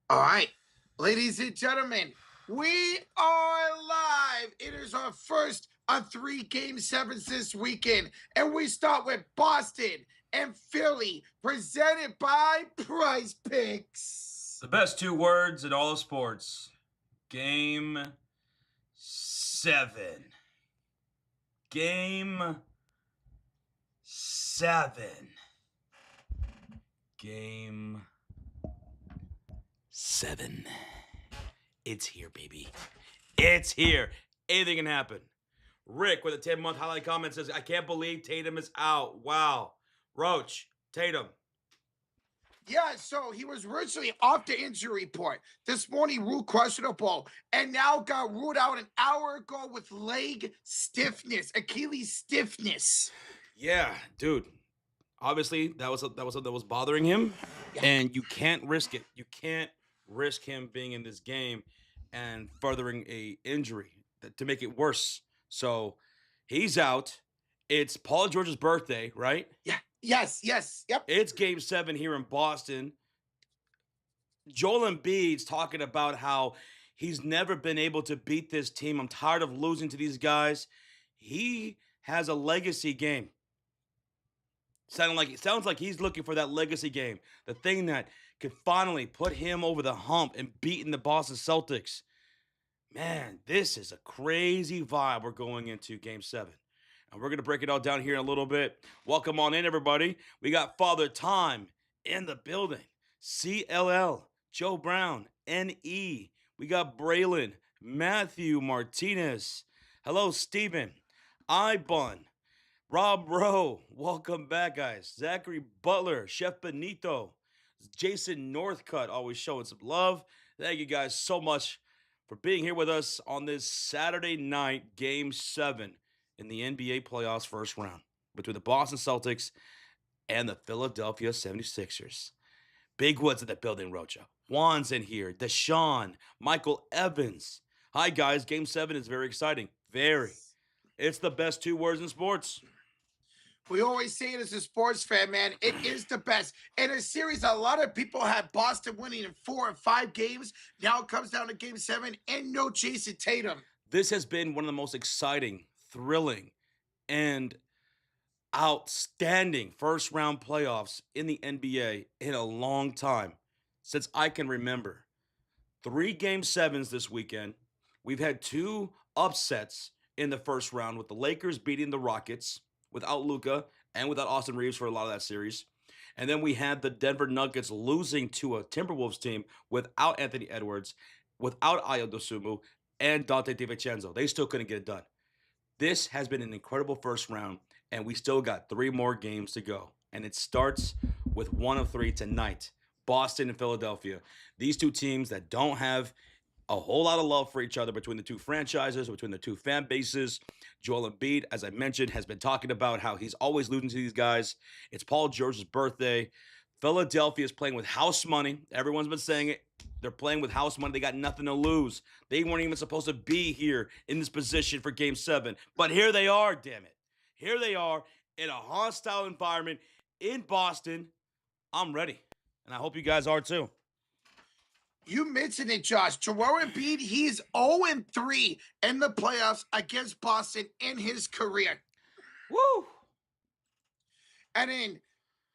All right, ladies and gentlemen, we are live. It is our first of three game sevens this weekend, and we start with Boston and Philly, presented by PrizePicks. The best two words in all of sports. Game 7. Game 7. Game 7. It's here, baby. It's here. Anything can happen. Rick with a 10-month highlight comment says, I can't believe Tatum is out. Wow. Roach, Tatum. Yeah, so he was originally off the injury report. This morning, ruled questionable, and now got ruled out an hour ago with leg stiffness, Achilles stiffness. Yeah, dude. Obviously, that was something that was bothering him, and you can't risk it. You can't risk him being in this game and furthering a injury to make it worse. So he's out. It's Paul George's birthday, right? Yeah. Yes. Yep. It's Game 7 here in Boston. Joel Embiid's talking about how he's never been able to beat this team. I'm tired of losing to these guys. He has a legacy game. Sounds like he's looking for that legacy game, the thing that could finally put him over the hump and beating the Boston Celtics. Man, this is a crazy vibe we're going into Game 7. And we're going to break it all down here in a little bit. Welcome on in, everybody. We got Father Time in the building. CLL, Joe Brown, NE. We got Braylon, Matthew Martinez. Hello, Steven. iBun. Rob Rowe, welcome back, guys. Zachary Butler, Chef Benito, Jason Northcutt, always showing some love. Thank you guys so much for being here with us on this Saturday night, Game 7 in the NBA playoffs first round between the Boston Celtics and the Philadelphia 76ers. Big Woods in the building, Rocha. Juan's in here. Deshaun, Michael Evans. Hi, guys. Game 7 is very exciting. Very. It's the best two words in sports. We always say it as a sports fan, man. It is the best. In a series, a lot of people had Boston winning in 4 or 5 games. Now it comes down to Game 7 and no Jason Tatum. This has been one of the most exciting, thrilling, and outstanding first round playoffs in the NBA in a long time since I can remember. 3 Game 7s this weekend. We've had 2 upsets in the first round with the Lakers beating the Rockets without Luka and without Austin Reeves for a lot of that series. And then we had the Denver Nuggets losing to a Timberwolves team without Anthony Edwards, without Ayo Dosunmu, and Dante DiVincenzo. They still couldn't get it done. This has been an incredible first round, and we still got 3 more games to go. And it starts with 1 of 3 tonight. Boston and Philadelphia. These two teams that don't have a whole lot of love for each other between the two franchises, between the two fan bases. Joel Embiid, as I mentioned, has been talking about how he's always losing to these guys. It's Paul George's birthday. Philadelphia is playing with house money. Everyone's been saying it. They're playing with house money. They got nothing to lose. They weren't even supposed to be here in this position for Game 7. But here they are, damn it. Here they are in a hostile environment in Boston. I'm ready. And I hope you guys are too. You mentioned it, Josh. Joel Embiid, he's 0-3 in the playoffs against Boston in his career. Woo! And then,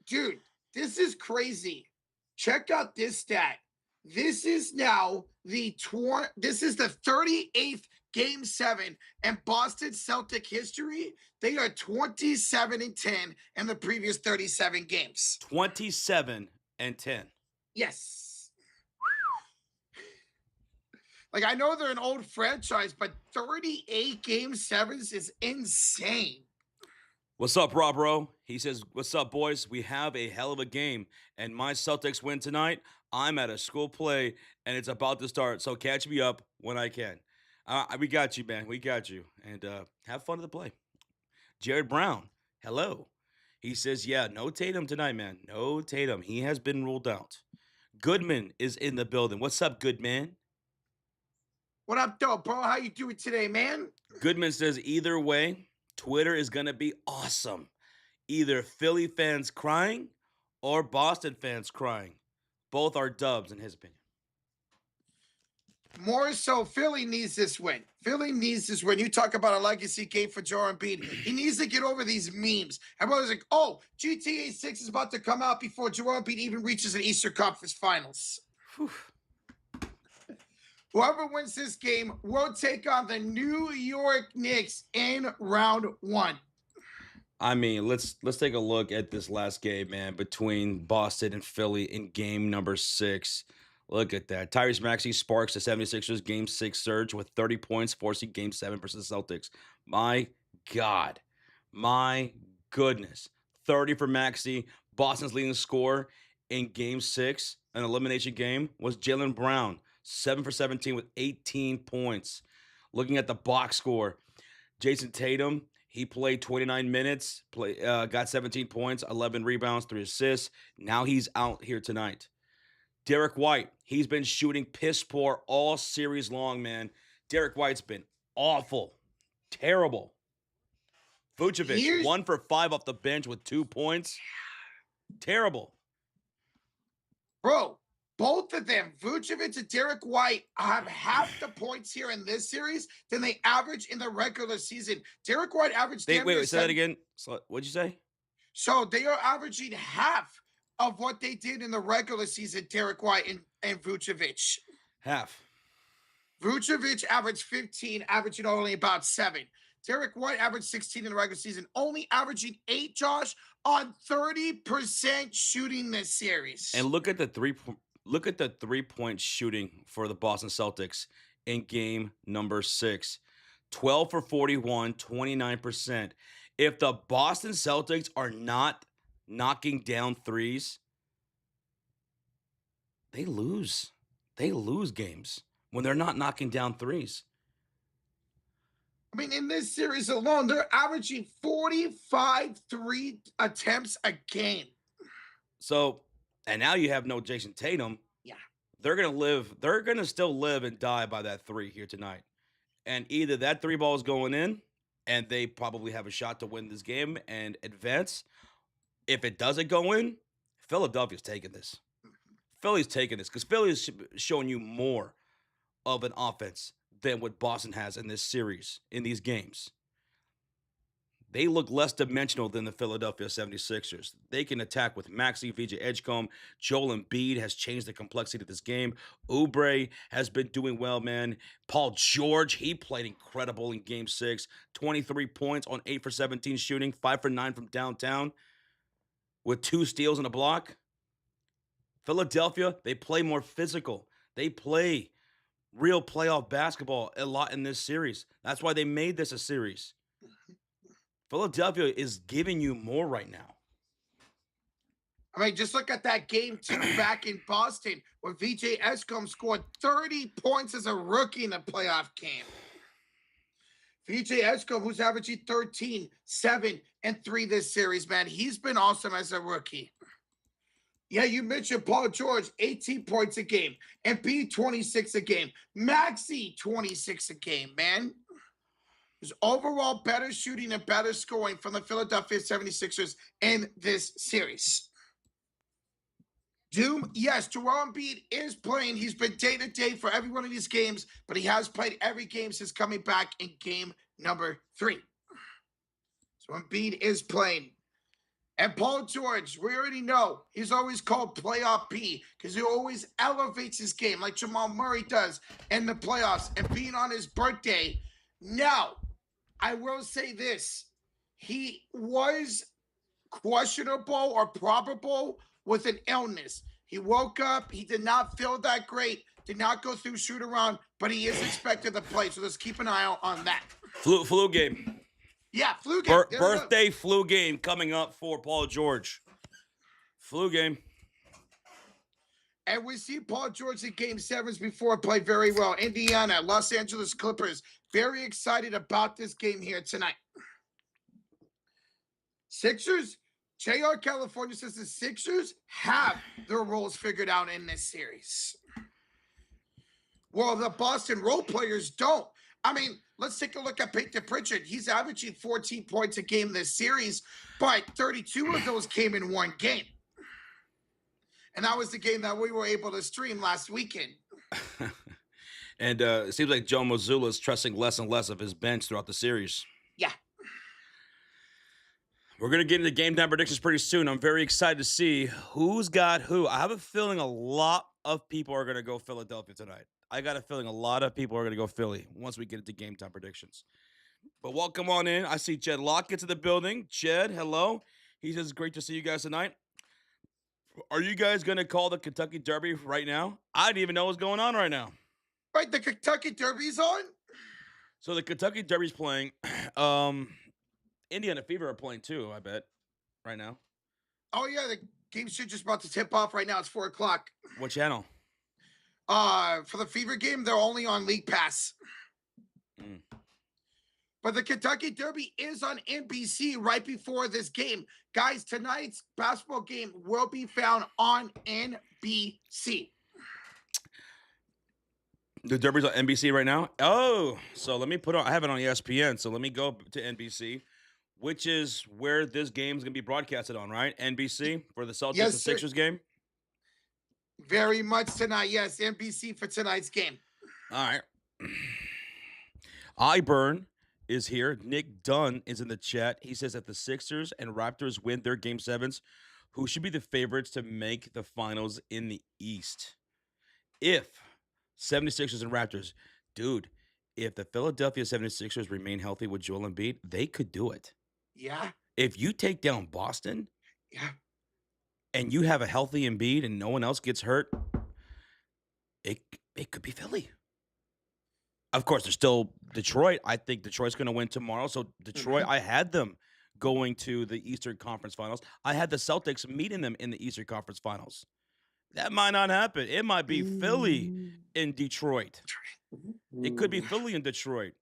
dude, this is crazy. Check out this stat. This is now this is the 38th Game 7 in Boston Celtic history. They are 27-10 in the previous 37 games. 27-10. Yes. Like, I know they're an old franchise, but 38 Game 7s is insane. What's up, Rob Bro? He says, what's up, boys? We have a hell of a game, and my Celtics win tonight. I'm at a school play, and it's about to start, so catch me up when I can. We got you, man. We got you. And have fun at the play. Jared Brown, hello. He says, yeah, no Tatum tonight, man. No Tatum. He has been ruled out. Goodman is in the building. What's up, Goodman? What up, though, bro? How you doing today, man? Goodman says, either way, Twitter is going to be awesome. Either Philly fans crying or Boston fans crying. Both are dubs, in his opinion. More so, Philly needs this win. Philly needs this win. You talk about a legacy game for Joel Embiid. He needs to get over these memes. Everyone's like, oh, GTA 6 is about to come out before Joel Embiid even reaches an Eastern Conference Finals. Whew. Whoever wins this game will take on the New York Knicks in round 1. I mean, let's take a look at this last game, man, between Boston and Philly in game number 6. Look at that. Tyrese Maxey sparks the 76ers game 6 surge with 30 points, forcing game 7 versus the Celtics. My God. My goodness. 30 for Maxey. Boston's leading scorer in game 6, an elimination game, was Jaylen Brown. 7 for 17 with 18 points. Looking at the box score, Jason Tatum, he played 29 minutes, got 17 points, 11 rebounds, 3 assists. Now he's out here tonight. Derek White, he's been shooting piss poor all series long, man. Derek White's been awful. Terrible. Vucevic, 1 for 5 off the bench with 2 points. Terrible. Bro, both of them, Vucevic and Derek White, have half the points here in this series than they average in the regular season. Derek White averaged... Wait, say that again. What'd you say? So they are averaging half of what they did in the regular season, Derek White and Vucevic. Half. Vucevic averaged 15, averaging only about 7. Derek White averaged 16 in the regular season, only averaging 8, Josh, on 30% shooting this series. And look at the 3-point shooting for the Boston Celtics in game number 6. 12 for 41, 29%. If the Boston Celtics are not knocking down threes, they lose. They lose games when they're not knocking down threes. I mean, in this series alone, they're averaging 45 3 attempts a game. So, and now you have no Jason Tatum. Yeah. They're going to still live and die by that 3 here tonight. And either that 3 ball is going in and they probably have a shot to win this game and advance. If it doesn't go in, Philadelphia's taking this. Philly's taking this because Philly's showing you more of an offense than what Boston has in this series, in these games. They look less dimensional than the Philadelphia 76ers. They can attack with Maxey, VJ Edgecombe. Joel Embiid has changed the complexity of this game. Oubre has been doing well, man. Paul George, he played incredible in game 6. 23 points on 8 for 17 shooting, 5 for 9 from downtown with 2 steals and a block. Philadelphia, they play more physical. They play real playoff basketball a lot in this series. That's why they made this a series. Philadelphia is giving you more right now. I mean, just look at that game 2 back in Boston where VJ Edgecombe scored 30 points as a rookie in the playoff game. VJ Edgecombe, who's averaging 13, 7, and 3 this series, man. He's been awesome as a rookie. Yeah, you mentioned Paul George, 18 points a game. Embiid, 26 a game. Maxey, 26 a game, man. There's overall better shooting and better scoring from the Philadelphia 76ers in this series. Doom, yes, Joel Embiid is playing. He's been day-to-day for every one of these games, but he has played every game since coming back in game number 3. So Embiid is playing. And Paul George, we already know, he's always called Playoff P because he always elevates his game like Jamal Murray does in the playoffs and being on his birthday. Now, I will say this. He was questionable or probable with an illness. He woke up. He did not feel that great. Did not go through shoot around, but he is expected to play. So let's keep an eye out on that. Flu game. Yeah, flu game. Birthday flu game coming up for Paul George. Flu game. And we see Paul George in game 7s before play very well. Indiana, Los Angeles Clippers. Very excited about this game here tonight. Sixers, JR California says the Sixers have their roles figured out in this series. Well, the Boston role players don't. I mean, let's take a look at Peyton Pritchard. He's averaging 14 points a game this series, but 32 of those came in one game. And that was the game that we were able to stream last weekend. And it seems like Joe Mazzulla is trusting less and less of his bench throughout the series. Yeah. We're going to get into game time predictions pretty soon. I'm very excited to see who's got who. I have a feeling a lot of people are going to go Philadelphia tonight. I got a feeling a lot of people are going to go Philly once we get into game time predictions. But welcome on in. I see Jed Lockett to the building. Jed, hello. He says, great to see you guys tonight. Are you guys going to call the Kentucky Derby right now? I didn't even know what's going on right now. Right, the Kentucky Derby's on? So the Kentucky Derby's playing. Indiana Fever are playing too, I bet, right now. Oh, yeah, the game's just about to tip off right now. It's 4 o'clock. What channel? For the Fever game, they're only on League Pass. But the Kentucky Derby is on NBC right before this game. Guys, tonight's basketball game will be found on NBC. The Derby's on NBC right now? Oh, so let me put on, I have it on ESPN, so let me go to NBC, which is where this game's going to be broadcasted on, right? NBC for the Celtics and Sixers game? Very much tonight, yes. NBC for tonight's game. All right. iBurn is here. Nick Dunn is in the chat. He says that the Sixers and Raptors win their game sevens, who should be the favorites to make the finals in the East? If 76ers and Raptors, dude, if the Philadelphia 76ers remain healthy with Joel Embiid, they could do it. Yeah. If you take down Boston, yeah, and you have a healthy Embiid and no one else gets hurt, it could be Philly. Of course, there's still Detroit. I think Detroit's going to win tomorrow. So Detroit, I had them going to the Eastern Conference Finals. I had the Celtics meeting them in the Eastern Conference Finals. That might not happen. It might be Philly in Detroit. It could be Philly in Detroit.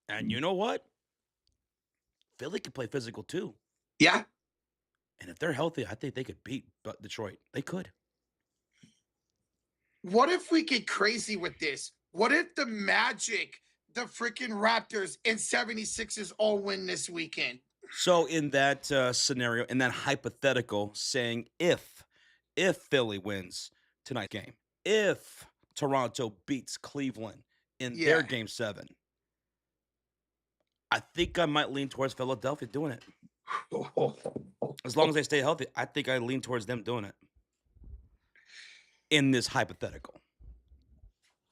And you know what? Philly can play physical too. Yeah. And if they're healthy, I think they could beat Detroit. They could. What if we get crazy with this? What if the Magic, the freaking Raptors, and 76ers all win this weekend? So in that scenario, in that hypothetical, saying if Philly wins tonight's game, if Toronto beats Cleveland in their game 7, I think I might lean towards Philadelphia doing it. As long as they stay healthy, I think I lean towards them doing it in this hypothetical.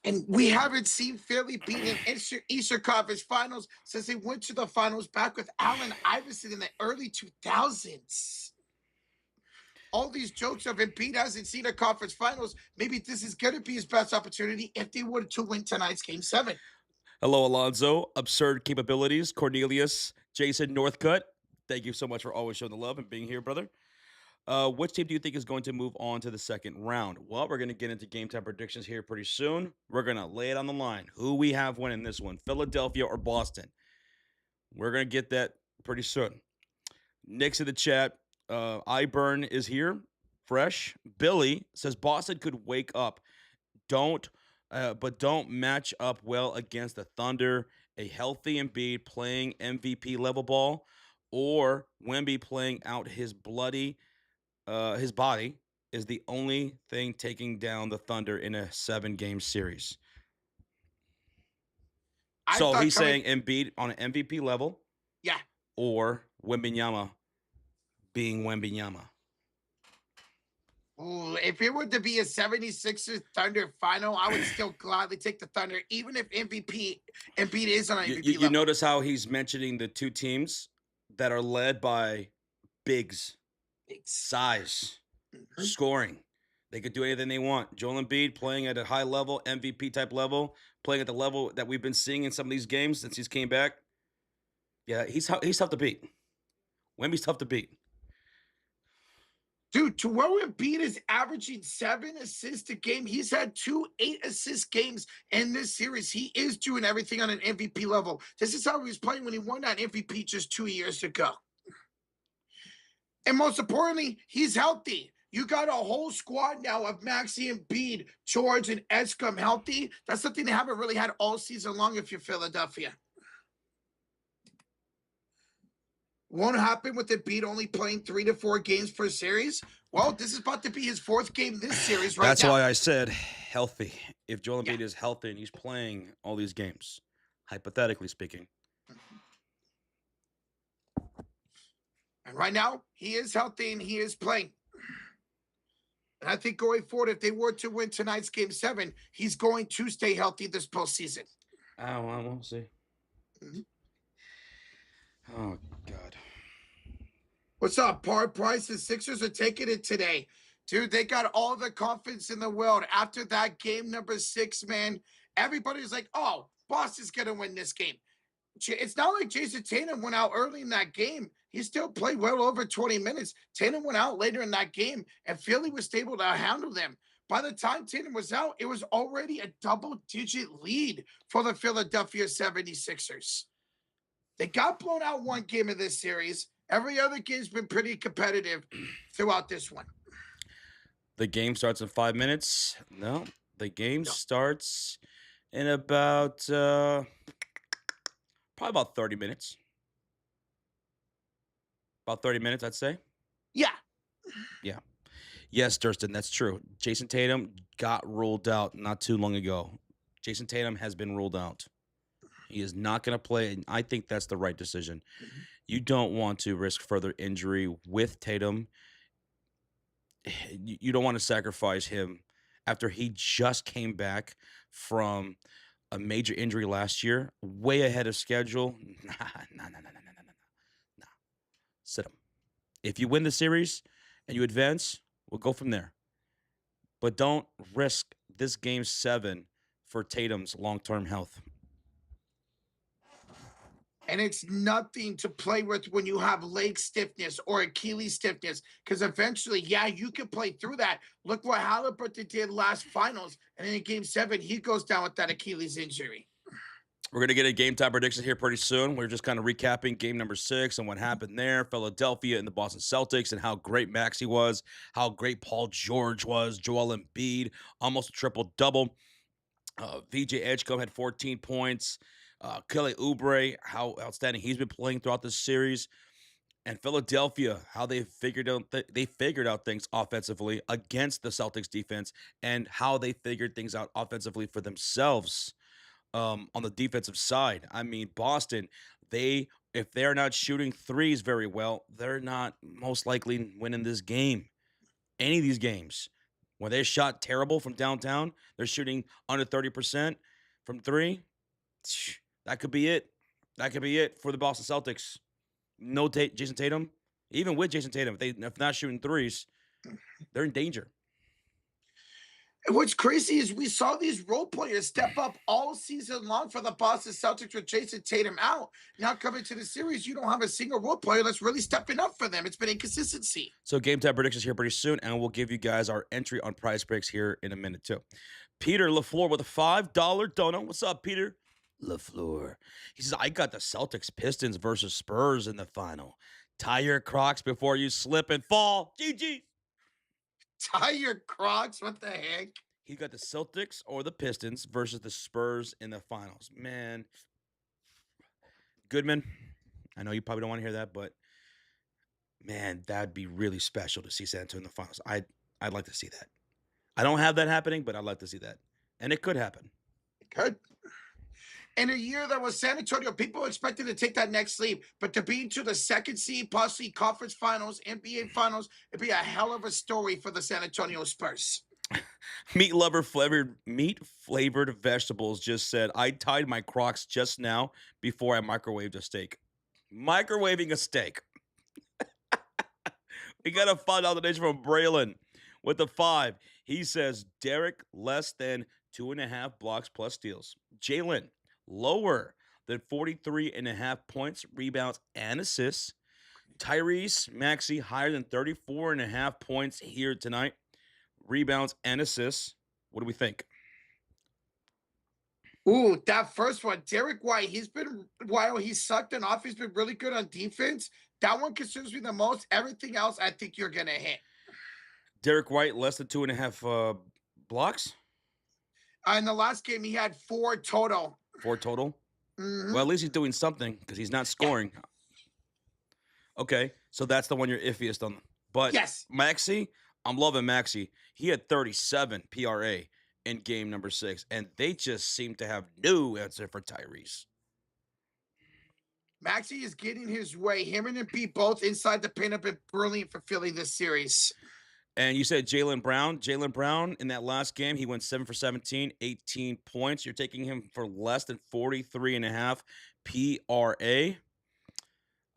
And we haven't seen Philly beat in Eastern Conference Finals since they went to the finals back with Allen Iverson in the early 2000s. All these jokes of Embiid hasn't seen a conference finals. Maybe this is going to be his best opportunity if they were to win tonight's game 7. Hello, Alonzo. Absurd Capabilities. Cornelius. Jason Northcutt. Thank you so much for always showing the love and being here, brother. Which team do you think is going to move on to the second round? Well, we're going to get into game time predictions here pretty soon. We're going to lay it on the line. Who we have winning this one, Philadelphia or Boston? We're going to get that pretty soon. Nick's in the chat. iBurn is here. Fresh. Billy says Boston could wake up. But don't match up well against the Thunder. A healthy Embiid playing MVP level ball, or Wemby playing out his body is the only thing taking down the Thunder in a 7-game series. So he's saying Embiid on an MVP level, yeah, or Wembanyama being Wembanyama. Ooh, if it were to be a 76ers Thunder final, I would still gladly take the Thunder, even if Embiid is on an MVP level. You notice how he's mentioning the two teams that are led by bigs, size, scoring. They could do anything they want. Joel Embiid playing at a high level, MVP type level, playing at the level that we've been seeing in some of these games since he's came back. Yeah, he's tough to beat. Wemby's tough to beat. Dude, Joel Embiid is averaging 7 assists a game. He's had 2 8-assist games in this series. He is doing everything on an MVP level. This is how he was playing when he won that MVP just 2 years ago. And most importantly, he's healthy. You got a whole squad now of Maxey, Embiid, George, and Escom healthy. That's something they haven't really had all season long if you're Philadelphia. Won't happen with Embiid only playing 3 to 4 games per series. Well, this is about to be his 4th game this series right now. That's why I said healthy, if Joel Yeah. Embiid is healthy and he's playing all these games, hypothetically speaking. And right now, he is healthy and he is playing. And I think going forward, if they were to win tonight's game 7, he's going to stay healthy this postseason. I won't see. Mhm. Oh, God. What's up, Price? The Sixers are taking it today. Dude, they got all the confidence in the world. After that game number 6, man, everybody's like, oh, Boston's going to win this game. It's not like Jason Tatum went out early in that game. He still played well over 20 minutes. Tatum went out later in that game, and Philly was able to handle them. By the time Tatum was out, it was already a double-digit lead for the Philadelphia 76ers. They got blown out one game of this series. Every other game's been pretty competitive throughout this one. The game starts in 5 minutes. No, the game No. starts in about probably about 30 minutes. About 30 minutes, I'd say. Yeah. Yeah. Yes, Durston, that's true. Jason Tatum got ruled out not too long ago. Jason Tatum has been ruled out. He is not going to play, and I think that's the right decision. You don't want to risk further injury with Tatum. You don't want to sacrifice him after he just came back from a major injury last year, way ahead of schedule. Nah. Sit him. If you win the series and you advance, we'll go from there. But don't risk this game 7 for Tatum's long-term health. And it's nothing to play with when you have leg stiffness or Achilles stiffness, because eventually, yeah, you can play through that. Look what Halliburton did last finals. And in game 7, he goes down with that Achilles injury. We're going to get a game time prediction here pretty soon. We're just kind of recapping game number 6 and what happened there. Philadelphia and the Boston Celtics and how great Maxey was, how great Paul George was, Joel Embiid, almost a triple-double. VJ Edgecombe had 14 points. Kelly Oubre, how outstanding he's been playing throughout this series. And Philadelphia, how they figured out things offensively against the Celtics defense and how they figured things out offensively for themselves. On the defensive side. I mean, Boston, if they're not shooting threes very well, they're not most likely winning this game. Any of these games. When they shot terrible from downtown, they're shooting under 30% from 3. That could be it. That could be it for the Boston Celtics. No Jason Tatum. Even with Jason Tatum, if not shooting threes, they're in danger. And what's crazy is we saw these role players step up all season long for the Boston Celtics with Jason Tatum out. Now coming to the series, you don't have a single role player that's really stepping up for them. It's been inconsistency. So game time predictions here pretty soon, and we'll give you guys our entry on PrizePicks here in a minute too. Peter LaFleur with a $5 donut. What's up, Peter LaFleur? He says, I got the Celtics Pistons versus Spurs in the final. Tie your Crocs before you slip and fall. GG. Tie your Crocs? What the heck? He got the Celtics or the Pistons versus the Spurs in the finals. Man. Goodman, I know you probably don't want to hear that, but man, that'd be really special to see San Antonio in the finals. I'd like to see that. I don't have that happening, but I'd like to see that. And it could happen. It could. In a year that was San Antonio, people expected to take that next leap, but to be to the second seed, possibly conference finals, NBA finals, it'd be a hell of a story for the San Antonio Spurs. Meat flavored vegetables just said, I tied my Crocs just now before I microwaved a steak. Microwaving a steak. We got a $5 donation from Braylon with the 5. He says, Derek, less than 2.5 blocks plus steals. Jalen, lower than 43.5 points, rebounds, and assists. Tyrese Maxey, higher than 34.5 points here tonight. Rebounds and assists. What do we think? Ooh, that first one, Derek White, while he sucked in off, he's been really good on defense. That one concerns me the most. Everything else, I think you're going to hit. Derek White, less than 2.5 blocks? In the last game, he had 4 total. 4 total? Mm-hmm. Well, at least he's doing something because he's not scoring. Okay, so that's the one you're iffiest on. But yes, Maxey, I'm loving Maxey. He had 37 PRA in game number 6, and they just seem to have no answer for Tyrese. Maxey is getting his way. Him and Embiid both inside the paint have been brilliant for Philly this series. And you said Jaylen Brown. Jaylen Brown, in that last game, he went 7 for 17, 18 points. You're taking him for less than 43.5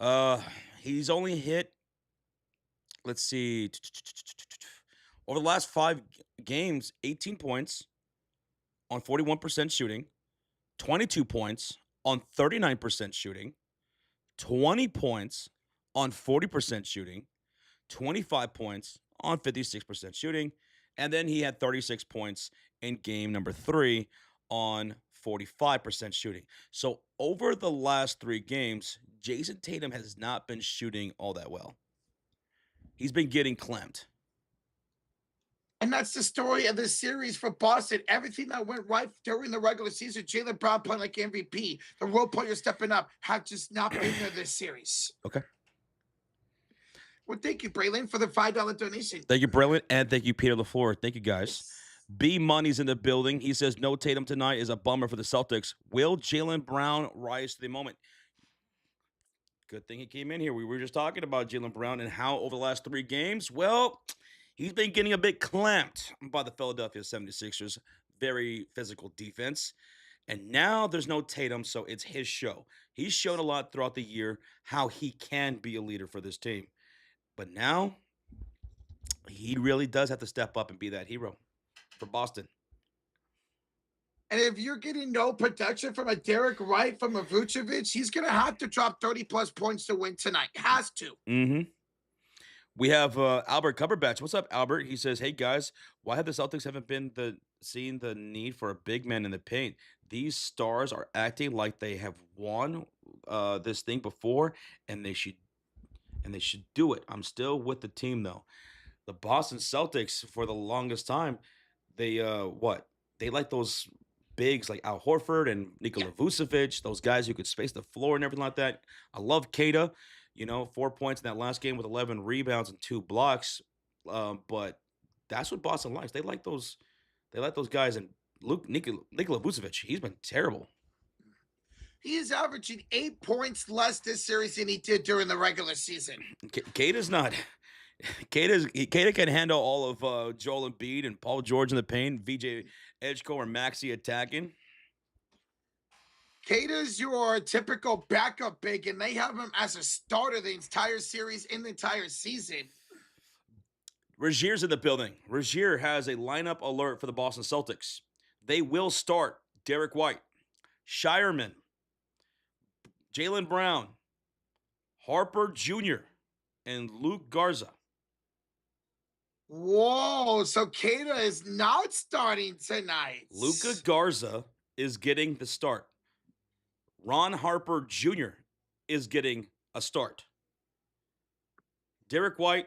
PRA. He's only hit, let's see, over the last 5 games, 18 points on 41% shooting, 22 points on 39% shooting, 20 points on 40% shooting, 25 points on 56% shooting, and then he had 36 points in game number 3 on 45% shooting. So over the last 3 games, Jason Tatum has not been shooting all that well. He's been getting clamped. And that's the story of this series for Boston. Everything that went right during the regular season, Jaylen Brown playing like MVP, the role players stepping up, have just not been there this series. Okay. Well, thank you, Braylon, for the $5 donation. Thank you, Braylon, and thank you, Peter LaFleur. Thank you, guys. B Money's in the building. He says no Tatum tonight is a bummer for the Celtics. Will Jaylen Brown rise to the moment? Good thing he came in here. We were just talking about Jaylen Brown and how over the last 3 games, well, he's been getting a bit clamped by the Philadelphia 76ers. Very physical defense. And now there's no Tatum, so it's his show. He's shown a lot throughout the year how he can be a leader for this team. But now he really does have to step up and be that hero for Boston. And if you're getting no protection from a Derek White, from a Vucevic, he's going to have to drop 30-plus points to win tonight. Has to. Mm-hmm. We have Albert Cumberbatch. What's up, Albert? He says, hey, guys, why have the Celtics haven't been seeing the need for a big man in the paint? These stars are acting like they have won this thing before, and they should do it. I'm still with the team, though. The Boston Celtics, for the longest time, they They like those bigs like Al Horford and Nikola Vucevic, those guys who could space the floor and everything like that. I love Keita. 4 points in that last game with 11 rebounds and 2 blocks. But that's what Boston likes. They like those guys. And Nikola Vucevic, he's been terrible. He is averaging 8 points less this series than he did during the regular season. Keita's not. Keita can handle all of Joel Embiid and Paul George in the paint, VJ Edgeco or Maxey attacking. Keita's your typical backup big, and they have him as a starter the entire series in the entire season. Rozier's in the building. Rozier has a lineup alert for the Boston Celtics. They will start Derek White, Shireman, Jaylen Brown, Harper Jr., and Luke Garza. Whoa, so Keita is not starting tonight. Luka Garza is getting the start. Ron Harper Jr. is getting a start. Derek White,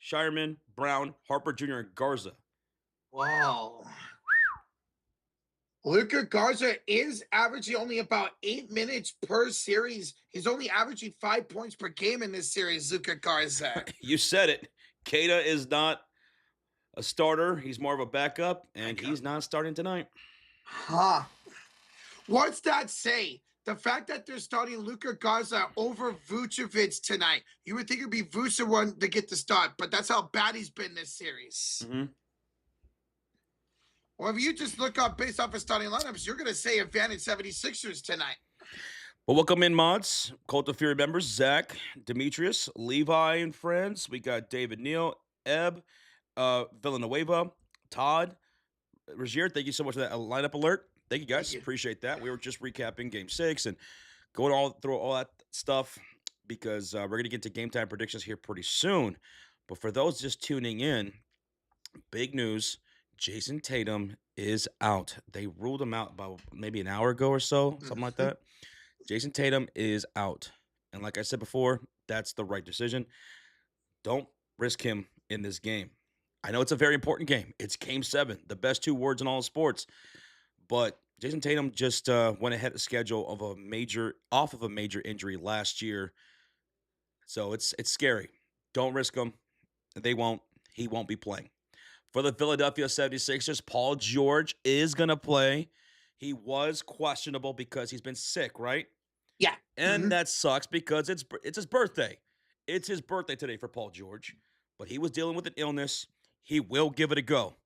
Shireman, Brown, Harper Jr., and Garza. Wow. Luka Garza is averaging only about 8 minutes per series. He's only averaging 5 points per game in this series, Luka Garza. You said it. Keita is not a starter. He's more of a backup, and he's not starting tonight. Huh. What's that say? The fact that they're starting Luka Garza over Vucevic tonight. You would think it would be Vucevic one to get the start, but that's how bad he's been this series. Mm-hmm. Well, if you just look up based off of starting lineups, you're going to say advantage 76ers tonight. Well, welcome in, mods. Cult of Fury members, Zach, Demetrius, Levi, and friends. We got David Neal, Ebb, Villanueva, Todd, Rozier. Thank you so much for that lineup alert. Thank you, guys. Appreciate that. We were just recapping Game 6 and going through all that stuff because we're going to get to game time predictions here pretty soon. But for those just tuning in, big news. Jason Tatum is out. They ruled him out about maybe an hour ago or so, something like that. Jason Tatum is out. And like I said before, that's the right decision. Don't risk him in this game. I know it's a very important game. It's Game 7, the best 2 words in all of sports. But Jason Tatum just went ahead of schedule off of a major injury last year. So it's scary. Don't risk him. He won't be playing. For the Philadelphia 76ers, Paul George is going to play. He was questionable because he's been sick, right? Yeah. And that sucks because it's his birthday. It's his birthday today for Paul George, but he was dealing with an illness. He will give it a go.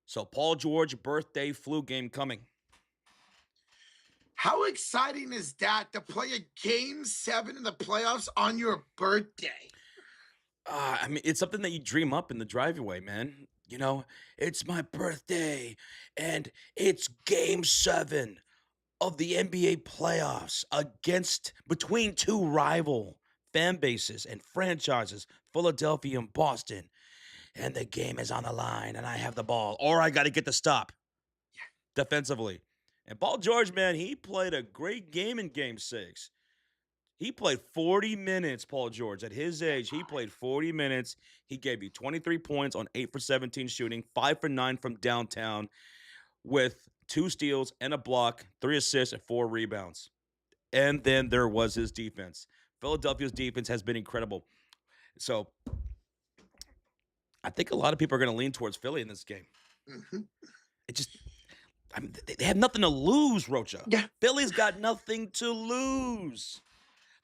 So Paul George birthday flu game coming. How exciting is that to play a game 7 in the playoffs on your birthday? I mean, it's something that you dream up in the driveway, man. You know, it's my birthday, and it's game 7 of the NBA playoffs between two rival fan bases and franchises, Philadelphia and Boston. And the game is on the line, and I have the ball, or I got to get the stop defensively. And Paul George, man, he played a great game in game 6. He played 40 minutes, Paul George. At his age, he played 40 minutes. He gave you 23 points on 8 for 17 shooting, 5 for 9 from downtown, with 2 steals and a block, 3 assists, and 4 rebounds. And then there was his defense. Philadelphia's defense has been incredible. So I think a lot of people are going to lean towards Philly in this game. They have nothing to lose, Rocha. Yeah. Philly's got nothing to lose.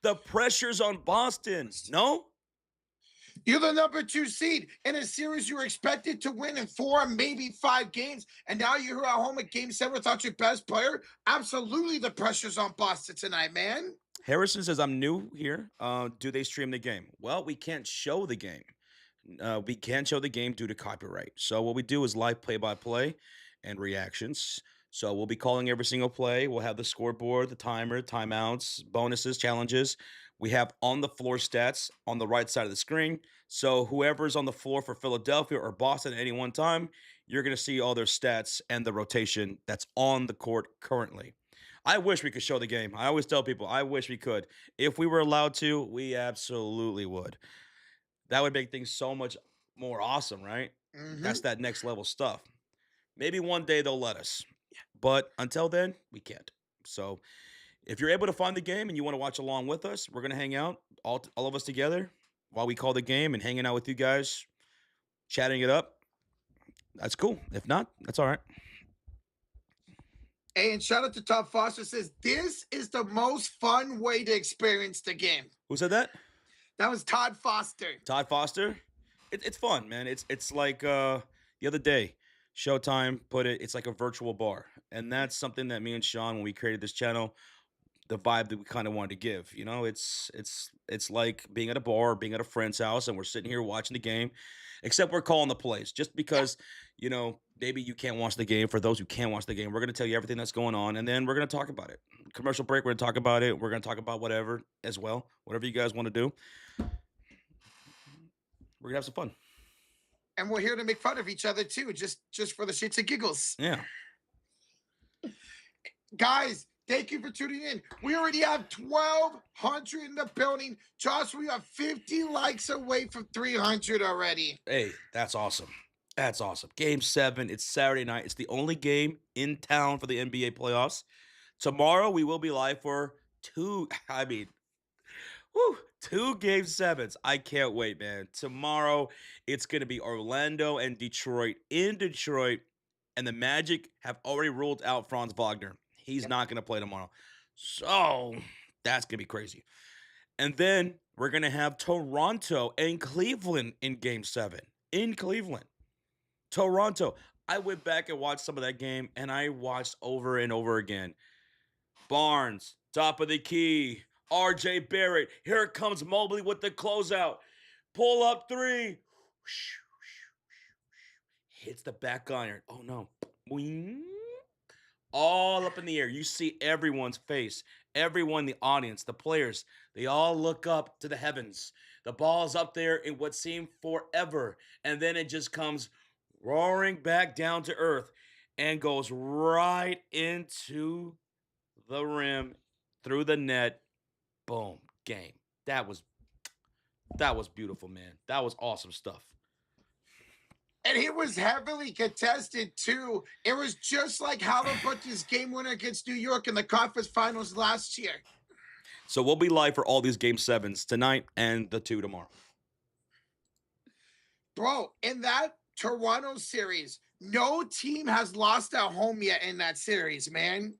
The pressure's on Boston. No? You're the number 2 seed in a series you were expected to win in 4, maybe 5 games, and now you're at home at game 7 without your best player. Absolutely, the pressure's on Boston tonight, man. Harrison says, I'm new here. Do they stream the game? Well, we can't show the game. We can't show the game due to copyright. So what we do is live play-by-play and reactions. So we'll be calling every single play. We'll have the scoreboard, the timer, timeouts, bonuses, challenges. We have on-the-floor stats on the right side of the screen. So whoever's on the floor for Philadelphia or Boston at any one time, you're going to see all their stats and the rotation that's on the court currently. I wish we could show the game. I always tell people, I wish we could. If we were allowed to, we absolutely would. That would make things so much more awesome, right? That's that next level stuff. Maybe one day they'll let us. But until then, we can't. So if you're able to find the game and you want to watch along with us, we're going to hang out, all of us together, while we call the game and hanging out with you guys, chatting it up. That's cool. If not, that's all right. And shout out to Todd Foster, says, this is the most fun way to experience the game. Who said that? That was Todd Foster. Todd Foster? It's fun, man. It's like the other day, Showtime put it's like a virtual bar. And that's something that me and Sean, when we created this channel, the vibe that we kind of wanted to give. You know, it's like being at a bar, being at a friend's house, and we're sitting here watching the game, except we're calling the plays. Just because, you know, maybe you can't watch the game. For those who can watch the game, we're going to tell you everything that's going on, and then we're going to talk about it. Commercial break, we're going to talk about it. We're going to talk about whatever as well, whatever you guys want to do. We're going to have some fun. And we're here to make fun of each other, too, just for the shits and giggles. Yeah. Guys, thank you for tuning in. We already have 1,200 in the building. Josh, we are 50 likes away from 300 already. Hey, that's awesome. That's awesome. Game 7. It's Saturday night. It's the only game in town for the NBA playoffs. Tomorrow, we will be live for 2 Game 7s. I can't wait, man. Tomorrow, it's going to be Orlando and Detroit. In Detroit, and the Magic have already ruled out Franz Wagner. He's not going to play tomorrow. So that's going to be crazy. And then we're going to have Toronto and Cleveland in Game 7. In Cleveland. Toronto. I went back and watched some of that game, and I watched over and over again. Barnes, top of the key. R.J. Barrett. Here comes Mobley with the closeout. Pull up 3. Hits the back iron. Oh, no. Boing. All up in the air. You see everyone's face. Everyone in the audience, the players, they all look up to the heavens. The ball's up there in what seemed forever. And then it just comes roaring back down to earth and goes right into the rim, through the net. Boom. Game. That was beautiful, man. That was awesome stuff. And it was heavily contested, too. It was just like Halliburton's game winner against New York in the conference finals last year. So we'll be live for all these Game 7s tonight and the 2 tomorrow. Bro, in that Toronto series. No team has lost at home yet in that series, man.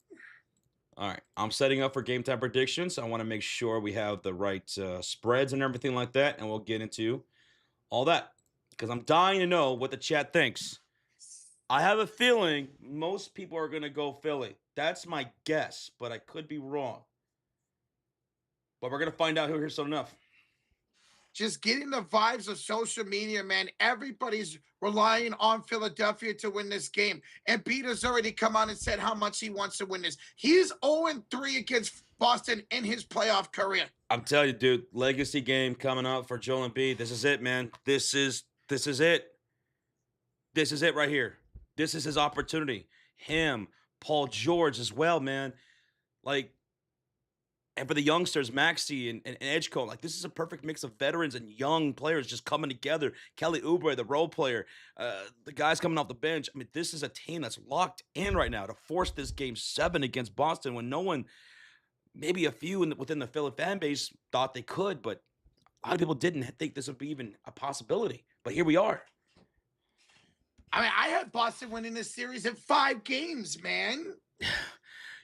All right, I'm setting up for game time predictions. I want to make sure we have the right spreads and everything like that, and we'll get into all that because I'm dying to know what the chat thinks. I have a feeling most people are going to go Philly. That's my guess, but I could be wrong. But we're going to find out here soon enough. Just getting the vibes of social media, man. Everybody's relying on Philadelphia to win this game. And Peter's already come out and said how much he wants to win this. He's 0-3 against Boston in his playoff career. I'm telling you, dude, legacy game coming up for Joel Embiid. This is it, man. This is it. This is it right here. This is his opportunity. Him, Paul George as well, man. Like, and for the youngsters, Maxey and Edgecombe, like this is a perfect mix of veterans and young players just coming together. Kelly Oubre, the role player, the guys coming off the bench. I mean, this is a team that's locked in right now to force this game 7 against Boston when no one, maybe a few within the Philly fan base thought they could, but a lot of people didn't think this would be even a possibility. But here we are. I mean, I had Boston winning this series in 5 games, man.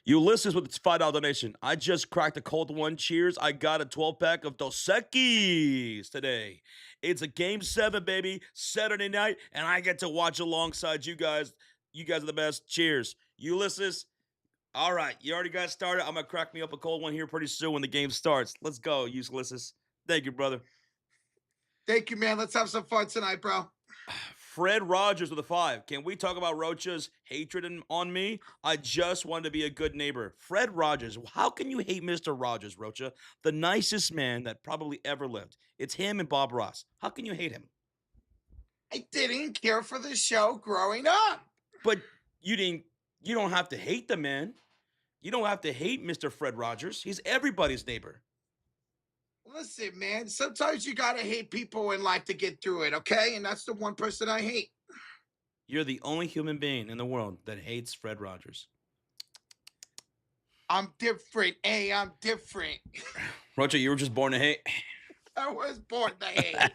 Ulysses with its $5 donation. I just cracked a cold one. Cheers. I got a 12-pack of Dos Equis today. It's a game 7, baby. Saturday night, and I get to watch alongside you guys. You guys are the best. Cheers. Ulysses. All right. You already got started. I'm going to crack me up a cold one here pretty soon when the game starts. Let's go, Ulysses. Thank you, brother. Thank you, man. Let's have some fun tonight, bro. Fred Rogers with a 5. Can we talk about Rocha's hatred on me? I just wanted to be a good neighbor. Fred Rogers. How can you hate Mr. Rogers, Rocha? The nicest man that probably ever lived. It's him and Bob Ross. How can you hate him? I didn't care for the show growing up. But you don't have to hate the man. You don't have to hate Mr. Fred Rogers. He's everybody's neighbor. Listen, man, sometimes you got to hate people in life to get through it, okay? And that's the one person I hate. You're the only human being in the world that hates Fred Rogers. I'm different. Hey, I'm different. Rocha, you were just born to hate. I was born to hate.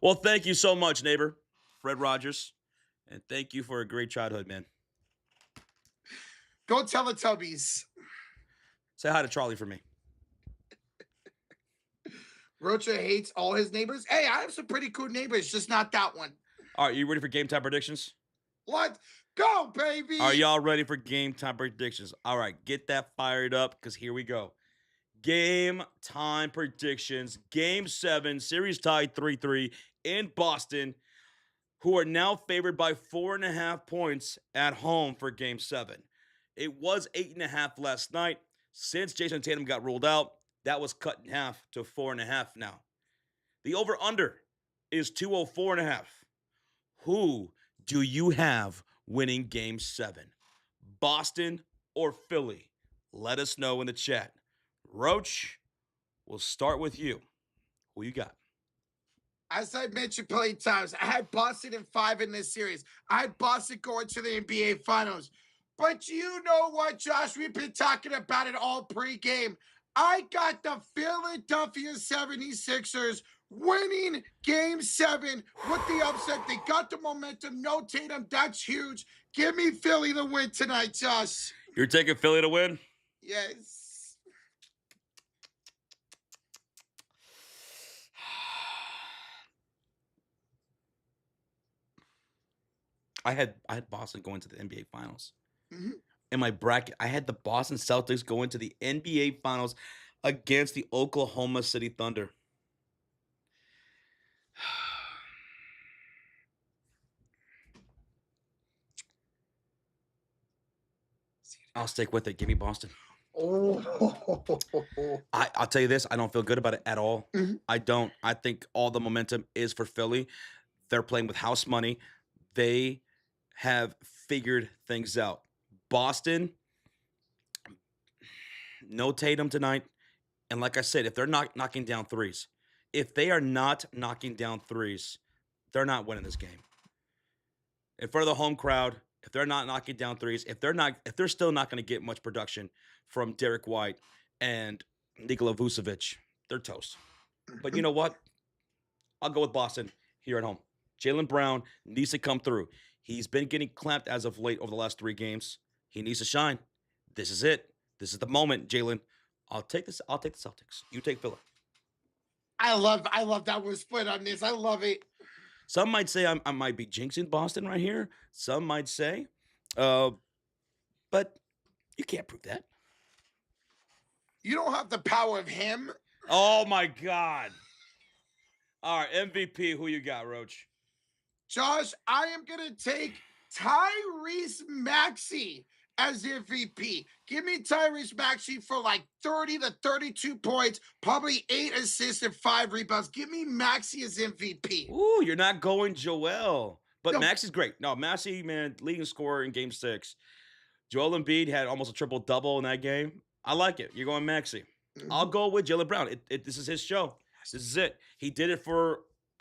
Well, thank you so much, neighbor, Fred Rogers. And thank you for a great childhood, man. Go Teletubbies. Say hi to Charlie for me. Rocha hates all his neighbors. Hey, I have some pretty cool neighbors, just not that one. All right, you ready for game time predictions? Let's go, baby. Are y'all ready for game time predictions? All right, get that fired up because here we go. Game time predictions. Game 7, series tied 3-3 in Boston, who are now favored by 4.5 points at home for game 7. It was 8.5 last night. Since Jason Tatum got ruled out, that was cut in half to 4.5 now. The over-under is 204.5. Who do you have winning game 7? Boston or Philly? Let us know in the chat. Roach, we'll start with you. Who you got? As I mentioned plenty of times, I had Boston in 5 in this series. I had Boston going to the NBA Finals. But you know what, Josh? We've been talking about it all pregame. I got the Philadelphia 76ers winning game 7 with the upset. They got the momentum. No Tatum. That's huge. Give me Philly to win tonight, Josh. You're taking Philly to win? Yes. I had Boston going to the NBA Finals. Mm-hmm. In my bracket, I had the Boston Celtics going to the NBA Finals against the Oklahoma City Thunder. I'll stick with it. Give me Boston. Oh. I'll tell you this. I don't feel good about it at all. Mm-hmm. I don't. I think all the momentum is for Philly. They're playing with house money. They have figured things out. Boston, no Tatum tonight. And like I said, if they're not knocking down threes, they're not winning this game. In front of the home crowd, if they're not knocking down threes, if they're still not going to get much production from Derek White and Nikola Vucevic, they're toast. But you know what? I'll go with Boston here at home. Jaylen Brown needs to come through. He's been getting clamped as of late over the last 3 games. He needs to shine. This is it. This is the moment, Jaylen. I'll take this. I'll take the Celtics. You take Philly. I love that we're split on this. I love it. Some might say I might be jinxing Boston right here. Some might say, but you can't prove that. You don't have the power of him. Oh my God. All right, MVP, who you got, Roach? Josh, I am going to take Tyrese Maxey as MVP. Give me Tyrese Maxey for like 30 to 32 points, probably 8 assists and 5 rebounds. Give me Maxey as MVP. Ooh, you're not going Joel. But No. Maxey's great. No, Maxey, man, leading scorer in Game 6. Joel Embiid had almost a triple-double in that game. I like it. You're going Maxey. I'll go with Jaylen Brown. This is his show. This is it. He did it for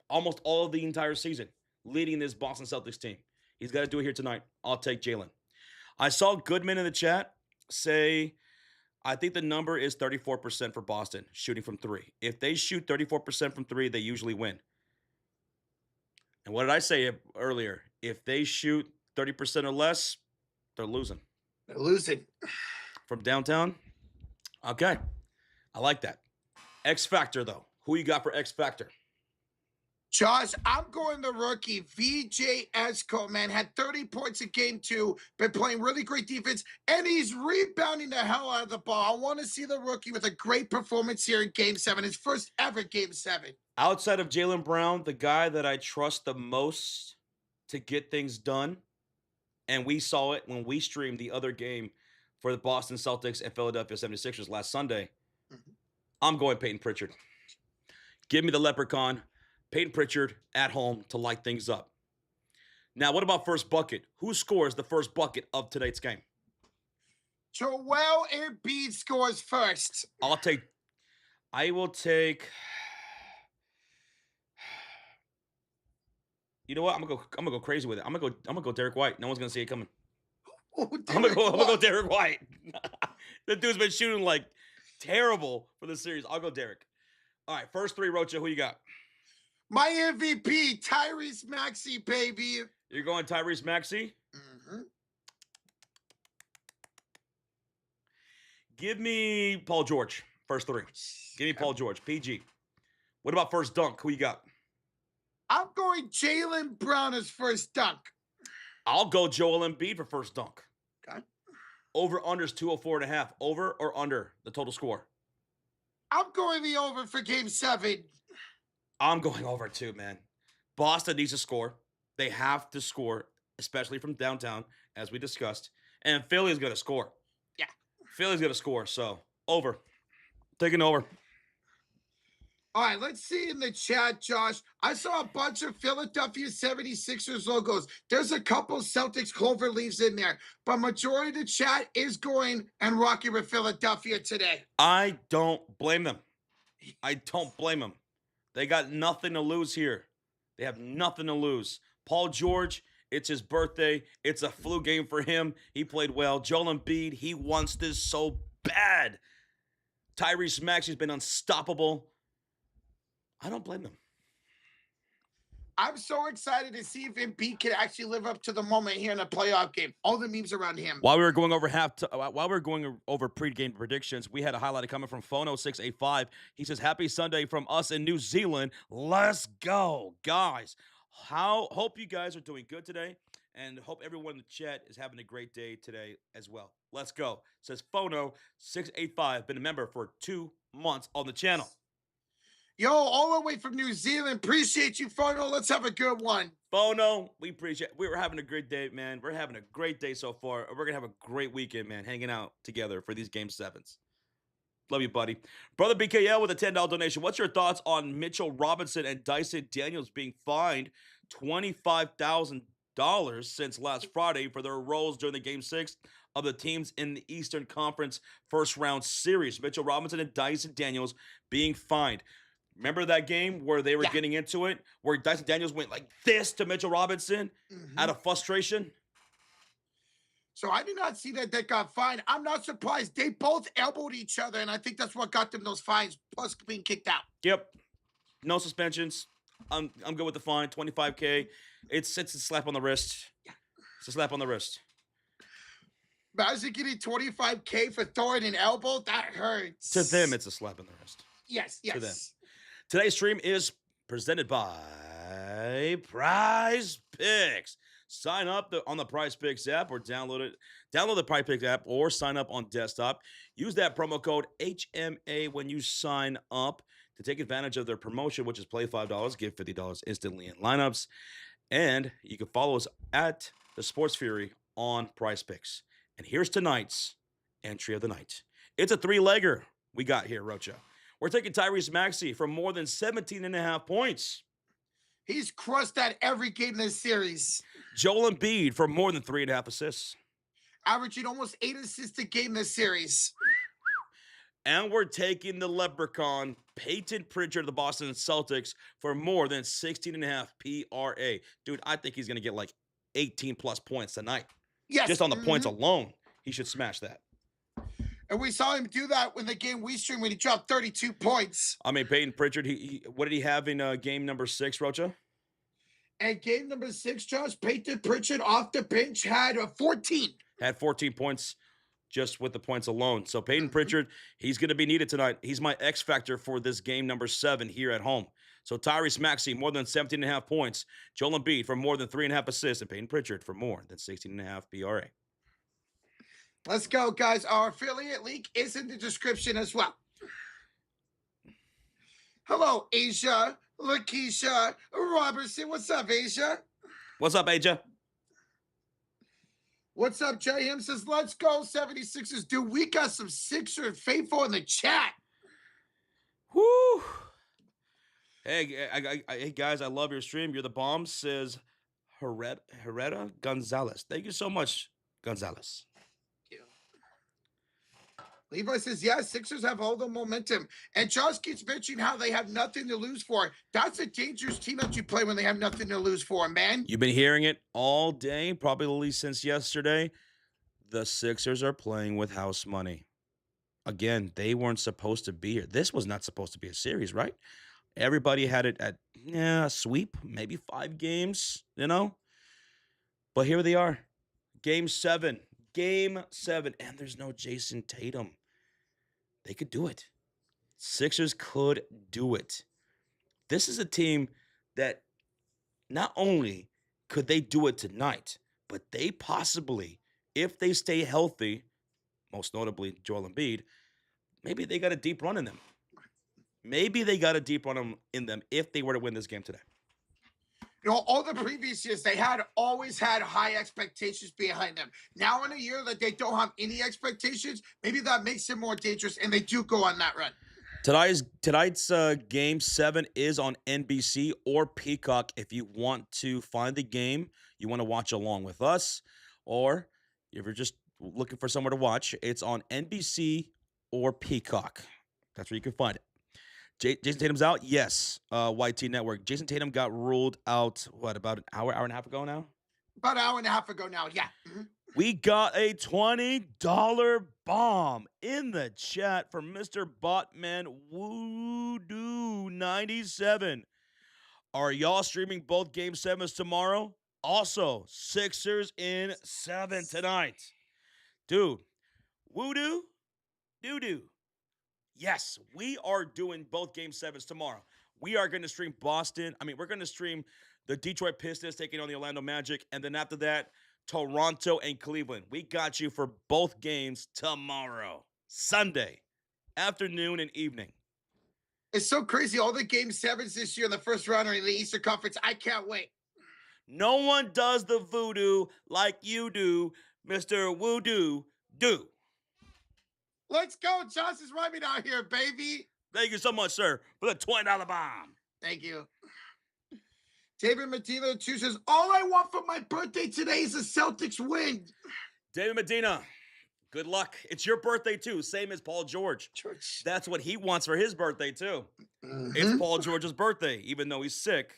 almost all of the entire season, leading this Boston Celtics team. He's got to do it here tonight. I'll take Jaylen. I saw Goodman in the chat say, I think the number is 34% for Boston, shooting from 3. If they shoot 34% from 3, they usually win. And what did I say earlier? If they shoot 30% or less, they're losing. They're losing. From downtown? Okay. I like that. X Factor, though. Who you got for X Factor? Josh, I'm going the rookie, VJ Esco, man. Had 30 points in game 2, been playing really great defense, and he's rebounding the hell out of the ball. I want to see the rookie with a great performance here in game 7, his first ever game 7. Outside of Jaylen Brown, the guy that I trust the most to get things done, and we saw it when we streamed the other game for the Boston Celtics and Philadelphia 76ers last Sunday, I'm going Peyton Pritchard. Give me the Leprechaun. Peyton Pritchard at home to light things up. Now, what about first bucket? Who scores the first bucket of tonight's game? Joel Embiid scores first. I will take. You know what? I'm gonna go crazy with it. I'm gonna go Derek White. No one's gonna see it coming. Oh, I'm gonna go Derek White. The dude's been shooting like terrible for the series. I'll go Derek. All right, first 3, Rocha. Who you got? My MVP, Tyrese Maxey, baby. You're going Tyrese Maxey? Mm-hmm. Give me Paul George. First 3. Give me Paul George. PG. What about first dunk? Who you got? I'm going Jaylen Brown as first dunk. I'll go Joel Embiid for first dunk. Okay. Over unders 204.5. Over or under the total score? I'm going the over for game 7. I'm going over too, man. Boston needs to score. They have to score, especially from downtown, as we discussed. And Philly's going to score. Yeah. Philly's going to score, so over. Taking over. All right, let's see in the chat, Josh. I saw a bunch of Philadelphia 76ers logos. There's a couple Celtics clover leaves in there, but majority of the chat is going and rocking with Philadelphia today. I don't blame them. I don't blame them. They got nothing to lose here. They have nothing to lose. Paul George, it's his birthday. It's a flu game for him. He played well. Joel Embiid, he wants this so bad. Tyrese Maxey's been unstoppable. I don't blame them. I'm so excited to see if Embiid can actually live up to the moment here in a playoff game. All the memes around him. While we were going over pregame predictions, we had a highlight coming from Phono685. He says, "Happy Sunday from us in New Zealand. Let's go, guys." Hope you guys are doing good today, and hope everyone in the chat is having a great day today as well. Let's go. Says Phono685, been a member for 2 months on the channel. Yo, all the way from New Zealand. Appreciate you, Fono. Let's have a good one. Bono, we appreciate it. We're having a great day, man. We're having a great day so far. We're going to have a great weekend, man, hanging out together for these Game 7s. Love you, buddy. Brother BKL with a $10 donation. What's your thoughts on Mitchell Robinson and Dyson Daniels being fined $25,000 since last Friday for their roles during the Game 6 of the teams in the Eastern Conference first-round series? Mitchell Robinson and Dyson Daniels being fined. Remember that game where they were getting into it, where Dyson Daniels went like this to Mitchell Robinson out of frustration? So I did not see that got fined. I'm not surprised. They both elbowed each other, and I think that's what got them those fines, plus being kicked out. Yep. No suspensions. I'm good with the fine. 25K. It's a slap on the wrist. It's a slap on the wrist. Imagine getting 25K for throwing an elbow. That hurts. To them, it's a slap on the wrist. Yes. To them. Today's stream is presented by PrizePicks. Sign up on the PrizePicks app or download the PrizePicks app or sign up on desktop. Use that promo code HMA when you sign up to take advantage of their promotion, which is play $5, give $50 instantly in lineups. And you can follow us at the Sports Fury on PrizePicks. And here's tonight's entry of the night. It's a three-legger we got here, Rocha. We're taking Tyrese Maxey for more than 17.5 points. He's crushed that every game this series. Joel Embiid for more than 3.5 assists. Averaging almost 8 assists a game this series. And we're taking the leprechaun, Peyton Pritchard of the Boston Celtics, for more than 16.5 PRA. Dude, I think he's going to get like 18-plus points tonight. Yes. Just on the points alone, he should smash that. And we saw him do that in the game we streamed when he dropped 32 points. I mean, Peyton Pritchard, what did he have in game number 6, Rocha? And game number 6, Josh, Peyton Pritchard off the bench had 14. Had 14 points just with the points alone. So Peyton Pritchard, he's going to be needed tonight. He's my X factor for this game number 7 here at home. So Tyrese Maxey, more than 17.5 points. Joel Embiid for more than 3.5 assists. And Peyton Pritchard for more than 16.5 PRA. Let's go, guys. Our affiliate link is in the description as well. Hello, Asia, Lakeisha, Robertson. What's up, Asia? What's up, Asia? What's up, JM says, let's go, 76ers. Dude, we got some Sixer faithful in the chat. Whoo. Hey, guys, I love your stream. You're the bomb, says Herrera Gonzalez. Thank you so much, Gonzalez. Levi says, yeah, Sixers have all the momentum. And Josh keeps mentioning how they have nothing to lose for. That's a dangerous team that you play when they have nothing to lose for, man. You've been hearing it all day, probably since yesterday. The Sixers are playing with house money. Again, they weren't supposed to be here. This was not supposed to be a series, right? Everybody had it at a sweep, maybe 5 games, But here they are. Game 7. And there's no Jason Tatum. They could do it. Sixers could do it. This is a team that not only could they do it tonight, but they possibly, if they stay healthy, most notably Joel Embiid, maybe they got a deep run in them. Maybe they got a deep run in them if they were to win this game today. All the previous years, they had always had high expectations behind them. Now in a year that they don't have any expectations, maybe that makes them more dangerous, and they do go on that run. Tonight's Game 7 is on NBC or Peacock. If you want to find the game, you want to watch along with us, or if you're just looking for somewhere to watch, it's on NBC or Peacock. That's where you can find it. Jason Tatum's out? Yes. YT Network. Jason Tatum got ruled out, about an hour and a half ago now? About an hour and a half ago now, yeah. Mm-hmm. We got a $20 bomb in the chat from Mr. Botman Voodoo97. Are y'all streaming both Game 7s tomorrow? Also, Sixers in 7 tonight. Dude, Voodoo, doo-doo. Yes, we are doing both Game 7s tomorrow. We are going to stream Boston. We're going to stream the Detroit Pistons taking on the Orlando Magic. And then after that, Toronto and Cleveland. We got you for both games tomorrow, Sunday, afternoon and evening. It's so crazy. All the Game 7s this year in the first round are in the Eastern Conference. I can't wait. No one does the voodoo like you do, Mr. Voodoo Do. Let's go. Josh is rhyming out here, baby. Thank you so much, sir, for the $20 bomb. Thank you. David Medina chooses, all I want for my birthday today is a Celtics win. David Medina, good luck. It's your birthday, too, same as Paul George. That's what he wants for his birthday, too. Mm-hmm. It's Paul George's birthday, even though he's sick.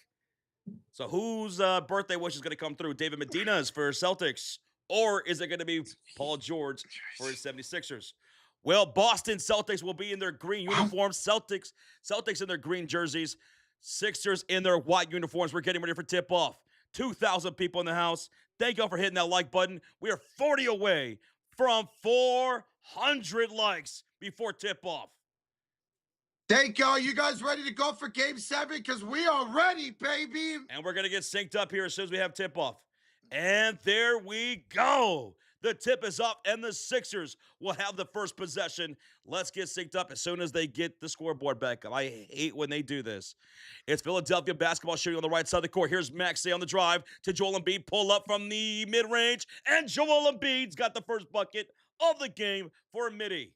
So whose birthday wish is going to come through? David Medina's for Celtics, or is it going to be Paul George for his 76ers? Well, Boston Celtics will be in their green uniforms. Celtics in their green jerseys. Sixers in their white uniforms. We're getting ready for tip-off. 2,000 people in the house. Thank y'all for hitting that like button. We are 40 away from 400 likes before tip-off. Thank y'all. You guys ready to go for Game 7? Because we are ready, baby. And we're going to get synced up here as soon as we have tip-off. And there we go. The tip is up, and the Sixers will have the first possession. Let's get synced up as soon as they get the scoreboard back up. I hate when they do this. It's Philadelphia basketball shooting on the right side of the court. Here's Maxey on the drive to Joel Embiid. Pull up from the mid-range, and Joel Embiid's got the first bucket of the game for Mitty.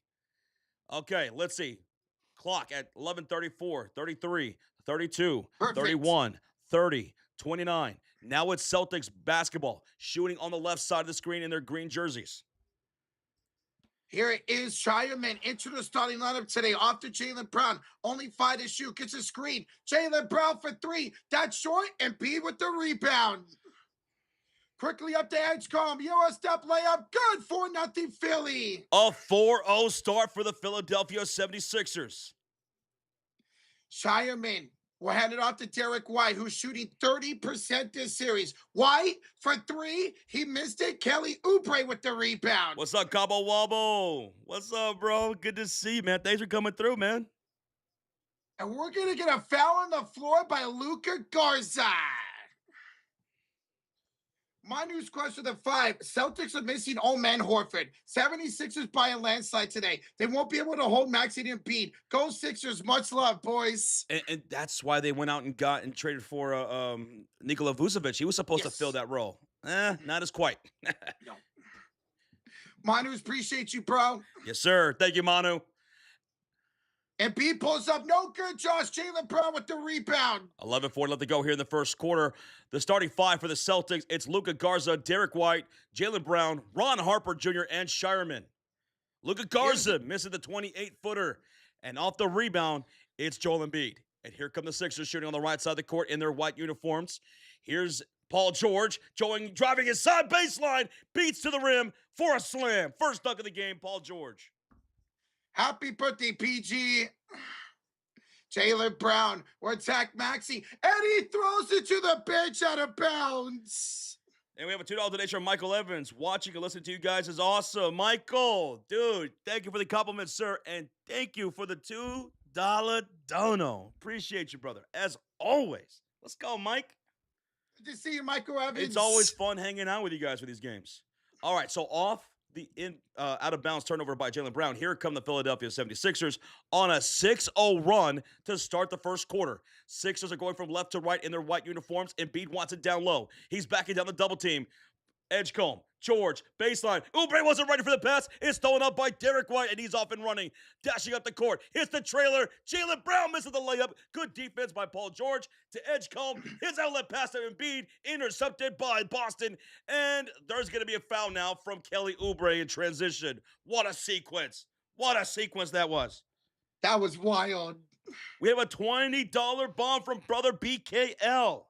Okay, let's see. Clock at 11:34, 33, 32, Perfect. 31, 30, 29. Now it's Celtics basketball, shooting on the left side of the screen in their green jerseys. Here it is. Shireman into the starting lineup today. Off to Jaylen Brown. Only 5 to shoot. Gets a screen. Jaylen Brown for 3. That's short. And B with the rebound. Quickly up to Edgecombe. Euro step layup. Good for nothing Philly. A 4-0 start for the Philadelphia 76ers. Shireman will hand it off to Derek White, who's shooting 30% this series. White for 3. He missed it. Kelly Oubre with the rebound. What's up, Cabo Wabo? What's up, bro? Good to see you, man. Thanks for coming through, man. And we're going to get a foul on the floor by Luka Garza. My news question the 5. Celtics are missing old man Horford. 76ers by a landslide today. They won't be able to hold Maxey and Embiid. Go Sixers. Much love, boys. And that's why they went out and got and traded for Nikola Vucevic. He was supposed to fill that role. Not as quite. No. Manu, appreciate you, bro. Yes, sir. Thank you, Manu. And B pulls up. No good, Josh. Jaylen Brown with the rebound. 11:40 left to go here in the first quarter. The starting 5 for the Celtics, it's Luka Garza, Derek White, Jaylen Brown, Ron Harper Jr., and Shireman. Luka Garza missing the 28-footer. And off the rebound, it's Joel Embiid. And here come the Sixers shooting on the right side of the court in their white uniforms. Here's Paul George driving his side baseline, beats to the rim for a slam. First dunk of the game, Paul George. Happy birthday, PG. Jaylen Brown will attack Maxey, and he throws it to the bench out of bounds. And we have a $2 donation from Michael Evans. Watching and listening to you guys is awesome. Michael, dude, thank you for the compliment, sir. And thank you for the $2 dono. Appreciate you, brother. As always. Let's go, Mike. Good to see you, Michael Evans. It's always fun hanging out with you guys for these games. All right, so off the out-of-bounds turnover by Jaylen Brown. Here come the Philadelphia 76ers on a 6-0 run to start the first quarter. Sixers are going from left to right in their white uniforms. Embiid wants it down low. He's backing down the double team. Edgecombe, George, baseline. Oubre wasn't ready for the pass. It's thrown up by Derek White, and he's off and running. Dashing up the court. Hits the trailer. Jaylen Brown misses the layup. Good defense by Paul George to Edgecombe. His outlet pass to Embiid. Intercepted by Boston. And there's going to be a foul now from Kelly Oubre in transition. What a sequence. What a sequence that was. That was wild. We have a $20 bomb from brother BKL.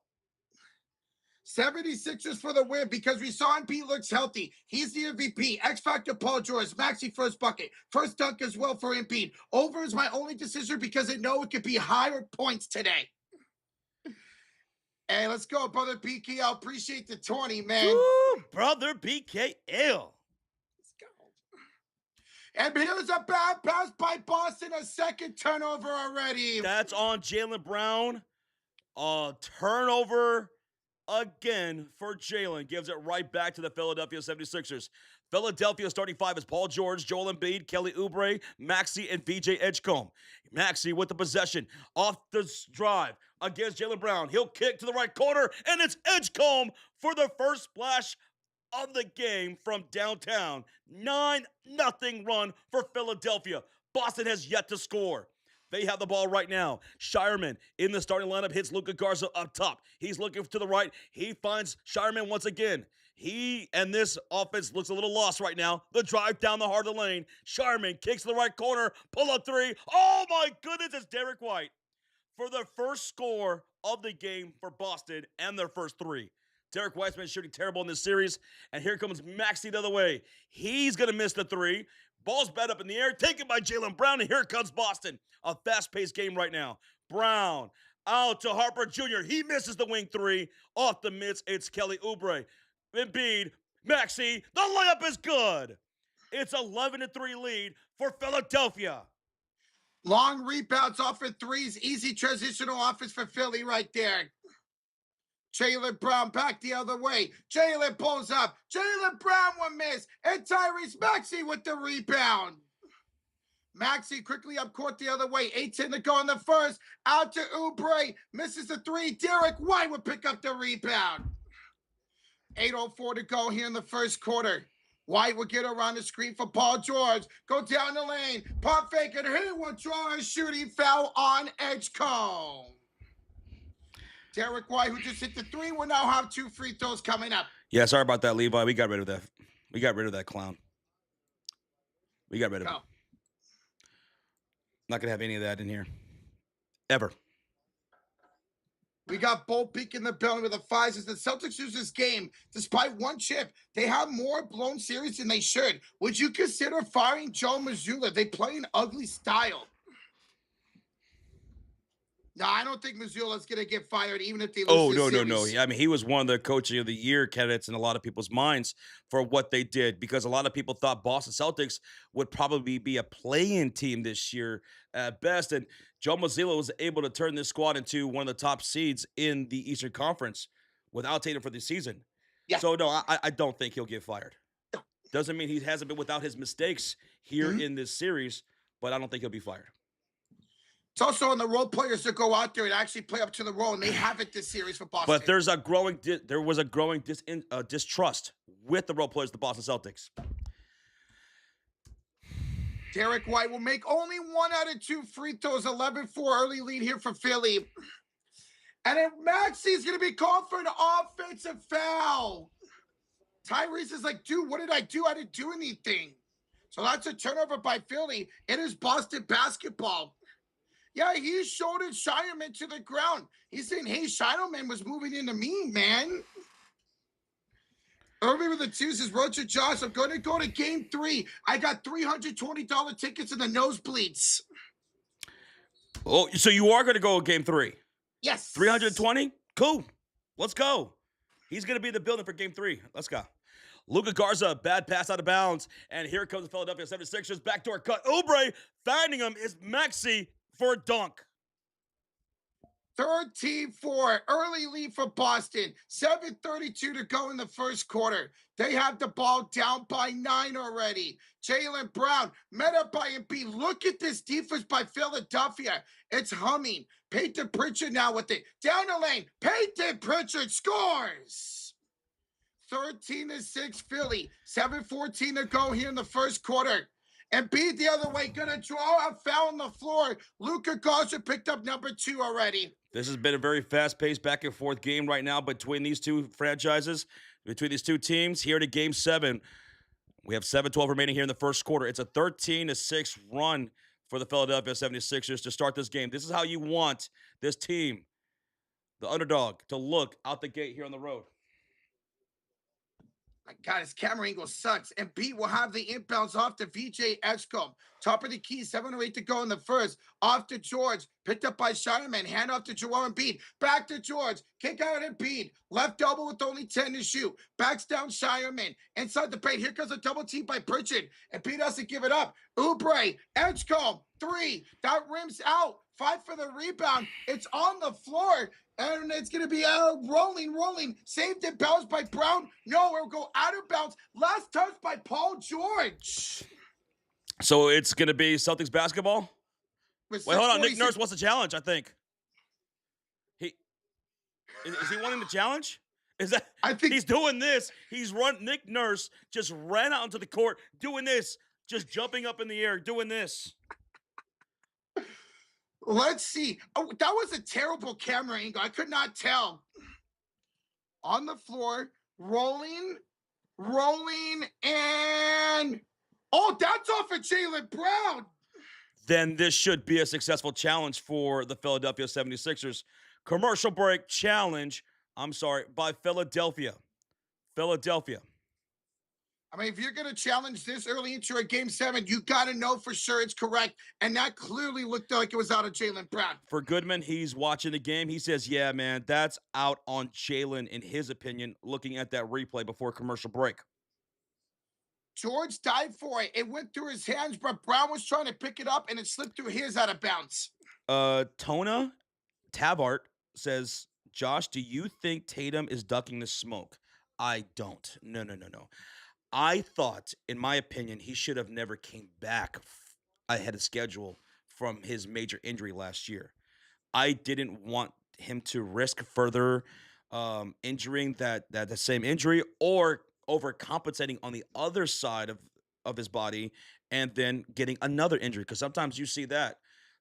76ers for the win because we saw Embiid looks healthy. He's the MVP. X Factor Paul George. Maxey first bucket. First dunk as well for Embiid. Over is my only decision because I know it could be higher points today. Hey, let's go, brother BKL. Appreciate the 20, man. Woo, brother BKL. Let's go. And here's a bad pass by Boston. A second turnover already. That's on Jaylen Brown. Turnover again for Jaylen. Gives it right back to the Philadelphia 76ers. Philadelphia starting 5 is Paul George, Joel Embiid, Kelly Oubre, Maxey, and VJ Edgecombe. Maxey with the possession. Off the drive against Jaylen Brown. He'll kick to the right corner, and it's Edgecombe for the first splash of the game from downtown. 9-0 run for Philadelphia. Boston has yet to score. They have the ball right now. Shireman in the starting lineup hits Luka Garza up top. He's looking to the right. He finds Shireman once again. He and this offense looks a little lost right now. The drive down the heart of the lane. Shireman kicks to the right corner. Pull up 3. Oh my goodness, it's Derek White for the first score of the game for Boston and their first 3. Derek White's been shooting terrible in this series. And here comes Maxey the other way. He's going to miss the 3. Ball's bat up in the air, taken by Jaylen Brown, and here comes Boston. A fast-paced game right now. Brown Out to Harper Jr. He misses the wing three. Off the mitts, it's Kelly Oubre. Embiid, Maxey, the layup is good. It's 11-3 lead for Philadelphia. Long rebounds off of threes. Easy transitional offense for Philly right there. Jaylen Brown back the other way. Jaylen pulls up. Jaylen Brown will miss. And Tyrese Maxey with the rebound. Maxey quickly up court the other way. 8-10 to go in the first. Out to Oubre. Misses the three. Derek White would pick up the rebound. 8:04 to go here in the first quarter. White will get around the screen for Paul George. Go down the lane. Pump fake and he will draw a shooting foul on Edgecombe. Derek White, who just hit the three, will now have 2 free throws coming up. Yeah, sorry about that, Levi. We got rid of that. We got rid of that clown. We got rid of him. Not going to have any of that in here. Ever. We got Bo Peak in the building with the fives as the Celtics lose this game. Despite one chip, they have more blown series than they should. Would you consider firing Joe Mazzulla? They play an ugly style. No, I don't think Mazzulla's going to get fired even if they lose this series. No. I mean, he was one of the Coaching of the Year candidates in a lot of people's minds for what they did because a lot of people thought Boston Celtics would probably be a play-in team this year at best. And Joe Mazzulla was able to turn this squad into one of the top seeds in the Eastern Conference without Tatum for the season. Yeah. So, no, I don't think he'll get fired. No. Doesn't mean he hasn't been without his mistakes here in this series, but I don't think he'll be fired. It's also on the role players to go out there and actually play up to the role, and they haven't this series for Boston. But there was a growing distrust with the role players of the Boston Celtics. Derek White will make only 1 out of 2 free throws. 11-4 early lead here for Philly. And then Maxey is going to be called for an offensive foul. Tyrese is like, dude, what did I do? I didn't do anything. So that's a turnover by Philly. It is Boston basketball. Yeah, he shouldered Shireman to the ground. He's saying, hey, Shireman was moving into me, man. Irving with the twos is Roger Josh. I'm going to go to game 3. I got $320 tickets in the nosebleeds. Oh, so you are going to go game 3? Yes. 320? Cool. Let's go. He's going to be in the building for game 3. Let's go. Luka Garza, bad pass out of bounds. And here comes the Philadelphia 76ers. Backdoor cut. Oubre finding him is Maxey for a dunk. 13-4, early lead for Boston. 7:32 to go in the first quarter. They have the ball down by 9 already. Jaylen Brown met up by Embiid. Look at this defense by Philadelphia. It's humming. Peyton Pritchard now with it. Down the lane. Peyton Pritchard scores. 13-6 Philly. 7:14 to go here in the first quarter. Embiid the other way, gonna draw a foul on the floor. Luka Garza picked up number 2 already. This has been a very fast-paced back-and-forth game right now between these two franchises, between these two teams. Here to Game 7, we have 7:12 remaining here in the first quarter. It's a 13-6 run for the Philadelphia 76ers to start this game. This is how you want this team, the underdog, to look out the gate here on the road. My God, his camera angle sucks. Embiid will have the inbounds off to VJ Edgecombe. Top of the key, 7:08 to go in the first. Off to George, picked up by Shireman. Hand off to Joel Embiid. Back to George. Kick out Embiid. Left elbow with only 10 to shoot. Backs down Shireman. Inside the paint. Here comes a double team by Pritchard. Embiid doesn't give it up. Oubre, Edgecombe, 3. That rims out. 5 for the rebound. It's on the floor. And it's going to be rolling. Saved and bounced by Brown. No, it will go out of bounds. Last touch by Paul George. So it's going to be Celtics basketball? Wait, hold on. Nick Nurse wants a challenge, I think. Is he wanting the challenge? I think he's doing this. Nick Nurse just ran out into the court doing this, just jumping up in the air, doing this. Let's see. Oh, that was a terrible camera angle. I could not tell. On the floor, rolling, and that's off of Jaylen Brown. Then this should be a successful challenge for the Philadelphia 76ers. Commercial break challenge, by Philadelphia. I'm I mean, if you're going to challenge this early into a game 7, you got to know for sure it's correct. And that clearly looked like it was out of Jaylen Brown. For Goodman, he's watching the game. He says, yeah, man, that's out on Jaylen, in his opinion, looking at that replay before commercial break. George died for it. It went through his hands, but Brown was trying to pick it up, and it slipped through his out of bounds. Tona Tavart says, Josh, do you think Tatum is ducking the smoke? I don't. No. I thought, in my opinion, he should have never came back ahead of schedule from his major injury last year. I didn't want him to risk further injuring that the same injury or overcompensating on the other side of his body and then getting another injury, because sometimes you see that.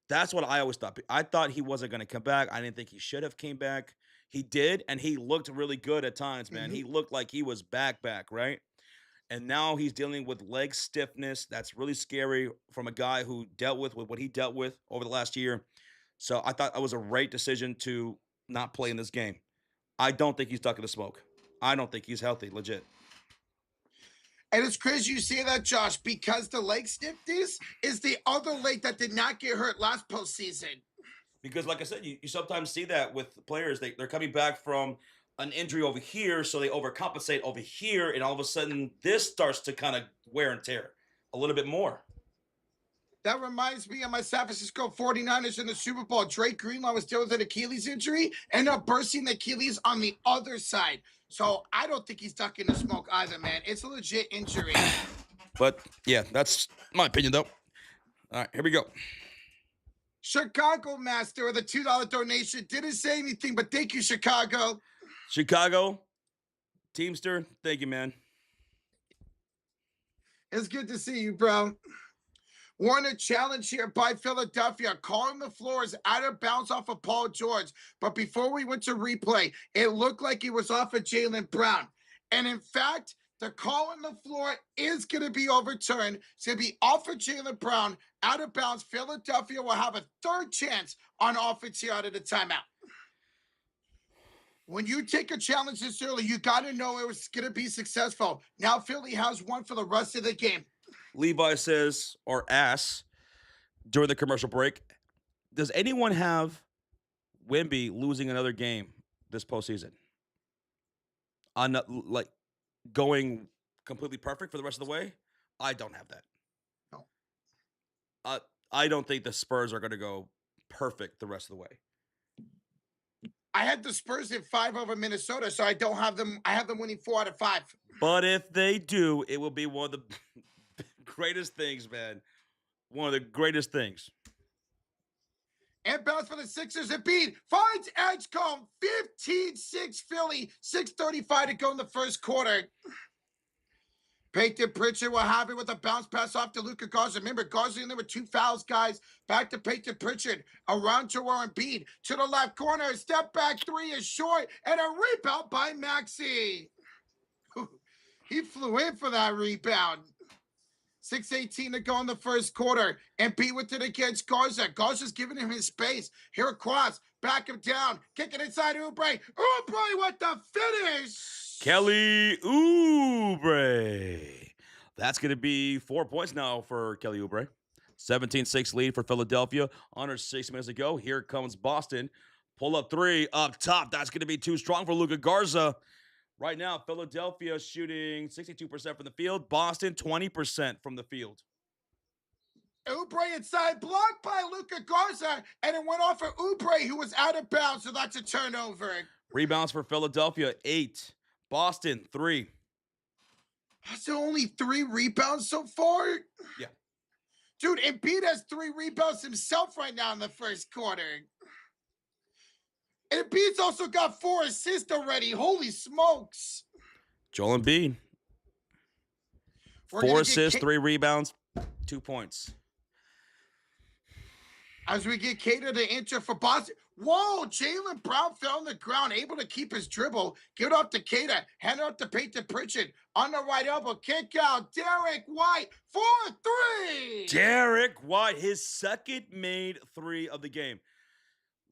That's what I always thought. I thought he wasn't going to come back. I didn't think he should have came back. He did, and he looked really good at times, man. He looked like he was back, right? And now he's dealing with leg stiffness. That's really scary from a guy who dealt with what he dealt with over the last year. So I thought it was a right decision to not play in this game. I don't think he's ducking the smoke. I don't think he's healthy, legit. And it's crazy you say that, Josh, because the leg stiffness is the other leg that did not get hurt last postseason. Because, like I said, you sometimes see that with players. They're coming back from an injury over here, so they overcompensate over here, and all of a sudden this starts to kind of wear and tear a little bit more. That reminds me of my San Francisco 49ers in the Super Bowl. Drake Greenlaw was dealing with an Achilles injury, ended up bursting the Achilles on the other side. So I don't think he's ducking the smoke either, man. It's a legit injury. But, yeah, that's my opinion, though. All right, here we go. Chicago Master with a $2 donation. Didn't say anything, but thank you, Chicago. Chicago, Teamster, thank you, man. It's good to see you, bro. Warner challenge here by Philadelphia. Calling the floor is out of bounds off of Paul George. But before we went to replay, it looked like it was off of Jaylen Brown. And in fact, the call on the floor is going to be overturned. It's going to be off of Jaylen Brown, out of bounds. Philadelphia will have a third chance on offense here out of the timeout. When you take a challenge this early, you got to know it was going to be successful. Now Philly has one for the rest of the game. Levi says, or asks, during the commercial break, does anyone have Wemby losing another game this postseason? Like going completely perfect for the rest of the way? I don't have that. No. I don't think the Spurs are going to go perfect the rest of the way. I had the Spurs in 5 over Minnesota, so I don't have them. I have them winning 4 out of 5. But if they do, it will be one of the greatest things, man. One of the greatest things. Inbounds for the Sixers. Embiid finds Edgecombe. 15-6 Philly. 6:35 to go in the first quarter. Peyton Pritchard will have it with a bounce pass off to Luka Garza. Remember, Garza in there with 2 fouls, guys. Back to Peyton Pritchard. Around Joel Embiid. To the left corner. Step back 3 is short. And a rebound by Maxey. He flew in for that rebound. 6:18 to go in the first quarter. Embiid with it against Garza. Garza's giving him his space. Here across. Back him down. Kicking inside Oubre. Oubre with the finish. Kelly Oubre. That's going to be 4 points now for Kelly Oubre. 17-6 lead for Philadelphia. Under 6 minutes to go. Here comes Boston. Pull up 3 up top. That's going to be too strong for Luka Garza. Right now, Philadelphia shooting 62% from the field. Boston, 20% from the field. Oubre inside, blocked by Luka Garza, and it went off of Oubre, who was out of bounds, so that's a turnover. Rebounds for Philadelphia, 8. Boston, 3. That's only 3 rebounds so far? Yeah. Dude, Embiid has 3 rebounds himself right now in the first quarter. And Embiid's also got 4 assists already. Holy smokes. Joel Embiid. 4 assists, 3 rebounds, 2 points. As we get Cater to enter for Boston. Whoa, Jaylen Brown fell on the ground, able to keep his dribble. Give it off to Cater. Hand it off to Peyton Pritchard. On the right elbow, kick out. Derek White for 3. Derek White, his second made 3 of the game.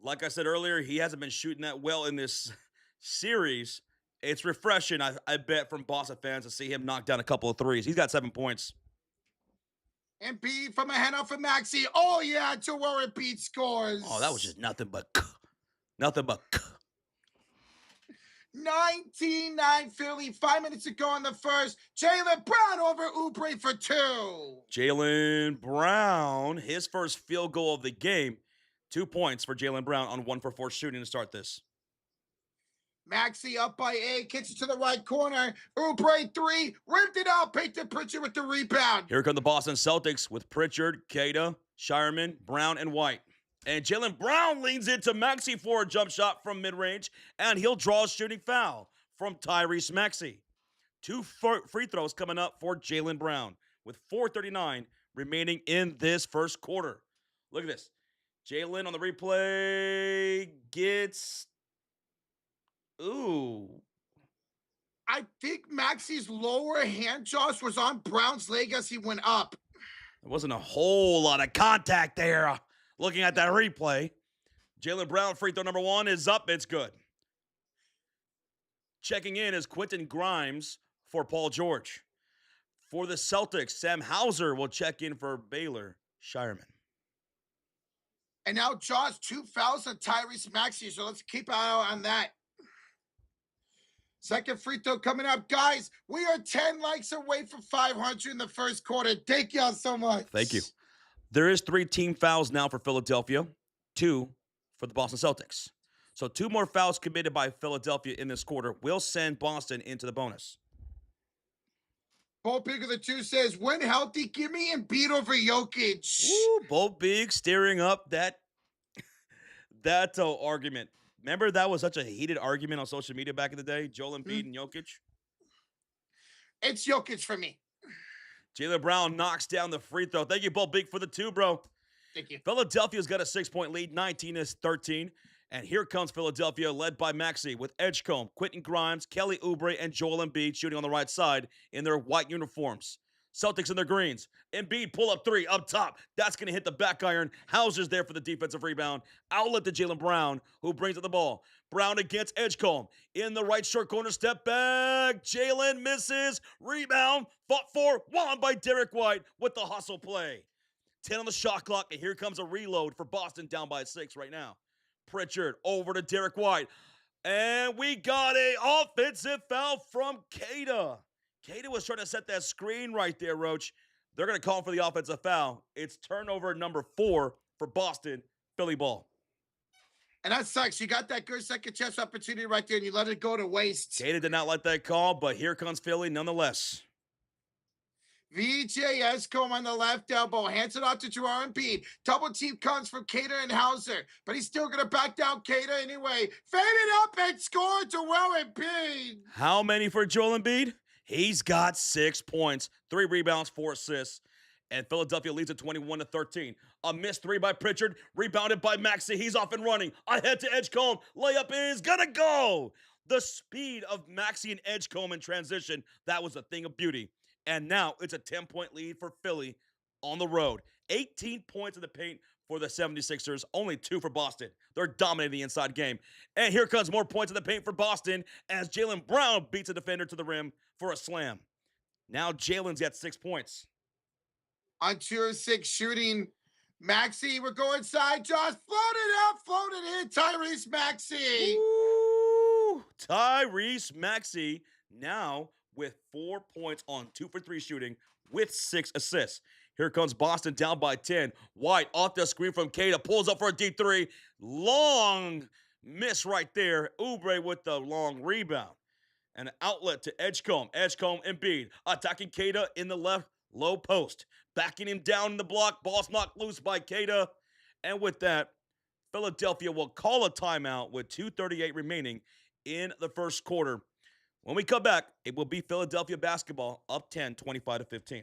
Like I said earlier, he hasn't been shooting that well in this series. It's refreshing, I bet, from Boston fans to see him knock down a couple of threes. He's got 7 points. Embiid from a handoff for Maxey. Oh, yeah, Joel Embiid scores. Oh, that was just nothing but nothing but 19-9 Philly. 5 minutes to go in the first. Jaylen Brown over Oubre for 2. Jaylen Brown, his first field goal of the game. 2 points for Jaylen Brown on 1 for 4 shooting to start this. Maxey up by 8, kicks it to the right corner. Oubre 3, ripped it out. Peyton Pritchard with the rebound. Here come the Boston Celtics with Pritchard, Queta, Shireman, Brown, and White. And Jaylen Brown leans into Maxey for a jump shot from mid-range, and he'll draw a shooting foul from Tyrese Maxey. 2 free throws coming up for Jaylen Brown with 4:39 remaining in this first quarter. Look at this. Jaylen on the replay gets... Ooh. I think Maxey's lower hand, Josh, was on Brown's leg as he went up. There wasn't a whole lot of contact there. Looking at that replay. Jaylen Brown, free throw number 1 is up. It's good. Checking in is Quentin Grimes for Paul George. For the Celtics, Sam Hauser will check in for Baylor Shireman. And now, Josh, 2 fouls on Tyrese Maxey, so let's keep an eye on that. Second free throw coming up. Guys, we are 10 likes away from 500 in the first quarter. Thank y'all so much. Thank you. There is 3 team fouls now for Philadelphia, 2 for the Boston Celtics. So 2 more fouls committed by Philadelphia in this quarter will send Boston into the bonus. Bolt Big of the 2 says, when healthy, give me Embiid over Jokic. Ooh, Bolt Big stirring up that argument. Remember that was such a heated argument on social media back in the day? Joel Embiid and Jokic? It's Jokic for me. Jaylen Brown knocks down the free throw. Thank you, Bolt Big, for the 2, bro. Thank you. Philadelphia's got a 6-point lead, 19-13. And here comes Philadelphia, led by Maxey with Edgecombe, Quentin Grimes, Kelly Oubre, and Joel Embiid shooting on the right side in their white uniforms. Celtics in their greens. Embiid pull up 3 up top. That's going to hit the back iron. Hauser's there for the defensive rebound. Outlet to Jaylen Brown, who brings up the ball. Brown against Edgecombe. In the right short corner, step back. Jaylen misses. Rebound. Fought for. Won by Derek White with the hustle play. 10 on the shot clock, and here comes a reload for Boston down by 6 right now. Pritchard over to Derek White. And we got an offensive foul from Queta. Queta was trying to set that screen right there, Roach. They're going to call for the offensive foul. It's turnover number 4 for Boston. Philly ball. And that sucks. You got that good second chance opportunity right there, and you let it go to waste. Queta did not like that call, but here comes Philly nonetheless. VJ Escombe on the left elbow. Hands it off to Joel Embiid. Double team comes from Queta and Hauser. But he's still going to back down Queta anyway. Fade it up and score Joel Embiid. How many for Joel Embiid? He's got 6 points, 3 rebounds, 4 assists. And Philadelphia leads at 21-13. A missed 3 by Pritchard. Rebounded by Maxey. He's off and running. Ahead to Edgecombe. Layup is going to go. The speed of Maxey and Edgecombe in transition, that was a thing of beauty. And now it's a 10-point lead for Philly on the road. 18 points in the paint for the 76ers, only 2 for Boston. They're dominating the inside game. And here comes more points in the paint for Boston as Jaylen Brown beats a defender to the rim for a slam. Now Jaylen's got 6 points. On 2 of 6 shooting, Maxey, we're going side, Josh. Float it out, float it in, Tyrese Maxey. Ooh, Tyrese Maxey now with 4 points on 2 for 3 shooting with 6 assists. Here comes Boston down by 10. White off the screen from Queta, pulls up for a deep 3. Long miss right there. Oubre with the long rebound. And an outlet to Edgecombe. Edgecombe Embiid attacking Queta in the left low post. Backing him down in the block. Ball's knocked loose by Queta. And with that, Philadelphia will call a timeout with 2:38 remaining in the first quarter. When we come back, it will be Philadelphia basketball up 10, 25-15.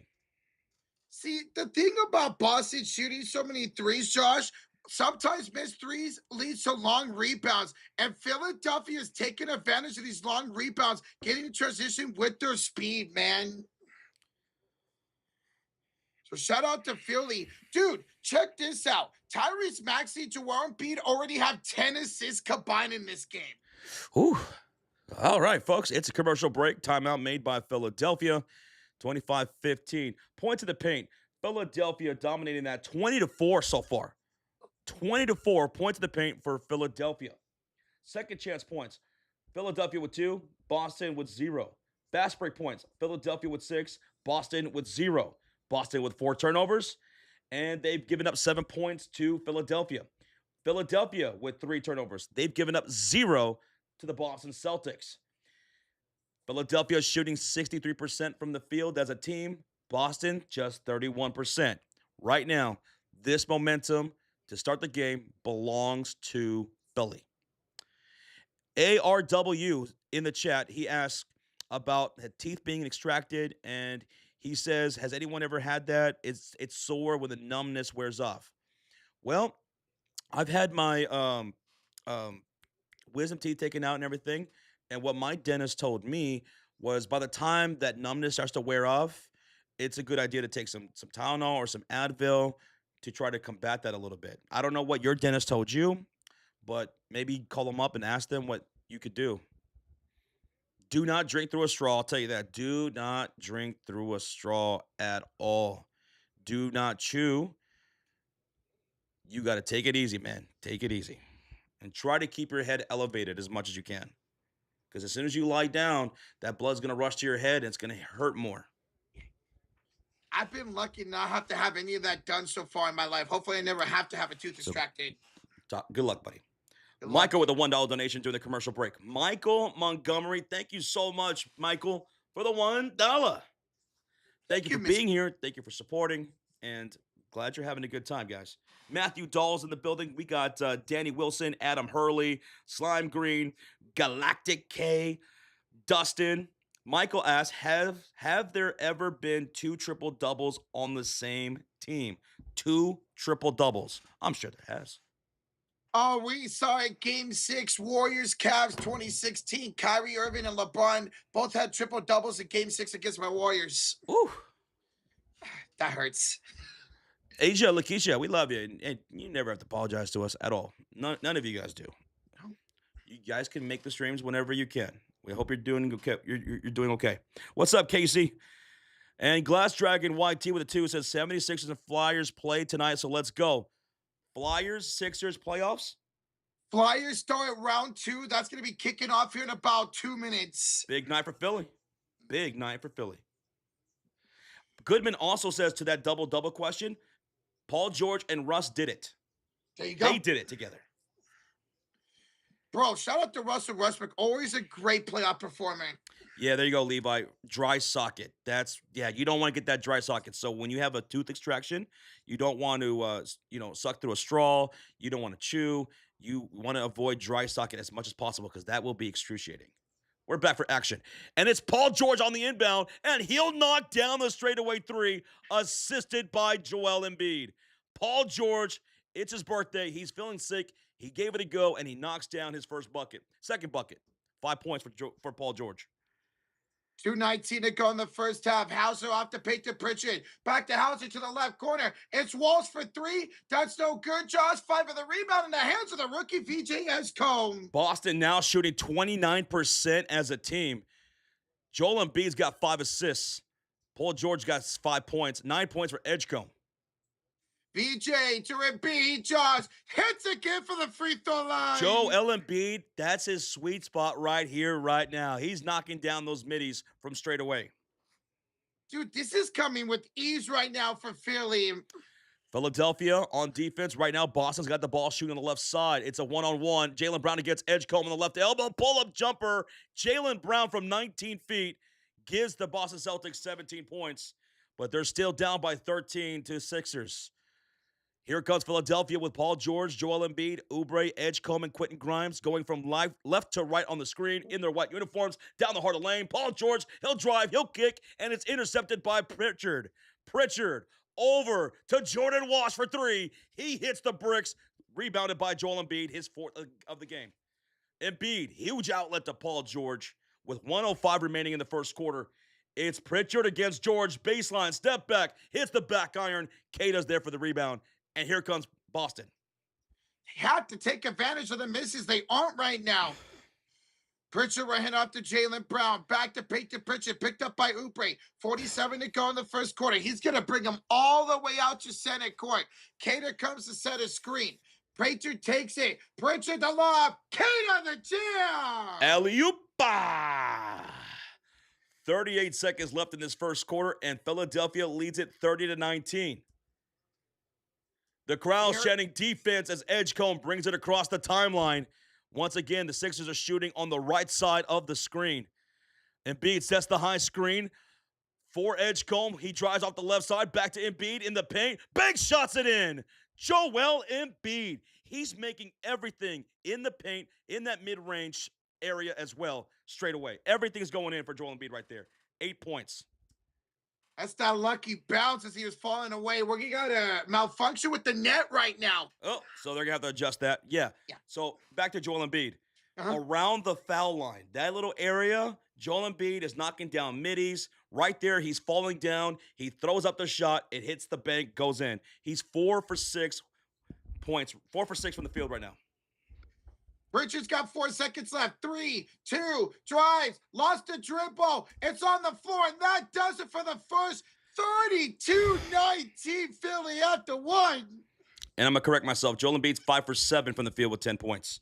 See, the thing about Boston shooting so many threes, Josh, sometimes missed threes leads to long rebounds. And Philadelphia is taking advantage of these long rebounds, getting in transition with their speed, man. So shout out to Philly. Dude, check this out. Tyrese Maxey and Joel Embiid already have 10 assists combined in this game. Ooh, All right, folks, it's a commercial break. Timeout made by Philadelphia. 25-15. Point to the paint. Philadelphia dominating that 20-4 so far. 20-4 points to the paint for Philadelphia. Second chance points. Philadelphia with 2, Boston with 0. Fast break points. Philadelphia with 6, Boston with 0. Boston with 4 turnovers, and they've given up 7 points to Philadelphia. Philadelphia with 3 turnovers. They've given up 0 to the Boston Celtics. Philadelphia is shooting 63% from the field as a team. Boston just 31%. Right now, this momentum to start the game belongs to Philly. ARW in the chat, he asked about teeth being extracted, and he says, has anyone ever had that? It's sore when the numbness wears off. Well, I've had my wisdom teeth taken out and everything, and what my dentist told me was by the time that numbness starts to wear off, it's a good idea to take some Tylenol or some Advil to try to combat that a little bit. I don't know what your dentist told you, but maybe call them up and ask them what you could do. Do not drink through a straw. I'll tell you that. Do not drink through a straw at all. Do not chew. You got to take it easy, man. Take it easy. And try to keep your head elevated as much as you can. Because as soon as you lie down, that blood's going to rush to your head and it's going to hurt more. I've been lucky not have to have any of that done so far in my life. Hopefully, I never have to have a tooth extracted. Good luck, buddy. Michael with a $1 donation during the commercial break. Michael Montgomery, thank you so much, Michael, for the $1. Thank you for being here. Thank you for supporting. And glad you're having a good time, guys. Matthew Dahl's in the building. We got Danny Wilson, Adam Hurley, Slime Green, Galactic K, Dustin. Michael asks, have there ever been 2 triple doubles on the same team? 2 triple doubles. I'm sure there has. Oh, we saw it. Game 6, Warriors, Cavs, 2016. Kyrie Irving and LeBron both had triple doubles in Game 6 against my Warriors. Ooh, that hurts. Asia, Lakeisha, we love you, and you never have to apologize to us at all. None of you guys do. You guys can make the streams whenever you can. We hope you're doing okay. You're doing okay. What's up, Casey? And Glass Dragon YT with a 2 says 76ers and Flyers play tonight, so let's go. Flyers, Sixers playoffs? Flyers start round 2. That's going to be kicking off here in about 2 minutes. Big night for Philly. Big night for Philly. Goodman also says to that double-double question, Paul George and Russ did it. There you go. They did it together. Bro, shout out to Russell Westbrook. Always a great playoff performer. Yeah, there you go, Levi. Dry socket. You don't want to get that dry socket. So when you have a tooth extraction, you don't want to, suck through a straw. You don't want to chew. You want to avoid dry socket as much as possible because that will be excruciating. We're back for action. And it's Paul George on the inbound, and he'll knock down the straightaway 3, assisted by Joel Embiid. Paul George, it's his birthday. He's feeling sick. He gave it a go, and he knocks down his first bucket. Second bucket, 5 points for Paul George. 2:19 to go in the first half. Hauser off to Peyton Pritchard. Back to Hauser to the left corner. It's Walsh for 3. That's no good. Josh 5 for the rebound in the hands of the rookie VJ Escombe. Boston now shooting 29% as a team. Joel Embiid's got 5 assists. Paul George got 5 points. 9 points for Edgecombe. VJ to Embiid. Josh hits again for the free throw line. Joel Embiid, that's his sweet spot right here, right now. He's knocking down those middies from straight away. Dude, this is coming with ease right now for Philly. Philadelphia on defense. Right now, Boston's got the ball shooting on the left side. It's a one-on-one. Jaylen Brown against Edgecombe on the left elbow. Pull-up jumper. Jaylen Brown from 19 feet gives the Boston Celtics 17 points, but they're still down by 13 to Sixers. Here comes Philadelphia with Paul George, Joel Embiid, Oubre, Edgecombe, and Quentin Grimes going from left to right on the screen in their white uniforms down the heart of the lane. Paul George, he'll drive, he'll kick, and it's intercepted by Pritchard. Pritchard over to Jordan Walsh for 3. He hits the bricks, rebounded by Joel Embiid, his 4th of the game. Embiid, huge outlet to Paul George with 1:05 remaining in the first quarter. It's Pritchard against George, baseline, step back, hits the back iron. Kata's there for the rebound. And here comes Boston. They have to take advantage of the misses. They aren't right now. Pritchard right off to Jaylen Brown. Back to Peyton Pritchard. Picked up by Oubre. 47 to go in the first quarter. He's going to bring him all the way out to center court. Cater comes to set a screen. Pritchard takes it. Pritchard the lob. Cater the jam. Alley-oop-ah! 38 seconds left in this first quarter, and Philadelphia leads it 30-19. The crowd chanting defense as Edgecombe brings it across the timeline. Once again, the Sixers are shooting on the right side of the screen. Embiid sets the high screen for Edgecombe. He drives off the left side, back to Embiid in the paint. Big shots it in. Joel Embiid. He's making everything in the paint, in that mid-range area as well, straight away. Everything's going in for Joel Embiid right there. 8 points. That's that lucky bounce as he was falling away. We're going to malfunction with the net right now. Oh, so they're going to have to adjust that. Yeah. So back to Joel Embiid. Around the foul line, that little area, Joel Embiid is knocking down middies. Right there, he's falling down. He throws up the shot. It hits the bank, goes in. He's 4 for 6 points. 4 for 6 from the field right now. Richards got 4 seconds left. 3, 2, drives, lost the dribble. It's on the floor, and that does it for the first 32-19 Philly at the one. And I'm going to correct myself. Joel Embiid's 5 for 7 from the field with 10 points.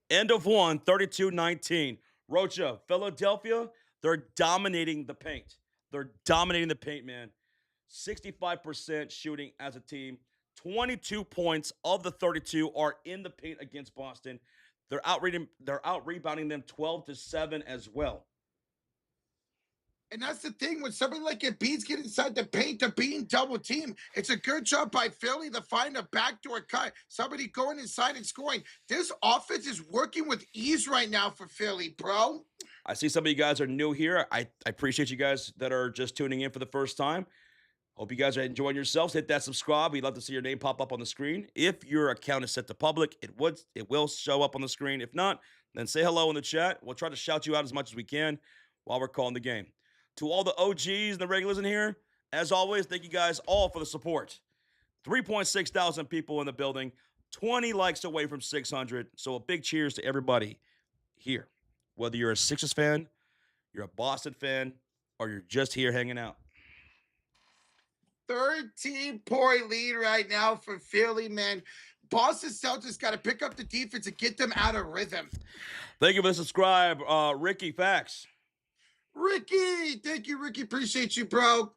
End of one, 32-19. Rocha, Philadelphia, they're dominating the paint. They're dominating the paint, man. 65% shooting as a team. 22 points of the 32 are in the paint against Boston. They're out rebounding them 12-7 as well. And that's the thing, when somebody like Embiid's get inside the paint, they're being double teamed. It's a good job by Philly to find a backdoor cut. Somebody going inside and scoring. This offense is working with ease right now for Philly, bro. I see some of you guys are new here. I appreciate you guys that are just tuning in for the first time. Hope you guys are enjoying yourselves. Hit that subscribe. We'd love to see your name pop up on the screen. If your account is set to public, it will show up on the screen. If not, then say hello in the chat. We'll try to shout you out as much as we can while we're calling the game. To all the OGs and the regulars in here, as always, thank you guys all for the support. 3.6 thousand people in the building, 20 likes away from 600. So a big cheers to everybody here. Whether you're a Sixers fan, you're a Boston fan, or you're just here hanging out. 13-point lead right now for Philly, man. Boston Celtics got to pick up the defense and get them out of rhythm. Thank you for the subscribe, Ricky Fax. Ricky, thank you, Ricky. Appreciate you, bro.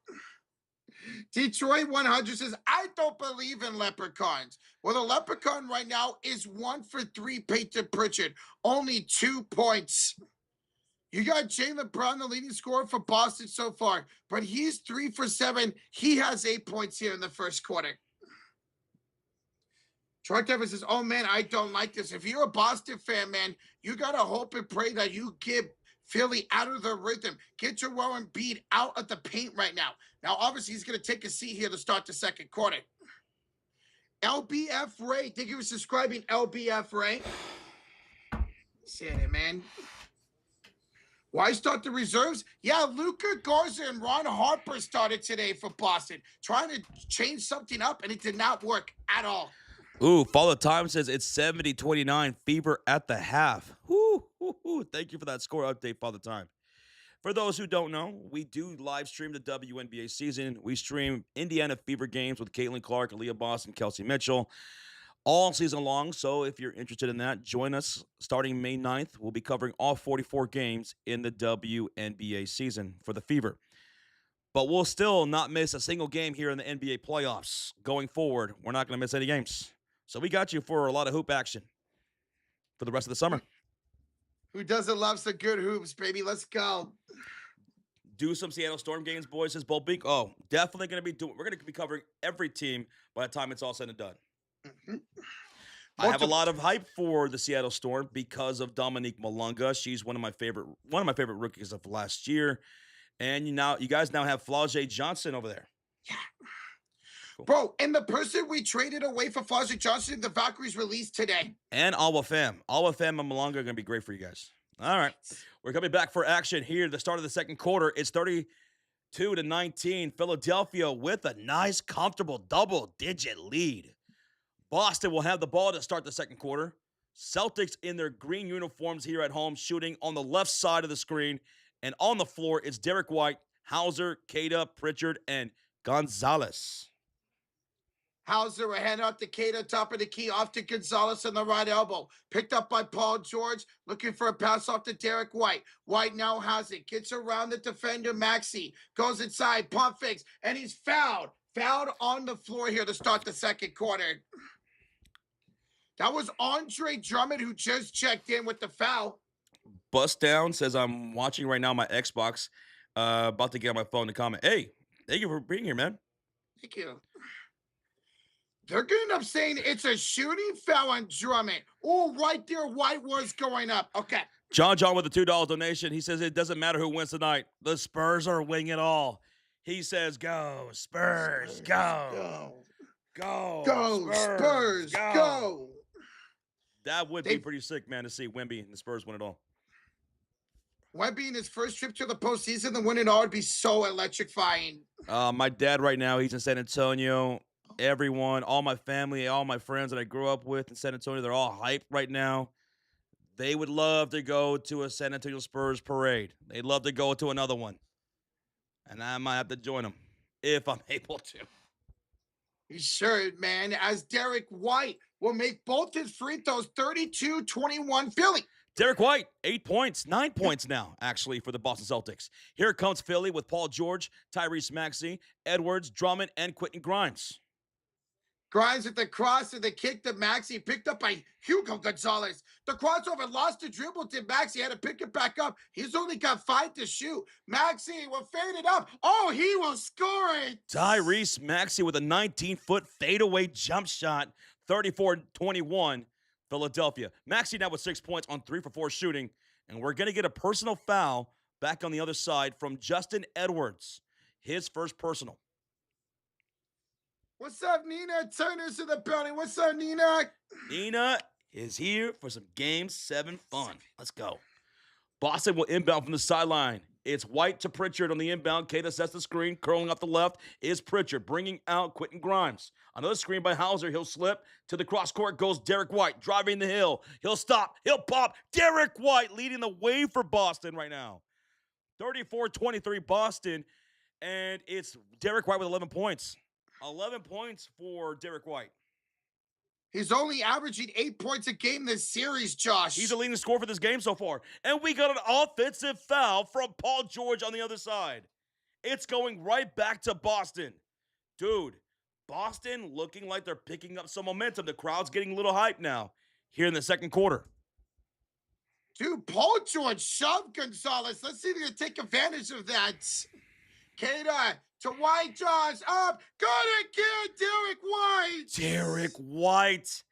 Detroit 100 says, I don't believe in leprechauns. Well, the leprechaun right now is 1 for 3, Peyton Pritchard. Only 2 points. You got Jaylen Brown, the leading scorer for Boston so far, but he's 3 for 7. He has 8 points here in the first quarter. Truck Devin says, oh, man, I don't like this. If you're a Boston fan, man, you got to hope and pray that you get Philly out of the rhythm. Get Joel Embiid out of the paint right now. Now, obviously, he's going to take a seat here to start the second quarter. LBF Ray. Thank you for subscribing, LBF Ray. Saying it, man. Why start the reserves? Yeah, Luka Garza and Ron Harper started today for Boston, trying to change something up, and it did not work at all. Ooh, Follow Time says it's 70-29, Fever at the half. Woo. Thank you for that score update, Father Time. For those who don't know, we do live stream the WNBA season. We stream Indiana Fever games with Caitlin Clark, Aaliyah Boston, Kelsey Mitchell all season long. So if you're interested in that, join us starting May 9th. We'll be covering all 44 games in the WNBA season for the Fever. But we'll still not miss a single game here in the NBA playoffs. Going forward, we're not going to miss any games. So we got you for a lot of hoop action for the rest of the summer. Who doesn't love some good hoops, baby? Let's go. Do some Seattle Storm games, boys, says Bolt Beak. Oh, definitely going to be doing. We're going to be covering every team by the time it's all said and done. Mm-hmm. I have a lot of hype for the Seattle Storm because of Dominique Malunga. She's one of my favorite rookies of last year. And you guys now have Flau'jae Johnson over there. Yeah. Cool. Bro, and the person we traded away for Flau'jae Johnson, the Valkyries released today. And Alwa Fam. Alwa Fam and Malunga are going to be great for you guys. All right. We're coming back for action here at the start of the second quarter. It's 32-19. Philadelphia with a nice, comfortable double-digit lead. Boston will have the ball to start the second quarter. Celtics in their green uniforms here at home, shooting on the left side of the screen. And on the floor, it's Derek White, Hauser, Queta, Pritchard, and Gonzalez. Hauser will hand out to Cato, top of the key, off to Gonzalez on the right elbow. Picked up by Paul George, looking for a pass off to Derek White. White now has it, gets around the defender, Maxey, goes inside, pump fakes, and he's fouled. Fouled on the floor here to start the second quarter. That was Andre Drummond who just checked in with the foul. Bust Down says, I'm watching right now my Xbox, about to get on my phone to comment. Hey, thank you for being here, man. Thank you. They're going to end up saying it's a shooting foul on Drummond. Oh, right there, White was going up. Okay. John with a $2 donation. He says it doesn't matter who wins tonight. The Spurs are winning it all. He says, go, Spurs, go. Go, Spurs, go. That would be pretty sick, man, to see Wemby and the Spurs win it all. Wemby in his first trip to the postseason, the win it all would be so electrifying. My dad right now, he's in San Antonio. Everyone, all my family, all my friends that I grew up with in San Antonio, they're all hyped right now. They would love to go to a San Antonio Spurs parade. They'd love to go to another one. And I might have to join them if I'm able to. You should, man, as Derek White will make both his free throws, 32-21 Philly. Derek White, 8 points, 9 points now, actually, for the Boston Celtics. Here comes Philly with Paul George, Tyrese Maxey, Edwards, Drummond, and Quentin Grimes. Grimes with the cross and the kick to Maxey, picked up by Hugo Gonzalez. The crossover lost the dribble to Maxey, had to pick it back up. He's only got 5 to shoot. Maxey will fade it up. Oh, he will score it. Tyrese Maxey with a 19-foot fadeaway jump shot, 34-21, Philadelphia. Maxey now with 6 points on 3 for 4 shooting, and we're going to get a personal foul back on the other side from Justin Edwards. His first personal. What's up, Nina? Turner's in the building. What's up, Nina? Nina is here for some Game 7 fun. Let's go. Boston will inbound from the sideline. It's White to Pritchard on the inbound. Queta sets the screen. Curling off the left is Pritchard, bringing out Quentin Grimes. Another screen by Hauser. He'll slip. To the cross court goes Derek White, driving the hill. He'll stop. He'll pop. Derek White leading the way for Boston right now. 34-23 Boston, and it's Derek White with 11 points. 11 points for Derek White. He's only averaging 8 points a game this series, Josh. He's the leading scorer for this game so far. And we got an offensive foul from Paul George on the other side. It's going right back to Boston. Dude, Boston looking like they're picking up some momentum. The crowd's getting a little hype now here in the second quarter. Dude, Paul George shoved Gonzalez. Let's see if he can take advantage of that. Queta to White, Josh, up. Got it, kid, Derek White. Derek White,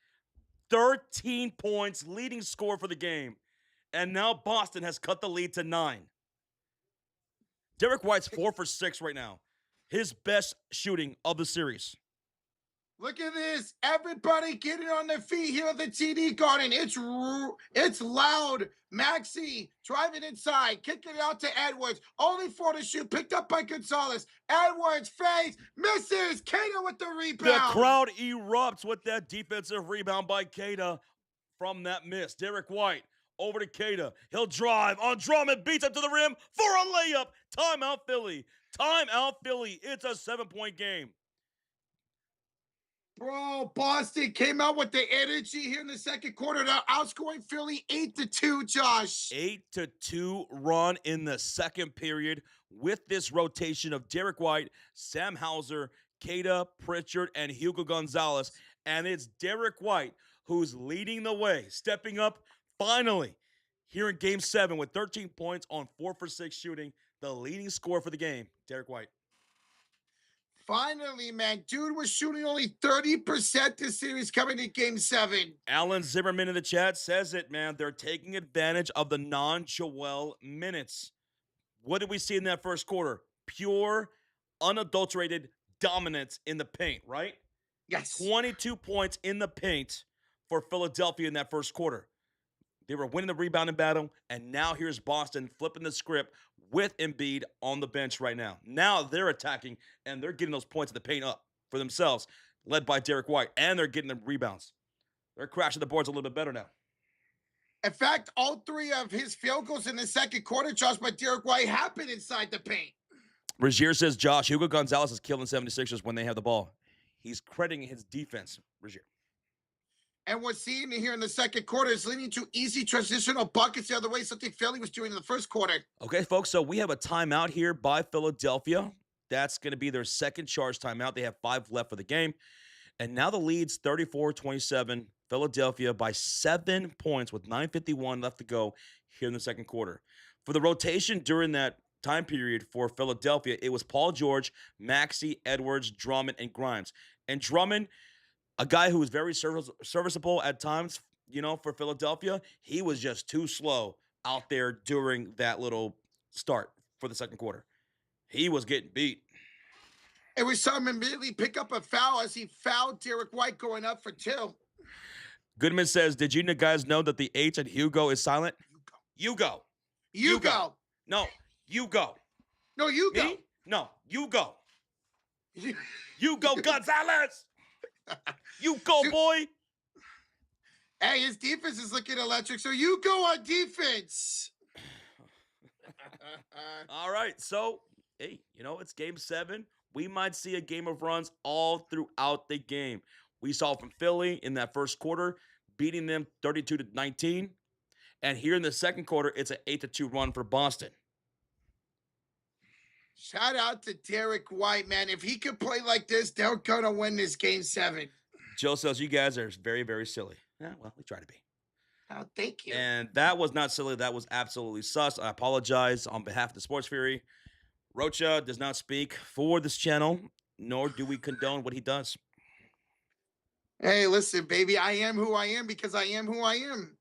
13 points, leading scorer for the game. And now Boston has cut the lead to 9. Derek White's 4 for 6 right now. His best shooting of the series. Look at this. Everybody getting on their feet here at the TD Garden. It's loud. Maxey driving inside, kicking it out to Edwards. Only 4 to shoot. Picked up by Gonzalez. Edwards fades, misses. Queta with the rebound. The crowd erupts with that defensive rebound by Queta from that miss. Derek White over to Queta. He'll drive on Drummond, beats up to the rim for a layup. Timeout Philly. Timeout Philly. It's a 7-point game. Bro, Boston came out with the energy here in the second quarter. They're outscoring Philly 8-2, Josh. 8-2 run in the second period with this rotation of Derek White, Sam Hauser, Queta, Pritchard, and Hugo Gonzalez. And it's Derek White who's leading the way, stepping up finally here in Game 7 with 13 points on 4 for 6 shooting. The leading scorer for the game, Derek White. Finally, man. Dude was shooting only 30% this series coming to Game 7. Alan Zimmerman in the chat says it, man. They're taking advantage of the non-Joel minutes. What did we see in that first quarter? Pure, unadulterated dominance in the paint, right? Yes. 22 points in the paint for Philadelphia in that first quarter. They were winning the rebounding battle, and now here's Boston flipping the script with Embiid on the bench right now. Now they're attacking, and they're getting those points in the paint up for themselves, led by Derek White, and they're getting the rebounds. They're crashing the boards a little bit better now. In fact, all 3 of his field goals in the second quarter, Josh, by Derek White, happened inside the paint. Rozier says, Josh, Hugo Gonzalez is killing 76ers when they have the ball. He's crediting his defense, Rozier. And we're seeing it here in the second quarter is leading to easy transitional buckets the other way, something Philly was doing in the first quarter. Okay, folks, so we have a timeout here by Philadelphia. That's going to be their second charge timeout. They have 5 left for the game. And now the lead's 34-27, Philadelphia by 7 points with 9:51 left to go here in the second quarter. For the rotation during that time period for Philadelphia, it was Paul George, Maxey, Edwards, Drummond, and Grimes. And Drummond, a guy who was very serviceable at times, for Philadelphia, he was just too slow out there during that little start for the second quarter. He was getting beat. And we saw him immediately pick up a foul as he fouled Derek White going up for 2. Goodman says, did you guys know that the H at Hugo is silent? You go. You go. No, you go. No, you go. Me? No, you go. You go, Gonzalez. You go, boy. Hey, his defense is looking electric, so you go on defense. All right, so, hey, it's game 7. We might see a game of runs all throughout the game. We saw from Philly in that first quarter, beating them 32-19. And here in the second quarter, it's an 8-2 run for Boston. Shout out to Derek White, man. If he could play like this, they're going to win this game 7. Joe says, you guys are very, very silly. Yeah, well, we try to be. Oh, thank you. And that was not silly. That was absolutely sus. I apologize on behalf of the Sports Fury. Rocha does not speak for this channel, nor do we condone what he does. Hey, listen, baby, I am who I am because I am who I am.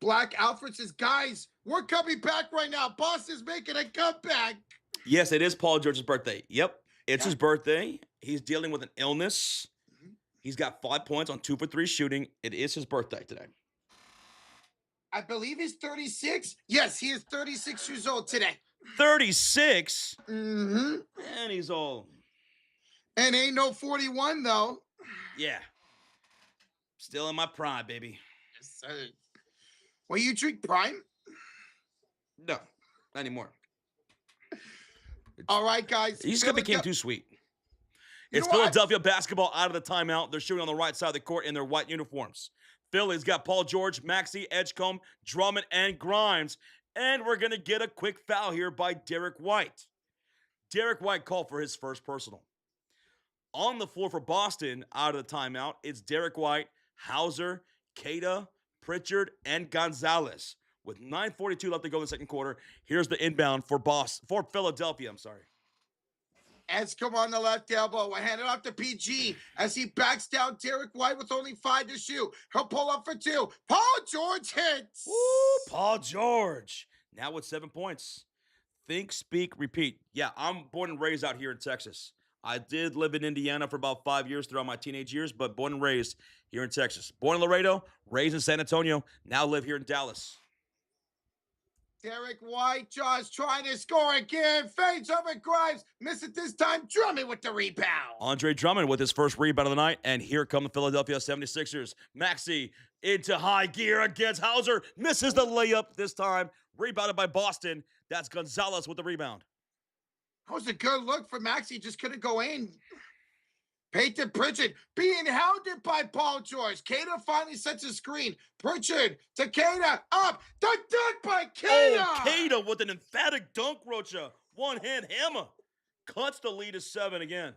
Black Alfred says, guys, we're coming back right now. Boston's making a comeback. Yes, it is Paul George's birthday. Yep, it's his birthday. He's dealing with an illness. He's got 5 points on 2 for 3 shooting. It is his birthday today. I believe he's 36. Yes, he is 36 years old today. 36? Mm-hmm. And he's old. And ain't no 41, though. Yeah. Still in my prime, baby. Yes, sir. Well, you drink Prime? No, not anymore. All right, guys. He just became too sweet. It's know what? Philadelphia basketball out of the timeout. They're shooting on the right side of the court in their white uniforms. Philly's got Paul George, Maxey, Edgecombe, Drummond, and Grimes. And we're going to get a quick foul here by Derek White. Derek White called for his first personal. On the floor for Boston out of the timeout, it's Derek White, Hauser, Keita, Pritchard, and Gonzalez. With 9:42 left to go in the second quarter, here's the inbound for Philadelphia. Edgecombe on the left elbow. I hand it off to PG as he backs down Derek White with only 5 to shoot. He'll pull up for 2. Paul George hits. Woo, Paul George. Now with 7 points. Think, speak, repeat. Yeah, I'm born and raised out here in Texas. I did live in Indiana for about 5 years throughout my teenage years, but born and raised here in Texas. Born in Laredo, raised in San Antonio, now live here in Dallas. Derek White, Josh trying to score again. Fades over Grimes. Miss it this time. Drummond with the rebound. Andre Drummond with his first rebound of the night. And here come the Philadelphia 76ers. Maxey into high gear against Hauser. Misses the layup this time. Rebounded by Boston. That's Gonzalez with the rebound. That was a good look for Maxey. Just couldn't go in. Peyton Pritchard being hounded by Paul George. Keita finally sets a screen. Pritchard to Keita. Up. The dunk by Keita. Oh, Keita with an emphatic dunk, Rocha. One-hand hammer. Cuts the lead to 7 again.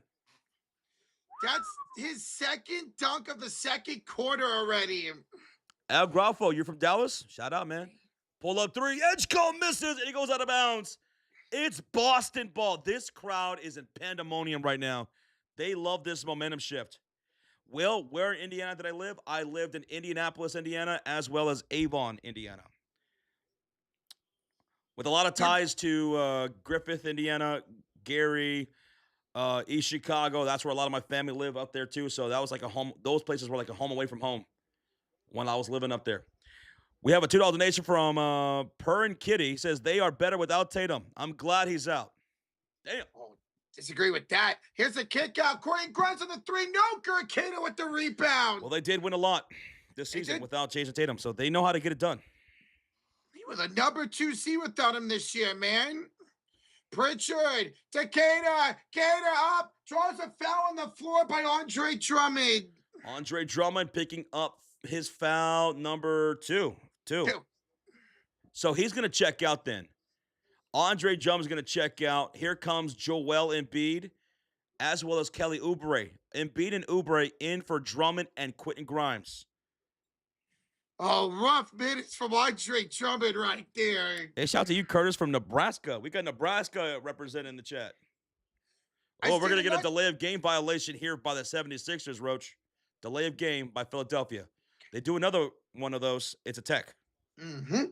That's his second dunk of the second quarter already. Al Grafo, you're from Dallas? Shout out, man. Pull up 3. Edgecombe misses, and he goes out of bounds. It's Boston ball. This crowd is in pandemonium right now. They love this momentum shift. Well, where in Indiana did I live? I lived in Indianapolis, Indiana, as well as Avon, Indiana. With a lot of ties to Griffith, Indiana, Gary, East Chicago. That's where a lot of my family live up there, too. So that was like a home. Those places were like a home away from home when I was living up there. We have a $2 donation from Per and Kitty. He says, they are better without Tatum. I'm glad he's out. Damn. Oh, Disagree with that. Here's a kick out. Quentin Grimes on the three. No, Gurkata with the rebound. Well, they did win a lot this season without Jason Tatum, so they know how to get it done. He was a number 2 seed without him this year, man. Pritchard to Cater. Cater up. Draws a foul on the floor by Andre Drummond. Andre Drummond picking up his foul number two. So he's going to check out then. Andre Drummond's going to check out. Here comes Joel Embiid, as well as Kelly Oubre. Embiid and Oubre in for Drummond and Quentin Grimes. Oh, rough minutes from Andre Drummond right there. Hey, shout out to you, Curtis, from Nebraska. We got Nebraska representing the chat. Oh, we're going to get a delay of game violation here by the 76ers, Roach. Delay of game by Philadelphia. They do another one of those. It's a tech. Mm-hmm.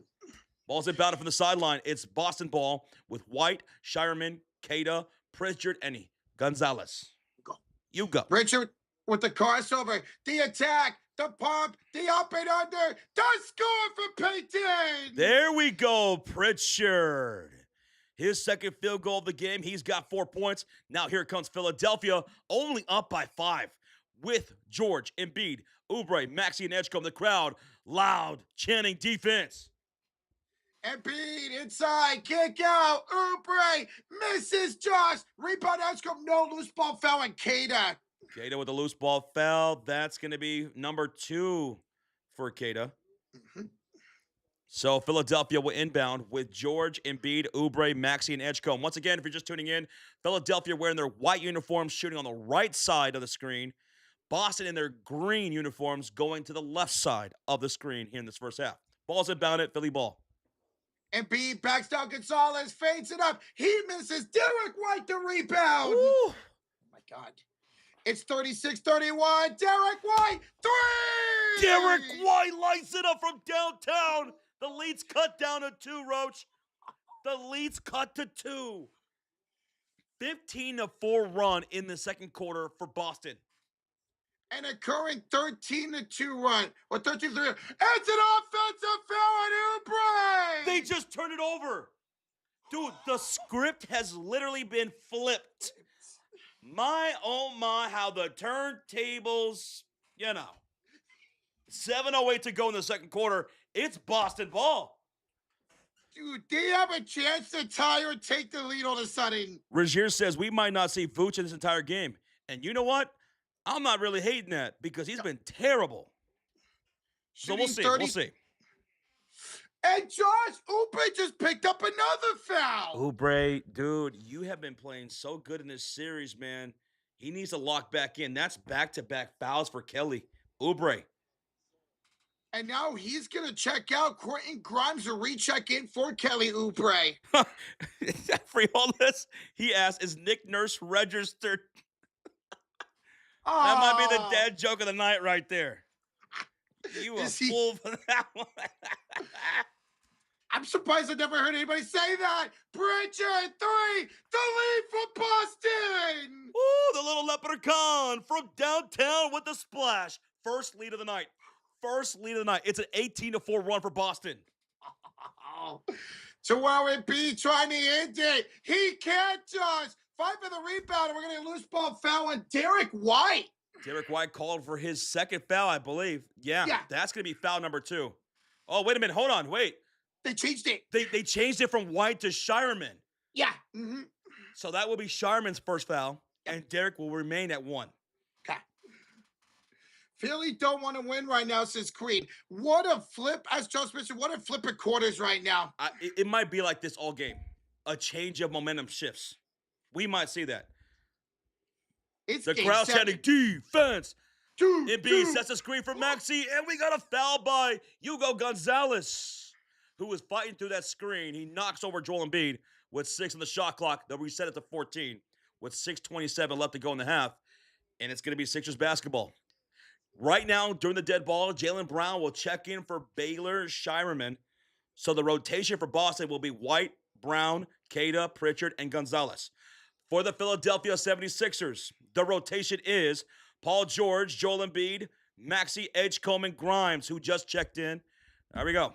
Ball's inbounded from the sideline. It's Boston ball with White, Shireman, Cada, Pritchard, and Gonzalez. Go. You go. Pritchard with the crossover. The attack. The pump. The up and under. The score for Payton. There we go, Pritchard. His second field goal of the game. He's got 4 points. Now here comes Philadelphia, only up by 5 with George, Embiid, Oubre, Maxey, and Edgecombe. The crowd loud, chanting defense. Embiid inside, kick out, Oubre misses Josh, rebound Edgecombe, no loose ball foul, and Cada. Cada with the loose ball foul. That's going to be number 2 for Cada. Mm-hmm. So Philadelphia will inbound with George, Embiid, Oubre, Maxey, and Edgecombe. Once again, if you're just tuning in, Philadelphia wearing their white uniforms, shooting on the right side of the screen. Boston in their green uniforms going to the left side of the screen here in this first half. Ball's inbounded, Philly ball. Embiid backs down Gonzalez, fades it up. He misses. Derek White the rebound. Ooh. Oh, my God. It's 36-31. Derek White, 3! Derek White lights it up from downtown. The lead's cut down to 2, Roach. The lead's cut to 2. 15-4 run in the second quarter for Boston. And a current 13-2 run. Or 13-3. It's an offensive foul on Oubre. They just turned it over. Dude, the script has literally been flipped. My, oh my, how the turntables, 7:08 to go in the second quarter. It's Boston ball. Dude, they have a chance to tie or take the lead all of a sudden. Rozier says we might not see Vooch in this entire game. And you know what? I'm not really hating that because he's been terrible. So we'll see. We'll see. And Josh Oubre just picked up another foul. Oubre, dude, you have been playing so good in this series, man. He needs to lock back in. That's back-to-back fouls for Kelly. Oubre. And now he's going to check out. Quentin Grimes will recheck in for Kelly Oubre. For all this, he asked, is Nick Nurse registered? Oh. That might be the dad joke of the night right there. You a fool for that one. I'm surprised I never heard anybody say that. Pritchard, 3, the lead for Boston. Ooh, the little leprechaun from downtown with the splash. First lead of the night. It's an 18-4 run for Boston. Joel Embiid trying to end it. He can't just. 5 for the rebound, and we're going to loose ball foul on Derek White. Derek White called for his second foul, I believe. Yeah. That's going to be foul number 2. Oh, wait a minute. Hold on. Wait. They changed it. They changed it from White to Shireman. Yeah. Mm-hmm. So that will be Shireman's first foul, and Derek will remain at 1. Okay. Philly don't want to win right now, says Creed. What a flip, as Joe mentioned, what a flip at quarters right now. It might be like this all game. A change of momentum shifts. We might see that. It's the crowd chanting defense. Embiid Dude. sets a screen for Maxey, and we got a foul by Hugo Gonzalez, who was fighting through that screen. He knocks over Joel Embiid with 6 on the shot clock. They'll reset it to 14 with 6:27 left to go in the half, and it's going to be Sixers basketball. Right now, during the dead ball, Jaylen Brown will check in for Baylor Shireman. So the rotation for Boston will be White, Brown, Cada, Pritchard, and Gonzalez. For the Philadelphia 76ers, the rotation is Paul George, Joel Embiid, Maxey, Edgecombe, and Grimes, who just checked in. There we go.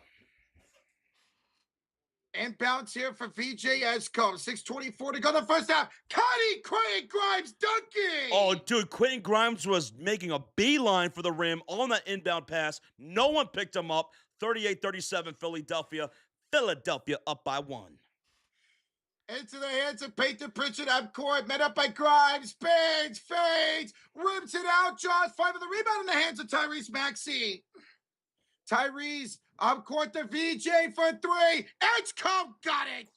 Inbounds here for VJ Escombe. 6:24 to go in the first half. Quentin Grimes dunking. Oh, dude, Quentin Grimes was making a beeline for the rim on that inbound pass. No one picked him up. 38-37 Philadelphia. Philadelphia up by 1. Into the hands of Peyton Pritchard up court. Met up by Grimes. Spins, fades, rips it out. Josh 5 of the rebound in the hands of Tyrese Maxey. Tyrese up court to VJ for 3. Edgecombe got it.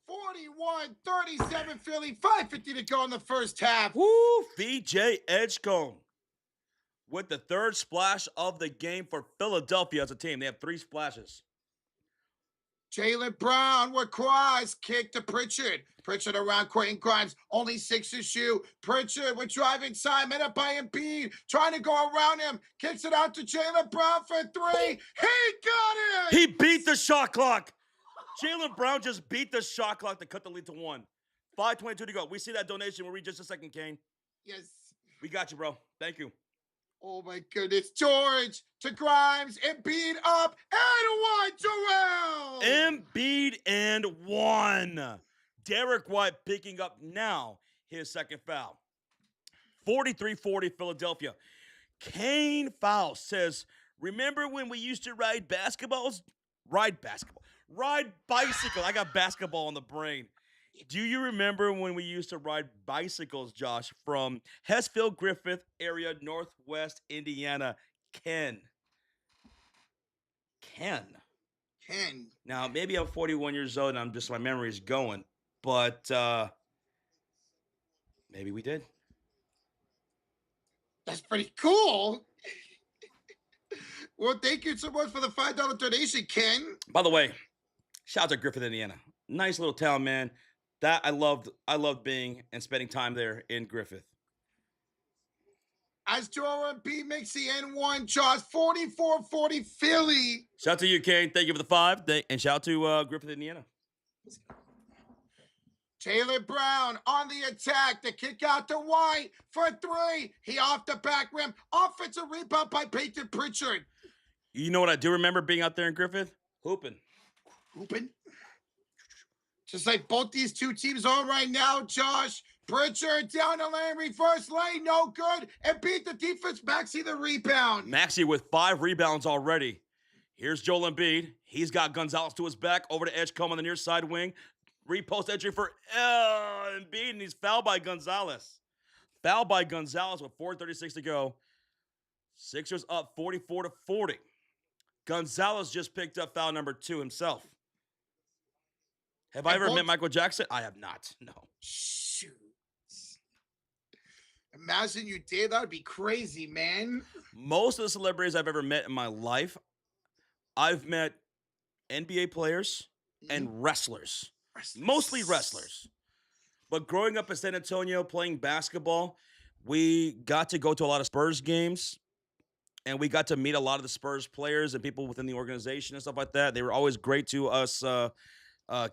41-37 Philly. 5:50 to go in the first half. Woo, VJ Edgecombe with the third splash of the game for Philadelphia as a team. They have 3 splashes. Jaylen Brown with cross kick to Pritchard. Pritchard around Quentin Grimes. Only 6 to shoot. Pritchard with driving side. Met up by Embiid. Trying to go around him. Kicks it out to Jaylen Brown for 3. He got it! He beat the shot clock. Jaylen Brown just beat the shot clock to cut the lead to 1. 5:22 to go. We see that donation. We'll read just a second, Kane. Yes. We got you, bro. Thank you. Oh, my goodness. George to Grimes. Embiid up and 1. Joel! Embiid and 1. Derek White picking up now his second foul. 43-40 Philadelphia. Kane Foul says, remember when we used to ride basketballs? Ride bicycle. I got basketball on the brain. Do you remember when we used to ride bicycles, Josh, from Hessfield, Griffith area, Northwest Indiana? Ken. Now, maybe I'm 41 years old and my memory's going, but maybe we did. That's pretty cool. Well, thank you so much for the $5 donation, Ken. By the way, shout out to Griffith, Indiana. Nice little town, man. That I loved being and spending time there in Griffith. As Joel Embiid makes the N1, Josh, 44-40 Philly. Shout out to you, Kane. Thank you for the 5. And shout out to Griffith, Indiana. Jaylen Brown on the attack. The kick out to White for 3. He off the back rim. Offensive rebound by Peyton Pritchard. You know what I do remember being out there in Griffith? Hooping. Just like both these two teams are right now, Josh. Pritchard down the lane, reverse lane, no good. And beat the defense. Maxey the rebound. Maxey with 5 rebounds already. Here's Joel Embiid. He's got Gonzalez to his back. Over to Edgecombe on the near side wing. Repost entry for Embiid, and he's fouled by Gonzalez. Fouled by Gonzalez with 4:36 to go. Sixers up 44-40. Gonzalez just picked up foul number 2 himself. Have I ever met Michael Jackson? I have not. No. Shoot. Imagine you did. That would be crazy, man. Most of the celebrities I've ever met in my life, I've met NBA players and wrestlers. Mostly wrestlers. But growing up in San Antonio playing basketball, we got to go to a lot of Spurs games. And we got to meet a lot of the Spurs players and people within the organization and stuff like that. They were always great to us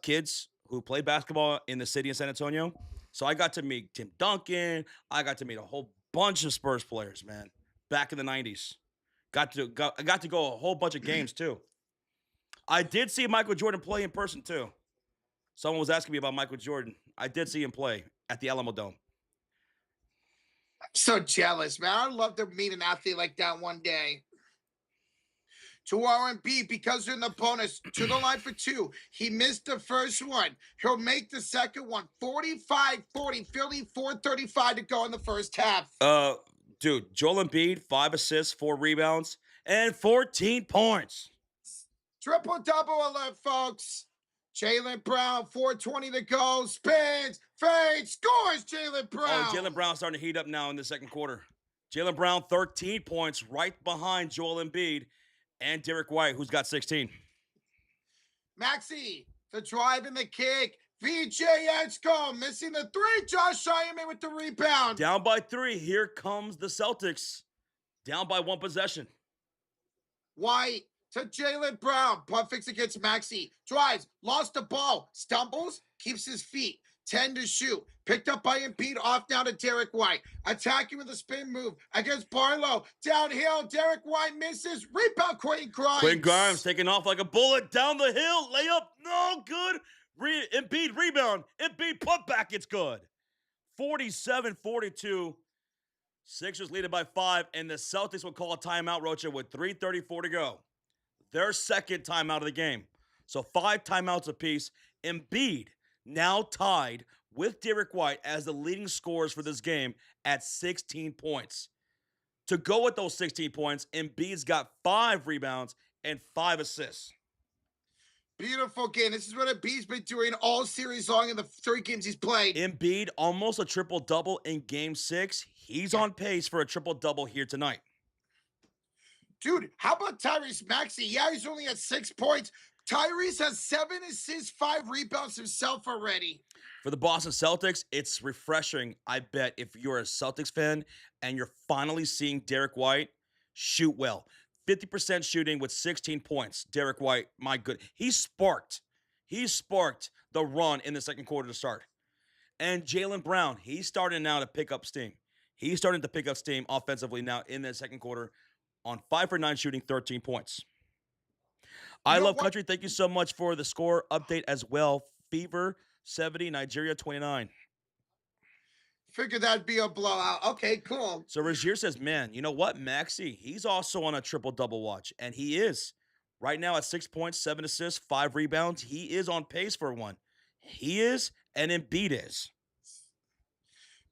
kids who play basketball in the city of San Antonio. So I got to meet Tim Duncan. I got to meet a whole bunch of Spurs players, man, back in the 90s. I got to go a whole bunch of games, too. I did see Michael Jordan play in person, too. Someone was asking me about Michael Jordan. I did see him play at the Alamo Dome. I'm so jealous, man. I'd love to meet an athlete like that one day. To R&B, because they're in the bonus, to the line for 2. He missed the first one. He'll make the second one. 45-40, Philly, 4:35 to go in the first half. Dude, Joel Embiid, 5 assists, 4 rebounds, and 14 points. Triple-double alert, folks. Jaylen Brown, 4:20 to go. Spins, fades, scores Jaylen Brown. Oh, Jaylen Brown starting to heat up now in the second quarter. Jaylen Brown, 13 points, right behind Joel Embiid and Derek White, who's got 16. Maxey, the drive and the kick. VJ Edgecombe missing the 3. Josh Shireman with the rebound. Down by 3. Here comes the Celtics. Down by 1 possession. White to Jaylen Brown. Punt fix against Maxey. Drives, lost the ball, stumbles, keeps his feet. 10 to shoot. Picked up by Embiid, off now to Derek White. Attacking with a spin move against Barlow. Downhill, Derek White misses. Rebound, Quentin Grimes. Quentin Grimes taking off like a bullet down the hill. Layup, no good. Embiid rebound. Embiid put back, it's good. 47-42. Sixers leading by 5, and the Celtics will call a timeout, Rocha, with 3:34 to go. Their second timeout of the game. So 5 timeouts apiece. Embiid now tied with Derek White as the leading scorers for this game at 16 points. To go with those 16 points, Embiid's got 5 rebounds and 5 assists. Beautiful game. This is what Embiid's been doing all series long in the 3 games he's played. Embiid almost a triple-double in Game 6. He's on pace for a triple-double here tonight. Dude, how about Tyrese Maxey? Yeah, he's only at 6 points. Tyrese has 7 assists, 5 rebounds himself already. For the Boston Celtics, it's refreshing, I bet, if you're a Celtics fan and you're finally seeing Derek White shoot well. 50% shooting with 16 points. Derek White, my good. He sparked the run in the second quarter to start. And Jaylen Brown, he's starting now to pick up steam. He's starting to pick up steam offensively now in the second quarter on 5 for 9 shooting, 13 points. I Love Country, thank you so much for the score update as well. Fever 70, Nigeria 29. Figured that'd be a blowout. Okay, cool. So Rajier says, man, you know what? Maxey, he's also on a triple-double watch, and he is. Right now at 6 points, 7 assists, 5 rebounds. He is on pace for one. He is, and Embiid is.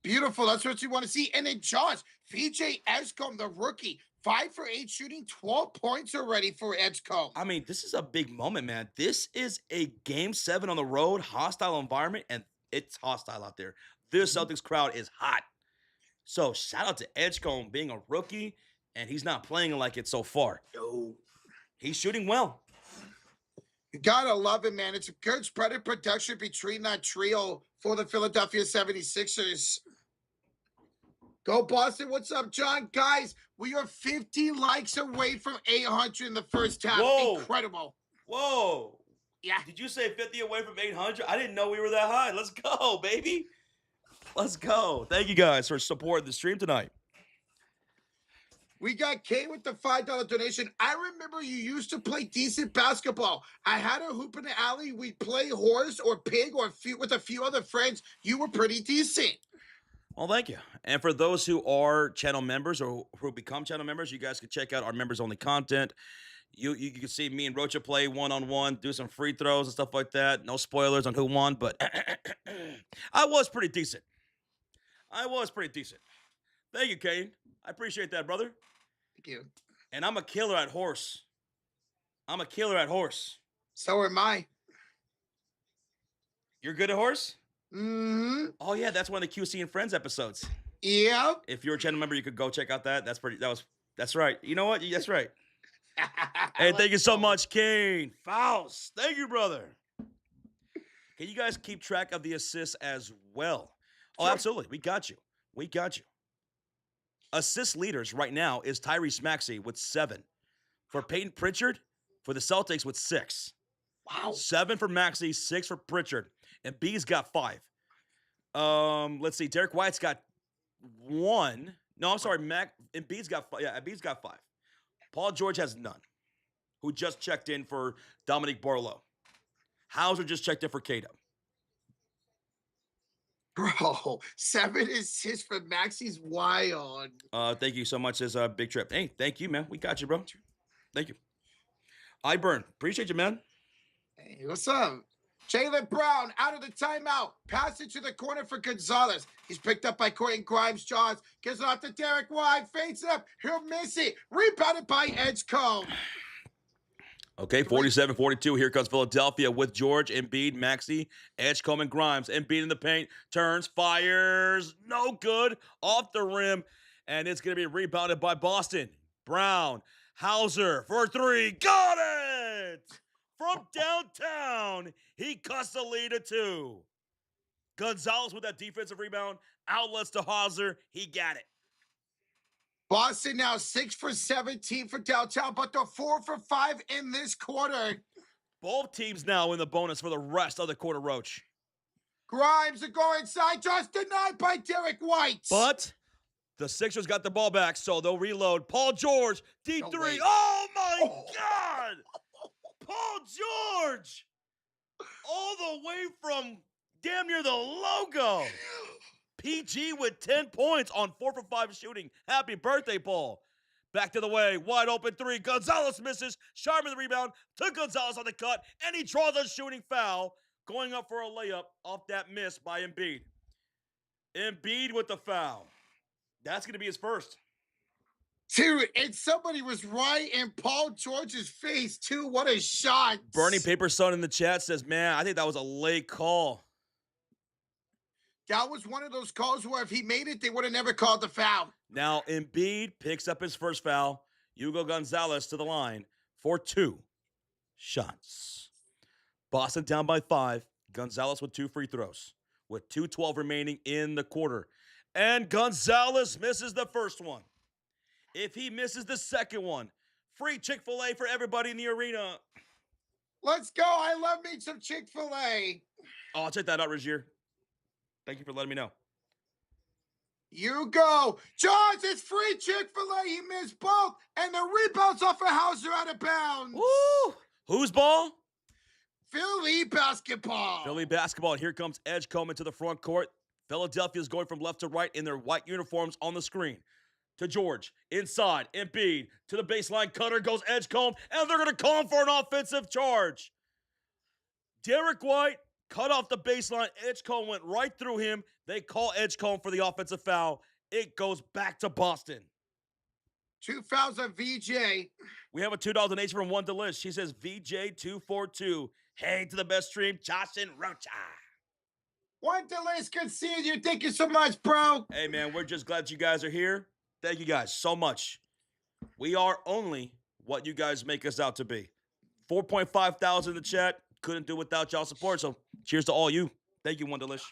Beautiful. That's what you want to see. And then Josh, VJ Edgecombe, the rookie, 5 for 8 shooting, 12 points already for Edgecombe. I mean, this is a big moment, man. This is a Game 7 on the road, hostile environment, and it's hostile out there. This Celtics crowd is hot. So shout out to Edgecombe being a rookie, and he's not playing like it so far. No. He's shooting well. You gotta love it, man. It's a good spread of production between that trio for the Philadelphia 76ers. Go Boston. What's up, John? Guys, we are 50 likes away from 800 in the first half. Whoa. Incredible. Whoa. Yeah. Did you say 50 away from 800? I didn't know we were that high. Let's go, baby. Let's go. Thank you guys for supporting the stream tonight. We got Kay with the $5 donation. I remember you used to play decent basketball. I had a hoop in the alley. We'd play horse or pig or with a few other friends. You were pretty decent. Well, thank you. And for those who are channel members or who become channel members, you guys can check out our members-only content. You can see me and Rocha play one-on-one, do some free throws and stuff like that. No spoilers on who won, but I was pretty decent. Thank you, Kane. I appreciate that, brother. Thank you. And I'm a killer at horse. So am I. You're good at horse? Mm-hmm. Oh, yeah, that's one of the QC and Friends episodes. Yep. If you're a channel member, you could go check out that. That's right. You know what? That's right. Hey, thank you so much, Kane. Faust. Thank you, brother. Can you guys keep track of the assists as well? Oh, Sure. absolutely. We got you. Assist leaders right now is Tyrese Maxey with 7. For Peyton Pritchard, for the Celtics with 6. Wow. 7 for Maxey, 6 for Pritchard. And B's got 5. Let's see. Derek White's got 1. No, I'm sorry. Embiid's got 5. Yeah, Embiid's got 5. Paul George has none. Who just checked in for Dominique Barlow. Hauser just checked in for Tatum. Bro, 7 assists for Maxey's wild. Thank you so much as a big trip. Hey, thank you, man. We got you, bro. Thank you. Burn. Appreciate you, man. Hey, what's up? Jaylen Brown out of the timeout. Pass it to the corner for Gonzalez. He's picked up by Quentin Grimes. Jaws gives it off to Derek White. Fades it up. He'll miss it. Rebounded by Edgecombe. Okay, 47-42. Here comes Philadelphia with George, Embiid, Maxey, Edgecombe, and Grimes. Embiid in the paint. Turns, fires. No good. Off the rim. And it's going to be rebounded by Boston. Brown. Hauser for 3. Got it! From downtown, he cuts the lead to 2. Gonzalez with that defensive rebound. Outlets to Hauser. He got it. Boston now 6 for 17 for downtown, but they're 4 for 5 in this quarter. Both teams now in the bonus for the rest of the quarter, Roach. Grimes are going inside. Just denied by Derek White. But the Sixers got the ball back, so they'll reload. Paul George, D3. No way. Oh, my God. Paul George. All the way from damn near the logo. PG with 10 points on 4 for 5 shooting. Happy birthday, Paul. Back to the way. Wide open three. Gonzalez misses. Sharman the rebound. To Gonzalez on the cut. And he draws a shooting foul. Going up for a layup off that miss by Embiid. Embiid with the foul. That's going to be his first. Dude, and somebody was right in Paul George's face, too. What a shot. Bernie Paper Son in the chat says, man, I think that was a late call. That was one of those calls where if he made it, they would have never called the foul. Now, Embiid picks up his first foul. Hugo Gonzalez to the line for 2 shots. Boston down by 5. Gonzalez with 2 free throws with 2:12 remaining in the quarter. And Gonzalez misses the first one. If he misses the second one, free Chick-fil-A for everybody in the arena. Let's go. I love me some Chick-fil-A. Oh, I'll check that out, Regier. Thank you for letting me know. You go. George, it's free Chick-fil-A. He missed both. And the rebounds off of Hauser out of bounds. Woo! Whose ball? Philly basketball. Philly basketball. And here comes Edgecombe into the front court. Philadelphia's going from left to right in their white uniforms on the screen. To George. Inside. Embiid. To the baseline. Cutter goes Edgecombe. And they're going to call him for an offensive charge. Derek White cut off the baseline. Edgecombe went right through him. They call Edgecombe for the offensive foul. It goes back to Boston. 2 fouls on VJ. We have a $2 donation from One Delish. She says VJ242. Hey to the best stream, Josh and Rocha. One Delish, good seeing you. Thank you so much, bro. Hey, man, we're just glad you guys are here. Thank you guys so much. We are only what you guys make us out to be. 4.5 thousand in the chat. Couldn't do without y'all support, so cheers to all you. Thank you, One Delish.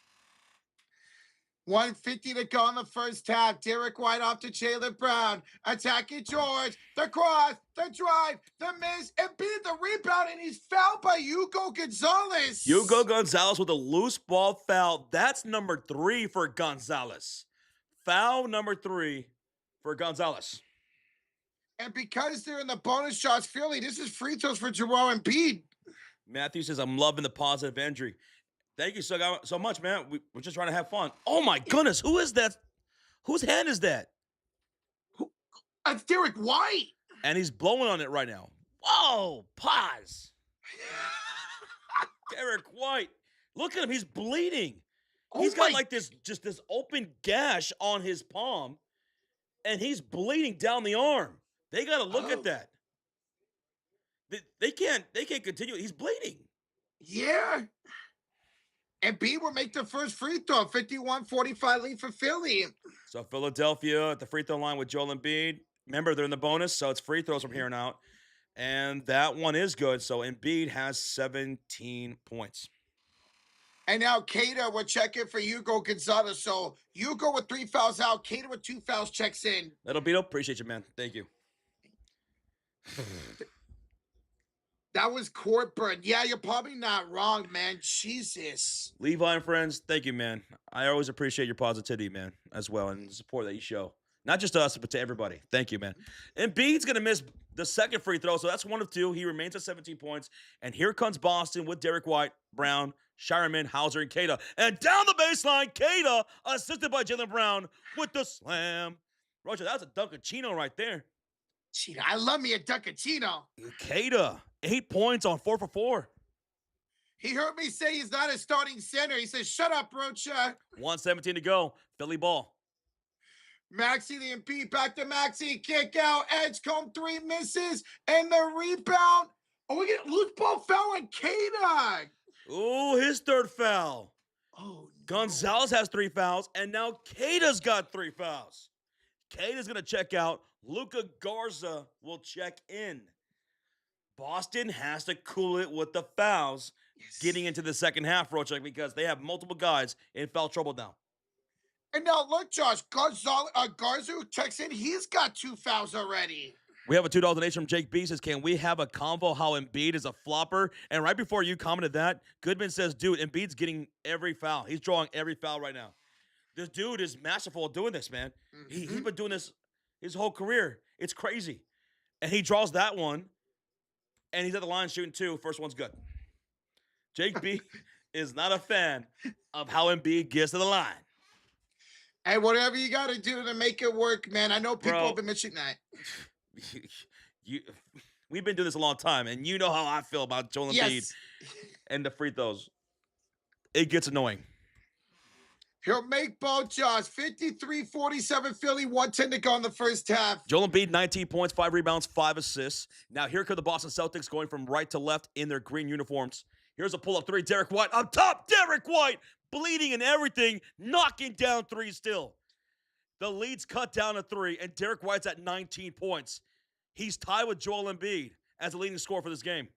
1:50 to go in the first half. Derek White off to Jaylen Brown. Attacking George. The cross. The drive. The miss. And beat the rebound. And he's fouled by Hugo Gonzalez. Hugo Gonzalez with a loose ball foul. That's number 3 for Gonzalez. Foul number 3 for Gonzalez. And because they're in the bonus shots, Philly, this is free throws for Joel Embiid. Matthew says, I'm loving the positive injury. Thank you so much, man. We're just trying to have fun. Oh, my goodness. Who is that? Whose hand is that? It's Derek White. And he's blowing on it right now. Whoa, pause. Derek White. Look at him. He's bleeding. He's got like this open gash on his palm, and he's bleeding down the arm. They got to look at that. They can't continue. He's bleeding. Yeah. And B will make the first free throw. 51-45 lead for Philly. So Philadelphia at the free throw line with Joel Embiid. Remember, they're in the bonus, so it's free throws from here on out. And that one is good. So Embiid has 17 points. And now Keita will check in for Hugo Gonzalez. So Hugo with 3 fouls out. Keita with 2 fouls checks in. That'll beat up. Appreciate you, man. Thank you. That was court burn. Yeah, you're probably not wrong, man. Jesus. Levi and friends, thank you, man. I always appreciate your positivity, man, as well, and the support that you show. Not just to us, but to everybody. Thank you, man. Embiid's going to miss the second free throw, so that's 1 of 2. He remains at 17 points. And here comes Boston with Derek White, Brown, Shireman, Hauser, and Keita. And down the baseline, Keita, assisted by Jaylen Brown with the slam. Roger, that was a Dunkachino right there. Cheetah, I love me a Dunkachino. Keita, 8 points on 4 for 4. He heard me say he's not a starting center. He says, shut up, Rocha. 1:17 to go. Philly ball. Maxey the Embiid, back to Maxey, kick out, Edgecombe 3 misses, and the rebound. Oh, we get loose ball foul on Keita. Ooh, his third foul. Oh, no. Gonzalez has 3 fouls, and now Keita's got 3 fouls. Keita's going to check out. Luka Garza will check in. Boston has to cool it with the fouls getting into the second half, Rocha, because they have multiple guys in foul trouble now. And now look, Josh, Garza checks in. He's got 2 fouls already. We have a $2 donation from Jake B. Says, can we have a convo how Embiid is a flopper? And right before you commented that, Goodman says, dude, Embiid's getting every foul. He's drawing every foul right now. This dude is masterful at doing this, man. He's been doing this his whole career. It's crazy. And he draws that one, and he's at the line shooting two. First one's good. Jake B is not a fan of how Embiid gets to the line. And whatever you got to do to make it work, man. I know people have been mentioning that. We've been doing this a long time, and you know how I feel about Joel Embiid and the free throws. It gets annoying. He'll make both shots. 53-47 Philly, 1:10 to go in the first half. Joel Embiid, 19 points, 5 rebounds, 5 assists. Now here come the Boston Celtics going from right to left in their green uniforms. Here's a pull-up three. Derek White up top. Derek White bleeding and everything, knocking down three still. The lead's cut down to 3, and Derek White's at 19 points. He's tied with Joel Embiid as the leading scorer for this game.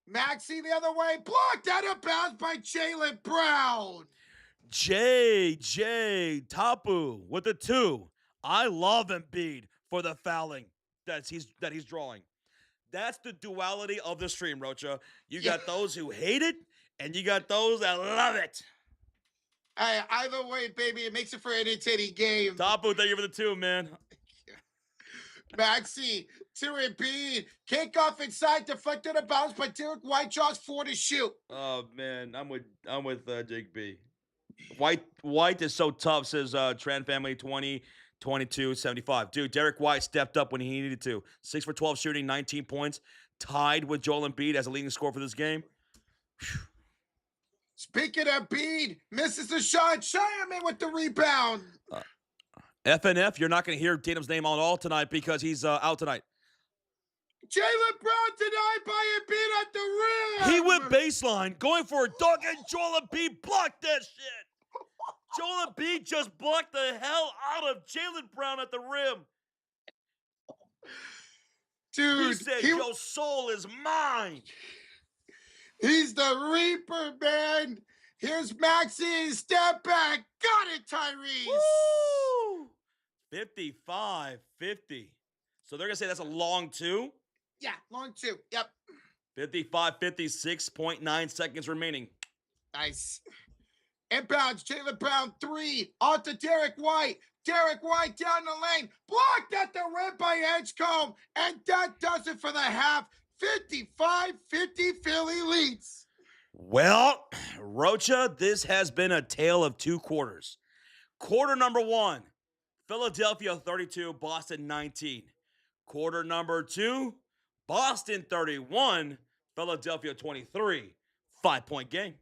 Maxey the other way, blocked out of bounds by Jaylen Brown. J. Tapu with the 2. I love Embiid for the fouling that he's drawing. That's the duality of the stream, Rocha. You got those who hate it, and you got those that love it. Hey, either way, baby, it makes it for an entertaining game. Tapu, thank you for the 2, man. Maxey to Embiid. Kickoff inside, deflected a bounce by Derek White. Draws 4 to shoot. Oh man, I'm with Jake B. White is so tough, says Tran Family 20, 22, 75. Dude, Derek White stepped up when he needed to. 6 for 12 shooting, 19 points. Tied with Joel Embiid as a leading scorer for this game. Whew. Speaking of Embiid, misses the shot. Shireman with the rebound. FNF, you're not going to hear Tatum's name on all tonight because he's out tonight. Jaylen Brown denied by Embiid at the rim. He went baseline, going for a dunk, and Joel Embiid blocked that shit. Joel Embiid just blocked the hell out of Jaylen Brown at the rim. Dude, he said, your soul is mine. He's the Reaper, man. Here's Maxey, step back. Got it, Tyrese. Woo! 55-50. So they're going to say that's a long 2? Yeah, long 2. Yep. 55-56, seconds remaining. Nice. Inbounds, Jaylen Brown 3. On to Derek White. Derek White down the lane. Blocked at the rim by Edgecombe. And that does it for the half. 55-50 Philly leads. Well, Rocha, this has been a tale of 2 quarters. Quarter number 1, Philadelphia 32, Boston 19. Quarter number 2, Boston 31, Philadelphia 23. 5-point game.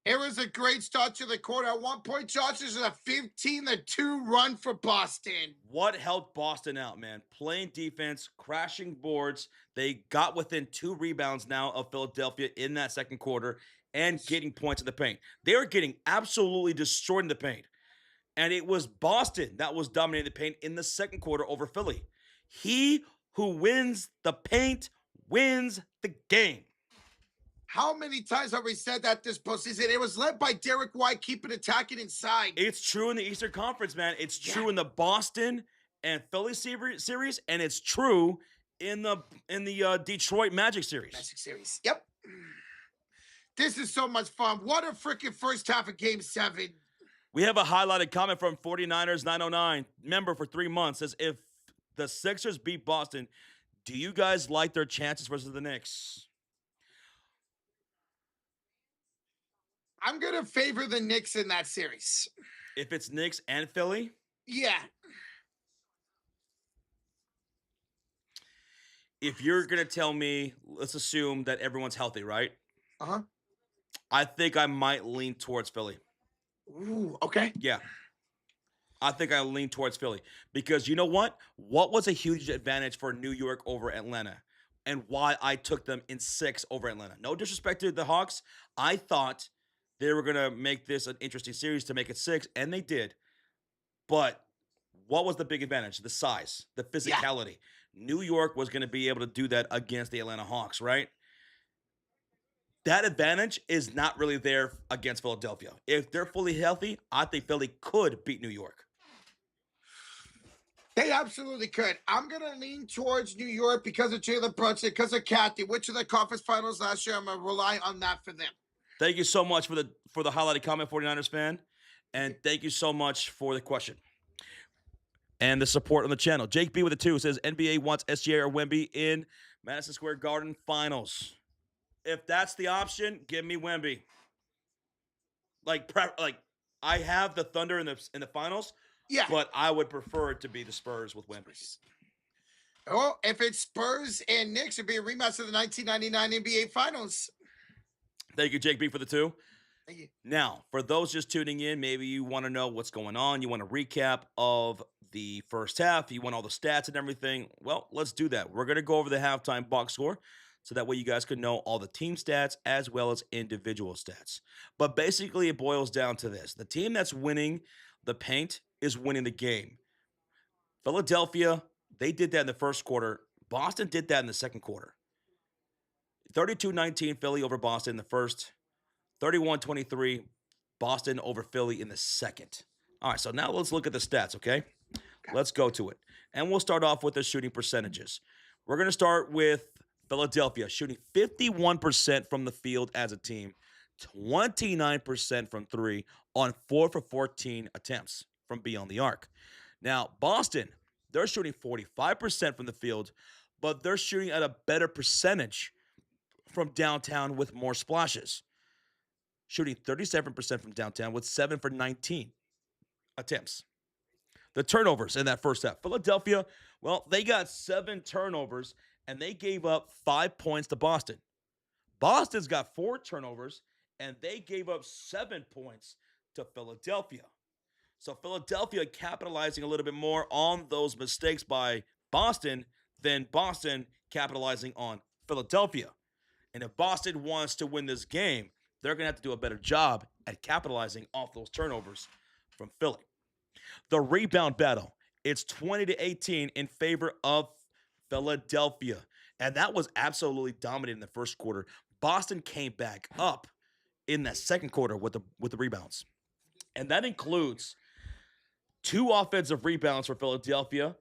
It was a great start to the quarter. At one point, Josh is a 15-2 run for Boston. What helped Boston out, man? Playing defense, crashing boards. They got within 2 rebounds now of Philadelphia in that second quarter and getting points in the paint. They were getting absolutely destroyed in the paint. And it was Boston that was dominating the paint in the second quarter over Philly. He who wins the paint wins the game. How many times have we said that this postseason? It was led by Derek White, keeping attacking inside. It's true in the Eastern Conference, man. It's true in the Boston and Philly series, and it's true in the Detroit Magic series. Yep. This is so much fun. What a freaking first half of Game 7. We have a highlighted comment from 49ers 909, member for 3 months, says, if the Sixers beat Boston, do you guys like their chances versus the Knicks? I'm going to favor the Knicks in that series. If it's Knicks and Philly? Yeah. If you're going to tell me, let's assume that everyone's healthy, right? Uh-huh. I think I might lean towards Philly. Ooh, okay. Yeah. I think I lean towards Philly. Because you know what? What was a huge advantage for New York over Atlanta? And why I took them in 6 over Atlanta. No disrespect to the Hawks. I thought they were going to make this an interesting series to make it 6, and they did. But what was the big advantage? The size, the physicality. Yeah. New York was going to be able to do that against the Atlanta Hawks, right? That advantage is not really there against Philadelphia. If they're fully healthy, I think Philly could beat New York. They absolutely could. I'm going to lean towards New York because of Jalen Brunson, because of Kathy, which of the conference finals last year. I'm going to rely on that for them. Thank you so much for the highlighted comment, 49ers fan. And Mhm. thank you so much for the question and the support on the channel. Jake B with a 2 says NBA wants SGA or Wemby in Madison Square Garden finals. If that's the option, give me Wemby. Like I have the Thunder in the finals, Yeah. but I would prefer it to be the Spurs with Wemby. Oh, if it's Spurs and Knicks, it'd be a rematch of the 1999 NBA Finals. Thank you, Jake B, for the 2. Thank you. Now, for those just tuning in, maybe you want to know what's going on. You want a recap of the first half. You want all the stats and everything. Well, let's do that. We're going to go over the halftime box score so that way you guys can know all the team stats as well as individual stats. But basically, it boils down to this. The team that's winning the paint is winning the game. Philadelphia, they did that in the first quarter. Boston did that in the second quarter. 32-19 Philly over Boston in the first. 31-23 Boston over Philly in the second. All right, so now let's look at the stats, okay? Let's go to it. And we'll start off with the shooting percentages. We're going to start with Philadelphia shooting 51% from the field as a team, 29% from 3 on 4 for 14 attempts from beyond the arc. Now, Boston, they're shooting 45% from the field, but they're shooting at a better percentage from downtown with more splashes. Shooting 37% from downtown with 7 for 19 attempts. The turnovers in that first half. Philadelphia, well, they got 7 turnovers and they gave up 5 points to Boston. Boston's got 4 turnovers and they gave up 7 points to Philadelphia. So Philadelphia capitalizing a little bit more on those mistakes by Boston than Boston capitalizing on Philadelphia. And if Boston wants to win this game, they're going to have to do a better job at capitalizing off those turnovers from Philly. The rebound battle, it's 20-18 in favor of Philadelphia. And that was absolutely dominating in the first quarter. Boston came back up in that second quarter with the rebounds. And that includes 2 offensive rebounds for Philadelphia,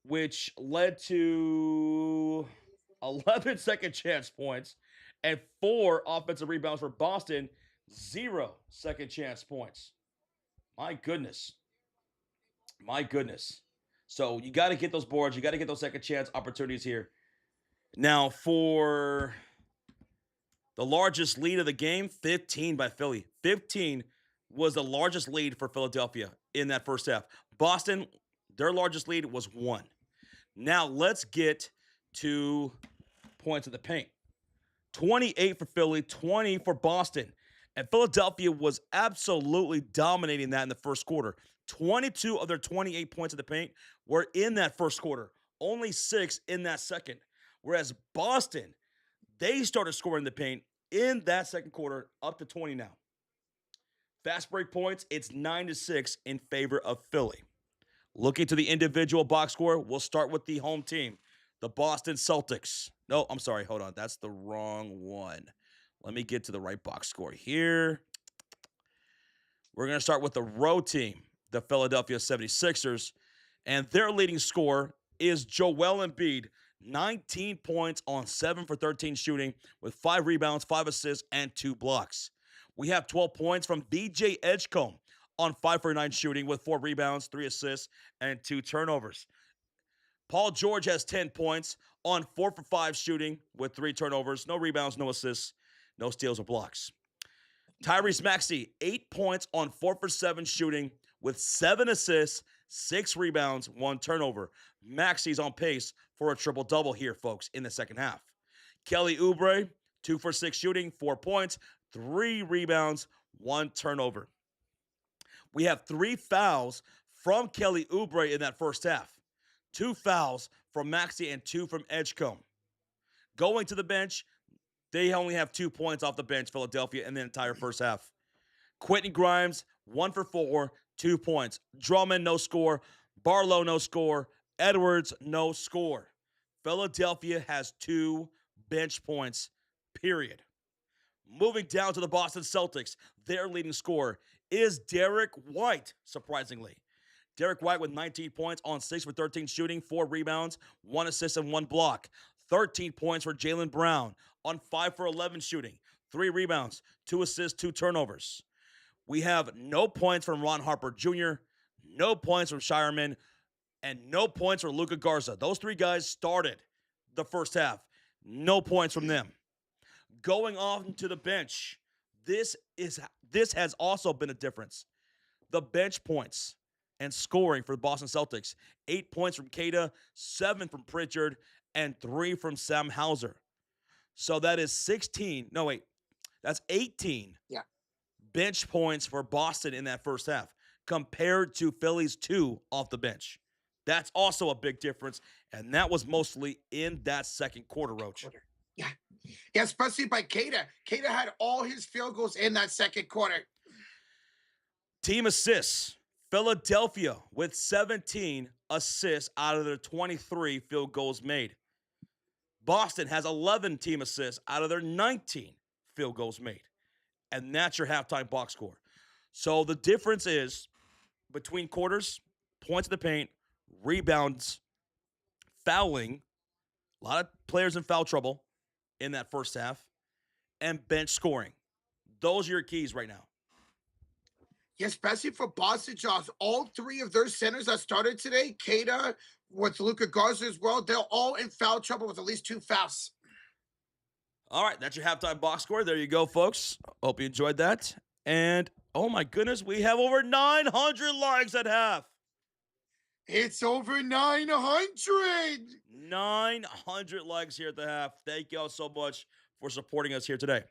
which led to 11 second chance points, and 4 offensive rebounds for Boston, 0 second chance points. My goodness. My goodness. So you got to get those boards. You got to get those second chance opportunities here. Now, for the largest lead of the game, 15 by Philly. 15 was the largest lead for Philadelphia in that first half. Boston, their largest lead was 1. Now, let's get to points of the paint. 28 for Philly, 20 for Boston. And Philadelphia was absolutely dominating that in the first quarter. 22 of their 28 points of the paint were in that first quarter, only 6 in that second. Whereas Boston, they started scoring the paint in that second quarter, up to 20 now. Fast break points, it's 9-6 in favor of Philly. Looking to the individual box score, we'll start with the home team, the Boston Celtics. No, I'm sorry. Hold on. That's the wrong one. Let me get to the right box score here. We're going to start with the road team, the Philadelphia 76ers. And their leading scorer is Joel Embiid, 19 points on 7 for 13 shooting with 5 rebounds, 5 assists, and 2 blocks. We have 12 points from VJ Edgecombe on 5 for 9 shooting with 4 rebounds, 3 assists, and 2 turnovers. Paul George has 10 points on 4 for 5 shooting with 3 turnovers, no rebounds, no assists, no steals or blocks. Tyrese Maxey, 8 points on 4 for 7 shooting with 7 assists, 6 rebounds, 1 turnover. Maxey's on pace for a triple-double here, folks, in the second half. Kelly Oubre, 2 for 6 shooting, 4 points, 3 rebounds, 1 turnover. We have 3 fouls from Kelly Oubre in that first half. 2 fouls from Maxey and 2 from Edgecombe. Going to the bench, they only have 2 points off the bench, Philadelphia, in the entire first half. Quentin Grimes, 1 for 4, 2 points. Drummond, no score. Barlow, no score. Edwards, no score. Philadelphia has 2 bench points, period. Moving down to the Boston Celtics, their leading scorer is Derek White, surprisingly. Derek White with 19 points on 6 for 13 shooting, 4 rebounds, 1 assist, and 1 block. 13 points for Jaylen Brown on 5 for 11 shooting, 3 rebounds, 2 assists, 2 turnovers. We have no points from Ron Harper Jr., no points from Shireman, and no points for Luka Garza. Those 3 guys started the first half. No points from them. Going off into the bench, this has also been a difference. The bench points and scoring for the Boston Celtics. 8 points from Kada, 7 from Pritchard, and 3 from Sam Hauser. So that is 16. No, wait. That's 18 bench points for Boston in that first half compared to Philly's 2 off the bench. That's also a big difference, and that was mostly in that second quarter, Roach. Yeah, especially by Kada. Kada had all his field goals in that second quarter. Team assists. Philadelphia with 17 assists out of their 23 field goals made. Boston has 11 team assists out of their 19 field goals made. And that's your halftime box score. So the difference is between quarters, points in the paint, rebounds, fouling, a lot of players in foul trouble in that first half, and bench scoring. Those are your keys right now. Yeah, especially for Boston, Josh. All 3 of their centers that started today, Kada with Luka Garza as well, they're all in foul trouble with at least 2 fouls. All right, that's your halftime box score. There you go, folks. Hope you enjoyed that. And, oh my goodness, we have over 900 likes at half. It's over 900. 900 likes here at the half. Thank you all so much for supporting us here today.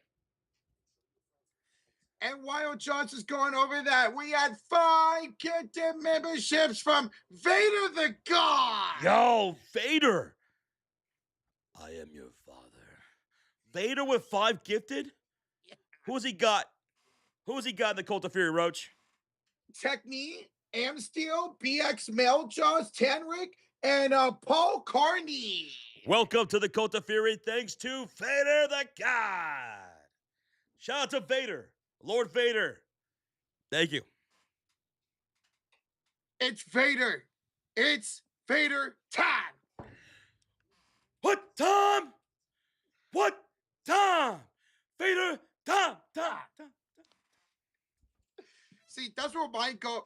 And while Josh is going over that, we had 5 gifted memberships from Vader the God. Yo, Vader. I am your father. Vader with 5 gifted? Yeah. Who's he got? Who's he got in the Cult of Fury, Roach? Technique, Amsteel, BX Mel, Josh Tanrick, and Paul Carney. Welcome to the Cult of Fury. Thanks to Vader the God. Shout out to Vader. Lord Vader. Thank you. It's Vader. It's Vader time. What time? What time? Vader time. See, that's where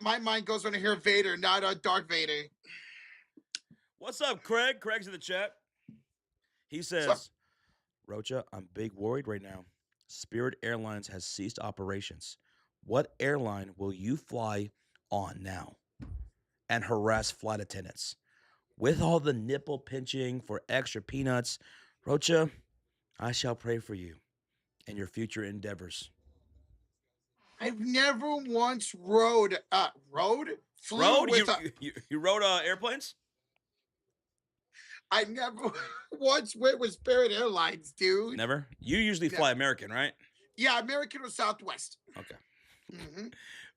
my mind goes when I hear Vader, not Darth Vader. What's up, Craig? Craig's in the chat. He says, Rocha, I'm big worried right now. Spirit Airlines has ceased operations. What airline will you fly on now and harass flight attendants? With all the nipple pinching for extra peanuts, Rocha, I shall pray for you and your future endeavors. I've never once rode? You rode airplanes? I never once went with Spirit Airlines, dude. Never? You usually fly American, right? Yeah, American or Southwest. Okay. Mm-hmm.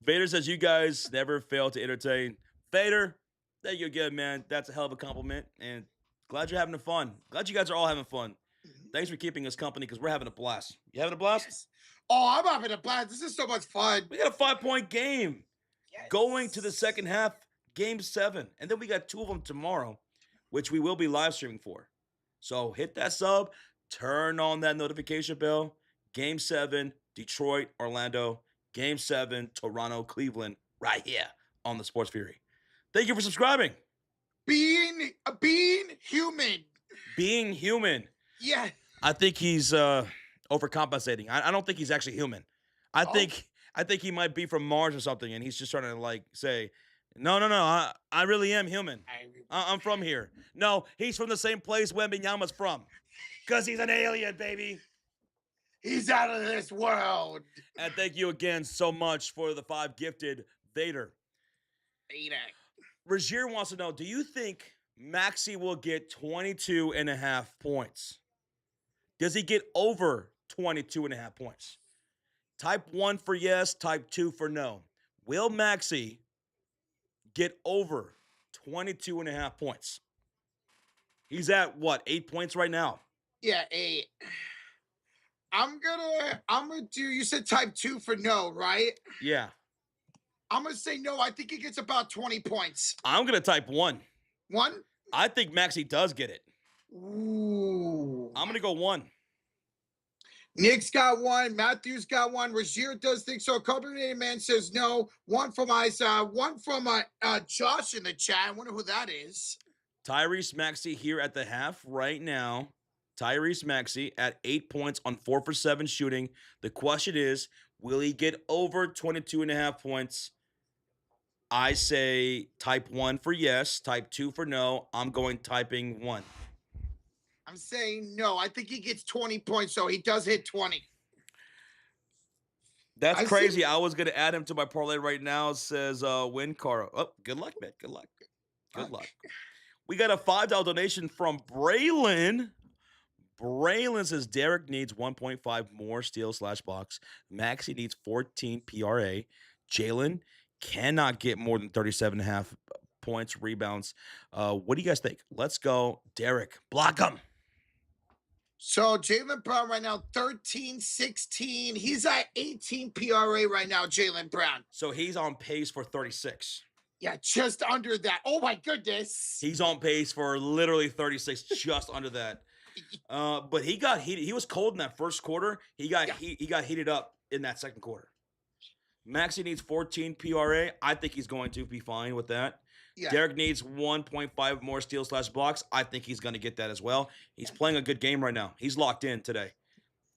Vader says you guys never fail to entertain. Vader, thank you again, man. That's a hell of a compliment. And glad you're having fun. Glad you guys are all having fun. Mm-hmm. Thanks for keeping us company because we're having a blast. You having a blast? Yes. Oh, I'm having a blast. This is so much fun. We got a 5-point game. Yes. Going to the second half, game 7. And then we got 2 of them tomorrow, which we will be live streaming for. So hit that sub, turn on that notification bell. Game 7, Detroit, Orlando. Game 7, Toronto, Cleveland, right here on the Sports Fury. Thank you for subscribing. Being human. Being human. Yeah. I think he's overcompensating. I don't think he's actually human. I think he might be from Mars or something, and he's just trying to like say, no. I really am human. I'm from here. No, he's from the same place Wembenyama's from, because he's an alien, baby. He's out of this world. And thank you again so much for the 5 gifted, Vader. Rajier wants to know, do you think Maxey will get 22.5 points? Does he get over 22.5 points? Type 1 for yes, type 2 for no. Will Maxey get over 22.5 points? He's at what, 8 points right now? Yeah, 8. I'm gonna do, you said type 2 for no, right? Yeah. I'm going to say no. I think he gets about 20 points. I'm going to type 1. 1? I think Maxey does get it. Ooh. I'm going to go 1. Nick's got 1. Matthew's got 1. Rashir does think so. Carbonated Man says no. 1 from one from Josh in the chat. I wonder who that is. Tyrese Maxey here at the half right now. Tyrese Maxey at 8 points on 4 for 7 shooting. The question is, will he get over 22.5 points? I say type 1 for yes, type 2 for no. I'm going typing 1. I'm saying no. I think he gets 20 points, so he does hit 20. That's crazy. I was going to add him to my parlay right now. It says win Caro. Oh, good luck, man. Good luck. Good luck. We got a $5 donation from Braylon. Braylon says Derek needs 1.5 more steals/blocks. Maxey needs 14 PRA. Jalen cannot get more than 37.5 points, rebounds. What do you guys think? Let's go. Derek, block him. So Jaylen Brown right now, 13, 16. He's at 18 PRA right now, Jaylen Brown. So he's on pace for 36. Yeah, just under that. Oh, my goodness. He's on pace for literally 36, just under that. But he got heated. He was cold in that first quarter. He got heated up in that second quarter. Maxey needs 14 PRA. I think he's going to be fine with that. Yeah. Derek needs 1.5 more steals/blocks. I think he's going to get that as well. He's playing a good game right now. He's locked in today.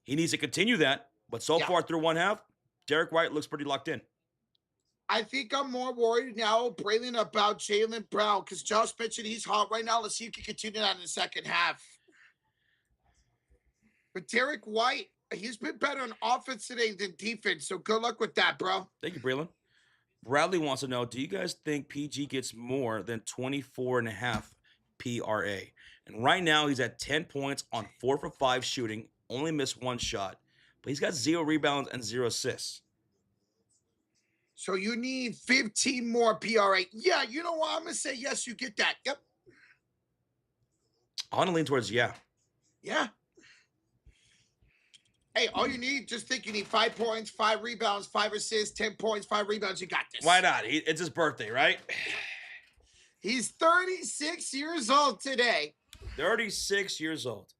He needs to continue that. But so far through one half, Derek White looks pretty locked in. I think I'm more worried now, Braylon, about Jaylen Brown because Josh mentioned he's hot right now. Let's see if he can continue that in the second half. But Derek White, he's been better on offense today than defense, so good luck with that, bro. Thank you, Braylon. Bradley wants to know, do you guys think PG gets more than 24.5 PRA? And right now, he's at 10 points on 4 for 5 shooting, only missed 1 shot, but he's got 0 rebounds and 0 assists. So you need 15 more PRA. Yeah, you know what? I'm going to say yes, you get that. Yep. I want to lean towards yeah. Yeah. Hey, all you need, just think you need 5 points, 5 rebounds, 5 assists, 10 points, 5 rebounds. You got this. Why not? It's his birthday, right? He's 36 years old today. 36 years old.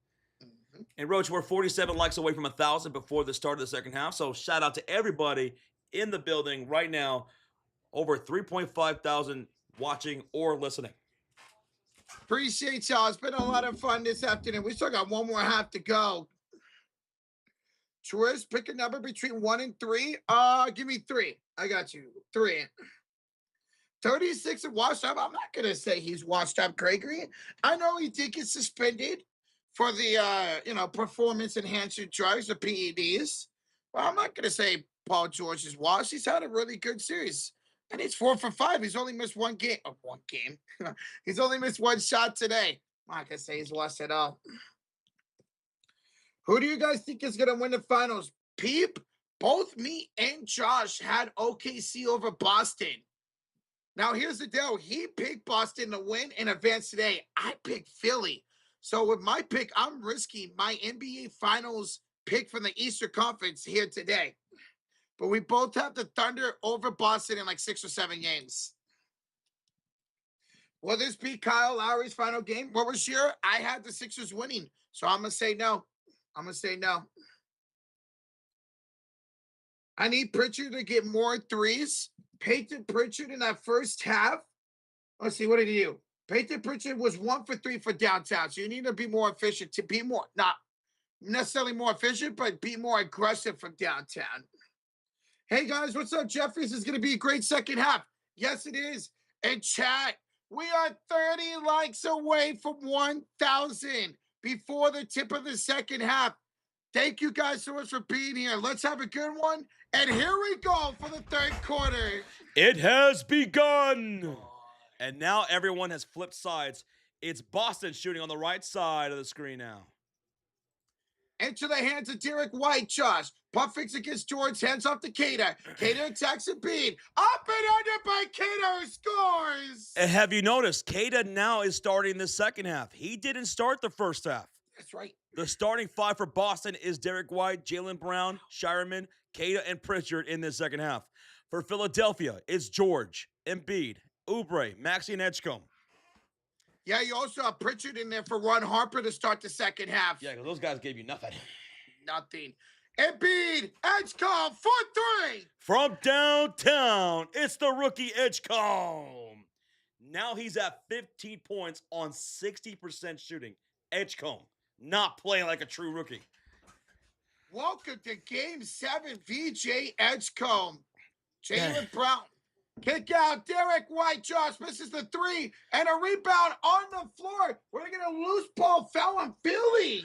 Mm-hmm. And Roach, we're 47 likes away from 1,000 before the start of the second half. So shout out to everybody in the building right now. Over 3.5 thousand watching or listening. Appreciate y'all. It's been a lot of fun this afternoon. We still got one more half to go. Tris, pick a number between 1 and 3. Give me 3. I got you. 3. 36 and washed up. I'm not going to say he's washed up, Gregory. I know he did get suspended for the, performance enhancing drugs, the PEDs. But I'm not going to say Paul George is washed. He's had a really good series. And he's 4 for 5. He's only missed 1 game. One game. He's only missed 1 shot today. I'm not going to say he's washed at all. Who do you guys think is going to win the finals? Peep, both me and Josh had OKC over Boston. Now, here's the deal. He picked Boston to win and advance today. I picked Philly. So with my pick, I'm risking my NBA Finals pick from the Eastern Conference here today. But we both have the Thunder over Boston in like 6 or 7 games. Will this be Kyle Lowry's final game? What was your? I had the Sixers winning. So I'm going to say no. I need Pritchard to get more threes. Peyton Pritchard in that first half. Let's see, what did he do? Peyton Pritchard was 1 for 3 for downtown. So you need to be more efficient, to be more, not necessarily more efficient, but be more aggressive from downtown. Hey guys, what's up? Jeffries is going to be a great second half. Yes, it is. And chat, we are 30 likes away from 1,000 before the tip of the second half. Thank you guys so much for being here. Let's have a good one. And here we go for the third quarter. It has begun. And now everyone has flipped sides. It's Boston shooting on the right side of the screen now. Into the hands of Derek White, Josh. Puff fakes against George, hands off to Cater. Cater attacks Embiid. Up and under by Cater, who scores. And have you noticed, Cater now is starting the second half. He didn't start the first half. That's right. The starting 5 for Boston is Derek White, Jaylen Brown, Shireman, Kata and Pritchard in this second half. For Philadelphia, it's George, Embiid, Oubre, Maxey, and Edgecombe. Yeah, you also have Pritchard in there for Ron Harper to start the second half. Yeah, because those guys gave you nothing. Nothing. Embiid, Edgecombe, 4-3. From downtown, it's the rookie Edgecombe. Now he's at 15 points on 60% shooting. Edgecombe, not playing like a true rookie. Welcome to Game 7, VJ Edgecombe. Jaylen Brown. Kick out, Derek White. Josh misses the 3, and a rebound on the floor. We're going to get a loose ball foul on Philly.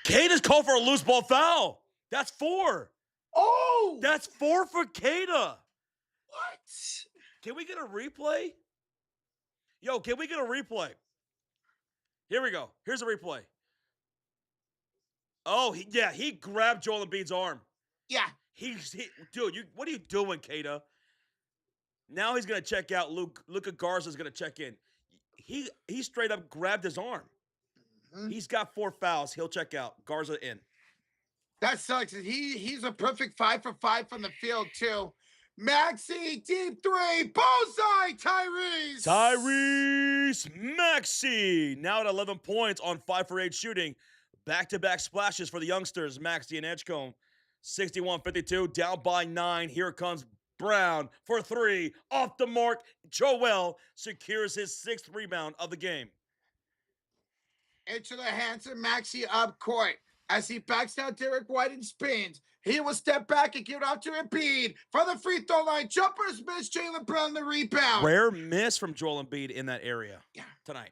Kata's called for a loose ball foul. That's 4. Oh! That's 4 for Kata. What? Can we get a replay? Yo, can we get a replay? Here we go. Here's a replay. Oh, he grabbed Joel Embiid's arm. Yeah. Dude, what are you doing, Kata? Now he's going to check out. Luka Garza's going to check in. He straight up grabbed his arm. Mm-hmm. He's got 4 fouls. He'll check out. Garza in. That sucks. He's a perfect 5 for 5 from the field, too. Maxey, deep 3, bullseye, Tyrese. Tyrese Maxey, now at 11 points on 5 for 8 shooting. Back-to-back splashes for the youngsters, Maxey and Edgecombe. 61-52, down by 9. Here comes Brown for 3. Off the mark, Joel secures his 6th rebound of the game. Into the hands of Maxey up court. As he backs down Derek White and spins, he will step back and give it off to Embiid for the free throw line. Jumpers miss, Jaylen Brown the rebound. Rare miss from Joel Embiid in that area tonight.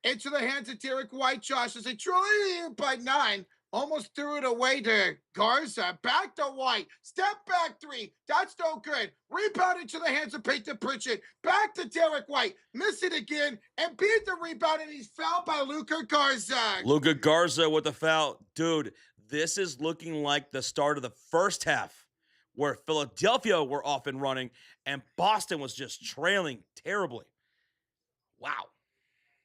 Into the hands of Derek White, Josh, as they truly by 9. Almost threw it away to Garza. Back to White. Step back 3. That's no good. Rebound into the hands of Peyton Pritchard. Back to Derek White. Miss it again. And beat the rebound, and he's fouled by Luka Garza. Luka Garza with the foul. Dude, this is looking like the start of the first half where Philadelphia were off and running and Boston was just trailing terribly. Wow.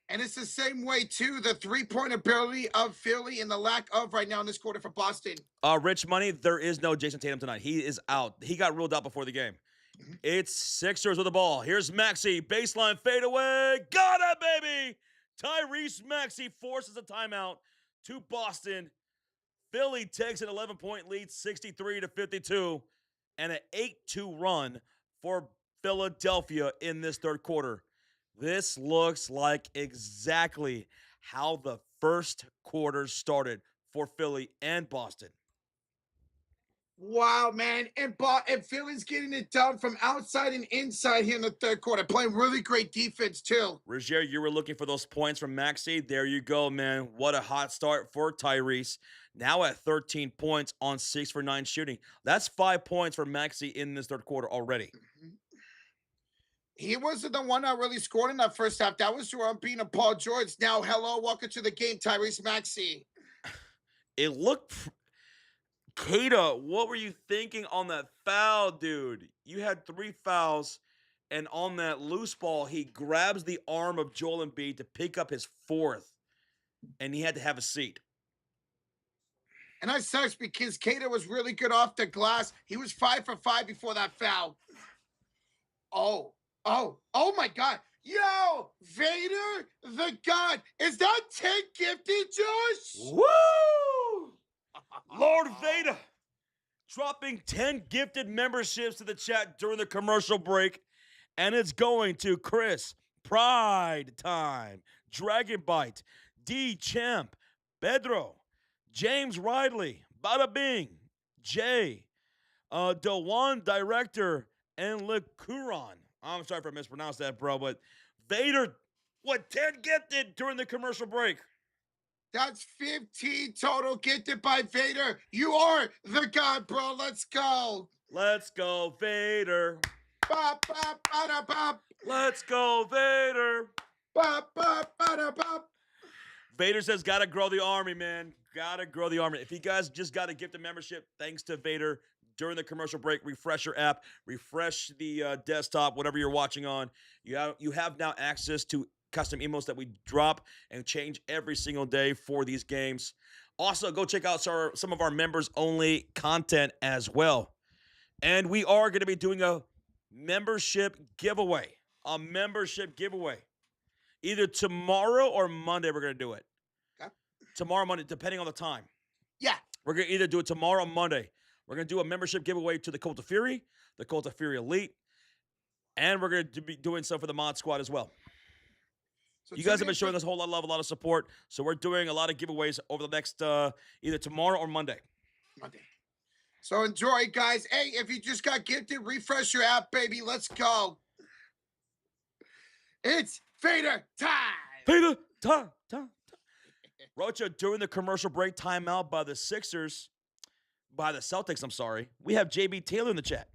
And it's the same way, too, the three-point ability of Philly and the lack of right now in this quarter for Boston. Rich Money, there is no Jason Tatum tonight. He is out. He got ruled out before the game. Mm-hmm. It's Sixers with the ball. Here's Maxey. Baseline fadeaway. Got it, baby! Tyrese Maxey forces a timeout to Boston. Philly takes an 11-point lead, 63-52, and an 8-2 run for Philadelphia in this third quarter. This looks like exactly how the first quarter started for Philly and Boston. Wow, man. And Philly's getting it done from outside and inside here in the third quarter, playing really great defense, too. Roger, you were looking for those points from Maxey. There you go, man. What a hot start for Tyrese. Now at 13 points on 6 for 9 shooting. That's 5 points for Maxey in this third quarter already. Mm-hmm. He wasn't the one that really scored in that first half. That was Jerome Bean and Paul George. Now, hello, welcome to the game, Tyrese Maxey. It looked... Kata, what were you thinking on that foul, dude? You had 3 fouls, and on that loose ball, he grabs the arm of Joel Embiid to pick up his 4th, and he had to have a seat. And that sucks because Kata was really good off the glass. He was 5 for 5 before that foul. Oh my God. Yo, Vader the God. Is that 10 gifted, Josh? Woo! Lord Vader dropping 10 gifted memberships to the chat during the commercial break. And it's going to Chris, Pride Time, Dragon Bite, D Champ, Pedro, James Ridley, Bada Bing, Jay, Dewan Director, and LeCouron. I'm sorry if I mispronounced that, bro, but Vader, 10 gifted during the commercial break? That's 15 total gifted by Vader. You are the God, bro. Let's go. Let's go, Vader. Bop, bop, bada, bop. Let's go, Vader. Bop, bop, bada, bop. Vader says, gotta grow the army, man. Gotta grow the army. If you guys just got to gift a membership, thanks to Vader, during the commercial break, refresh your app, refresh the desktop, whatever you're watching on. You have now access to custom emotes that we drop and change every single day for these games. Also, go check out some of our members-only content as well. And we are going to be doing a membership giveaway. A membership giveaway. Either tomorrow or Monday, we're going to do it. Okay. Tomorrow, Monday, depending on the time. Yeah. We're going to either do it tomorrow or Monday. We're going to do a membership giveaway to the Cult of Fury, the Cult of Fury Elite, and we're going to be doing some for the Mod Squad as well. So you guys have been showing us a whole lot of love, a lot of support. So we're doing a lot of giveaways over the next either tomorrow or Monday. So enjoy, guys. Hey, if you just got gifted, refresh your app, baby. Let's go. It's Fader time. Fader time. Rocha, during the commercial break timeout by the Celtics, I'm sorry, we have JB Taylor in the chat.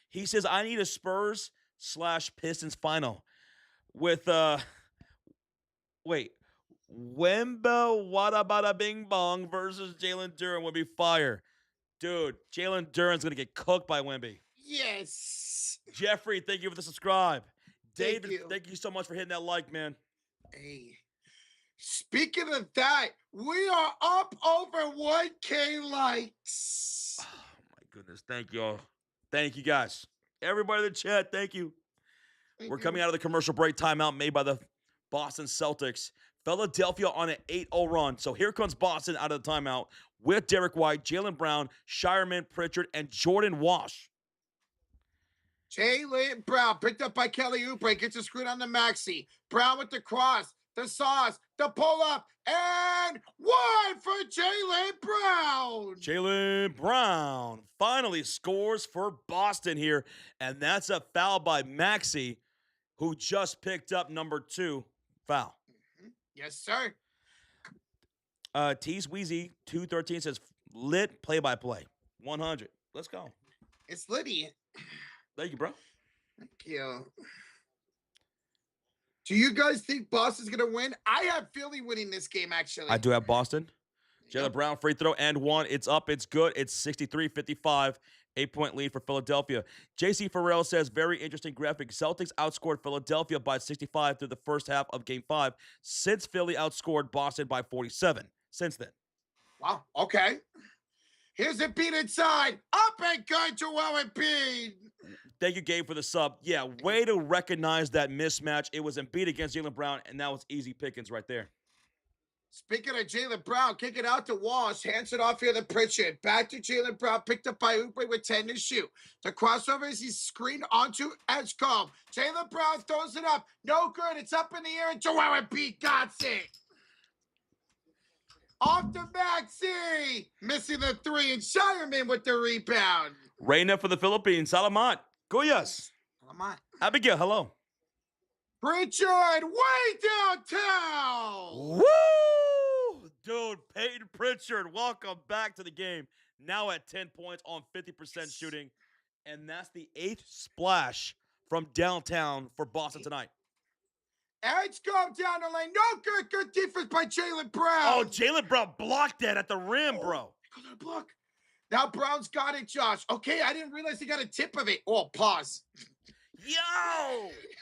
He says, I need a Spurs/Pistons final with, Wemba Wada Bada Bing Bong versus Jalen Duren would be fire. Dude, Jalen Duren's going to get cooked by Wemby. Yes. Jeffrey, thank you for the subscribe. David, thank you so much for hitting that like, man. Hey. Speaking of that, we are up over 1K likes. Oh, my goodness. Thank you all. Thank you, guys. Everybody in the chat, thank you. We're coming out of the commercial break timeout made by the Boston Celtics. Philadelphia on an 8-0 run. So here comes Boston out of the timeout with Derek White, Jaylen Brown, Shireman, Pritchard, and Jordan Wash. Jaylen Brown picked up by Kelly Oubre. Gets a screen on the maxi. Brown with the cross, the sauce, the pull-up, and one for Jaylen Brown. Jaylen Brown finally scores for Boston here, and that's a foul by Maxey, who just picked up number 2 foul. Yes, sir. Tease Wheezy 213 says lit play-by-play 100. Let's go. It's Liddy. Thank you, bro. Thank you. Do you guys think Boston's going to win? I have Philly winning this game, actually. I do have Boston. Jaylen Brown, free throw, and one. It's up. It's good. It's 63-55. 8-point lead for Philadelphia. JC Farrell says, very interesting graphic. Celtics outscored Philadelphia by 65 through the first half of Game 5 since Philly outscored Boston by 47 since then. Wow. Okay. Here's Embiid inside. Up and good, Joel Embiid. Thank you, Gabe, for the sub. Yeah, way to recognize that mismatch. It was Embiid against Jaylen Brown, and that was easy pickings right there. Speaking of Jaylen Brown, kick it out to Wash. Hands it off here to Pritchard. Back to Jaylen Brown. Picked up by Oubre with 10 to shoot. The crossover is he's screened onto Edgecombe. Jaylen Brown throws it up. No good. It's up in the air, and Joel Embiid got it. Off to Maxey. Missing the 3, and Shireman with the rebound. Reina for the Philippines. Salamat. Guyas. Salamat. Abigail, hello. Pritchard way downtown. Woo! Dude, Peyton Pritchard, welcome back to the game. Now at 10 points on 50% shooting. And that's the 8th splash from downtown for Boston tonight. Edgecombe down the lane. No good. Good defense by Jaylen Brown. Oh, Jaylen Brown blocked that at the rim, bro. Block. Now Brown's got it, Josh. Okay, I didn't realize he got a tip of it. Oh, pause.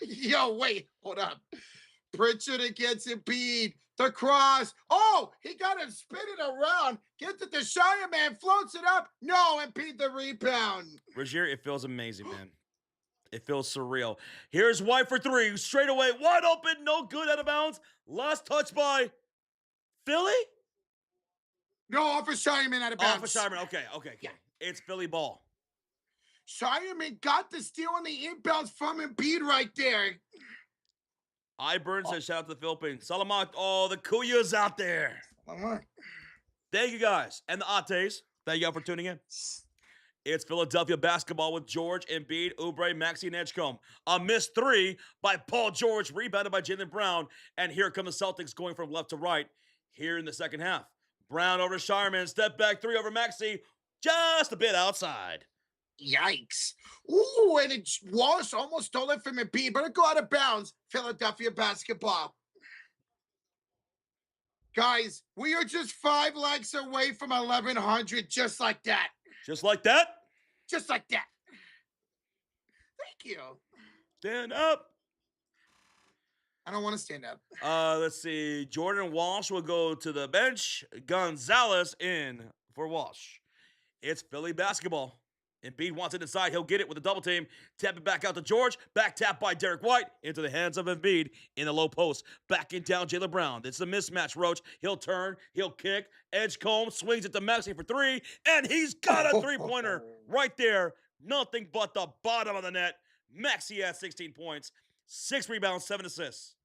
Yo, wait. Hold up. Pritchard against Embiid. The cross. Oh, he got him spinning around. Gets it to Shireman. Floats it up. No, Embiid the rebound. Rozier, it feels amazing, man. It feels surreal. Here's White for 3. Straight away. Wide open. No good, out of bounds. Last touch by Philly? No, off of Shireman out of bounds. Off of Shireman. Okay. Yeah. It's Philly ball. Shireman got the steal on the inbounds from Embiid right there. Burns says, shout out to the Philippines. Salamat. Oh, the Kuyas out there. Thank you, guys. And the Ates. Thank you all for tuning in. It's Philadelphia basketball with George, Embiid, Oubre, Maxey, and Edgecombe. A missed 3 by Paul George, rebounded by Jaylen Brown. And here come the Celtics going from left to right here in the second half. Brown over Shireman. Step back 3 over Maxey. Just a bit outside. Yikes. Ooh, and Wallace almost stole it from Embiid, but it go out of bounds. Philadelphia basketball. Guys, we are just 5 likes away from 1,100, just like that. Just like that? Just like that. Thank you. Stand up. I don't want to stand up. Let's see. Jordan Walsh will go to the bench. Gonzalez in for Walsh. It's Philly basketball. Embiid wants it inside. He'll get it with a double team. Tap it back out to George. Back tap by Derek White into the hands of Embiid in the low post. Backing down Jaylen Brown. It's a mismatch, Roach. He'll turn. He'll kick. Edgecombe swings it to Maxey for three. And he's got a three-pointer right there. Nothing but the bottom of the net. Maxey has 16 points. 6 rebounds, 7 assists.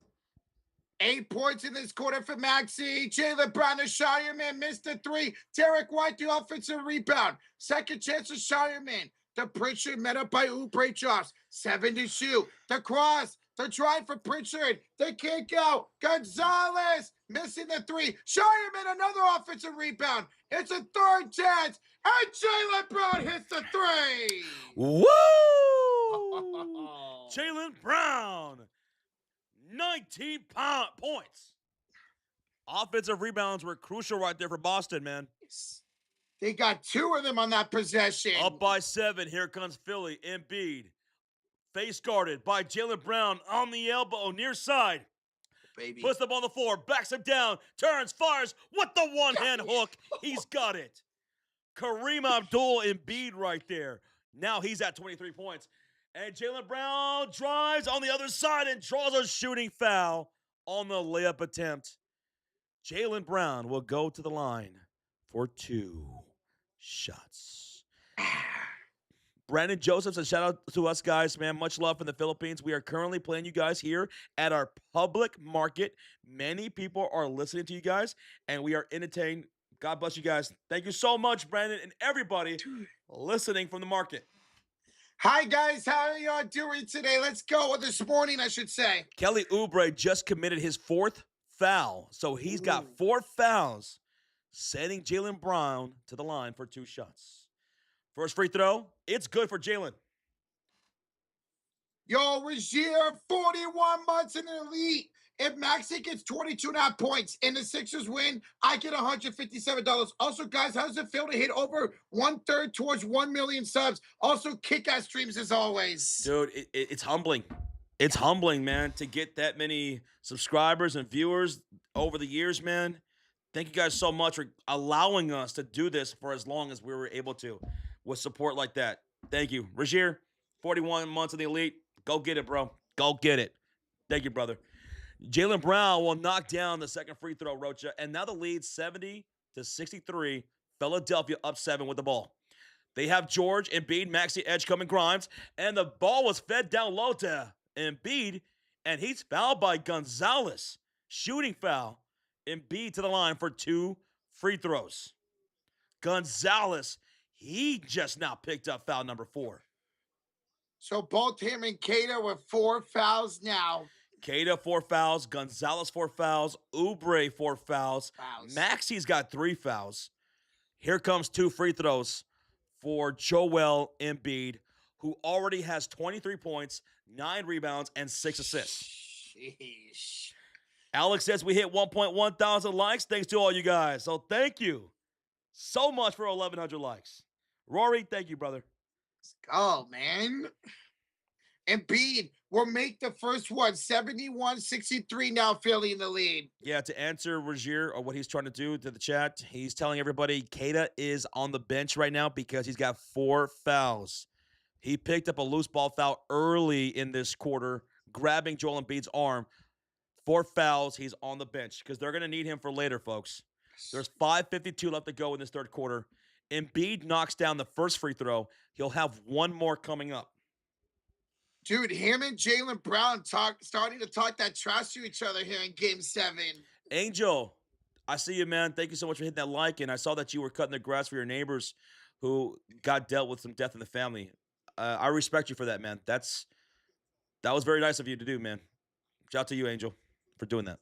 8 points in this quarter for Maxey. Jaylen Brown, the Shireman, missed the three. Derek White, the offensive rebound. Second chance for Shireman. The Pritchard met up by Oubre drops. 7 to shoot. The cross. The drive for Pritchard. The kick out. Gonzalez missing the three. Shireman, another offensive rebound. It's a third chance. And Jaylen Brown hits the three. Woo! Jaylen Brown. 19 points. Offensive rebounds were crucial right there for Boston, man. They got 2 of them on that possession. Up by 7. Here comes Philly. Embiid. Face guarded by Jaylen Brown on the elbow, near side. Baby. Puts them on the floor, backs him down, turns, fires with the one-hand hook. He's got it. Kareem Abdul-Embiid right there. Now he's at 23 points. And Jaylen Brown drives on the other side and draws a shooting foul on the layup attempt. Jaylen Brown will go to the line for 2 shots. Brandon Joseph says, shout out to us guys, man. Much love from the Philippines. We are currently playing you guys here at our public market. Many people are listening to you guys, and we are entertained. God bless you guys. Thank you so much, Brandon, and everybody listening from the market. Hi, guys. How are y'all doing today? Let's go. Or this morning, I should say. Kelly Oubre just committed his 4th foul. So he's got 4 fouls, sending Jaylen Brown to the line for 2 shots. First free throw, it's good for Jaylen. Yo, Rozier, 41 months in the elite. If Maxey gets 22.5 points and the Sixers win, I get $157. Also, guys, how does it feel to hit over 1/3 towards 1 million subs? Also, kick-ass streams as always. Dude, it's humbling. It's humbling, man, to get that many subscribers and viewers over the years, man. Thank you guys so much for allowing us to do this for as long as we were able to with support like that. Thank you. Rozier, 41 months in the elite. Go get it, bro. Go get it. Thank you, brother. Jaylen Brown will knock down the second free throw, Rocha, and now the lead 70-63. Philadelphia up 7 with the ball. They have George, Embiid, Maxey, Edgecombe, and Grimes, and the ball was fed down low to Embiid, and he's fouled by Gonzalez. Shooting foul. Embiid to the line for 2 free throws. Gonzalez, he just now picked up foul number 4. So both him and Keita with 4 fouls now. Keita 4 fouls, Gonzalez 4 fouls, Oubre 4 fouls. Maxey's got 3 fouls. Here comes 2 free throws for Joel Embiid, who already has 23 points, 9 rebounds, and 6 assists. Sheesh. Alex says we hit 1.1 thousand likes. Thanks to all you guys. So thank you so much for 1,100 likes. Rory, thank you, brother. Let's go, man. Embiid will make the first one, 71-63 now, Philly in the lead. Yeah, to answer Rozier or what he's trying to do to the chat, he's telling everybody Keita is on the bench right now because he's got 4 fouls. He picked up a loose ball foul early in this quarter, grabbing Joel Embiid's arm. 4 fouls, he's on the bench because they're going to need him for later, folks. There's 5:52 left to go in this third quarter. Embiid knocks down the first free throw. He'll have 1 more coming up. Dude, him and Jaylen Brown starting to talk that trash to each other here in Game 7. Angel, I see you, man. Thank you so much for hitting that like, and I saw that you were cutting the grass for your neighbors who got dealt with some death in the family. I respect you for that, man. That was very nice of you to do, man. Shout out to you, Angel, for doing that.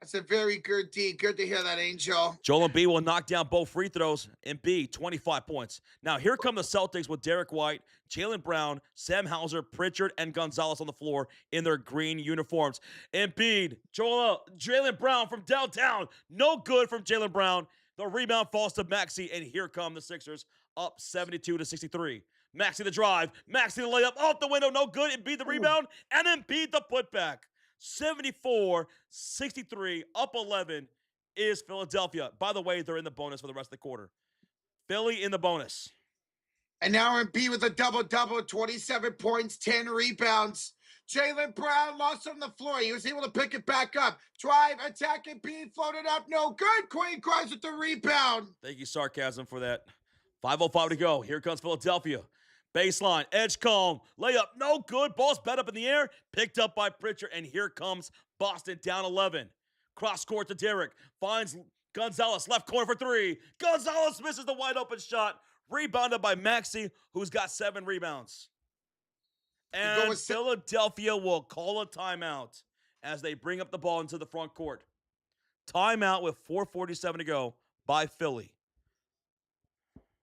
That's a very good deed. Good to hear that, Angel. Joel Embiid will knock down both free throws. Embiid, 25 points. Now, here come the Celtics with Derek White, Jaylen Brown, Sam Hauser, Pritchard, and Gonzalez on the floor in their green uniforms. Embiid, Jaylen Brown from downtown. No good from Jaylen Brown. The rebound falls to Maxey, and here come the Sixers, up 72-63. Maxey the drive. Maxey the layup off the window. No good. Embiid the rebound, and Embiid the putback. 74-63, up 11 is Philadelphia. By the way, they're in the bonus for the rest of the quarter. Philly in the bonus. And now Embiid with a double-double, 27 points, 10 rebounds. Jaylen Brown lost on the floor. He was able to pick it back up. Drive, attack, Embiid floated up. No good. Queen Grimes with the rebound. Thank you, sarcasm, for that. 5:05 to go. Here comes Philadelphia. Baseline, edge comb, layup, no good. Ball's bet up in the air, picked up by Pritchard, and here comes Boston down 11. Cross court to Derek, finds Gonzalez, left corner for three. Gonzalez misses the wide open shot, rebounded by Maxey, who's got 7 rebounds. And Philadelphia will call a timeout as they bring up the ball into the front court. Timeout with 4:47 to go by Philly.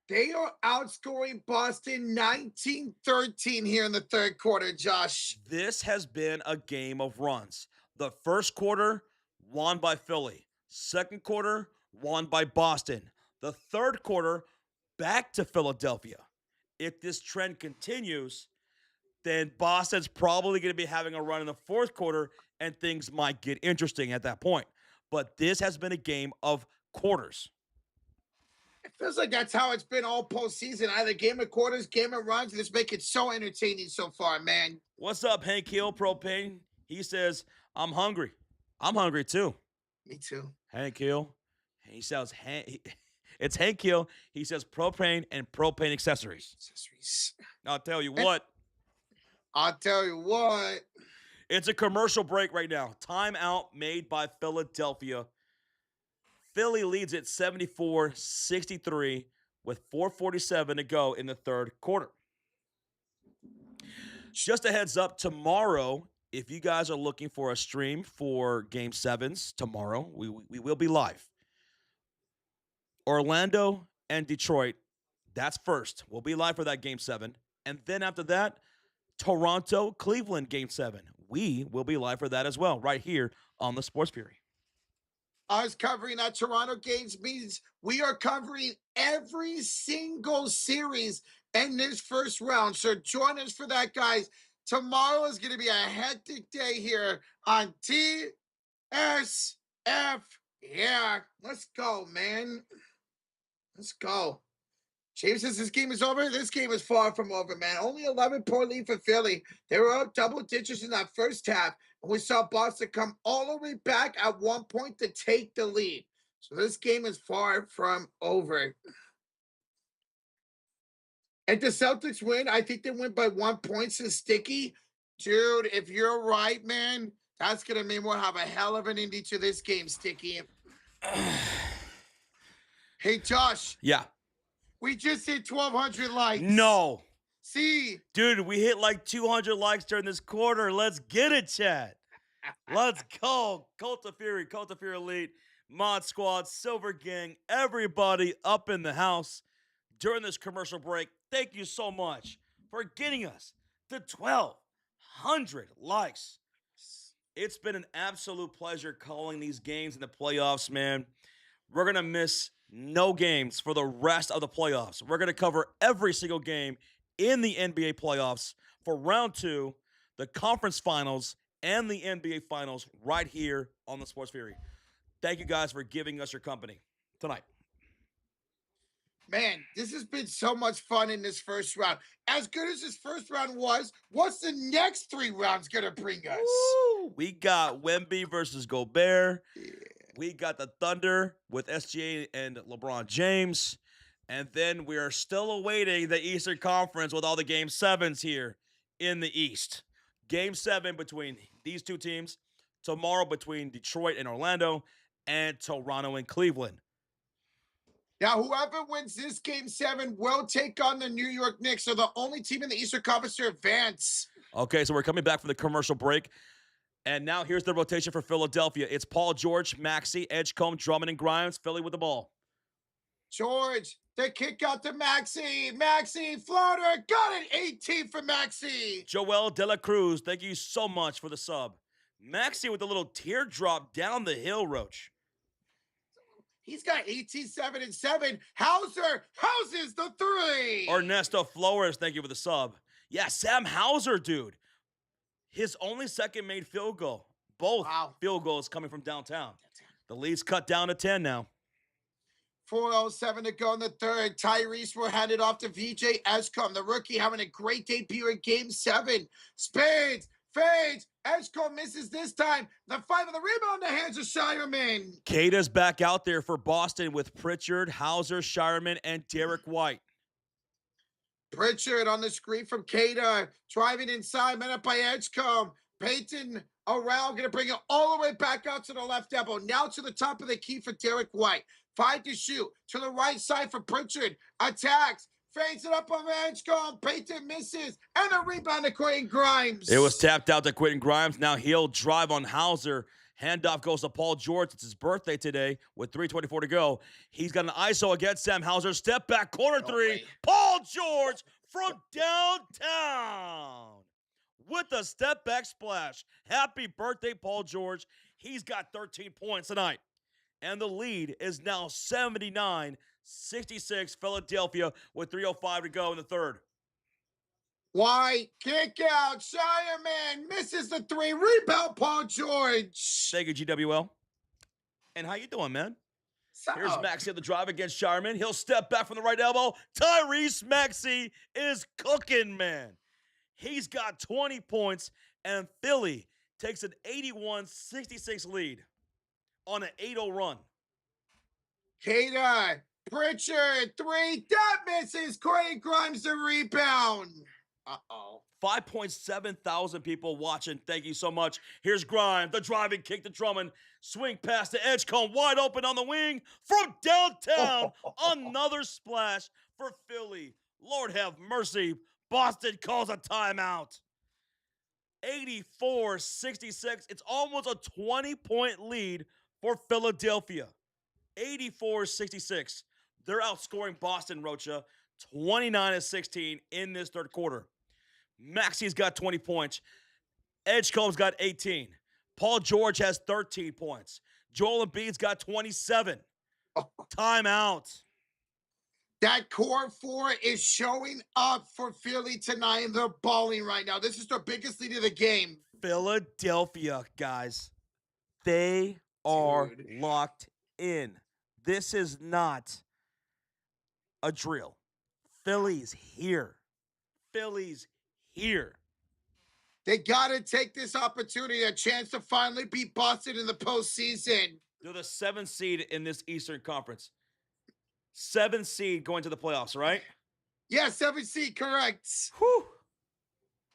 They are outscoring Boston 19-13 here in the third quarter, Josh. This has been a game of runs. The first quarter, won by Philly. Second quarter, won by Boston. The third quarter, back to Philadelphia. If this trend continues, then Boston's probably going to be having a run in the fourth quarter, and things might get interesting at that point. But this has been a game of quarters. It feels like that's how it's been all postseason. Either game of quarters, game of runs, and it's making it so entertaining so far, man. What's up, Hank Hill, Propane? He says, I'm hungry. I'm hungry, too. Me too. Hank Hill. He sounds... It's Hank Hill. He says propane and propane accessories. I'll tell you what. It's a commercial break right now. Timeout made by Philadelphia. Philly leads it 74-63 with 4:47 to go in the third quarter. Just a heads up, tomorrow, if you guys are looking for a stream for Game 7s, tomorrow, we will be live. Orlando and Detroit, that's first. We'll be live for that Game 7. And then after that, Toronto, Cleveland Game 7. We will be live for that as well, right here on the Sports Fury. Us covering that Toronto games means we are covering every single series in this first round. So join us for that, guys. Tomorrow is going to be a hectic day here on TSF. Yeah, let's go, man. Let's go. James says this game is over. This game is far from over, man. Only 11-point lead for Philly. They were up double digits in that first half. And we saw Boston come all the way back at one point to take the lead. So this game is far from over. And the Celtics win. I think they win by 1 point. So Sticky, dude, if you're right, man, that's going to mean we'll have a hell of an ending to this game, Sticky. Hey, Josh. Yeah. We just hit 1,200 likes. No. See? Dude, we hit like 200 likes during this quarter. Let's get it, Chad. Let's go. Cult of Fury Elite, Mod Squad, Silver Gang, everybody up in the house during this commercial break. Thank you so much for getting us to 1,200 likes. It's been an absolute pleasure calling these games in the playoffs, man. We're going to miss no games for the rest of the playoffs. We're going to cover every single game in the NBA playoffs for round 2, the conference finals, and the NBA finals right here on the Sports Fury. Thank you guys for giving us your company tonight. Man, this has been so much fun in this first round. As good as this first round was, what's the next 3 rounds going to bring us? Woo! We got Wemby versus Gobert. Yeah. We got the Thunder with SGA and LeBron James. And then we are still awaiting the Eastern Conference with all the Game 7s here in the East. Game 7 between these two teams. Tomorrow between Detroit and Orlando. And Toronto and Cleveland. Now, whoever wins this Game 7 will take on the New York Knicks. They're the only team in the Eastern Conference to advance. Okay, so we're coming back from the commercial break. And now here's the rotation for Philadelphia. It's Paul George, Maxey, Edgecombe, Drummond, and Grimes. Philly with the ball. George, the kick out to Maxey. Maxey, floater, got it. 18 for Maxey. Joel De La Cruz, thank you so much for the sub. Maxey with a little teardrop down the hill, Roach. He's got 18, 7, and 7. Hauser houses the 3. Ernesto Flores, thank you for the sub. Yeah, Sam Hauser, dude. His only second made field goal. both Wow. field goals coming from downtown. The lead's cut down to 10 now. 4:07 to go in the third. Tyrese will hand it off to VJ Escom, the rookie, having a great debut in Game 7. Spades, fades. Escom misses this time. The 5 of the rebound in the hands of Shireman. Kata's back out there for Boston with Pritchard, Hauser, Shireman, and Derek White. Pritchard on the screen from Kata, driving inside, met up by Edgecombe. Payton around, going to bring it all the way back out to the left elbow. Now to the top of the key for Derek White. 5 to shoot. To the right side for Pritchard. Attacks. Fades it up on Edgecombe. Payton misses. And a rebound to Quentin Grimes. It was tapped out to Quentin Grimes. Now he'll drive on Hauser. Handoff goes to Paul George. It's his birthday today with 3:24 to go. He's got an ISO against Sam Hauser. Step back, corner three. Paul George from downtown with a step back splash. Happy birthday, Paul George. He's got 13 points tonight. And the lead is now 79-66 Philadelphia with 3:05 to go in the third. White, kick out, Shireman misses the 3, rebound Paul George. Thank you, GWL. And how you doing, man? Here's Maxey at the drive against Shireman. He'll step back from the right elbow. Tyrese Maxey is cooking, man. He's got 20 points, and Philly takes an 81-66 lead on an 8-0 run. Kata, Pritchard, 3, that misses. Quentin Grimes the rebound. 5.7 thousand people watching. Thank you so much. Here's Grimes, the driving kick to Drummond. Swing pass to Edgecombe, wide open on the wing from downtown. Another splash for Philly. Lord have mercy. Boston calls a timeout. 84-66. It's almost a 20-point lead for Philadelphia. 84-66. They're outscoring Boston, Rocha, 29-16 in this third quarter. Maxey's got 20 points. Edgecombe's got 18. Paul George has 13 points. Joel Embiid's got 27. Timeout. That core 4 is showing up for Philly tonight, and they're balling right now. This is their biggest lead of the game. Philadelphia, guys. They are locked in. This is not a drill. Philly's here. Philly's here. They got to take this opportunity, a chance to finally beat Boston in the postseason. They're the 7th seed in this Eastern Conference. 7th seed going to the playoffs, right? Yeah, 7th seed, correct. Whew.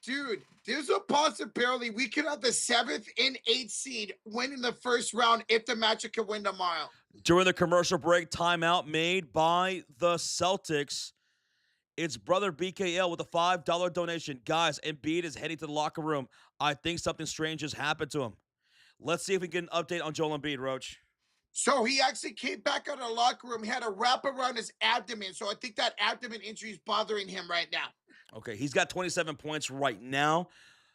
Dude, there's a possibility we could have the 7th and 8th seed winning the first round if the Magic can win tomorrow. During the commercial break, timeout made by the Celtics. It's brother BKL with a $5 donation. Guys, Embiid is heading to the locker room. I think something strange has happened to him. Let's see if we can get an update on Joel Embiid, Roach. So he actually came back out of the locker room. He had a wrap around his abdomen. So I think that abdomen injury is bothering him right now. Okay, he's got 27 points right now.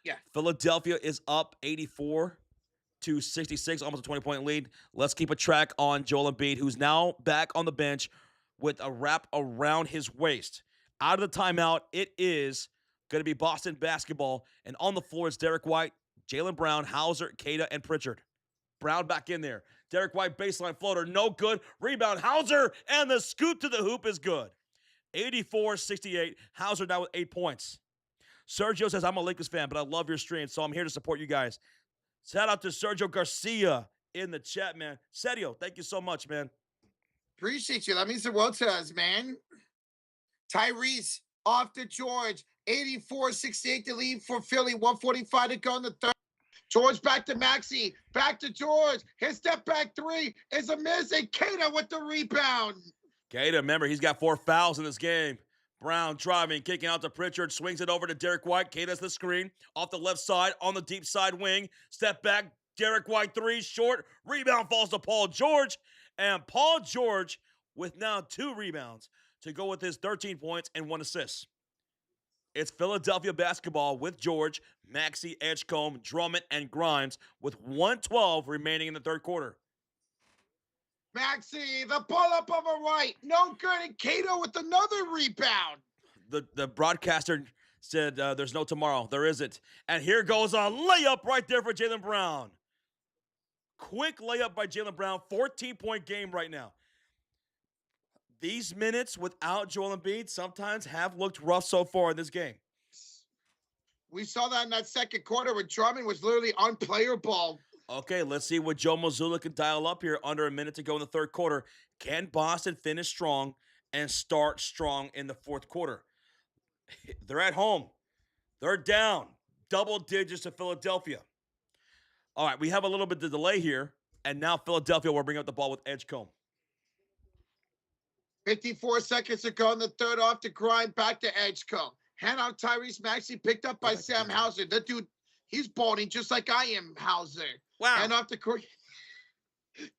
Yeah. Philadelphia is up 84-66, almost a 20-point lead. Let's keep a track on Joel Embiid, who's now back on the bench with a wrap around his waist. Out of the timeout, it is going to be Boston basketball. And on the floor is Derek White, Jaylen Brown, Hauser, Kata, and Pritchard. Brown back in there. Derek White, baseline floater, no good. Rebound, Hauser, and the scoop to the hoop is good. 84-68. Hauser now with 8 points. Sergio says, I'm a Lakers fan, but I love your stream, so I'm here to support you guys. Shout out to Sergio Garcia in the chat, man. Sergio, thank you so much, man. Appreciate you. That means the world to us, man. Tyrese off to George. 84-68 to lead for Philly. 1:45 to go in the third. George back to Maxey. Back to George. His step back 3 is a miss. And Kata with the rebound. Kata, remember, he's got 4 fouls in this game. Brown driving, kicking out to Pritchard, swings it over to Derek White. Kata's the screen. Off the left side, on the deep side wing. Step back, Derek White 3, short. Rebound falls to Paul George. And Paul George with now 2 rebounds to go with his 13 points and 1 assist. It's Philadelphia basketball with George, Maxey, Edgecombe, Drummond, and Grimes with 1:12 remaining in the third quarter. Maxey, the ball up on the right. No good. And Kata with another rebound. The broadcaster said there's no tomorrow. There isn't. And here goes a layup right there for Jaylen Brown. quick layup by Jaylen Brown. 14-point game right now. These minutes without Joel Embiid sometimes have looked rough so far in this game. We saw that in that second quarter when Drummond was literally unplayable. Okay, let's see what Joe Mazzulla can dial up here under a minute to go in the third quarter. Can Boston finish strong and start strong in the fourth quarter? They're at home. They're down double digits to Philadelphia. All right, we have a little bit of delay here, and now Philadelphia will bring up the ball with Edgecombe. 54 seconds to go in the third, off the grind, back to Edgecombe. Hand out Tyrese Maxey, picked up by Sam Hauser. That dude, he's balding just like I am, Hauser. Wow. And off the court.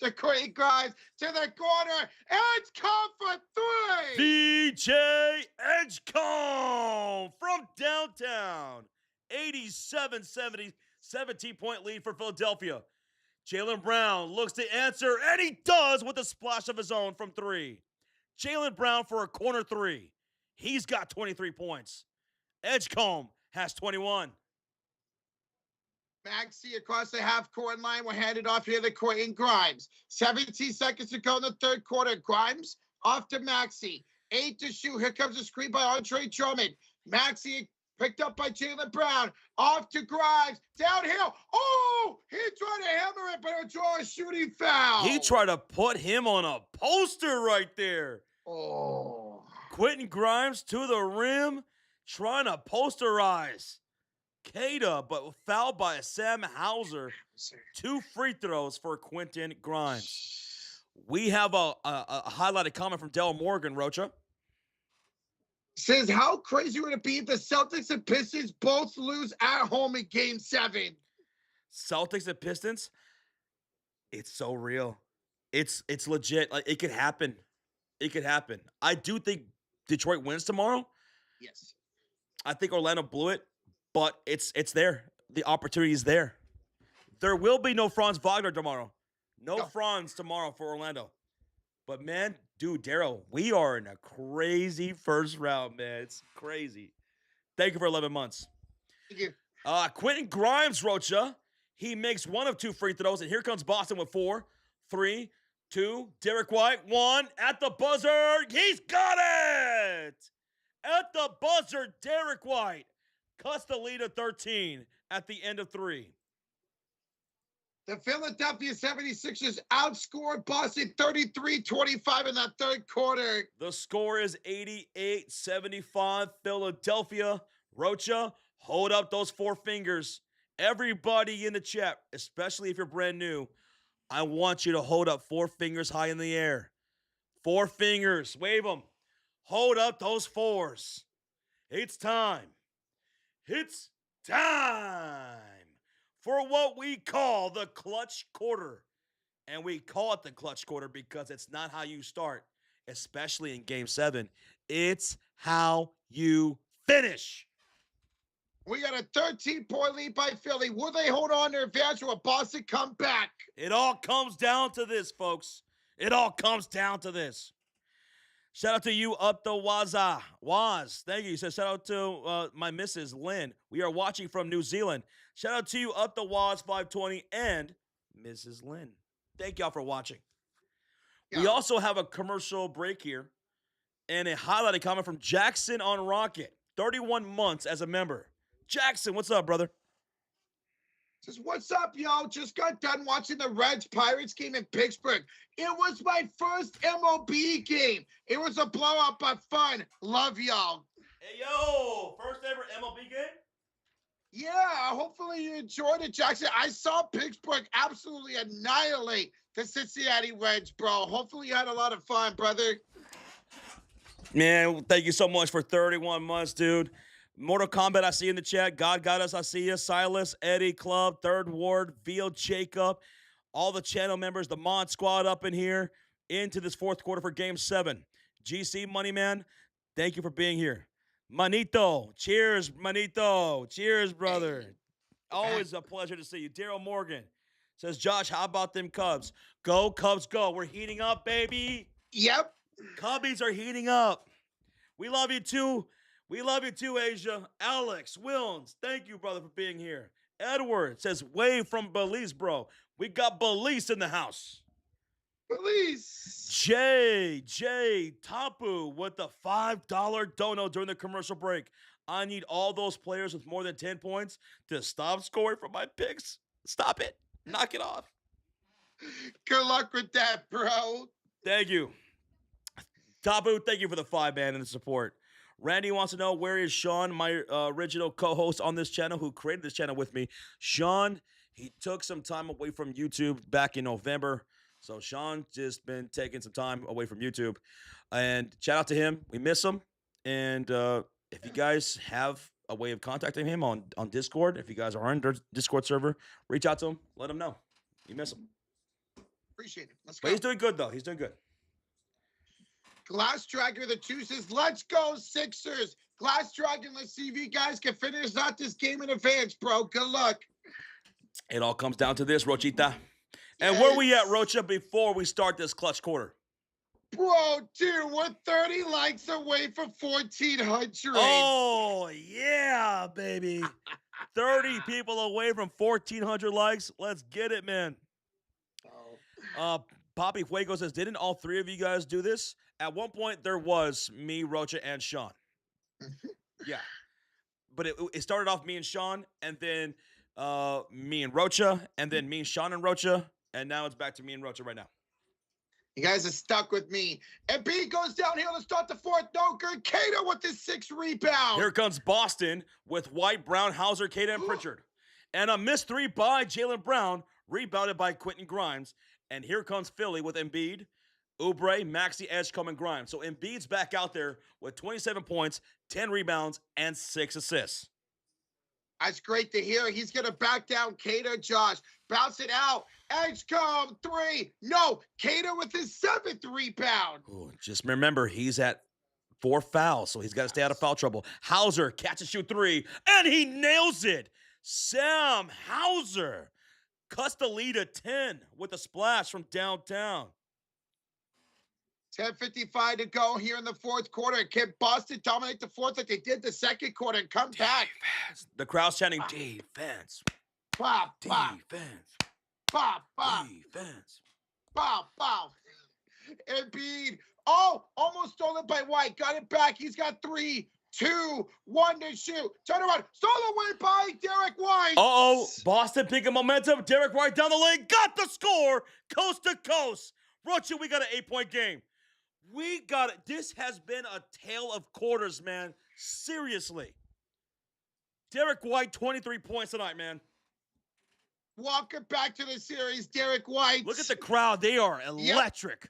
The Courtney Grimes to the corner. Edgecombe for three. DJ Edgecombe from downtown. 87-70, 17-point lead for Philadelphia. Jaylen Brown looks to answer, and he does with a splash of his own from three. Jaylen Brown for a corner three. He's got 23 points. Edgecombe has 21. Maxey across the half-court line. We're handed off here to Courtney Grimes. 17 seconds to go in the third quarter. Grimes off to Maxey. 8 to shoot. Here comes a screen by Andre Drummond. Maxey picked up by Jaylen Brown. Off to Grimes. Downhill. Oh, he tried to hammer it, but it'll draw a shooting foul. He tried to put him on a poster right there. Oh. Quentin Grimes to the rim, trying to posterize Kada, but fouled by Sam Hauser. 2 free throws for Quentin Grimes. We have a highlighted comment from Dale Morgan, Rocha. Says, how crazy would it be if the Celtics and Pistons both lose at home in Game 7? Celtics and Pistons? It's so real. It's legit. Like, it could happen. It could happen. I do think Detroit wins tomorrow. Yes. I think Orlando blew it, but it's there. The opportunity is there. There will be no Franz Wagner tomorrow. No Franz tomorrow for Orlando. But, man, dude, Daryl, we are in a crazy first round, man. It's crazy. Thank you for 11 months. Thank you. Quentin Grimes, Rocha. He makes 1 of 2 free throws, and here comes Boston with 4, 3, 2. Derek White, 1 at the buzzer. He's got it! At the buzzer, Derek White cuts the lead to 13 at the end of 3. The Philadelphia 76ers outscored Boston 33-25 in that third quarter. The score is 88-75 Philadelphia. Rocha, hold up those 4 fingers. Everybody in the chat, especially if you're brand new, I want you to hold up 4 fingers high in the air. 4 fingers. Wave them. Hold up those 4s. It's time. It's time for what we call the clutch quarter. And we call it the clutch quarter because it's not how you start, especially in Game 7. It's how you finish. We got a 13-point lead by Philly. Will they hold on to their advantage or will Boston come back? It all comes down to this, folks. It all comes down to this. Shout out to you up the Waza. Waz, thank you. He says, shout out to my Mrs. Lynn. We are watching from New Zealand. Shout out to you up the Waz 520 and Mrs. Lynn. Thank y'all for watching. Yeah. We also have a commercial break here and a highlighted comment from Jackson on Rocket. 31 months as a member. Jackson, what's up, brother? Says, what's up, y'all? Just got done watching the Reds Pirates game in Pittsburgh. It was my first MLB game. It was a blowout, but fun. Love y'all. Hey, yo, first ever MLB game? Yeah, hopefully you enjoyed it, Jackson. I saw Pittsburgh absolutely annihilate the Cincinnati Reds, bro. Hopefully you had a lot of fun, brother. Man, thank you so much for 31 months, dude. Mortal Kombat, I see you in the chat. God got us, I see you. Silas, Eddie, Club, Third Ward, Veal, Jacob, all the channel members, the Mod Squad up in here into this fourth quarter for Game 7. GC Money Man, thank you for being here. Manito, cheers, Manito. Cheers, brother. Always a pleasure to see you. Daryl Morgan says, Josh, how about them Cubs? Go, Cubs, go. We're heating up, baby. Yep. Cubbies are heating up. We love you, too. We love you too, Asia. Alex, Wilms, thank you, brother, for being here. Edward says, wave from Belize, bro. We got Belize in the house. Police. J. Tapu with the $5 dono during the commercial break. I need all those players with more than 10 points to stop scoring for my picks. Stop it. Knock it off. Good luck with that, bro. Thank you. Tapu, thank you for the 5-man and the support. Randy wants to know, where is Sean, my original co-host on this channel, who created this channel with me. Sean, he took some time away from YouTube back in November. So Sean just been taking some time away from YouTube. And shout out to him. We miss him. And if you guys have a way of contacting him on Discord, if you guys are on their Discord server, reach out to him. Let him know. You miss him. Appreciate it. Let's go. But he's doing good, though. He's doing good. Glass Dragon the two says, let's go, Sixers. Glass Dragon, let's see if you guys can finish out this game in advance, bro. Good luck. It all comes down to this, Rochita. And where we at, Rocha, before we start this clutch quarter? Bro, dude, we're 30 likes away from 1,400. Oh, yeah, baby. 30 people away from 1,400 likes. Let's get it, man. Poppy Fuego says, didn't all three of you guys do this? At one point, there was me, Rocha, and Sean. Yeah. But it started off me and Sean, and then me and Rocha, and then me and Sean and Rocha, and now it's back to me and Rocha right now. You guys are stuck with me. And B goes downhill to start the fourth. No good. Cato with the 6 rebound. Here comes Boston with White, Brown, Hauser, Cato, and Pritchard. And a missed 3 by Jaylen Brown, rebounded by Quentin Grimes. And here comes Philly with Embiid, Oubre, Maxey, Edgecombe, and Grimes. So Embiid's back out there with 27 points, 10 rebounds, and 6 assists. That's great to hear. He's going to back down Cato, Josh. Bounce it out. Edgecombe, 3. No. Cato with his 7th rebound. Ooh, just remember, he's at 4 fouls, so he's got to stay out of foul trouble. Hauser, catch and shoot 3, and he nails it. Sam Hauser cuts the lead at 10 with a splash from downtown. 10:55 to go here in the fourth quarter. Can Boston dominate the fourth like they did the second quarter and come back? The crowd's chanting, defense. Pop, pop, Defense. pop, pop, Defense. pop, pop. Embiid. Oh, almost stolen by White. Got it back. He's got 3, 2, 1 to shoot. Turn around. Stolen away by Derek White. Uh-oh. Boston picking momentum. Derek White down the lane. Got the score. Coast to coast. Rocha, we got an 8-point game. We got it. This has been a tale of quarters, man. Seriously. Derek White, 23 points tonight, man. Welcome back to the series, Derek White. Look at the crowd. They are electric.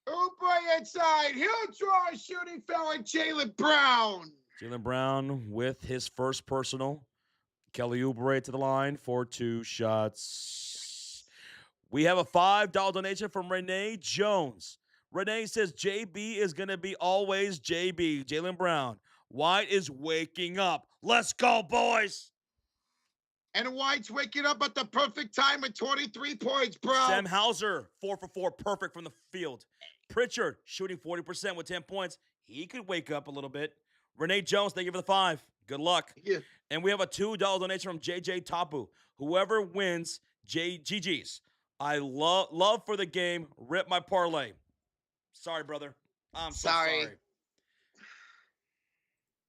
Oubre inside. He'll draw a shooting foul on Jaylen Brown. Jaylen Brown with his first personal. Kelly Oubre to the line for 2 shots. We have a $5 donation from Renee Jones. Renee says JB is going to be always JB, Jaylen Brown. White is waking up. Let's go, boys. And White's waking up at the perfect time with 23 points, bro. Sam Hauser, 4 for 4, perfect from the field. Pritchard shooting 40% with 10 points. He could wake up a little bit. Renee Jones, thank you for the 5. Good luck. Yeah. And we have a $2 donation from JJ Tapu. Whoever wins, GG's. I love for the game. Rip my parlay. Sorry, brother. I'm so sorry.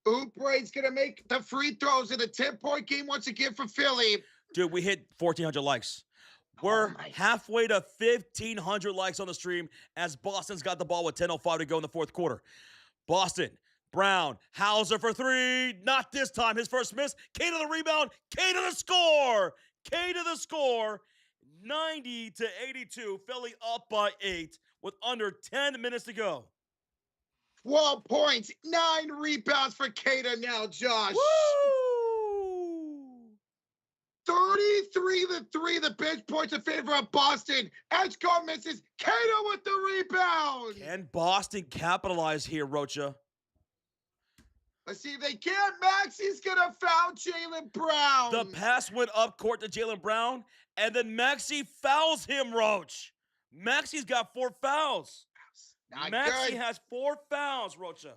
Oubre's going to make the free throws in a 10-point game once again for Philly. Dude, we hit 1,400 likes. We're halfway to 1,500 likes on the stream as Boston's got the ball with 10:05 to go in the fourth quarter. Boston, Brown, Hauser for 3. Not this time. His first miss. K to the rebound. K to the score. K to the score. 90-82. Philly up by 8 with under 10 minutes to go. 12 points, 9 rebounds for Cato now, Josh. Woo! 33-3, the bench points in favor of Boston. Edgecombe misses. Cato with the rebound. Can Boston capitalize here, Rocha? Let's see if they can. Maxey's going to foul Jaylen Brown. The pass went up court to Jaylen Brown, and then Maxey fouls him, Roach. Maxey's got 4 fouls. Maxey has 4 fouls, Rocha.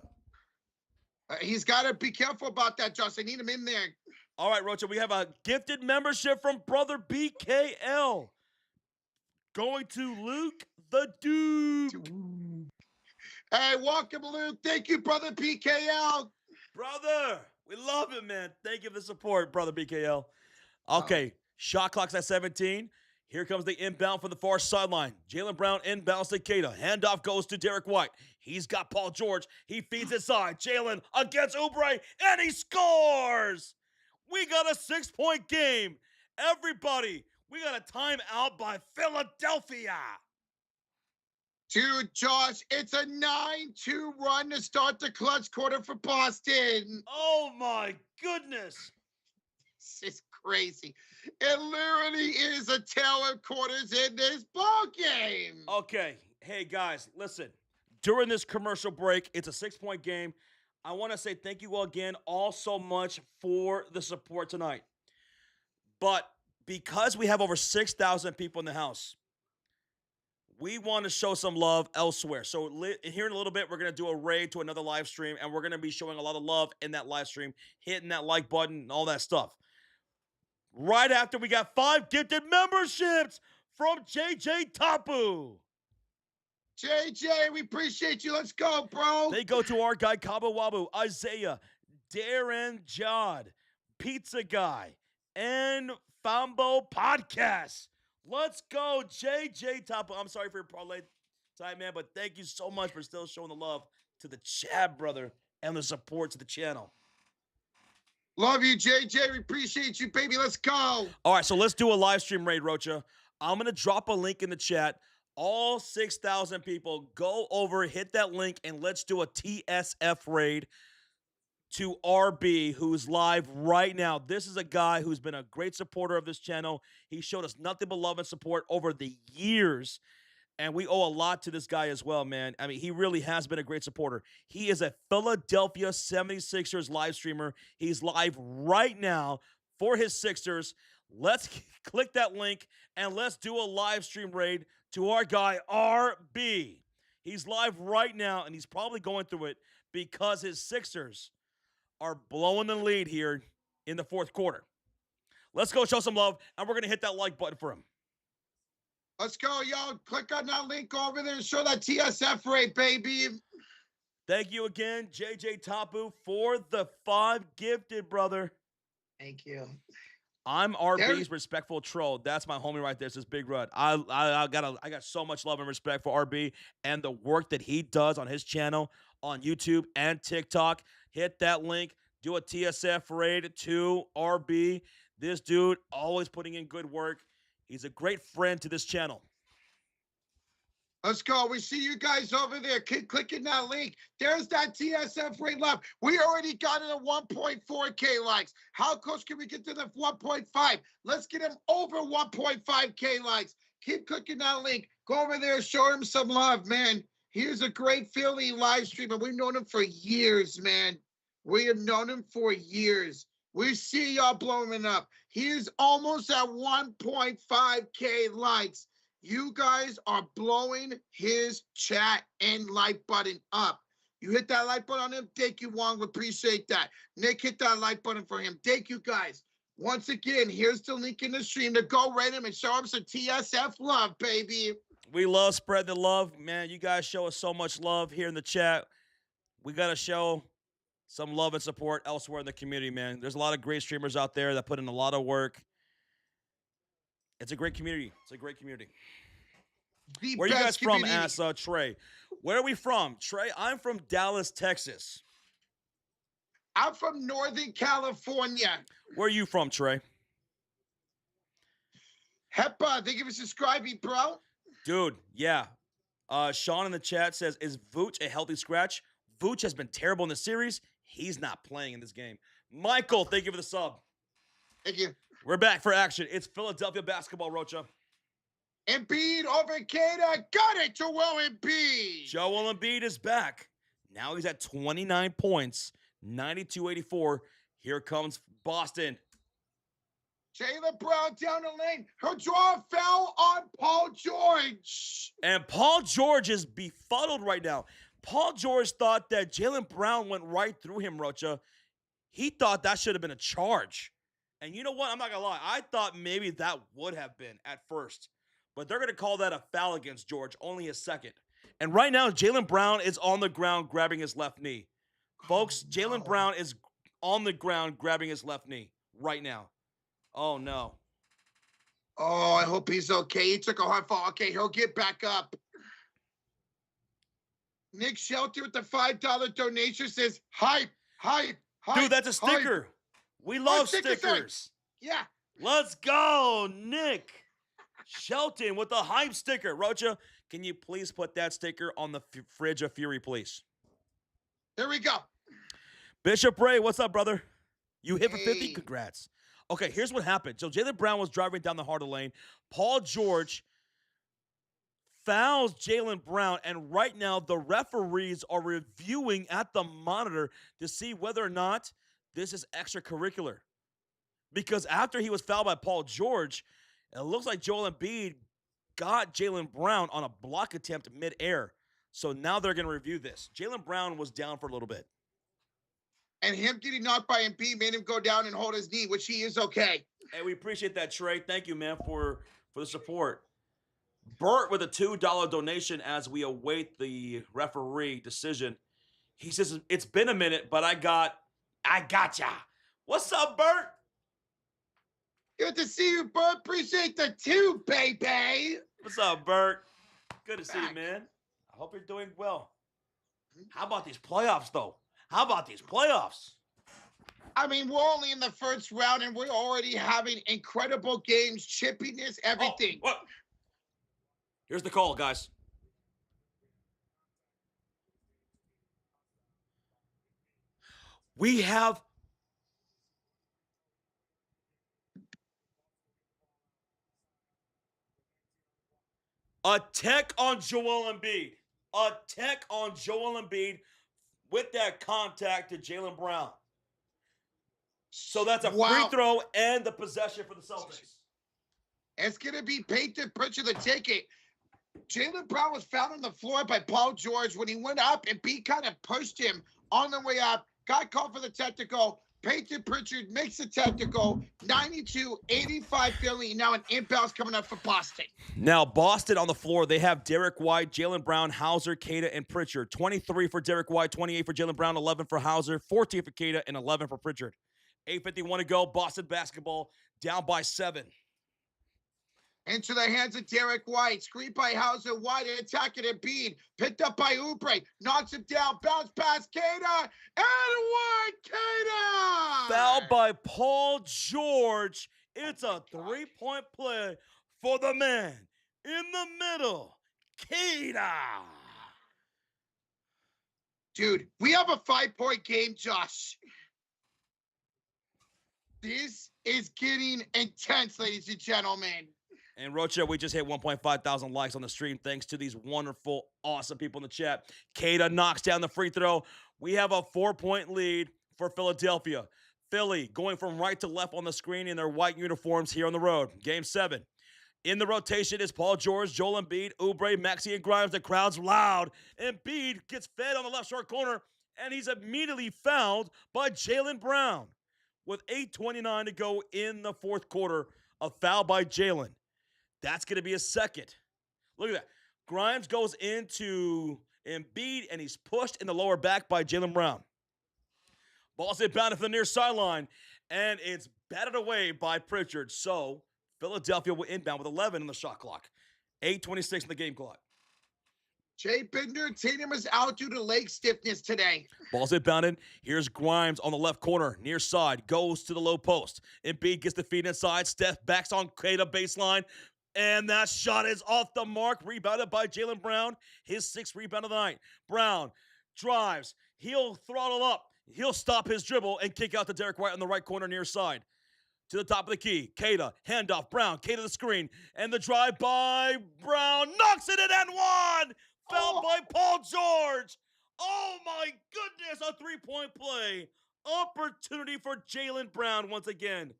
He's got to be careful about that, Josh. I need him in there. All right, Rocha, we have a gifted membership from Brother BKL going to Luke the Duke. Hey, welcome, Luke. Thank you, brother PKL. Brother, we love it, man. Thank you for the support, Brother BKL. Okay, shot clock's at 17. Here comes the inbound from the far sideline. Jaylen Brown inbounds to Keita. Handoff goes to Derek White. He's got Paul George. He feeds inside. Jaylen against Oubre, and he scores! We got a 6-point game. Everybody, we got a timeout by Philadelphia. Dude, Josh, it's a 9-2 run to start the clutch quarter for Boston. Oh, my goodness. This is crazy. It literally is a tale of quarters in this ball game. Okay. Hey, guys, listen. During this commercial break, it's a 6-point game. I want to say thank you all again all so much for the support tonight. But because we have over 6,000 people in the house, we want to show some love elsewhere. So here in a little bit, we're going to do a raid to another live stream, and we're going to be showing a lot of love in that live stream, hitting that like button and all that stuff. Right after we got 5 gifted memberships from JJ Tapu. JJ, we appreciate you. Let's go, bro. They go to our guy, Cabo Wabu, Isaiah, Darren Jod, Pizza Guy, and Fambo Podcast. Let's go, JJ Tapu. I'm sorry for your parlay time, man, but thank you so much for still showing the love to the Chad brother and the support to the channel. Love you, JJ. We appreciate you, baby. Let's go. All right, so let's do a live stream raid, Rocha. I'm going to drop a link in the chat. All 6,000 people, go over, hit that link, and let's do a TSF raid to RB, who's live right now. This is a guy who's been a great supporter of this channel. He showed us nothing but love and support over the years, and we owe a lot to this guy as well, man. I mean, he really has been a great supporter. He is a Philadelphia 76ers live streamer. He's live right now for his Sixers. Let's click that link, and let's do a live stream raid to our guy, RB. He's live right now, and he's probably going through it because his Sixers are blowing the lead here in the fourth quarter. Let's go show some love, and we're going to hit that like button for him. Let's go, y'all. Click on that link over there and show that TSF rate, baby. Thank you again, JJ Tapu, for the 5 gifted, brother. Thank you. I'm RB's respectful troll. That's my homie right there. This is Big Rud. I got so much love and respect for RB and the work that he does on his channel on YouTube and TikTok. Hit that link. Do a TSF raid to RB. This dude always putting in good work. He's a great friend to this channel. Let's go. We see you guys over there. Keep clicking that link. There's that TSF rate left. We already got it at 1.4K likes. How close can we get to the 1.5? Let's get him over 1.5K likes. Keep clicking that link. Go over there. Show him some love, man. Here's a great Philly live streamer. We've known him for years, man. We have known him for years. We see y'all blowing up. He's almost at 1.5K likes. You guys are blowing his chat and like button up. You hit that like button on him. Thank you, Wong. We appreciate that. Nick, hit that like button for him. Thank you, guys. Once again, here's the link in the stream to go rate him and show him some TSF love, baby. We love spread the love, man. You guys show us so much love here in the chat. We got to show some love and support elsewhere in the community, man. There's a lot of great streamers out there that put in a lot of work. It's a great community. It's a great community. Where are you guys from, Trey? Where are we from? Trey, I'm from Dallas, Texas. I'm from Northern California. Where are you from, Trey? Hepa, thank you for subscribing, bro. Dude, yeah. Sean in the chat says, is Vooch a healthy scratch? Vooch has been terrible in the series. He's not playing in this game. Michael, thank you for the sub. Thank you. We're back for action. It's Philadelphia basketball, Rocha. Embiid over Keita. Got it, Joel Embiid. Joel Embiid is back. Now he's at 29 points, 92-84. Here comes Boston. Jaylen Brown down the lane. Her draw fell on Paul George. And Paul George is befuddled right now. Paul George thought that Jaylen Brown went right through him, Rocha. He thought that should have been a charge. And you know what? I'm not going to lie. I thought maybe that would have been at first. But they're going to call that a foul against George, only his second. And right now, Jaylen Brown is on the ground grabbing his left knee. Folks, Jaylen Brown is on the ground grabbing his left knee right now. Oh, no. Oh, I hope he's okay. He took a hard fall. Okay, he'll get back up. Nick Shelton with the $5 donation says, hype. Dude, that's a sticker. Hype. We love stickers. Yeah. Let's go, Nick Shelton with the hype sticker. Rocha, can you please put that sticker on the fridge of Fury, please? There we go. Bishop Ray, what's up, brother? You hit for 50? Congrats. Okay, here's what happened. So Jaylen Brown was driving down the heart of the lane. Paul George fouls Jaylen Brown, and right now the referees are reviewing at the monitor to see whether or not this is extracurricular. Because after he was fouled by Paul George, it looks like Joel Embiid got Jaylen Brown on a block attempt midair. So now they're going to review this. Jaylen Brown was down for a little bit. And him getting knocked by Embiid made him go down and hold his knee, which he is okay. Hey, we appreciate that, Trey. Thank you, man, for the support. Bert with a $2 donation as we await the referee decision. He says, it's been a minute, but I gotcha. What's up, Bert? Good to see you, Bert. Appreciate the 2, baby. What's up, Bert? Good to see you, man. I hope you're doing well. How about these playoffs, though? How about these playoffs? I mean, we're only in the first round, and we're already having incredible games, chippiness, everything. Oh, here's the call, guys. We have a tech on Joel Embiid. A tech on Joel Embiid with that contact to Jaylen Brown. So that's a free throw and the possession for the Celtics. It's going to be Payton Pritchard to take it. Jaylen Brown was found on the floor by Paul George. When he went up, and B kind of pushed him on the way up. Got called for the technical. Payton Pritchard makes the technical. 92-85 Philly. Now an inbounds coming up for Boston. Now Boston on the floor. They have Derek White, Jaylen Brown, Hauser, Queta, and Pritchard. 23 for Derek White, 28 for Jaylen Brown, 11 for Hauser, 14 for Queta, and 11 for Pritchard. 8:51 to go. Boston basketball down by 7. Into the hands of Derek White. Screen by Hauser. White attacking Embiid. Picked up by Oubre. Knocks him down. Bounce past Queta. And White. Queta. Foul by Paul George. It's a 3-point play for the man in the middle. Queta. Dude, we have a 5-point game, Josh. This is getting intense, ladies and gentlemen. And Rocha, we just hit 1.5 thousand likes on the stream thanks to these wonderful, awesome people in the chat. Queta knocks down the free throw. We have a 4-point lead for Philadelphia. Philly going from right to left on the screen in their white uniforms here on the road. Game 7. In the rotation is Paul George, Joel Embiid, Oubre, Maxey, and Grimes. The crowd's loud. Embiid gets fed on the left short corner, and he's immediately fouled by Jaylen Brown. With 8:29 to go in the fourth quarter, a foul by Jaylen. That's going to be a second. Look at that. Grimes goes into Embiid, and he's pushed in the lower back by Jaylen Brown. Ball's inbounded from the near sideline, and it's batted away by Pritchard. So Philadelphia will inbound with 11 on the shot clock. 8:26 in the game clock. Jay Binder, Tatum is out due to leg stiffness today. Ball's inbounded. Here's Grimes on the left corner, near side, goes to the low post. Embiid gets the feed inside. Steph backs on Queta baseline. And that shot is off the mark, rebounded by Jaylen Brown, his 6th rebound of the night. Brown drives. He'll throttle up. He'll stop his dribble and kick out to Derek White on the right corner near side. To the top of the key. Queta, handoff. Brown, Queta the screen. And the drive by Brown. Knocks it in and one! Fouled by Paul George. Oh, my goodness. A 3-point play. Opportunity for Jaylen Brown once again.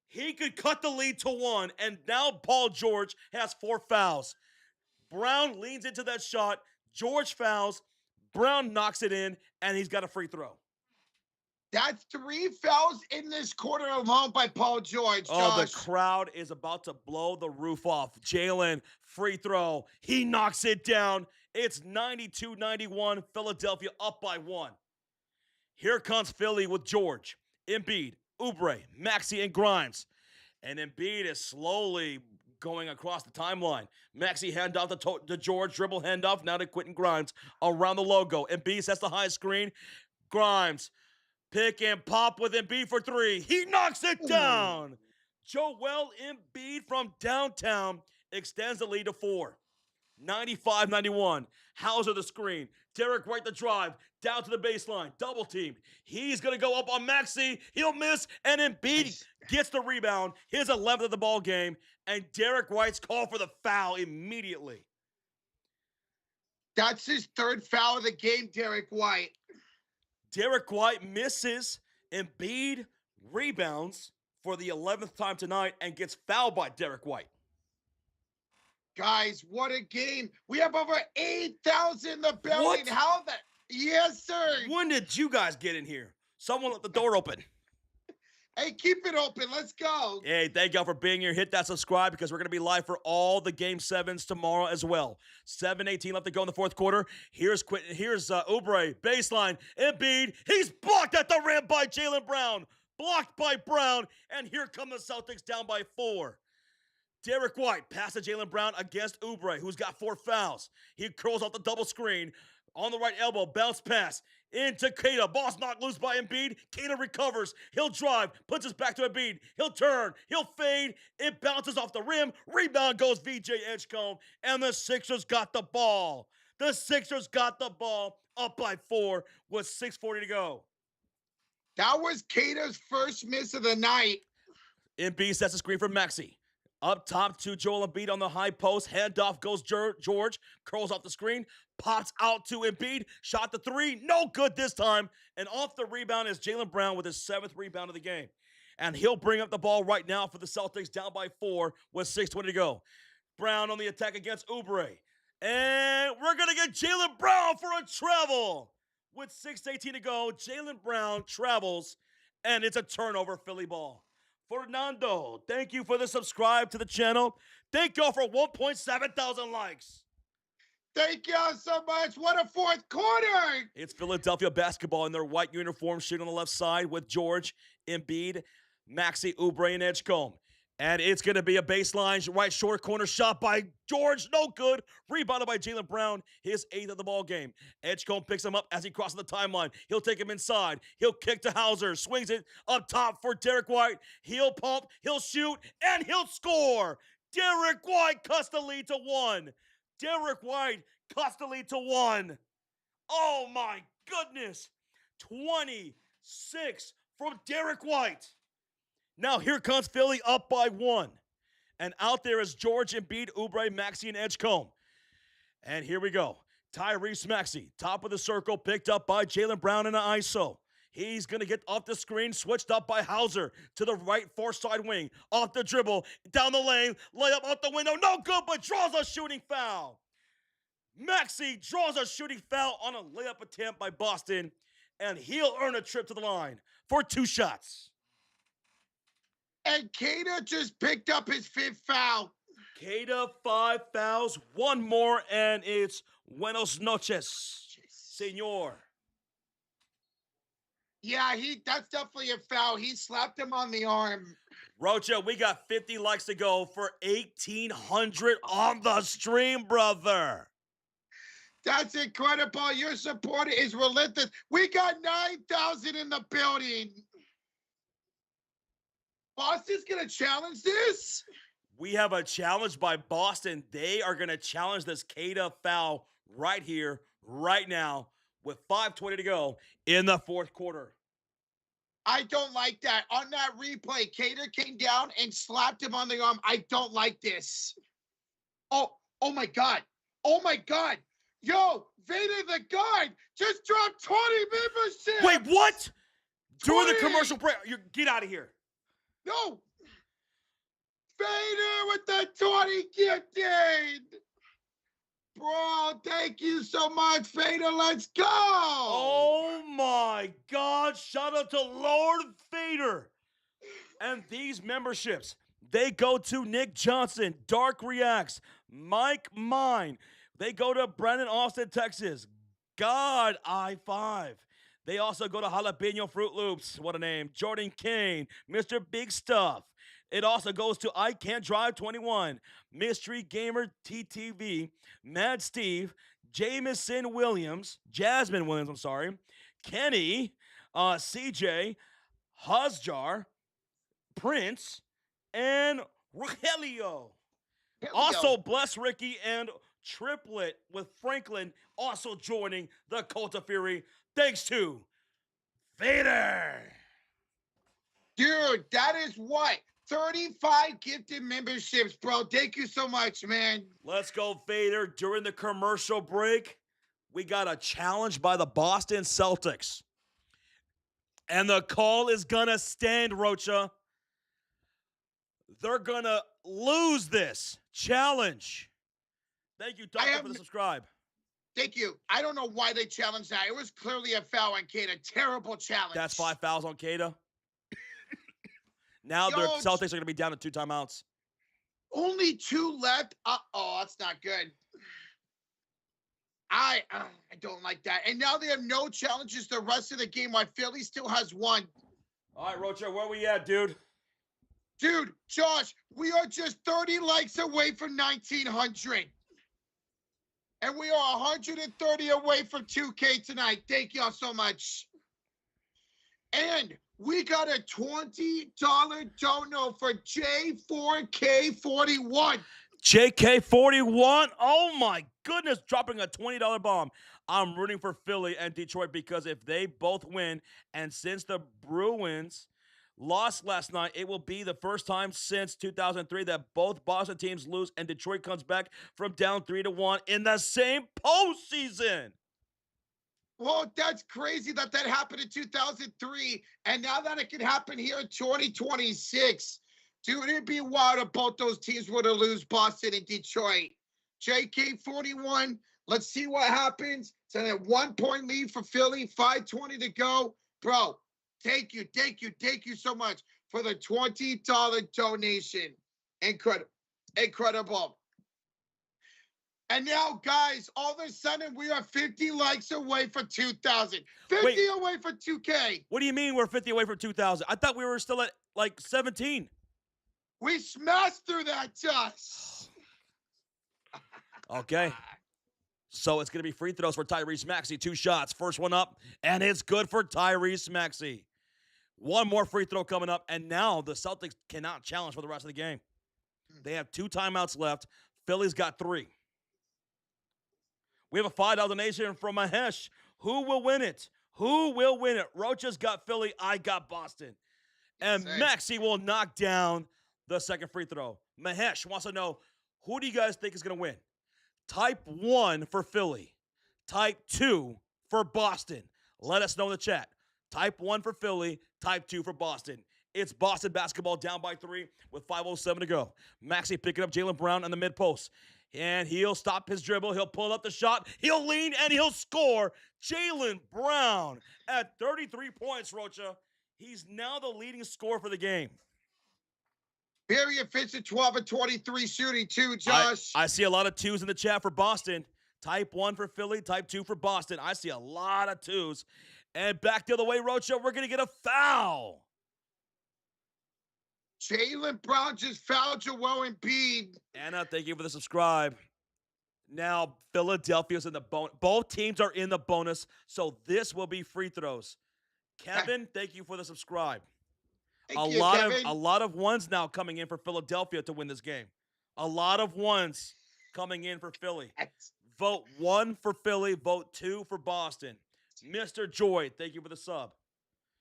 He could cut the lead to 1, and now Paul George has 4 fouls. Brown leans into that shot. George fouls. Brown knocks it in, and he's got a free throw. That's 3 fouls in this quarter alone by Paul George, Oh, the Josh. crowd is about to blow the roof off. Jalen, free throw. He knocks it down. It's 92-91. Philadelphia up by 1. Here comes Philly with George, Embiid, Oubre, Maxey, and Grimes. And Embiid is slowly going across the timeline. Maxey handoff to George, dribble handoff, now to Quentin Grimes around the logo. Embiid sets the high screen. Grimes, pick and pop with Embiid for 3. He knocks it down. Joel Embiid from downtown extends the lead to 4. 95-91. Hauser the screen. Derek White the drive. Down to the baseline. Double teamed. He's going to go up on Maxey. He'll miss. And Embiid gets the rebound. His 11th of the ball game. And Derek White's called for the foul immediately. That's his 3rd foul of the game, Derek White. Derek White misses. Embiid rebounds for the 11th time tonight and gets fouled by Derek White. Guys, what a game. We have over 8,000 in the building. What? How the... Yes, sir. When did you guys get in here? Someone left the door open. Hey, keep it open. Let's go. Hey, thank y'all for being here. Hit that subscribe because we're going to be live for all the Game 7s tomorrow as well. 7:18 left to go in the fourth quarter. Here's Oubre, baseline, Embiid. He's blocked at the rim by Jaylen Brown. Blocked by Brown. And here come the Celtics down by 4. Derek White passes Jaylen Brown against Oubre, who's got 4 fouls. He curls off the double screen. On the right elbow, bounce pass into Tatum. Ball's knocked loose by Embiid. Tatum recovers. He'll drive, puts us back to Embiid. He'll turn, he'll fade. It bounces off the rim. Rebound goes VJ Edgecombe, and the Sixers got the ball. The Sixers got the ball up by 4 with 6:40 to go. That was Tatum's first miss of the night. Embiid sets the screen for Maxey. Up top to Joel Embiid on the high post. Handoff goes George. Curls off the screen. Pops out to Embiid. Shot the 3. No good this time. And off the rebound is Jaylen Brown with his 7th rebound of the game. And he'll bring up the ball right now for the Celtics down by 4 with 6:20 to go. Brown on the attack against Oubre. And we're going to get Jaylen Brown for a travel. With 6:18 to go, Jaylen Brown travels. And it's a turnover, Philly ball. Fernando, thank you for the subscribe to the channel. Thank y'all for 1.7 thousand likes. Thank y'all so much. What a fourth quarter. It's Philadelphia basketball in their white uniform, shooting on the left side with George, Embiid, Maxey, Oubre, and Edgecombe. And it's going to be a baseline right short corner shot by George. No good. Rebounded by Jaylen Brown, his 8th of the ball game. Edgecombe picks him up as he crosses the timeline. He'll take him inside. He'll kick to Hauser. Swings it up top for Derek White. He'll pump. He'll shoot. And he'll score. Derek White cuts the lead to 1. Derek White cuts the lead to 1. Oh, my goodness. 26 from Derek White. Now here comes Philly up by 1. And out there is George, Embiid, Oubre, Maxey, and Edgecombe. And here we go. Tyrese Maxey, top of the circle, picked up by Jaylen Brown in an ISO. He's going to get off the screen, switched up by Hauser to the right far side wing. Off the dribble, down the lane, layup out the window. No good, but draws a shooting foul. Maxey draws a shooting foul on a layup attempt by Boston. And he'll earn a trip to the line for 2 shots. And Kata just picked up his 5th foul. Kata, 5 fouls, 1 more, and it's buenos noches, senor. Yeah, that's definitely a foul. He slapped him on the arm. Rocha, we got 50 likes to go for 1,800 on the stream, brother. That's incredible. Your support is relentless. We got 9,000 in the building. Boston's going to challenge this? We have a challenge by Boston. They are going to challenge this Kata foul right here, right now, with 5:20 to go in the fourth quarter. I don't like that. On that replay, Kata came down and slapped him on the arm. I don't like this. Oh my God. Oh my God. Yo, Vader the guard just dropped 20 memberships. Wait, what? 20. During the commercial break. Get out of here. No. Vader with the 20 gifted. Bro, thank you so much, Fader. Let's go. Oh my God. Shout out to Lord Vader. And these memberships, they go to Nick Johnson, Dark Reacts, Mike Mine. They go to Brandon Austin, Texas, God I5. They also go to Jalapeno Fruit Loops, what a name, Jordan Kane, Mr. Big Stuff. It also goes to I Can't Drive 21, Mystery Gamer TTV, Mad Steve, Jasmine Williams, I'm sorry, Kenny, CJ, Husjar, Prince, and Rogelio. Here we Also, go. bless Ricky and Triplet with Franklin also joining the Cult of Fury. Thanks to Vader. Dude, that is what? 35 gifted memberships, bro. Thank you so much, man. Let's go, Vader. During the commercial break, we got a challenge by the Boston Celtics. And the call is going to stand, Rocha. They're going to lose this challenge. Thank you, Doctor, for the subscribe. Thank you. I don't know why they challenged that. It was clearly a foul on Kate. A terrible challenge. That's 5 fouls on Kada. Now the Celtics are going to be down to 2 timeouts. Only 2 left? Uh-oh, that's not good. I don't like that. And now they have no challenges the rest of the game while Philly still has 1. All right, Rocha, where we at, dude? Dude, Josh, we are just 30 likes away from 1,900. And we are 130 away from 2K tonight. Thank y'all so much. And we got a $20 dono for J4K41. JK41. Oh my goodness, dropping a $20 bomb. I'm rooting for Philly and Detroit because if they both win, and since the Bruins lost last night, it will be the first time since 2003 that both Boston teams lose and Detroit comes back from down 3-1 in the same postseason. Well, that's crazy that happened in 2003, and now that it can happen here in 2026. Dude, it'd be wild if both those teams were to lose, Boston and Detroit. JK41, let's see what happens. It's a 1-point lead for Philly, 5:20 to go. Bro, thank you so much for the $20 donation. Incredible. And now, guys, all of a sudden, we are 50 likes away from 2,000. 50 away from 2K. What do you mean we're 50 away from 2,000? I thought we were still at, like, 17. We smashed through that, Josh. Okay. So it's going to be free throws for Tyrese Maxey. 2 shots. First one up, and it's good for Tyrese Maxey. 1 more free throw coming up, and now the Celtics cannot challenge for the rest of the game. They have 2 timeouts left. Philly's got 3. We have a $5 donation from Mahesh. Who will win it? Rocha's got Philly. I got Boston. And Maxey will knock down the second free throw. Mahesh wants to know, who do you guys think is going to win? Type 1 for Philly. Type 2 for Boston. Let us know in the chat. Type 1 for Philly. Type 2 for Boston. It's Boston basketball down by 3 with 5:07 to go. Maxey picking up Jaylen Brown on the mid-post. And he'll stop his dribble. He'll pull up the shot. He'll lean, and he'll score. Jaylen Brown at 33 points, Rocha. He's now the leading scorer for the game. Very efficient, 12 and 23 shooting too, Josh. I see a lot of 2s in the chat for Boston. Type 1 for Philly, type 2 for Boston. I see a lot of 2s. And back the other way, Rocha, we're going to get a foul. Jaylen Brown just fouled Joel Embiid. Anna, thank you for the subscribe. Now, Philadelphia's in the bonus. Both teams are in the bonus, so this will be free throws. Kevin, thank you for the subscribe. Thank you, Kevin. A lot of 1s now coming in for Philadelphia to win this game. A lot of 1s coming in for Philly. Vote 1 for Philly. Vote 2 for Boston. Mr. Joy, thank you for the sub.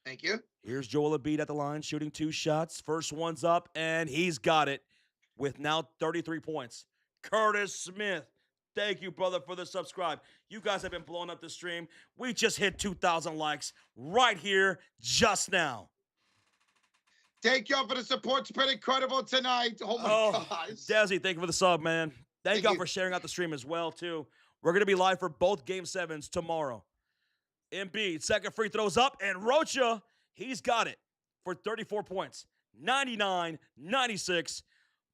Thank you. Here's Joel Embiid at the line, shooting 2 shots. First one's up, and he's got it with now 33 points. Curtis Smith, thank you, brother, for the subscribe. You guys have been blowing up the stream. We just hit 2,000 likes right here just now. Thank y'all for the support. It's been incredible tonight. Oh, my gosh. Desi, thank you for the sub, man. Thank y'all for sharing out the stream as well, too. We're going to be live for both Game 7s tomorrow. Embiid, second free throws up, and Rocha, he's got it for 34 points. 99-96.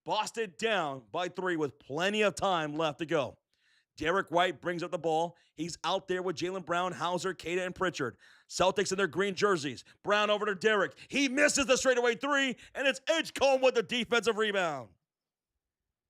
Boston down by 3 with plenty of time left to go. Derek White brings up the ball. He's out there with Jaylen Brown, Hauser, Queta, and Pritchard. Celtics in their green jerseys. Brown over to Derek. He misses the straightaway 3, and it's Edgecombe with the defensive rebound.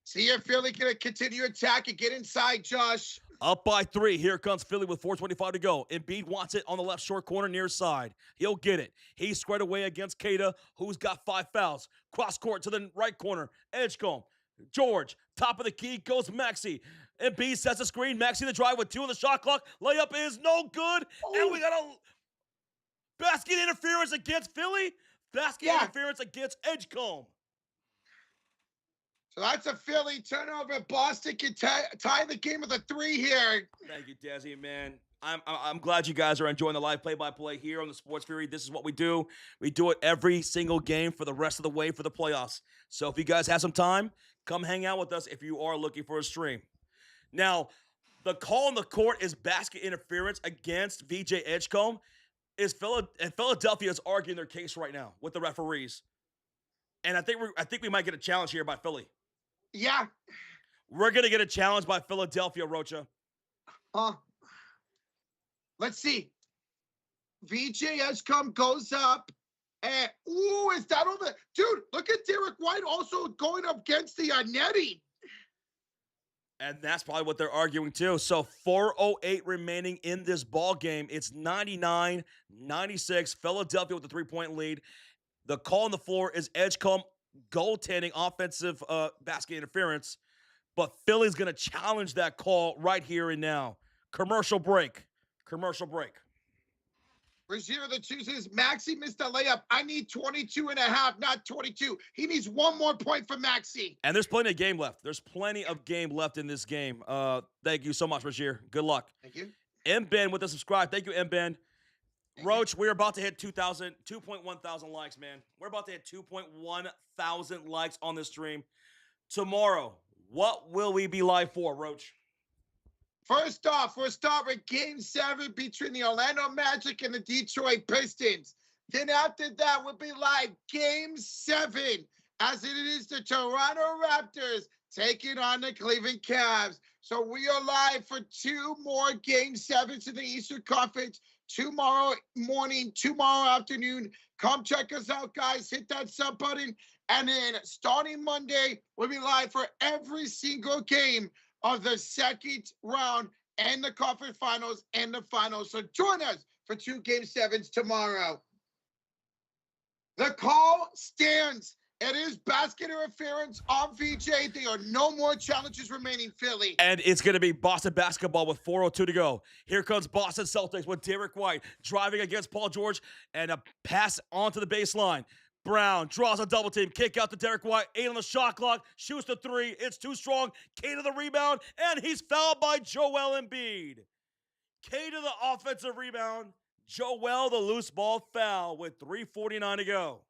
See if Philly can continue attacking. Get inside, Josh. Up by 3. Here comes Philly with 4:25 to go. Embiid wants it on the left short corner near side. He'll get it. He's squared away against Queta, who's got 5 fouls. Cross court to the right corner. Edgecombe. George. Top of the key goes Maxey. Embiid sets a screen. Maxey the drive with 2 on the shot clock. Layup is no good. And we got a basket interference against Philly. Interference against Edgecombe. So that's a Philly turnover. Boston can tie the game with a 3 here. Thank you, Desi, man. I'm glad you guys are enjoying the live play-by-play here on the Sports Fury. This is what we do. We do it every single game for the rest of the way for the playoffs. So if you guys have some time, come hang out with us if you are looking for a stream. Now, the call on the court is basket interference against VJ Edgecombe. Philadelphia is arguing their case right now with the referees. And I think we might get a challenge here by Philly. Yeah. We're going to get a challenge by Philadelphia, Rocha. Let's see. VJ Edgecombe goes up. And, is that over? Dude, look at Derek White also going up against the netting. And that's probably what they're arguing, too. So 4:08 remaining in this ball game. It's 99-96. Philadelphia with the 3-point lead. The call on the floor is Edgecombe goaltending offensive basket interference. But Philly's going to challenge that call right here and now. Commercial break. Rozier the chooses. Maxey missed a layup. I need 22 and a half, not 22. He needs 1 more point for Maxey. And there's plenty of game left. There's plenty of game left in this game. Thank you so much, Rozier. Good luck. Thank you. M-Ben with the subscribe. Thank you, M-Ben. Roach, we're about to hit 2.1 thousand likes, man. We're about to hit 2.1 thousand likes on this stream. Tomorrow, what will we be live for, Roach? First off, we'll start with Game 7 between the Orlando Magic and the Detroit Pistons. Then after that, we'll be live Game 7, as it is the Toronto Raptors taking on the Cleveland Cavs. So we are live for 2 more Game 7s in the Eastern Conference. Tomorrow morning, tomorrow afternoon. Come check us out, guys. Hit that sub button. And then starting Monday, we'll be live for every single game of the second round and the conference finals and the finals. So join us for 2 Game 7s tomorrow. The call stands. It is basket interference on VJ. There are no more challenges remaining, Philly. And it's going to be Boston basketball with 4:02 to go. Here comes Boston Celtics with Derek White driving against Paul George and a pass onto the baseline. Brown draws a double team, kick out to Derek White, 8 on the shot clock, shoots the 3. It's too strong. Queta the rebound, and he's fouled by Joel Embiid. Queta the offensive rebound. Joel the loose ball foul with 3:49 to go.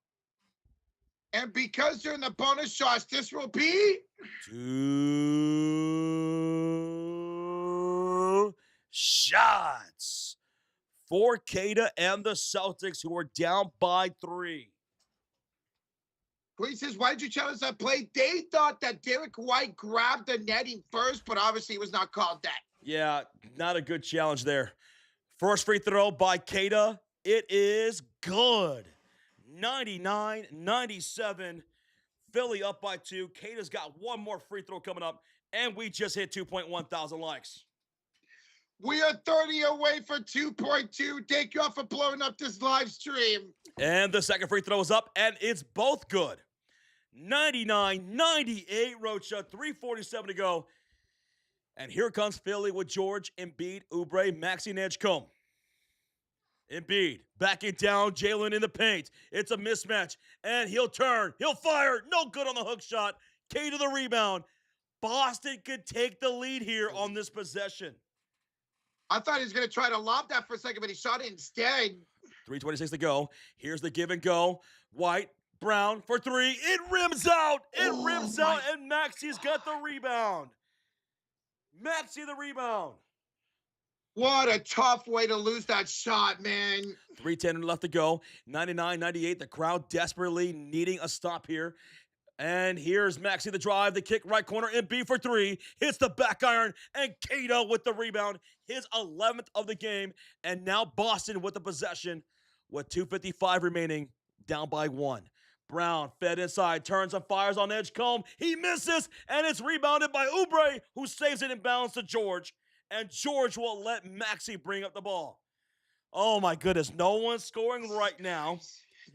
And because they're in the bonus shots, this will be 2 shots for Queta and the Celtics, who are down by 3. Queen says, why did you challenge that play? They thought that Derek White grabbed the netting first, but obviously it was not called that. Yeah, not a good challenge there. First free throw by Queta. It is good. 99-97. Philly up by 2. Queta's got 1 more free throw coming up, and we just hit 2.1 thousand likes. We are 30 away for 2.2. Thank you all for blowing up this live stream. And the second free throw is up, and it's both good. 99-98, Rocha, 3:47 to go. And here comes Philly with George, Embiid, Oubre, Maxey, and Edgecombe. Embiid backing down, Jaylen in the paint. It's a mismatch, and he'll turn. He'll fire. No good on the hook shot. K to the rebound. Boston could take the lead here on this possession. I thought he was going to try to lob that for a second, but he shot it instead. 3:26 to go. Here's the give and go. White, Brown for 3. It rims out. It rims out, and Maxey's got the rebound. Maxey the rebound. What a tough way to lose that shot, man. 3:10 left to go. 99-98. The crowd desperately needing a stop here. And here's Maxey the drive, the kick right corner, and B for three. Hits the back iron, and Cato with the rebound. His 11th of the game. And now Boston with the possession with 2:55 remaining, down by one. Brown fed inside, turns and fires on Edgecombe. He misses, and it's rebounded by Oubre, who saves it in bounds to George. And George will let Maxey bring up the ball. Oh my goodness, no one's scoring right now.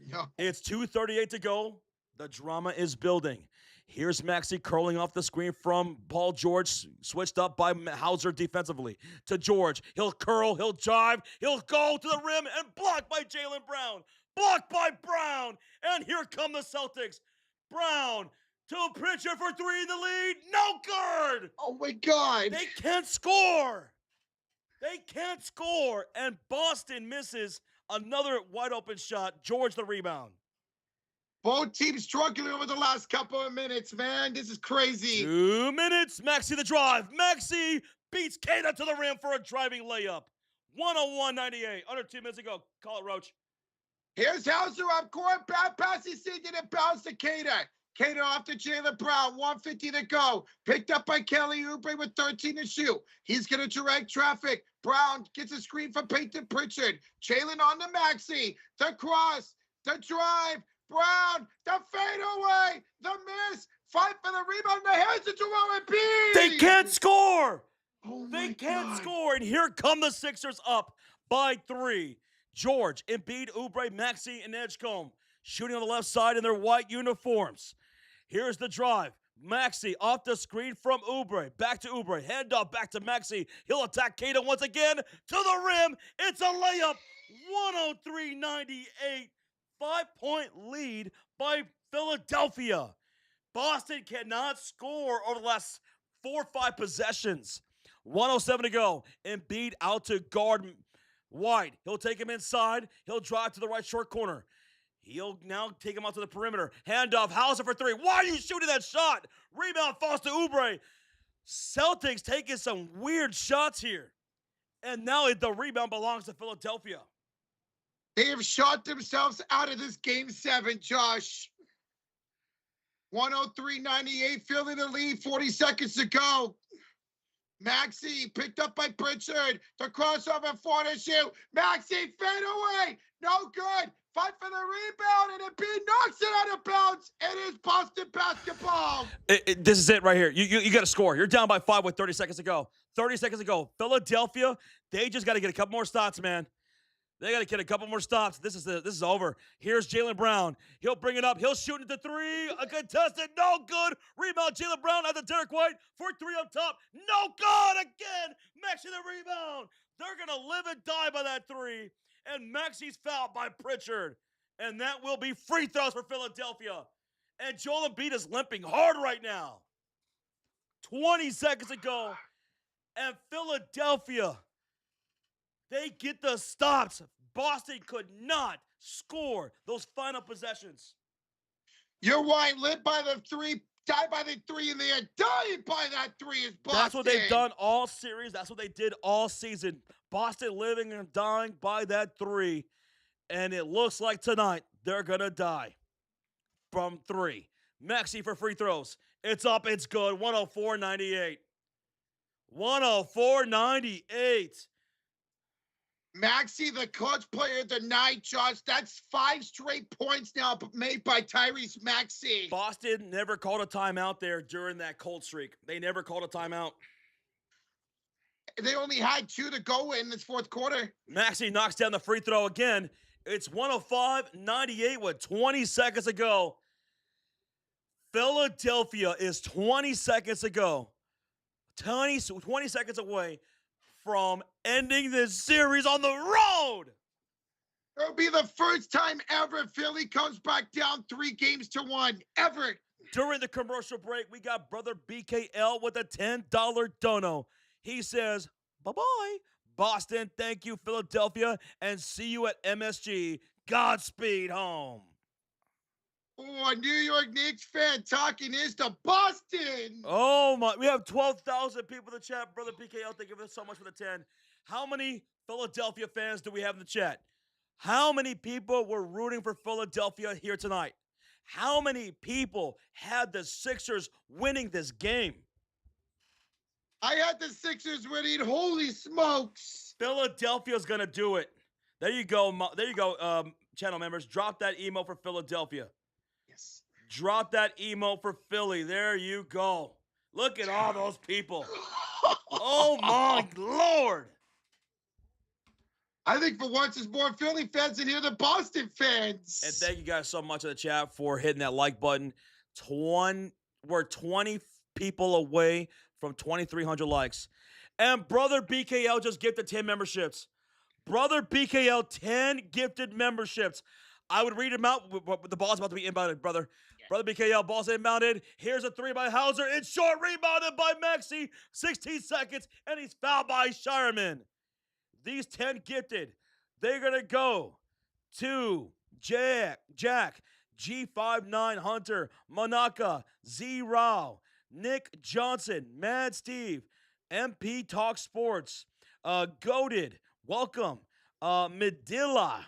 No. It's 2:38 to go. The drama is building. Here's Maxey curling off the screen from Paul George, switched up by Hauser defensively to George. He'll curl, he'll jive, he'll go to the rim, and blocked by Jaylen Brown. Blocked by Brown. And here come the Celtics. Brown to Pritchard for three in the lead. No good. Oh my God. They can't score. They can't score. And Boston misses another wide open shot. George the rebound. Both teams struggling over the last couple of minutes, man. This is crazy. 2 minutes. Maxey the drive. Maxey beats Cato to the rim for a driving layup. 101-98. Under 2 minutes ago. Call it, Roach. Here's Hauser up court. Bad pass. He's seen it and bounce to Cato. Cato off to Jaylen Brown. 1:50 to go. Picked up by Kelly Oubre with 13 to shoot. He's going to direct traffic. Brown gets a screen from Peyton Pritchard. Jaylen on to Maxey. The cross. The drive. Brown, the fadeaway, the miss, fight for the rebound, the hands of Joel Embiid. They can't score. Oh They my can't God. score. And here come the Sixers up by 3. George, Embiid, Oubre, Maxey, and Edgecombe shooting on the left side in their white uniforms. Here's the drive. Maxey off the screen from Oubre. Back to Oubre. Handoff back to Maxey. He'll attack Cato once again to the rim. It's a layup. 103-98. 5-point lead by Philadelphia. Boston cannot score over the last 4 or 5 possessions. 107 to go. Embiid out to guard White. He'll take him inside. He'll drive to the right short corner. He'll now take him out to the perimeter. Handoff. Hauser for 3. Why are you shooting that shot? Rebound falls to Oubre. Celtics taking some weird shots here. And now the rebound belongs to Philadelphia. They have shot themselves out of this game 7, Josh. 103-98, Philly the lead, 40 seconds to go. Maxey picked up by Pritchard. The crossover, 4 to shoot. Maxey fade away. No good. Fight for the rebound, and Embiid knocks it out of bounds. It is Boston basketball. This is it right here. You got to score. You're down by 5 with 30 seconds to go. 30 seconds to go. Philadelphia, they just got to get a couple more stops, man. They got to get a couple more stops. This is over. Here's Jaylen Brown. He'll bring it up. He'll shoot it to 3. A contested, no good. Rebound, Jaylen Brown at the Derek White for 3 up top. No good again. Maxey the rebound. They're going to live and die by that 3. And Maxey's fouled by Pritchard. And that will be free throws for Philadelphia. And Joel Embiid is limping hard right now. 20 seconds to go. And Philadelphia, they get the stops. Boston could not score those final possessions. You're right. Live by the 3, die by the 3, and they are dying by that 3 is Boston. That's what they've done all series. That's what they did all season. Boston living and dying by that 3. And it looks like tonight they're going to die from 3. Maxey for free throws. It's up. It's good. 104-98. 104-98. Maxey, the clutch player of the night, Josh. That's 5 straight points now made by Tyrese Maxey. Boston never called a timeout there during that cold streak. They never called a timeout. They only had 2 to go in this fourth quarter. Maxey knocks down the free throw again. It's 105-98 with 20 seconds to go. Philadelphia is 20 seconds to go. 20 seconds away from ending this series on the road. It'll be the first time ever Philly comes back down 3 games to 1. Ever. During the commercial break, we got brother BKL with a $10 dono. He says, bye-bye, Boston. Thank you, Philadelphia. And see you at MSG. Godspeed home. Oh, a New York Knicks fan talking is to Boston. Oh my, we have 12,000 people in the chat. Brother PKL, thank you so much for the 10. How many Philadelphia fans do we have in the chat? How many people were rooting for Philadelphia here tonight? How many people had the Sixers winning this game? I had the Sixers winning. Holy smokes. Philadelphia's going to do it. There you go. There you go, channel members. Drop that emo for Philadelphia. Yes. Drop that emo for Philly. There you go. Look at all those people. Oh, my Lord. I think for once there's more Philly fans in here than Boston fans. And thank you guys so much in the chat for hitting that like button. We're 20 people away from 2,300 likes. And Brother BKL just gifted 10 memberships. Brother BKL, 10 gifted memberships. I would read them out. The ball's about to be inbounded, brother. Yeah. Brother BKL, ball's inbounded. Here's a 3 by Hauser. It's short, rebounded by Maxey. 16 seconds, and he's fouled by Shireman. These 10 gifted, they're going to go to Jack, G59 Hunter, Manaka, Z-Rao, Nick Johnson, Mad Steve, MP Talk Sports, Goated, welcome, Medilla,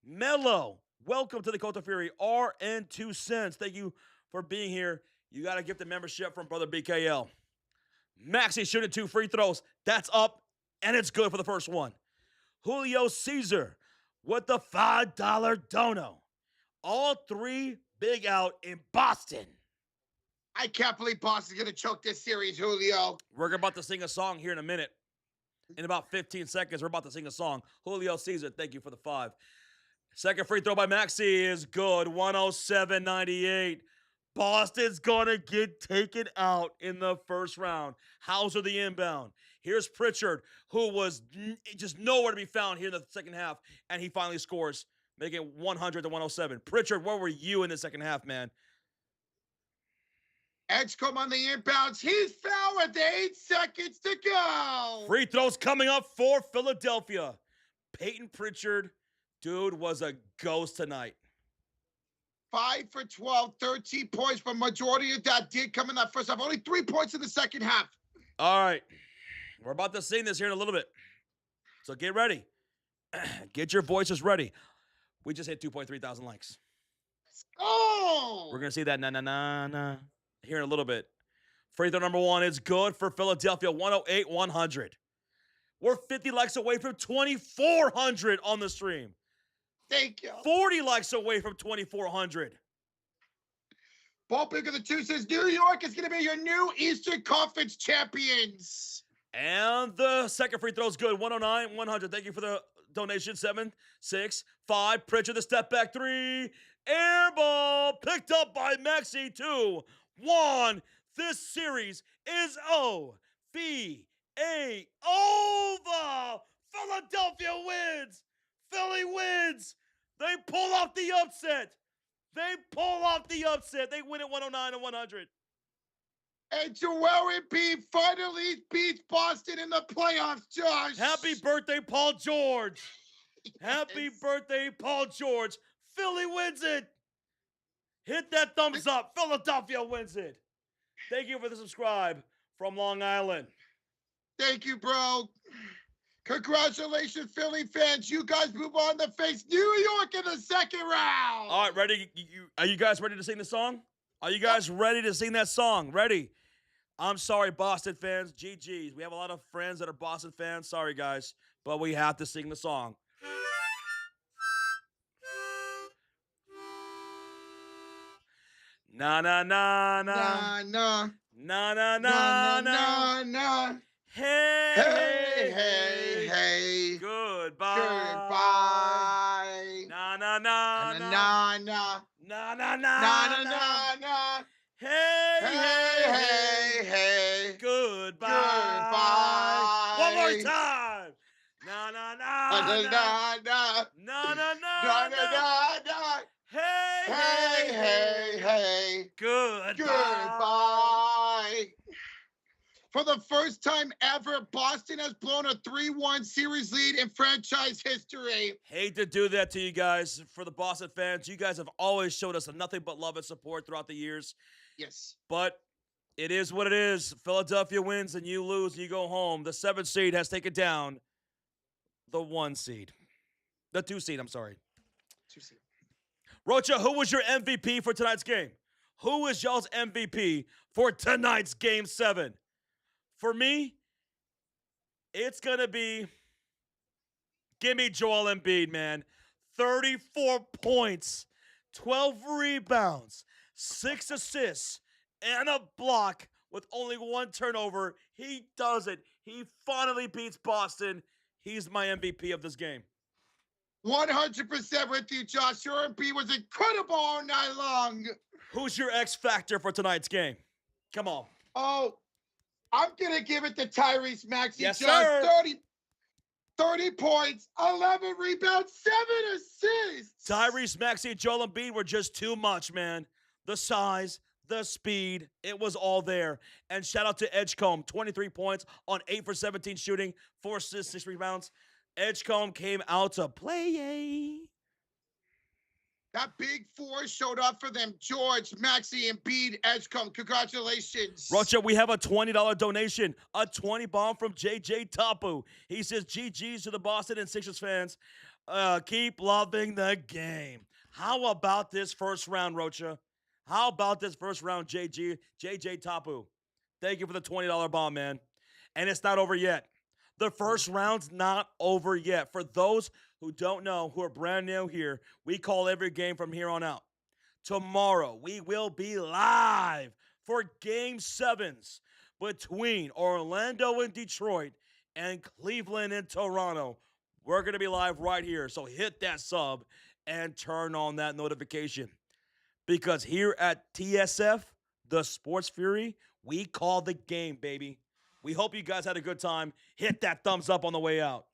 Mello, welcome to the Cult of Fury, RN2 cents. Thank you for being here. You got to gift the membership from Brother BKL. Maxey shooting 2 free throws. That's up, and it's good for the first one. Julio Caesar with the $5 dono. All 3 big out in Boston. I can't believe Boston's going to choke this series, Julio. We're about to sing a song here in a minute. In about 15 seconds, we're about to sing a song. Julio Caesar, thank you for the 5. Second free throw by Maxey is good. 107-98. Boston's going to get taken out in the first round. Hauser the inbound. Here's Pritchard, who was just nowhere to be found here in the second half, and he finally scores, making it 100-107. Pritchard, where were you in the second half, man? Edgecombe on the inbounds. He's fouled with 8 seconds to go. Free throws coming up for Philadelphia. Peyton Pritchard, dude, was a ghost tonight. 5 for 12, 13 points, but majority of that did come in that first half. Only 3 points in the second half. All right. We're about to sing this here in a little bit. So get ready. Get your voices ready. We just hit 2.3 thousand likes. Let's go. We're going to see that na-na-na-na here in a little bit. Free throw number 1 is good for Philadelphia, 108-100. We're 50 likes away from 2,400 on the stream. Thank you. 40 likes away from 2,400. Ball Pick of the 2 says New York is going to be your new Eastern Conference champions. And the second free throw is good. 109-100. Thank you for the donation. 7, 6, 5. Pritchard, the step back 3. Air ball picked up by Maxey. 2, 1. This series is O-V-A over. Philadelphia wins. Philly wins. They pull off the upset. They win at 109-100. And Joel Embiid finally beats Boston in the playoffs, Josh. Happy birthday, Paul George. Yes. Happy birthday, Paul George. Philly wins it. Hit that thumbs up. Philadelphia wins it. Thank you for the subscribe from Long Island. Thank you, bro. Congratulations, Philly fans. You guys move on to face New York in the second round. All right, ready? Are you guys ready to sing the song? Are you guys ready to sing that song? Ready? I'm sorry, Boston fans. GG's. We have a lot of friends that are Boston fans. Sorry, guys. But we have to sing the song. Na na na na. Na Na na na na na na. na. Hey, Hey, hey, hey. Goodbye. Goodbye. Na na na Na na. na. Na na na Na na na na. Hey, Hey, hey, hey. Goodbye. Goodbye. One more time. Na na na Na na. na na. Na na Na na na na. na. Hey, Hey, hey, hey. Goodbye. Goodbye. For the first time ever, Boston has blown a 3-1 series lead in franchise history. Hate to do that to you guys. For the Boston fans, you guys have always showed us nothing but love and support throughout the years. Yes. But it is what it is. Philadelphia wins and you lose and you go home. The 7th seed has taken down the 1 seed. The 2 seed, I'm sorry. 2 seed. Rocha, who was your MVP for tonight's game? Who is y'all's MVP for tonight's Game 7? For me, it's going to be, give me Joel Embiid, man. 34 points, 12 rebounds, 6 assists, and a block with only 1 turnover. He does it. He finally beats Boston. He's my MVP of this game. 100% with you, Josh. Your Embiid was incredible all night long. Who's your X factor for tonight's game? Come on. Oh, I'm going to give it to Tyrese Maxey. Yes, Josh. sir. 30 points, 11 rebounds, 7 assists. Tyrese Maxey and Joel Embiid were just too much, man. The size, the speed, it was all there. And shout out to Edgecombe, 23 points on 8 for 17 shooting, 4 assists, 6 rebounds. Edgecombe came out to play. That big 4 showed up for them. George, Maxey, Embiid, Edgecombe. Congratulations. Rocha, we have a $20 donation, a 20 bomb from JJ Tapu. He says, GG's to the Boston and Sixers fans. Keep loving the game. How about this first round, Rocha? How about this first round, JJ Tapu? Thank you for the $20 bomb, man. And it's not over yet. The first round's not over yet. For those who don't know, who are brand new here, we call every game from here on out. Tomorrow, we will be live for Game 7s between Orlando and Detroit and Cleveland and Toronto. We're going to be live right here, so hit that sub and turn on that notification. Because here at TSF, the Sports Fury, we call the game, baby. We hope you guys had a good time. Hit that thumbs up on the way out.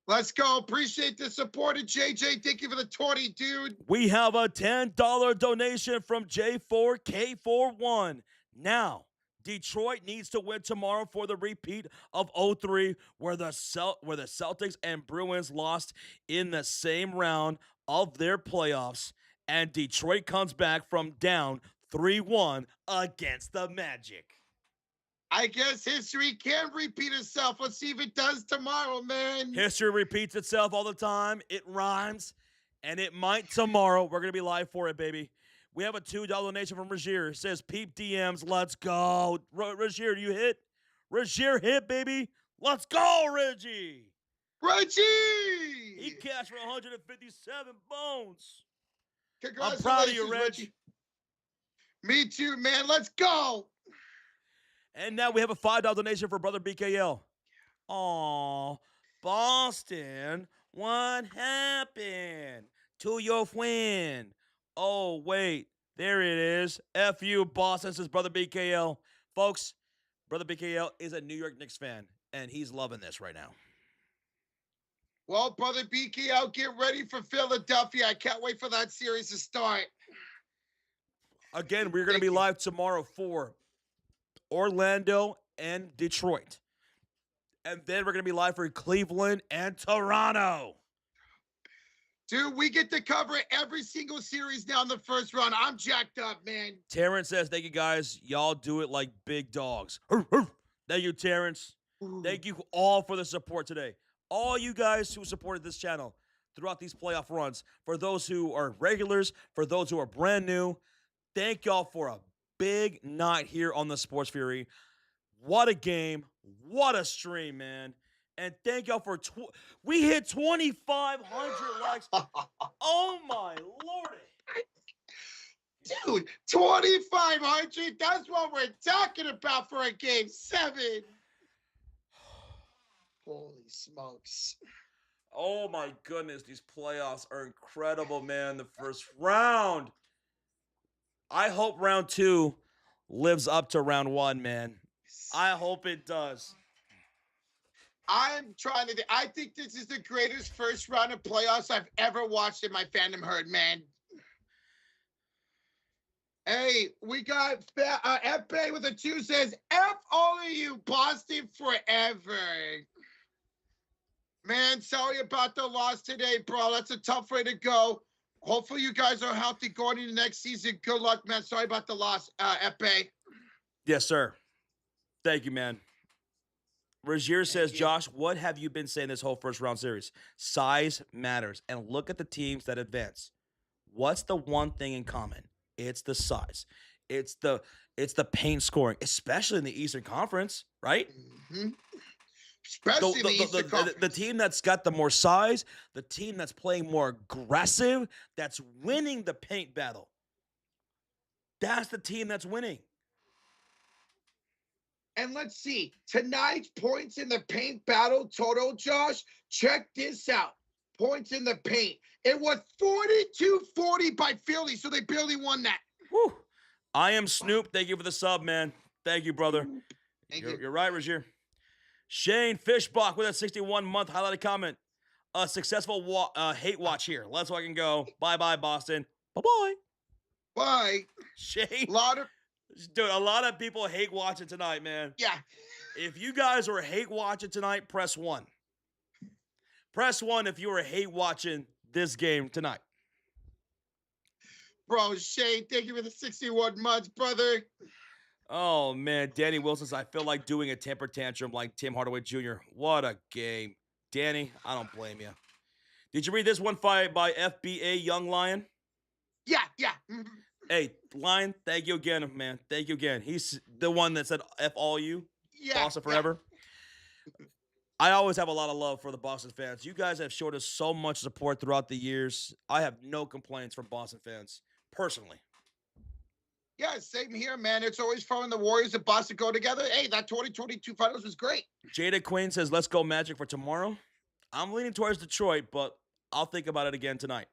Let's go. Appreciate the support of JJ. Thank you for the 20, dude. We have a $10 donation from J4K41. Now, Detroit needs to win tomorrow for the repeat of 03, where the Celtics and Bruins lost in the same round of their playoffs, and Detroit comes back from down 3-1 against the Magic. I guess history can repeat itself. Let's see if it does tomorrow, man. History repeats itself all the time. It rhymes, and it might tomorrow. We're going to be live for it, baby. We have a $2 donation from Rajier. It says, Peep DMs, let's go. Rajier, do you hit? Rajier hit, baby. Let's go, Reggie. Reggie! He cashed for 157 bones. Congratulations, I'm proud of you, Reg. Reggie. Me too, man. Let's go. And now we have a $5 donation for Brother BKL. Aw, Boston, what happened to your friend? Oh, wait, there it is. F you, Boston, says Brother BKL. Folks, Brother BKL is a New York Knicks fan, and he's loving this right now. Well, Brother BKL, get ready for Philadelphia. I can't wait for that series to start. Again, we're going to be live tomorrow for Orlando and Detroit. And then we're going to be live for Cleveland and Toronto. Dude, we get to cover every single series now in the first round. I'm jacked up, man. Terrence says, thank you, guys. Y'all do it like big dogs. Thank you, Terrence. Thank you all for the support today. All you guys who supported this channel throughout these playoff runs. For those who are regulars, for those who are brand new, thank y'all for a big night here on the Sports Fury. What a game. What a stream, man. And thank y'all for we hit 2,500 likes. Oh my lordy. Dude, 2,500. That's what we're talking about for a Game 7. Holy smokes. Oh my goodness, these playoffs are incredible, man. The first round. I hope round 2 lives up to round 1, man. I hope it does. I think this is the greatest first round of playoffs I've ever watched in my fandom herd, man. Hey, we got FA with a 2 says, F all of you, Boston forever. Man, sorry about the loss today, bro. That's a tough way to go. Hopefully you guys are healthy going into next season. Good luck, man. Sorry about the loss, FA. Yes, sir. Thank you, man. Rozier says, Thank you. Josh, what have you been saying this whole first round series? Size matters. And look at the teams that advance. What's the one thing in common? It's the size. It's the paint scoring, especially in the Eastern Conference, right? Mm-hmm. Especially the Eastern Conference. The team that's got the more size, the team that's playing more aggressive, that's winning the paint battle. That's the team that's winning. And let's see, tonight's points in the paint battle total, Josh, check this out. Points in the paint. It was 42-40 by Philly, so they barely won that. Whew. I am Snoop. Thank you for the sub, man. Thank you, brother. You're right, Rozier. Shane Fishbach with a 61-month highlighted comment. A successful hate watch here. Let's fucking go. Bye-bye, Boston. Bye-bye. Bye. Shane. Dude, a lot of people hate watching tonight, man. Yeah. If you guys were hate watching tonight, press 1. Press 1 if you were hate watching this game tonight. Bro, Shane, thank you for the 61 months, brother. Oh, man. Danny Wilson says, I feel like doing a temper tantrum like Tim Hardaway Jr. What a game. Danny, I don't blame you. Did you read this one fight by FBA Young Lion? Yeah. Mm-hmm. Hey, Lion, thank you again, man. Thank you again. He's the one that said F all you. Yeah. Boston forever. Yeah. I always have a lot of love for the Boston fans. You guys have showed us so much support throughout the years. I have no complaints from Boston fans, personally. Yeah, same here, man. It's always fun when the Warriors and Boston go together. Hey, that 2022 finals was great. Jada Queen says, let's go Magic for tomorrow. I'm leaning towards Detroit, but I'll think about it again tonight.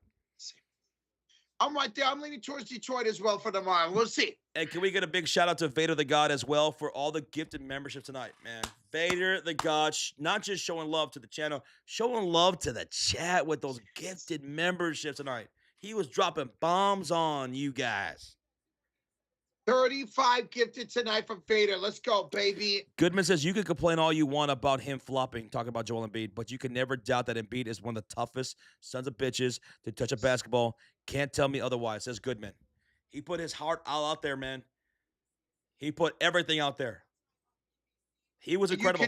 I'm right there. I'm leaning towards Detroit as well for tomorrow. We'll see. And can we get a big shout out to Vader the God as well for all the gifted membership tonight, man? Vader the God, not just showing love to the channel, showing love to the chat with those gifted memberships tonight. He was dropping bombs on you guys. 35 gifted tonight from Vader. Let's go, baby. Goodman says, you can complain all you want about him flopping, talking about Joel Embiid, but you can never doubt that Embiid is one of the toughest sons of bitches to touch a basketball. Can't tell me otherwise, says Goodman. He put his heart all out there, man. He put everything out there. He was incredible.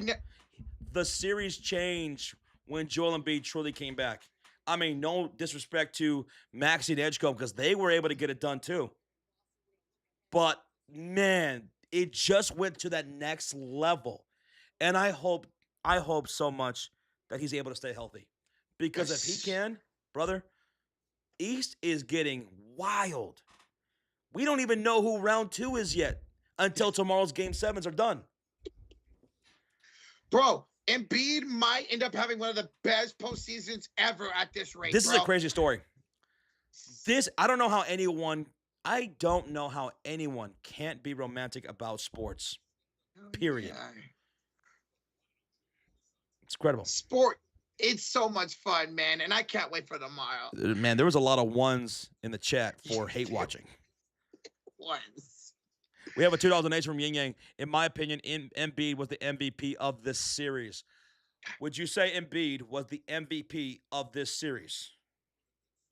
The series changed when Joel Embiid truly came back. I mean, no disrespect to Maxey and Edgecombe because they were able to get it done too. But, man, it just went to that next level. And I hope so much that he's able to stay healthy. Because if he can, brother, East is getting wild. We don't even know who round 2 is yet until tomorrow's Game 7s are done. Bro, Embiid might end up having one of the best postseasons ever at this rate, This is a crazy story. I don't know how anyone can't be romantic about sports. Period. Yeah. It's incredible. Sport, it's so much fun, man, and I can't wait for tomorrow. Man, there was a lot of ones in the chat for hate watching. Ones. We have a $2 donation from Yin Yang. In my opinion, Embiid was the MVP of this series. Would you say Embiid was the MVP of this series?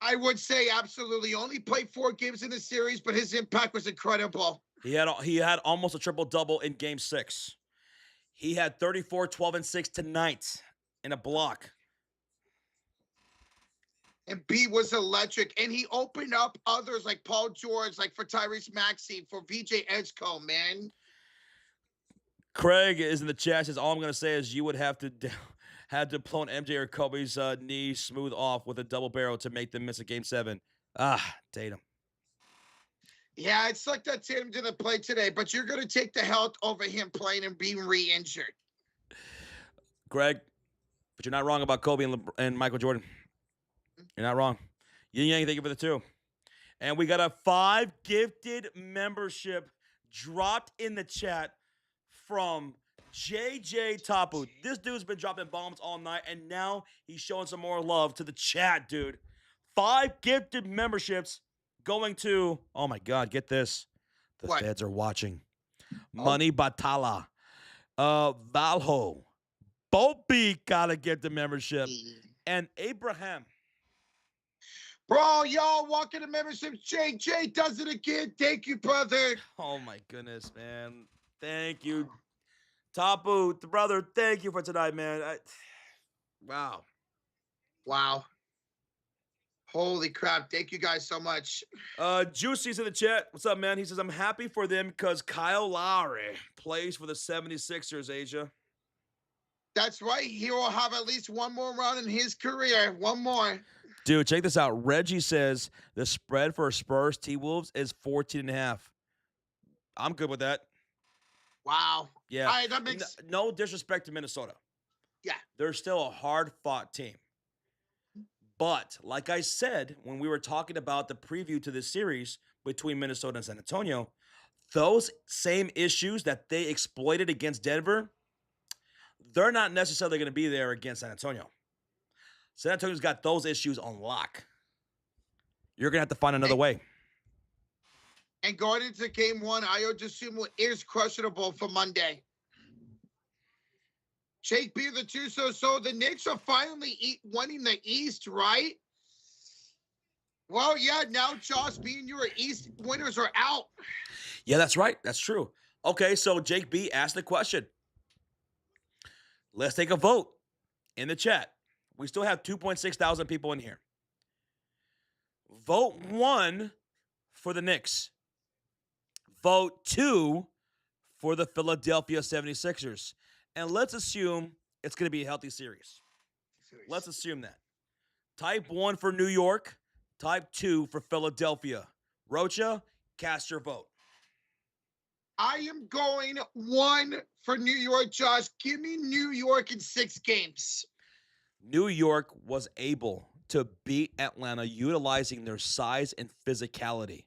I would say absolutely. Only played 4 games in the series, but his impact was incredible. He had almost a triple-double in Game 6. He had 34, 12, and 6 tonight in a block. Embiid was electric, and he opened up others like Paul George, like for Tyrese Maxey, for VJ Edgecombe, man. Craig is in the chat. Says, all I'm going to say is you would have to blown MJ or Kobe's knee smooth off with a double barrel to make them miss a Game 7. Tatum. Yeah, it's like that Tatum didn't play today, but you're going to take the health over him playing and being re-injured. Greg, but you're not wrong about Kobe and Michael Jordan. You're not wrong. Yin Yang, thank you for the 2. And we got a 5 gifted membership dropped in the chat from JJ Tapu. This dude's been dropping bombs all night, and now he's showing some more love to the chat, dude. 5 gifted memberships going to, oh my God, get this. The What? feds are watching. Oh. Money Batala. Valho. Bolby got to get the membership. And Abraham. Bro, y'all walking the membership. Jay does it again. Thank you, brother. Oh my goodness, man. Thank you. Tapu, brother, thank you for tonight, man. Wow. Wow. Holy crap. Thank you guys so much. Juicy's in the chat. What's up, man? He says, I'm happy for them because Kyle Lowry plays for the 76ers, Asia. That's right. He will have at least one more run in his career. One more. Dude, check this out. Reggie says the spread for Spurs T-Wolves is 14.5. I'm good with that. Wow. Yeah. All right, that makes... No disrespect to Minnesota. Yeah. They're still a hard-fought team. But, like I said, when we were talking about the preview to this series between Minnesota and San Antonio, those same issues that they exploited against Denver, they're not necessarily going to be there against San Antonio. San Antonio's got those issues on lock. You're going to have to find another way. And going into game one, Ayo Dosunmu is questionable for Monday. Jake B, the two, so the Knicks are finally winning the East, right? Well, yeah, now Josh B and your East winners are out. Yeah, that's right. That's true. Okay, so Jake B asked the question. Let's take a vote in the chat. We still have 2.6 thousand people in here. Vote 1 for the Knicks. Vote 2 for the Philadelphia 76ers. And let's assume it's going to be a healthy series. Let's assume that. Type 1 for New York. Type 2 for Philadelphia. Rocha, cast your vote. I am going 1 for New York, Josh. Give me New York in 6 games. New York was able to beat Atlanta utilizing their size and physicality.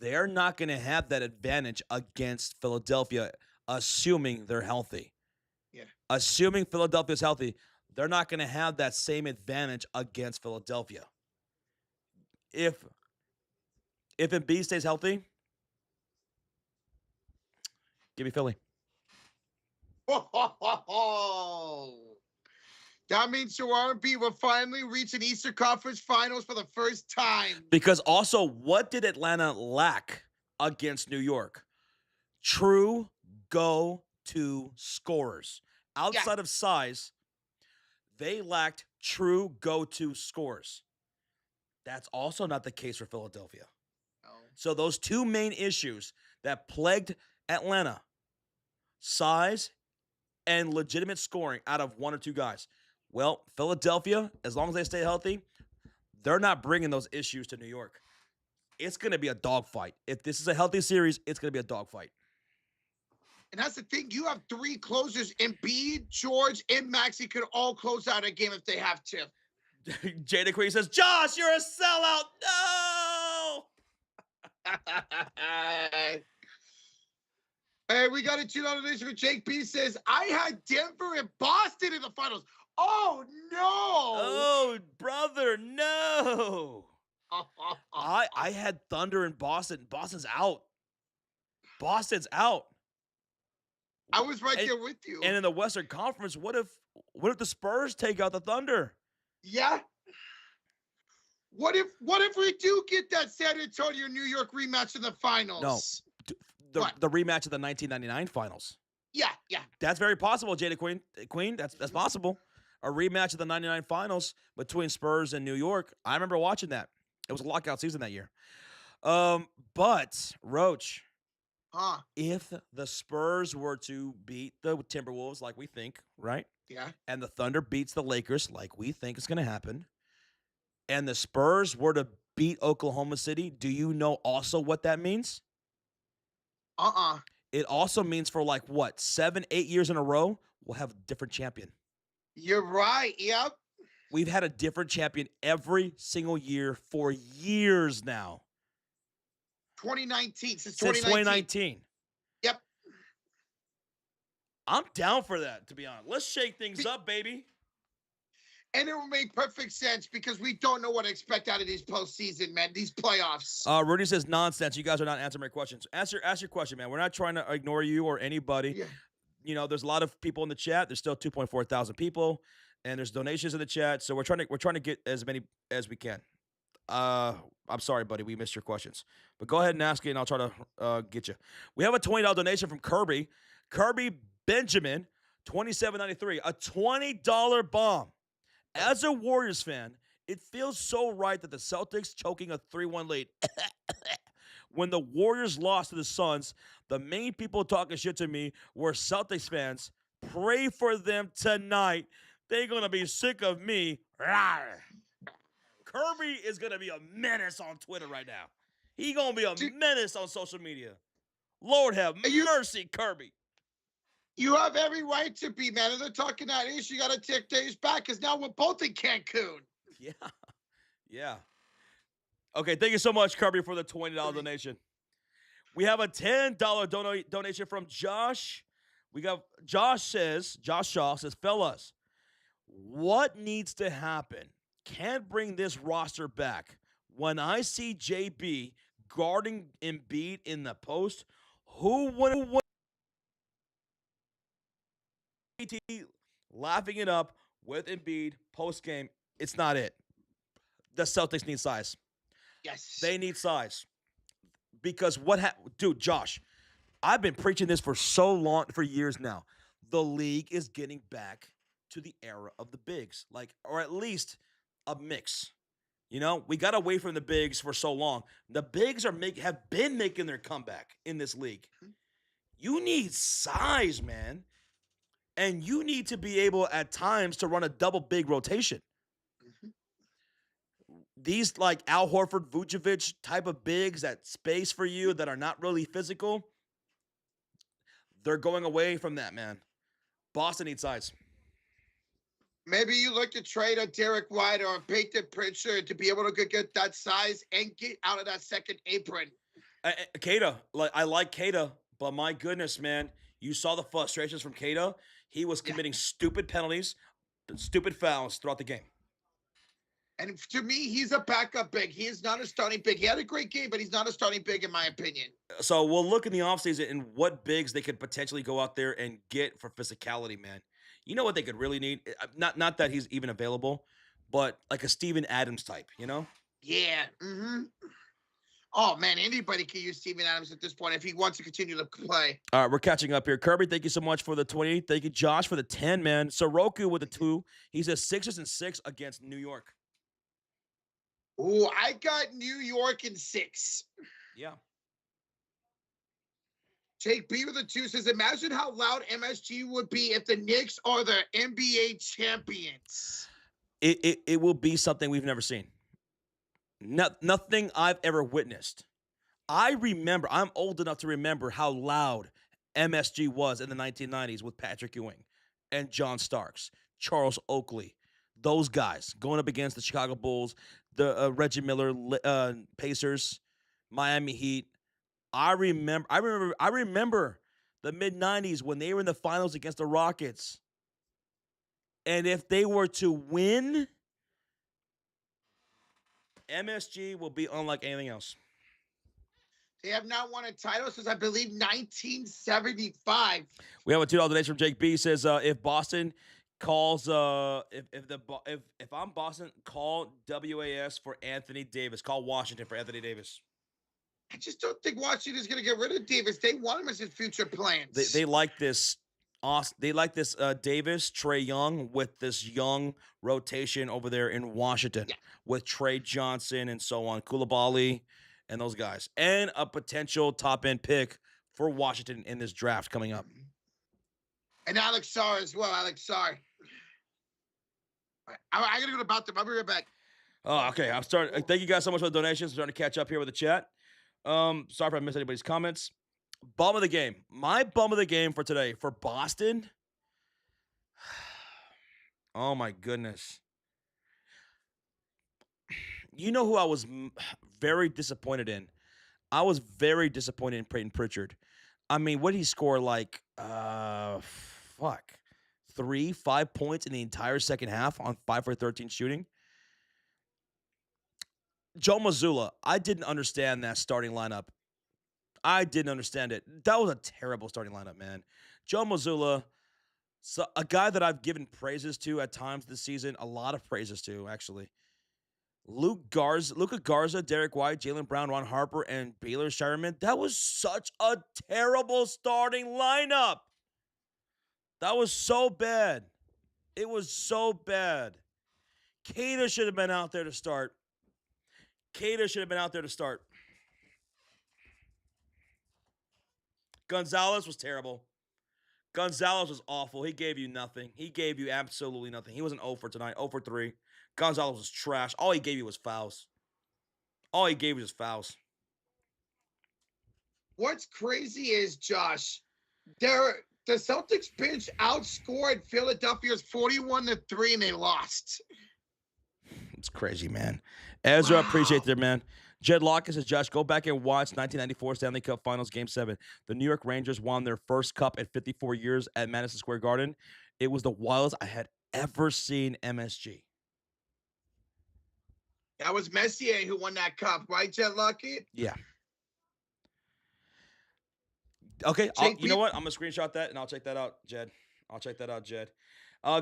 They're not going to have that advantage against Philadelphia, assuming they're healthy. Yeah. Assuming Philadelphia's healthy, they're not going to have that same advantage against Philadelphia. If Embiid stays healthy, give me Philly. That means Joel Embiid will finally reach an Eastern Conference Finals for the first time. Because also, what did Atlanta lack against New York? True go-to scorers. Outside of size, they lacked true go-to scorers. That's also not the case for Philadelphia. No. So those two main issues that plagued Atlanta, size and legitimate scoring out of 1 or 2 guys. Well, Philadelphia, as long as they stay healthy, they're not bringing those issues to New York. It's going to be a dogfight. If this is a healthy series, it's going to be a dogfight. And that's the thing. You have 3 closers. Embiid, George, and Maxey could all close out a game if they have to. Jada Queen says, Josh, you're a sellout. No! Hey, we got a $2 donation for Jake B. Says, I had Denver and Boston in the finals. Oh, no. Oh, brother, no. I had Thunder in Boston. Boston's out. Boston's out. I was right there with you. And in the Western Conference, what if the Spurs take out the Thunder? Yeah. What if we do get that San Antonio New York rematch in the finals? No. The rematch of the 1999 finals. Yeah. That's very possible, Jada Queen. That's possible. A rematch of the 99 finals between Spurs and New York. I remember watching that. It was a lockout season that year. But Roach, if the Spurs were to beat the Timberwolves like we think, right? Yeah. And the Thunder beats the Lakers like we think is going to happen, and the Spurs were to beat Oklahoma City, do you know also what that means? It also means for 7, 8 years in a row, we'll have a different champion. You're right. Yep. We've had a different champion every single year for years now. 2019. Since 2019. Yep. I'm down for that, to be honest. Let's shake things up, baby. And it will make perfect sense because we don't know what to expect out of these postseason, man. These playoffs. Rudy says nonsense. You guys are not answering my questions. Ask your question, man. We're not trying to ignore you or anybody. Yeah. There's a lot of people in the chat. There's still 2.4 thousand people, and there's donations in the chat. So we're trying to get as many as we can. I'm sorry, buddy. We missed your questions, but go ahead and ask it, and I'll try to get you. We have a $20 donation from Kirby. Kirby Benjamin, $27.93, a $20 bomb. As a Warriors fan, it feels so right that the Celtics choking a 3-1 lead. When the Warriors lost to the Suns, the main people talking shit to me were Celtics fans. Pray for them tonight. They're going to be sick of me. Rawr. Kirby is going to be a menace on Twitter right now. He going to be a menace on social media. Lord have mercy, Kirby. You have every right to be, man. If they're talking that issue, you got to take days back because now we're both in Cancun. Yeah. Okay, thank you so much, Kirby, for the $20 donation. We have a $10 donation from Josh. Josh Shaw says, fellas, what needs to happen? Can't bring this roster back. When I see JB guarding Embiid in the post, who would laughing it up with Embiid post game? It's not it. The Celtics need size. Yes. They need size. Because dude, Josh, I've been preaching this for years now. The league is getting back to the era of the bigs, or at least a mix. We got away from the bigs for so long. The bigs have been making their comeback in this league. You need size, man. And you need to be able at times to run a double big rotation. These Al Horford, Vucevic type of bigs that space for you that are not really physical, they're going away from that, man. Boston needs size. Maybe you look to trade a Derek White or a Peyton Pritchard to be able to get that size and get out of that second apron. Keita, I like Keita, but my goodness, man, you saw the frustrations from Keita. He was committing stupid penalties, stupid fouls throughout the game. And to me, he's a backup big. He is not a starting big. He had a great game, but he's not a starting big, in my opinion. So we'll look in the offseason and what bigs they could potentially go out there and get for physicality, man. You know what they could really need? Not that he's even available, but like a Steven Adams type, Yeah. Mm-hmm. Oh, man, anybody can use Steven Adams at this point if he wants to continue to play. All right, we're catching up here. Kirby, thank you so much for the 20. Thank you, Josh, for the 10, man. Soroku with the 2. He says Sixers and 6 against New York. Oh, I got New York in 6. Yeah. Jake B with the 2 says, imagine how loud MSG would be if the Knicks are the NBA champions. It will be something we've never seen. Nothing I've ever witnessed. I'm old enough to remember how loud MSG was in the 1990s with Patrick Ewing and John Starks, Charles Oakley, those guys going up against the Chicago Bulls, the Reggie Miller Pacers, Miami Heat. I remember the mid-90s when they were in the finals against the Rockets. And if they were to win, MSG will be unlike anything else. They have not won a title since, I believe, 1975. We have a $2 donation from Jake B. Says, if Boston calls, if I'm Boston, call WAS for Anthony Davis. Call Washington for Anthony Davis. I just don't think Washington's going to get rid of Davis. They want him as his future plans. They like this. They like this Davis, Trae Young with this young rotation over there in Washington with Trey Johnson and so on, Koulibaly and those guys, and a potential top end pick for Washington in this draft coming up. And Alex Sarr as well. Alex Sarr. I gotta go to bathroom. I'll be right back. Oh, okay. Thank you guys so much for the donations. I'm starting to catch up here with the chat. Sorry if I missed anybody's comments. Bum of the game. My bum of the game for today for Boston. Oh my goodness. You know who I was very disappointed in? I was very disappointed in Peyton Pritchard. I mean, what did he score 5 points in the entire second half on 5 for 13 shooting. Joe Mazzulla, I didn't understand that starting lineup. I didn't understand it. That was a terrible starting lineup, man. Joe Mazzulla, so a guy that I've given praises to at times this season, a lot of praises to, actually. Luka Garza, Derek White, Jaylen Brown, Ron Harper, and Baylor Shireman. That was such a terrible starting lineup. That was so bad. It was so bad. Cater should have been out there to start. Gonzalez was terrible. Gonzalez was awful. He gave you nothing. He gave you absolutely nothing. He was an 0 for tonight, 0 for 3. Gonzalez was trash. All he gave you was fouls. What's crazy is, Josh, the Celtics bench outscored Philadelphia's 41-3, and they lost. It's crazy, man. Ezra, Wow. appreciate that, man. Jed Locke says, Josh, go back and watch 1994 Stanley Cup Finals Game 7. The New York Rangers won their first cup at 54 years at Madison Square Garden. It was the wildest I had ever seen MSG. That was Messier who won that cup, right, Jed Lucky? Yeah. Okay, you know what? I'm going to screenshot that, and I'll check that out, Jed.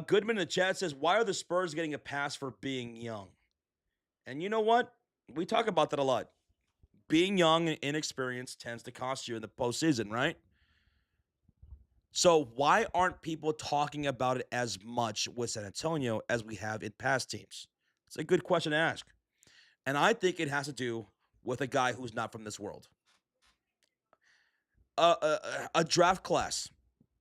Goodman in the chat says, why are the Spurs getting a pass for being young? And you know what? We talk about that a lot. Being young and inexperienced tends to cost you in the postseason, right? So why aren't people talking about it as much with San Antonio as we have in past teams? It's a good question to ask. And I think it has to do with a guy who's not from this world. A draft class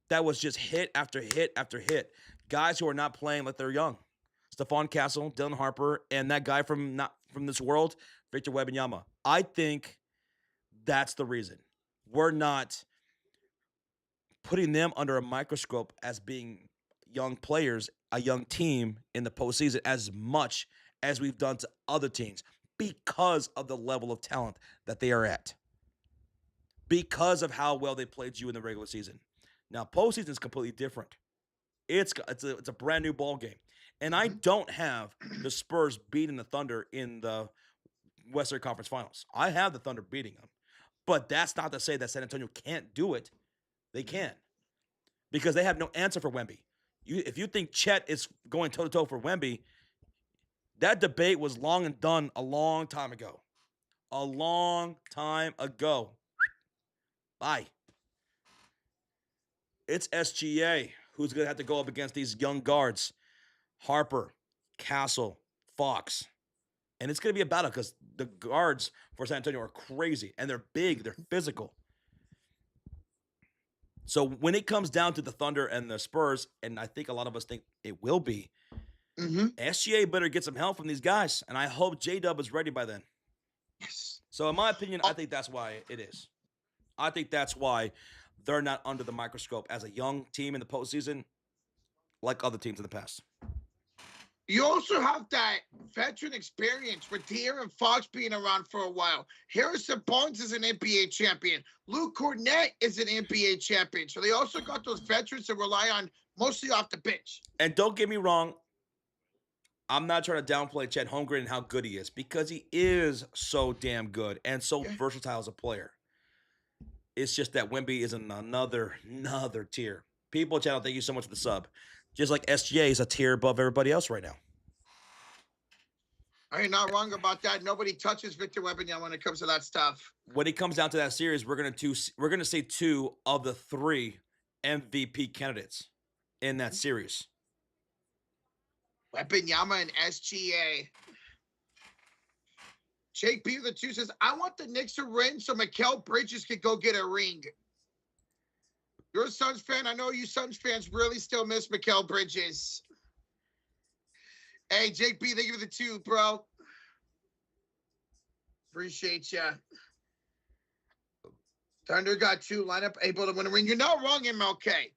that was just hit after hit after hit. Guys who are not playing like they're young. Stephon Castle, Dylan Harper, and that guy from not from this world, Victor Wembanyama. I think that's the reason. We're not putting them under a microscope as being young players, a young team in the postseason as much as we've done to other teams because of the level of talent that they are at. Because of how well they played you in the regular season. Now, postseason is completely different. It's a brand new ball game. And I don't have the Spurs beating the Thunder in the Western Conference Finals. I have the Thunder beating them. But that's not to say that San Antonio can't do it. They can. Because they have no answer for Wemby. If you think Chet is going toe-to-toe for Wemby, that debate was long and done a long time ago. Bye. It's SGA who's going to have to go up against these young guards. Harper, Castle, Fox. And it's going to be a battle because the guards for San Antonio are crazy. And they're big. They're physical. So when it comes down to the Thunder and the Spurs, and I think a lot of us think it will be, SGA better get some help from these guys. And I hope J-Dub is ready by then. Yes. So in my opinion, I think that's why it is. I think that's why they're not under the microscope as a young team in the postseason like other teams in the past. You also have that veteran experience with De'Aaron Fox being around for a while. Harrison Barnes is an NBA champion. Luke Cornett is an NBA champion. So they also got those veterans to rely on mostly off the bench. And don't get me wrong, I'm not trying to downplay Chet Holmgren and how good he is because he is so damn good and so versatile as a player. It's just that Wemby is in another tier. People channel, thank you so much for the sub. Just like SGA is a tier above everybody else right now. I ain't not wrong about that. Nobody touches Victor Wembanyama when it comes to that stuff. When it comes down to that series, we're gonna see 2 of the 3 MVP candidates in that series. Wembanyama and SGA. Jake B. the 2 says, I want the Knicks to win so Mikal Bridges could go get a ring. You're a Suns fan. I know you Suns fans really still miss Mikal Bridges. Hey, Jake B, thank you for the 2, bro. Appreciate ya. Thunder got 2 lineup able to win a ring. You're not wrong, MLK.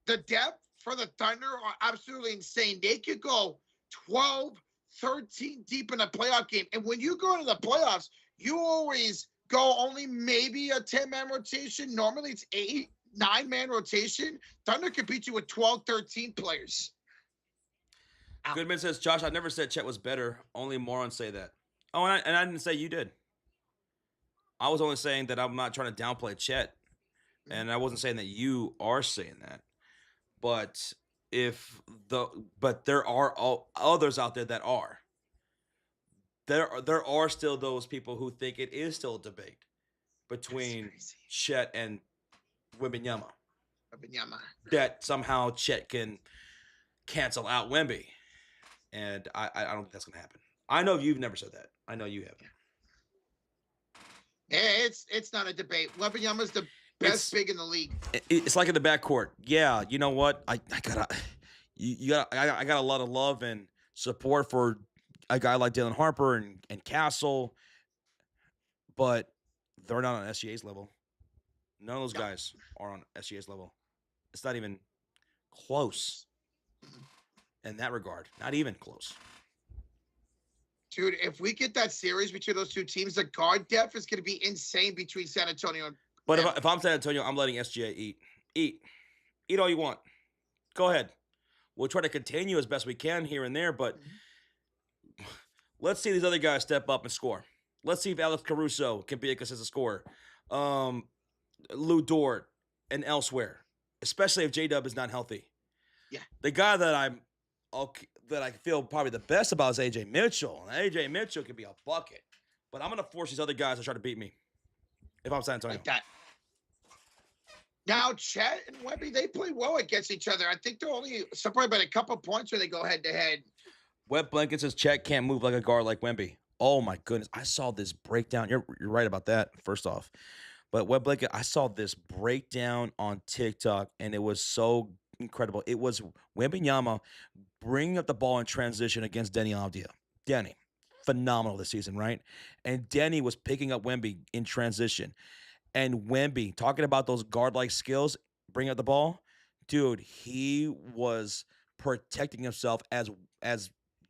The depth for the Thunder are absolutely insane. They could go 12, 13 deep in a playoff game. And when you go to the playoffs, you always go only maybe a 10-man rotation. Normally it's 8. 9-man rotation, Thunder could beat you with 12, 13 players. Ow. Goodman says, Josh, I never said Chet was better. Only morons say that. Oh, and I didn't say you did. I was only saying that I'm not trying to downplay Chet. And I wasn't saying that you are saying that. But there are others out there that are. There are still those people who think it is still a debate between Chet and Wembanyama. That somehow Chet can cancel out Wemby. And I don't think that's going to happen. I know you've never said that. I know you haven't. Yeah, it's not a debate. Wembanyama's the best big in the league. It's like in the backcourt. Yeah, you know what? I got a lot of love and support for a guy like Dylan Harper and Castle, but they're not on SGA's level. None of those guys are on SGA's level. It's not even close in that regard. Not even close. Dude, if we get that series between those two teams, the guard depth is going to be insane between San Antonio and... But if I'm San Antonio, I'm letting SGA eat all you want. Go ahead. We'll try to contain you as best we can here and there, but let's see these other guys step up and score. Let's see if Alex Caruso can be a consistent scorer. Lou Dort and elsewhere, especially if J-Dub is not healthy. Yeah. The guy that I feel probably the best about is AJ Mitchell. AJ Mitchell can be a bucket, but I'm going to force these other guys to try to beat me if I'm San Antonio. Like that. Now, Chet and Wemby, they play well against each other. I think they're only separated by a couple points when they go head-to-head. Web Blanket says Chet can't move like a guard like Wemby. Oh, my goodness. I saw this breakdown. You're right about that, first off. But Web Blanket, I saw this breakdown on TikTok, and it was so incredible. It was Wembanyama bringing up the ball in transition against Denny Avdia. Denny, phenomenal this season, right? And Denny was picking up Wemby in transition. And Wemby, talking about those guard-like skills, bringing up the ball, dude, he was protecting himself as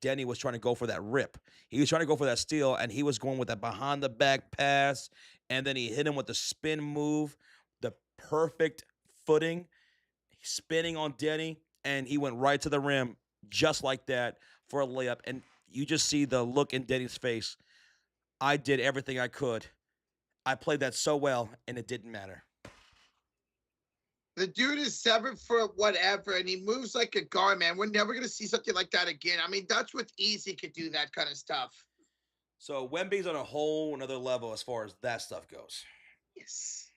Denny was trying to go for that rip. He was trying to go for that steal, and he was going with that behind-the-back pass, and then he hit him with the spin move, the perfect footing, spinning on Denny, and he went right to the rim just like that for a layup. And you just see the look in Denny's face. I did everything I could. I played that so well, and it didn't matter. The dude is 7 foot whatever, and he moves like a guard, man. We're never going to see something like that again. I mean, that's with ease he could do that kind of stuff. So Wemby's on a whole another level as far as that stuff goes. Yes.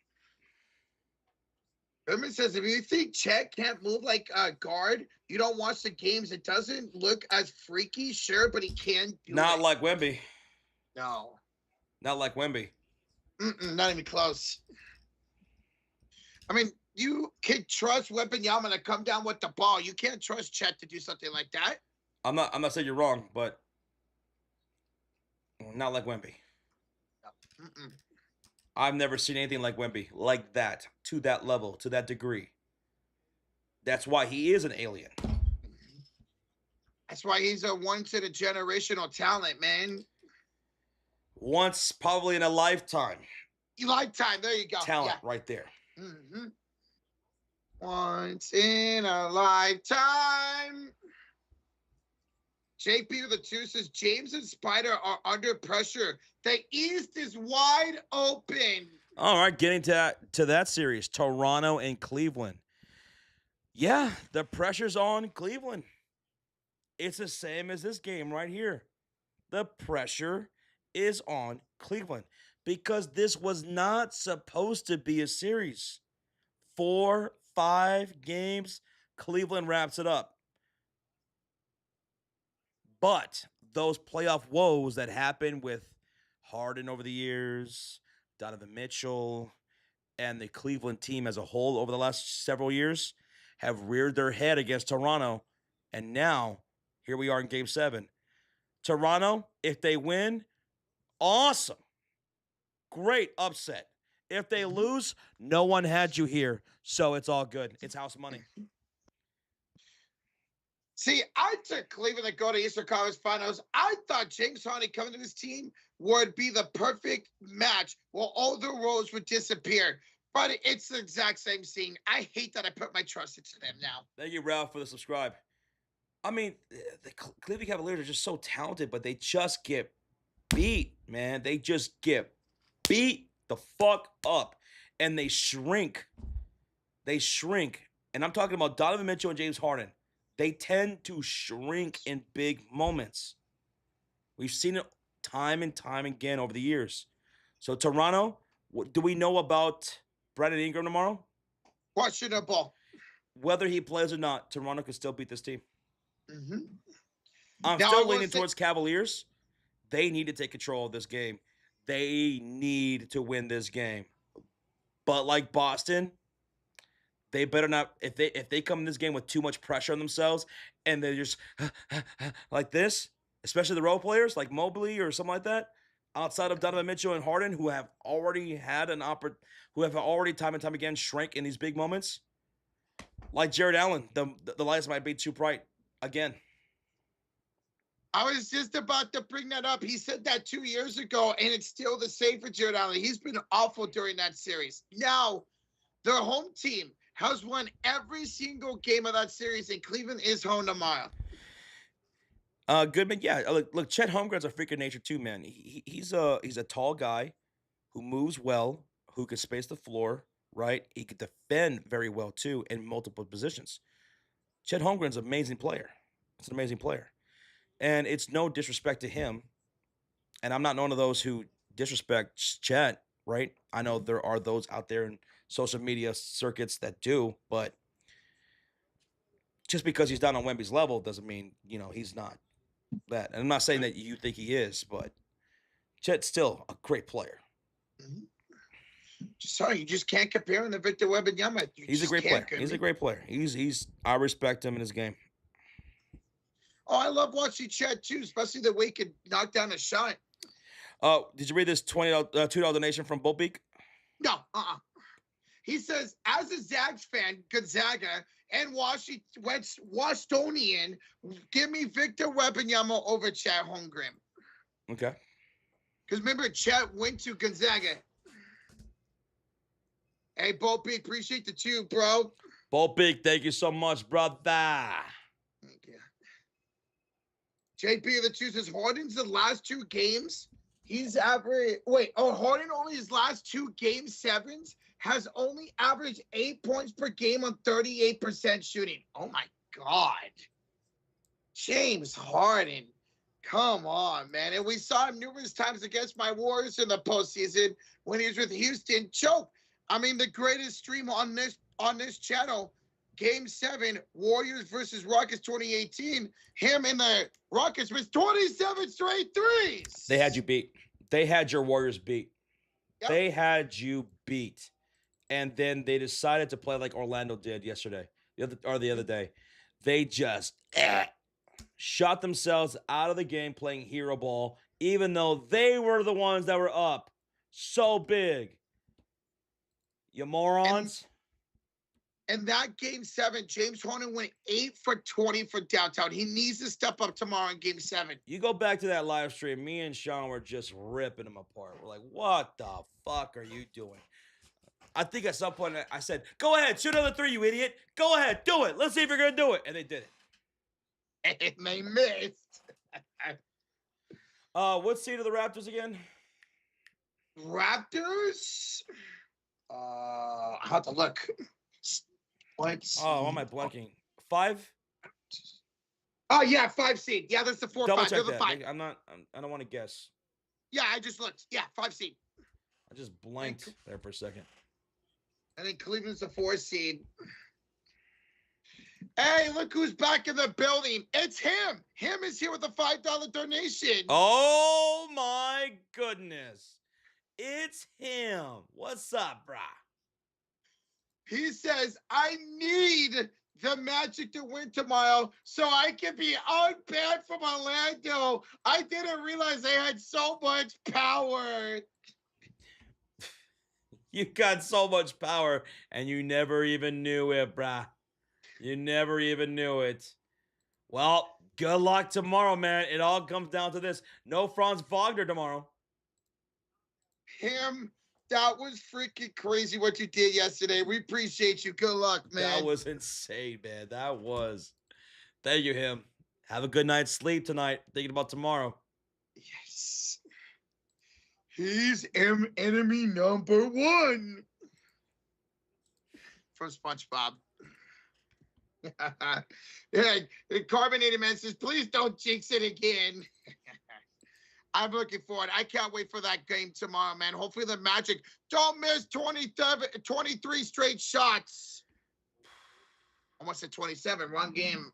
Herman says, if you think Chet can't move like a guard, you don't watch the games. It doesn't look as freaky, sure, but he can do it. Not like Wemby. No. Not like Wemby. Not even close. I mean, you can trust Wembanyama to come down with the ball. You can't trust Chet to do something like that. I'm not saying you're wrong, but not like Wemby. No. I've never seen anything like Wemby, like that, to that level, to that degree. That's why he is an alien. That's why he's a once-in-a-generational talent, man. Once, probably in a lifetime. Lifetime, there you go. Talent right there. Mm-hmm. Once in a lifetime. JP to the 2 says, James and Spider are under pressure. The East is wide open. All right, getting to that series, Toronto and Cleveland. Yeah, the pressure's on Cleveland. It's the same as this game right here. The pressure is on Cleveland because this was not supposed to be a series. 4-5 games, Cleveland wraps it up. But those playoff woes that happened with Harden over the years, Donovan Mitchell, and the Cleveland team as a whole over the last several years have reared their head against Toronto. And now, here we are in Game 7. Toronto, if they win, awesome. Great upset. If they lose, no one had you here, so it's all good. It's house money. See, I took Cleveland to go to Eastern Conference Finals. I thought James Harden coming to this team would be the perfect match where all the roles would disappear. But it's the exact same scene. I hate that I put my trust into them now. Thank you, Ralph, for the subscribe. I mean, the Cleveland Cavaliers are just so talented, but they just get beat, man. They just get beat the fuck up. And they shrink. They shrink. And I'm talking about Donovan Mitchell and James Harden. They tend to shrink in big moments. We've seen it time and time again over the years. So Toronto, what do we know about Brandon Ingram tomorrow? Questionable. Whether he plays or not, Toronto could still beat this team. Mm-hmm. I'm still leaning towards Cavaliers. They need to take control of this game. They need to win this game. But like Boston, they better not, if they come in this game with too much pressure on themselves and they're just like this, especially the role players like Mobley or something like that, outside of Donovan Mitchell and Harden, who have already had who have already time and time again shrank in these big moments, like Jared Allen, the lights might be too bright again. I was just about to bring that up. He said that 2 years ago, and it's still the same for Jared Allen. He's been awful during that series. Now, their home team has won every single game of that series, and Cleveland is home tomorrow. Goodman, yeah. Look, Chet Holmgren's a freak of nature too, man. He's a tall guy who moves well, who can space the floor, right? He could defend very well too in multiple positions. Chet Holmgren's an amazing player. It's an amazing player. And it's no disrespect to him. And I'm not one of those who disrespect Chet, right? I know there are those out there in social media circuits that do, but just because he's down on Wemby's level doesn't mean, he's not that. And I'm not saying that you think he is, but Chet's still a great player. Mm-hmm. Sorry, you just can't compare him to Victor Wembanyama. He's a great player. He's a great player. I respect him in his game. Oh, I love watching Chet too, especially the way he could knock down a shot. Did you read this $2 donation from Bobeek? No, He says, as a Zags fan, Gonzaga and Washingtonian, give me Victor Wembanyama over Chet Holmgren. Okay. Because remember, Chet went to Gonzaga. Hey, Bobeek, appreciate the tube, bro. Bobeek, thank you so much, brother. Thank you. JP of the two says, Harden's the last 2 games. He's average. Harden only his last 2 game 7s has only averaged 8 points per game on 38% shooting. Oh my God. James Harden. Come on, man. And we saw him numerous times against my Warriors in the postseason when he was with Houston. Choke. I mean, the greatest stream on this channel, Game 7, Warriors versus Rockets 2018. Him and the Rockets was 27 straight threes. They had you beat. They had your Warriors beat. Yep. They had you beat. And then they decided to play like Orlando did yesterday, the other day. They just shot themselves out of the game playing hero ball, even though they were the ones that were up so big. You morons. And that Game 7, James Harden went 8 for 20 for downtown. He needs to step up tomorrow in Game 7. You go back to that live stream, me and Sean were just ripping him apart. We're like, what the fuck are you doing? I think at some point I said, go ahead, shoot another 3, you idiot. Go ahead, do it. Let's see if you're going to do it. And they did it. And they missed. What seed are the Raptors again? Raptors? I have to look. Oh, am I blanking? 5? Oh, yeah, 5 seed. Yeah, there's the 4, Double 5. check They're the 5. I don't want to guess. Yeah, I just looked. Yeah, 5 seed. I just blanked there for a second. And then Cleveland's the 4 seed. Hey, look who's back in the building. It's him. Him is here with a $5 donation. Oh, my goodness. It's him. What's up, brah? He says, I need the Magic to win tomorrow so I can be unbanned from Orlando. I didn't realize they had so much power. You got so much power, and you never even knew it, brah. You never even knew it. Well, good luck tomorrow, man. It all comes down to this. No Franz Wagner tomorrow. Him That was freaking crazy what you did yesterday. We appreciate you. Good luck, man. That was insane, man. That was. Thank you, him. Have a good night's sleep tonight. Thinking about tomorrow. Yes. He's enemy number one. From SpongeBob. Yeah, Carbonated Man says, please don't jinx it again. I'm looking forward. I can't wait for that game tomorrow, man. Hopefully the Magic don't miss 23 straight shots. Almost at 27, wrong game.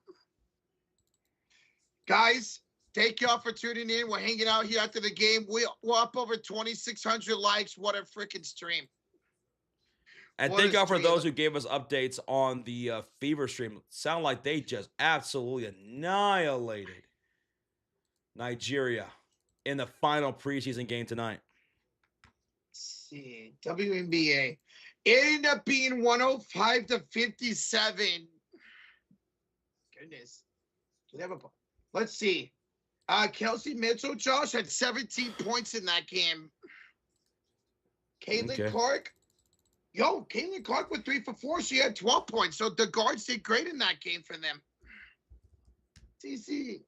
Guys, thank y'all for tuning in. We're hanging out here after the game. We're up over 2,600 likes. What a freaking stream. And thank y'all for those who gave us updates on the Fever stream. Sound like they just absolutely annihilated Nigeria in the final preseason game tonight. Let's see. WNBA. It ended up being 105-57. Goodness. Let's see. Kelsey Mitchell, Josh, had 17 points in that game. Caitlin Clark. Caitlin Clark with 3 for 4. She had 12 points. So the guards did great in that game for them. TC.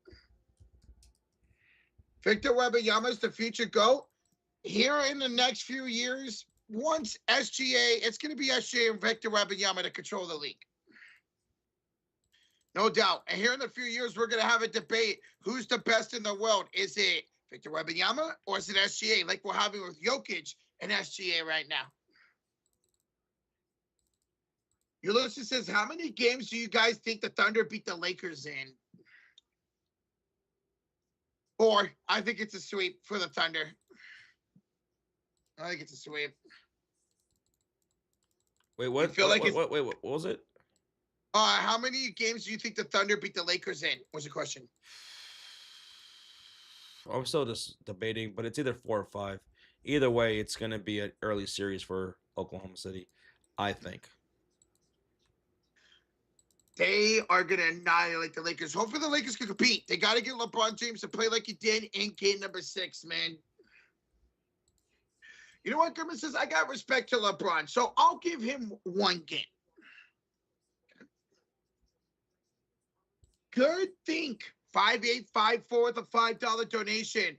Victor Wembanyama's the future GOAT. Here in the next few years, once SGA, it's going to be SGA and Victor Wembanyama to control the league. No doubt. And here in a few years, we're going to have a debate. Who's the best in the world? Is it Victor Wembanyama or is it SGA like we're having with Jokic and SGA right now? Ulysses says, how many games do you guys think the Thunder beat the Lakers in? 4. I think it's a sweep for the Thunder. I think it's a sweep. Wait, what? What was it? How many games do you think the Thunder beat the Lakers in? Was the question. I'm still just debating, but it's either 4 or 5. Either way, it's going to be an early series for Oklahoma City, I think. They are going to annihilate the Lakers. Hopefully the Lakers can compete. They got to get LeBron James to play like he did in game number 6, man. You know what, Goodman says? I got respect to LeBron, so I'll give him 1 game. Good think. 5854 with a $5 donation.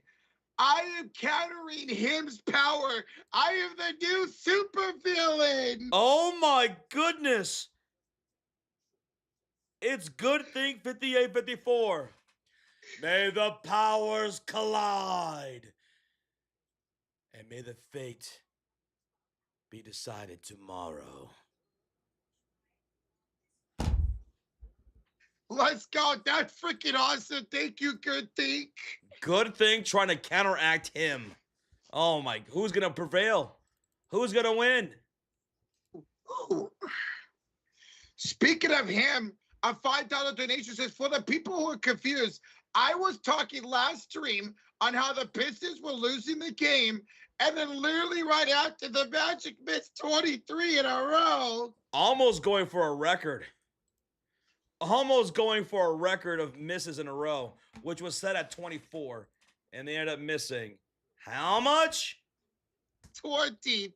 I am countering him's power. I am the new super villain. Oh my goodness. It's good thing 5854. May the powers collide. And may the fate be decided tomorrow. Let's go. That's freaking awesome. Thank you, Good Thing. Good Thing trying to counteract him. Oh my, who's going to prevail? Who's going to win? Ooh. Speaking of him, a $5 donation says, for the people who are confused, I was talking last stream on how the Pistons were losing the game, and then literally right after the Magic missed 23 in a row. Almost going for a record. Almost going for a record of misses in a row, which was set at 24, and they ended up missing how much? 23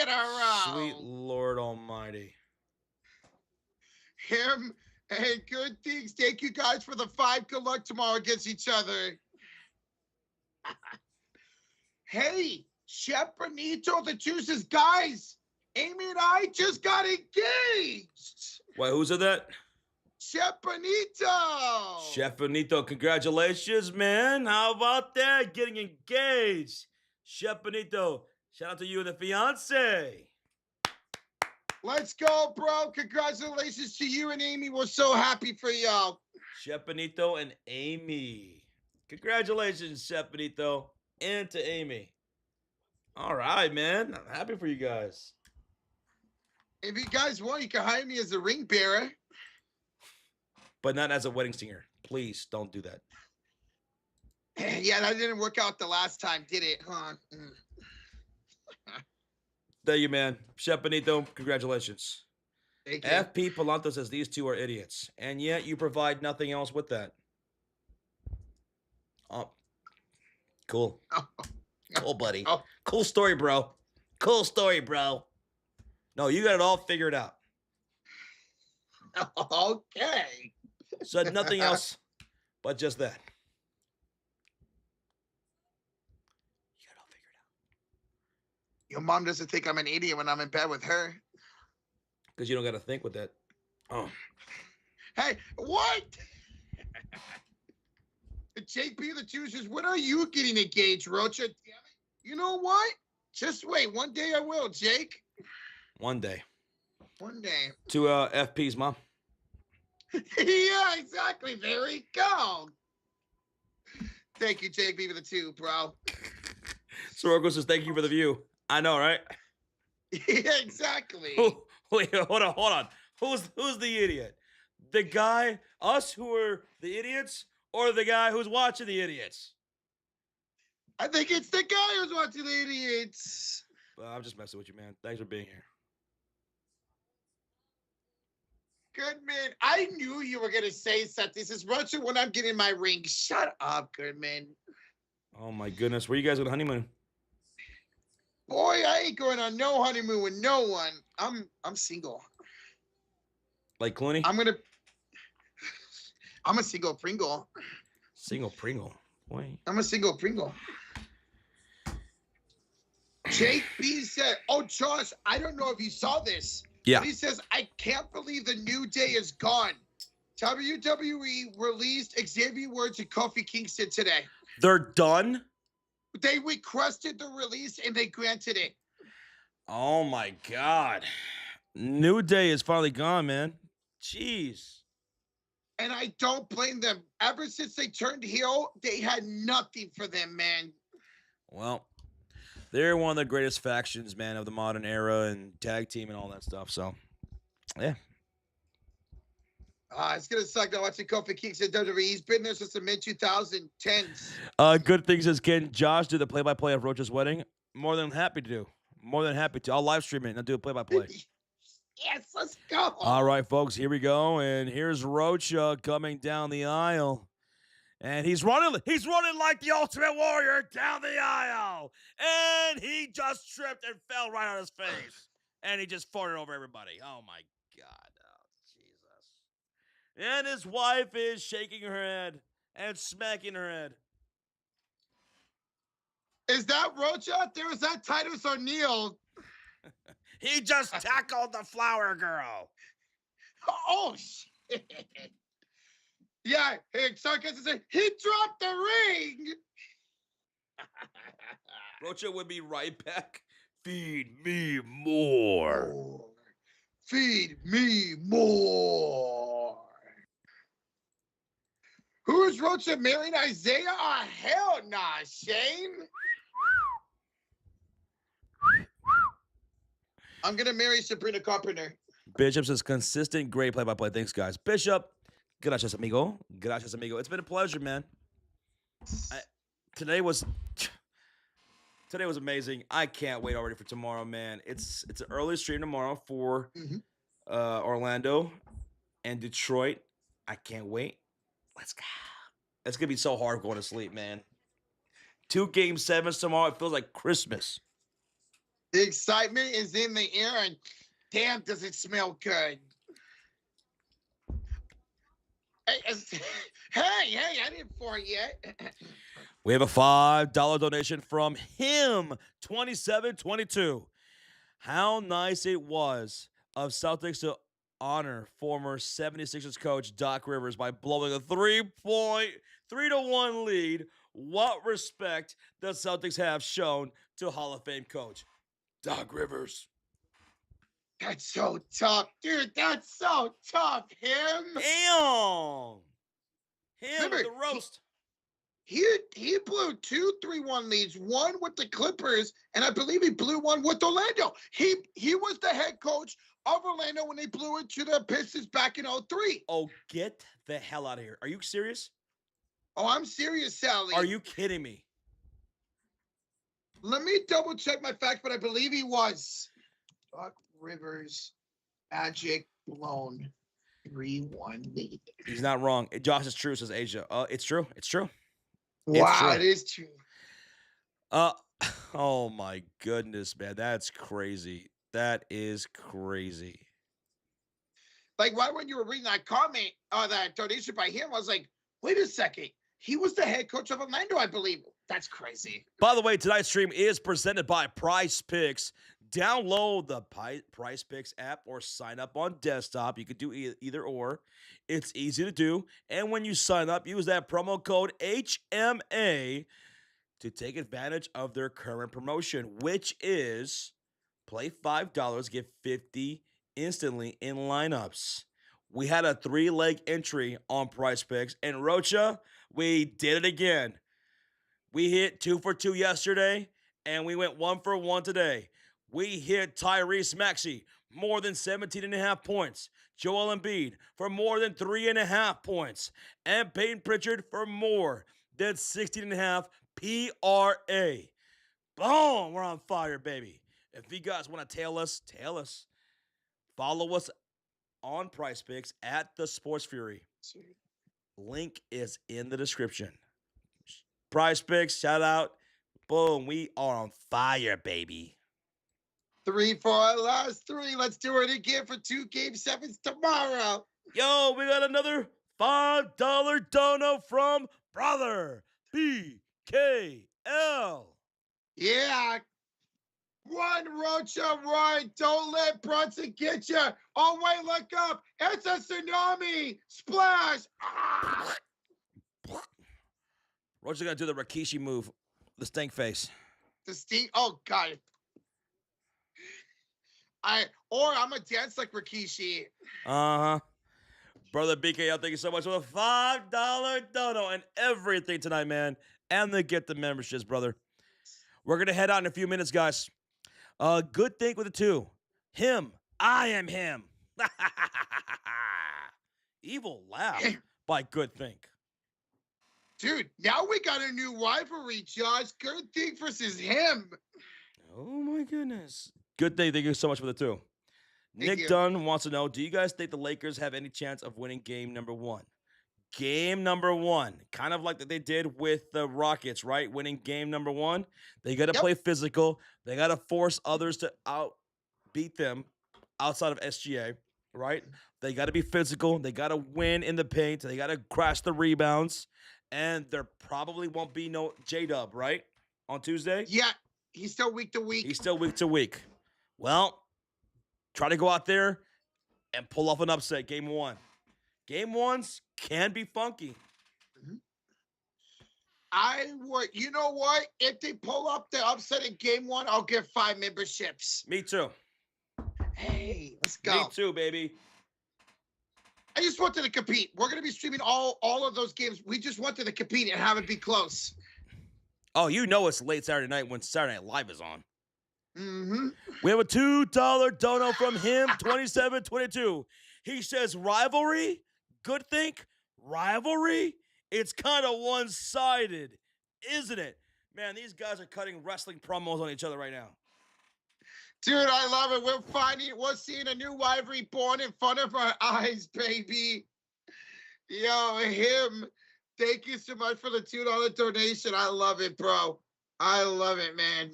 in a row. Sweet Lord Almighty. Him and Good Things. Thank you guys for the 5. Good luck tomorrow against each other. Hey, Chef Benito, the juices. Guys, Amy and I just got engaged. Wait, who said that? Chef Benito. Chef Benito, congratulations, man. How about that? Getting engaged. Chef Benito, shout out to you and the fiance. Let's go, bro. Congratulations to you and Amy. We're so happy for y'all. Chef Benito and Amy. Congratulations, Chef Benito, and to Amy. All right, man. I'm happy for you guys. If you guys want, you can hire me as a ring bearer. But not as a wedding singer. Please don't do that. Yeah, that didn't work out the last time, did it? Huh? Thank you, man. Chef Benito, congratulations. Thank you. FP Palanto says these two are idiots, and yet you provide nothing else with that. Oh, cool. Cool, buddy. Cool story, bro. cool story, bro. No, you got it all figured out. Okay. Said nothing else but just that. You got it all figured out. Your mom doesn't think I'm an idiot when I'm in bed with her. Because you don't got to think with that. Oh. Hey, what? JP the Choosers, when are you getting engaged, Rocha? Damn it. You know what? Just wait. One day I will, Jake. One day. One day. To FP's mom. Yeah, exactly. There we go. Thank you, JP for the 2, bro. Sorogo says, thank you for the view. I know, right? Yeah, exactly. Oh, wait, hold on. Who's the idiot? The guy, us who are the idiots, or the guy who's watching the idiots? I think it's the guy who's watching the idiots. I'm just messing with you, man. Thanks for being here. Goodman, I knew you were going to say something. This is Rocha when I'm getting my ring. Shut up, Goodman. Oh, my goodness. Where you guys on honeymoon? Boy, I ain't going on no honeymoon with no one. I'm single. Like Clooney? I'm a single Pringle. Single Pringle. Boy. I'm a single Pringle. Jake B said, oh, Josh, I don't know if you saw this. Yeah. But he says, I can't believe the New Day is gone. WWE released Xavier Woods and Kofi Kingston today. They're done? They requested the release and they granted it. Oh, my God. New Day is finally gone, man. Jeez. And I don't blame them. Ever since they turned heel, they had nothing for them, man. Well, they're one of the greatest factions, man, of the modern era and tag team and all that stuff. So, yeah. It's going to suck not watching Kofi Kingston WWE. He's been there since the mid-2010s. Good thing says, can Josh do the play-by-play of Rocha's wedding? More than happy to do. More than happy to. I'll live stream it and I'll do a play-by-play. Yes, let's go. All right, folks, here we go. And here's Rocha coming down the aisle. And he's running like the Ultimate Warrior down the aisle. And he just tripped and fell right on his face. And he just farted over everybody. Oh, my God. Oh, Jesus. And his wife is shaking her head and smacking her head. Is that Rocha out there? Is that Titus O'Neil? He just tackled the flower girl. Oh, shit. Yeah, hey, Sarkis is saying, he dropped the ring. Rocha would be right back. Feed me more. Feed me more. Who's Rocha marrying Isaiah? Oh, hell nah, Shane. I'm going to marry Sabrina Carpenter. Bishop says, consistent, great play-by-play. Thanks, guys. Bishop, gracias, amigo. Gracias, amigo. It's been a pleasure, man. Today was amazing. I can't wait already for tomorrow, man. It's an early stream tomorrow for Orlando and Detroit. I can't wait. Let's go. It's going to be so hard going to sleep, man. 2 Game 7s tomorrow. It feels like Christmas. The excitement is in the air, and damn, does it smell good. Hey, I didn't fart yet. We have a $5 donation from him, 2722. How nice it was of Celtics to honor former 76ers coach Doc Rivers by blowing a 3-1 lead. What respect the Celtics have shown to Hall of Fame coach Doc Rivers. That's so tough, dude. That's so tough. Him. Damn. Remember, With the roast. He blew 2 3-1 leads, one with the Clippers, and I believe he blew one with Orlando. He was the head coach of Orlando when they blew it to the Pistons back in 2003. Oh, get the hell out of here. Are you serious? Oh, I'm serious, Sally. Are you kidding me? Let me double check my facts, but I believe he was. Doc Rivers, Magic blown 3-1 lead. He's not wrong. Josh is true, says Asia. It's true. It's true. Wow, true. it is true. Oh my goodness, man. That's crazy. That is crazy. Like, why when you were reading that comment, that donation by him, I was like, wait a second. He was the head coach of Orlando, I believe. That's crazy. By the way, tonight's stream is presented by PrizePicks. Download the PrizePicks app or sign up on desktop. You could do either or. It's easy to do. And when you sign up, use that promo code HMA to take advantage of their current promotion, which is play $5, get 50 instantly in lineups. We had a 3-leg entry on PrizePicks, and Rocha, we did it again. We hit 2 for 2 yesterday, and we went 1 for 1 today. We hit Tyrese Maxey more than 17.5 points. Joel Embiid for more than 3.5 points. And Peyton Pritchard for more than 16.5 PRA. Boom! We're on fire, baby. If you guys want to tail us. Follow us on PrizePicks at the Sports Fury. Link is in the description. PrizePicks, shout out. Boom, we are on fire, baby. 3 for our last 3. Let's do it again for 2 Game 7s tomorrow. Yo, we got another $5 dono from brother BKL. Yeah. One, Rocha, one. Don't let Brunson get you. Oh, wait, look up. It's a tsunami. Splash. Ah! Rocha's going to do the Rikishi move, the stink face. The stink. Oh, God. I'm going to dance like Rikishi. Uh-huh. Brother BKL, thank you so much for the $5 dono and everything tonight, man. And the get the memberships, brother. We're going to head out in a few minutes, guys. Good think with the 2. Him. I am him. Evil laugh by Good Think. Dude, now we got a new rivalry, Josh. Good thing versus him. Oh, my goodness. Good thing. Thank you so much for the 2. Nick Dunn wants to know, do you guys think the Lakers have any chance of winning game number 1? Game number 1, kind of like that they did with the Rockets, right? Winning game number 1. They got to play physical. They got to force others to outbeat them outside of SGA, right? They got to be physical. They got to win in the paint. They got to crash the rebounds. And there probably won't be no J-Dub, right? On Tuesday? Yeah, he's still week to week. Well, try to go out there and pull off an upset game 1. Game 1s can be funky. I would, you know what? If they pull up the upset in game 1, I'll get 5 memberships. Me too. Hey, let's go. Me too, baby. I just wanted to compete. We're going to be streaming all of those games. We just wanted to compete and have it be close. Oh, you know it's late Saturday night when Saturday Night Live is on. Mm-hmm. We have a $2 dono from him, 2722. He says, rivalry? Good think? Rivalry? It's kind of one-sided, isn't it? Man, these guys are cutting wrestling promos on each other right now. Dude, I love it. We're seeing a new rivalry born in front of our eyes, baby. Yo, him. Thank you so much for the $2 donation. I love it, bro. I love it, man.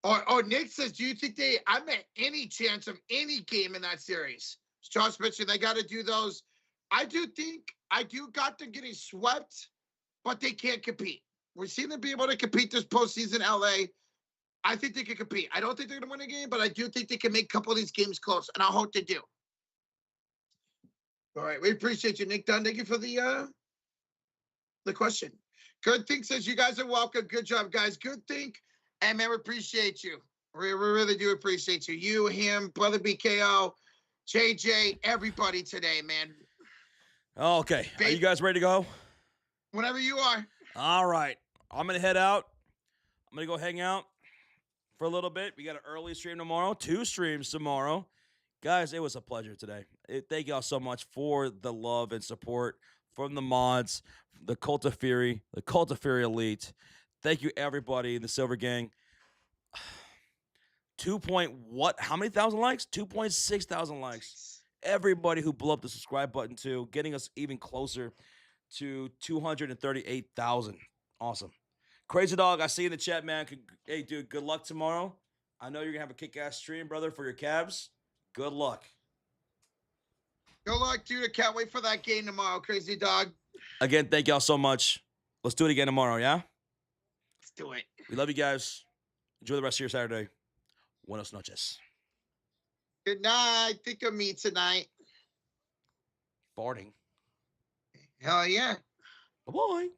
Oh, Nick says, do you think I meant any chance of any game in that series? Josh mentioned they got to do those. I do got them getting swept, but they can't compete. We're seeing them be able to compete this postseason, LA. I think they can compete. I don't think they're going to win a game, but I do think they can make a couple of these games close, and I hope they do. All right, we appreciate you, Nick Dunn. Thank you for the question. Good Think says, you guys are welcome. Good job, guys. Good Think. And, man, we appreciate you. We really do appreciate you. You, him, Brother BKO, JJ, everybody today, man. Okay. Are you guys ready to go? Whenever you are. All right. I'm going to head out. I'm going to go hang out for a little bit. We got an early stream tomorrow, 2 streams tomorrow. Guys, it was a pleasure today. Thank y'all so much for the love and support from the mods, the Cult of Fury Elite. Thank you, everybody in the Silver Gang. 2 point what? How many thousand likes? 2.6 thousand likes. Everybody who blew up the subscribe button too, getting us even closer to 238,000 Awesome. Crazy Dog, I see you in the chat, man. Hey, dude, good luck tomorrow. I know you're going to have a kick-ass stream, brother, for your Cavs. Good luck. Good luck, dude. I can't wait for that game tomorrow, Crazy Dog. Again, thank y'all so much. Let's do it again tomorrow, yeah? Let's do it. We love you guys. Enjoy the rest of your Saturday. Buenas noches. Good night. Think of me tonight. Farting. Hell yeah. Bye-bye.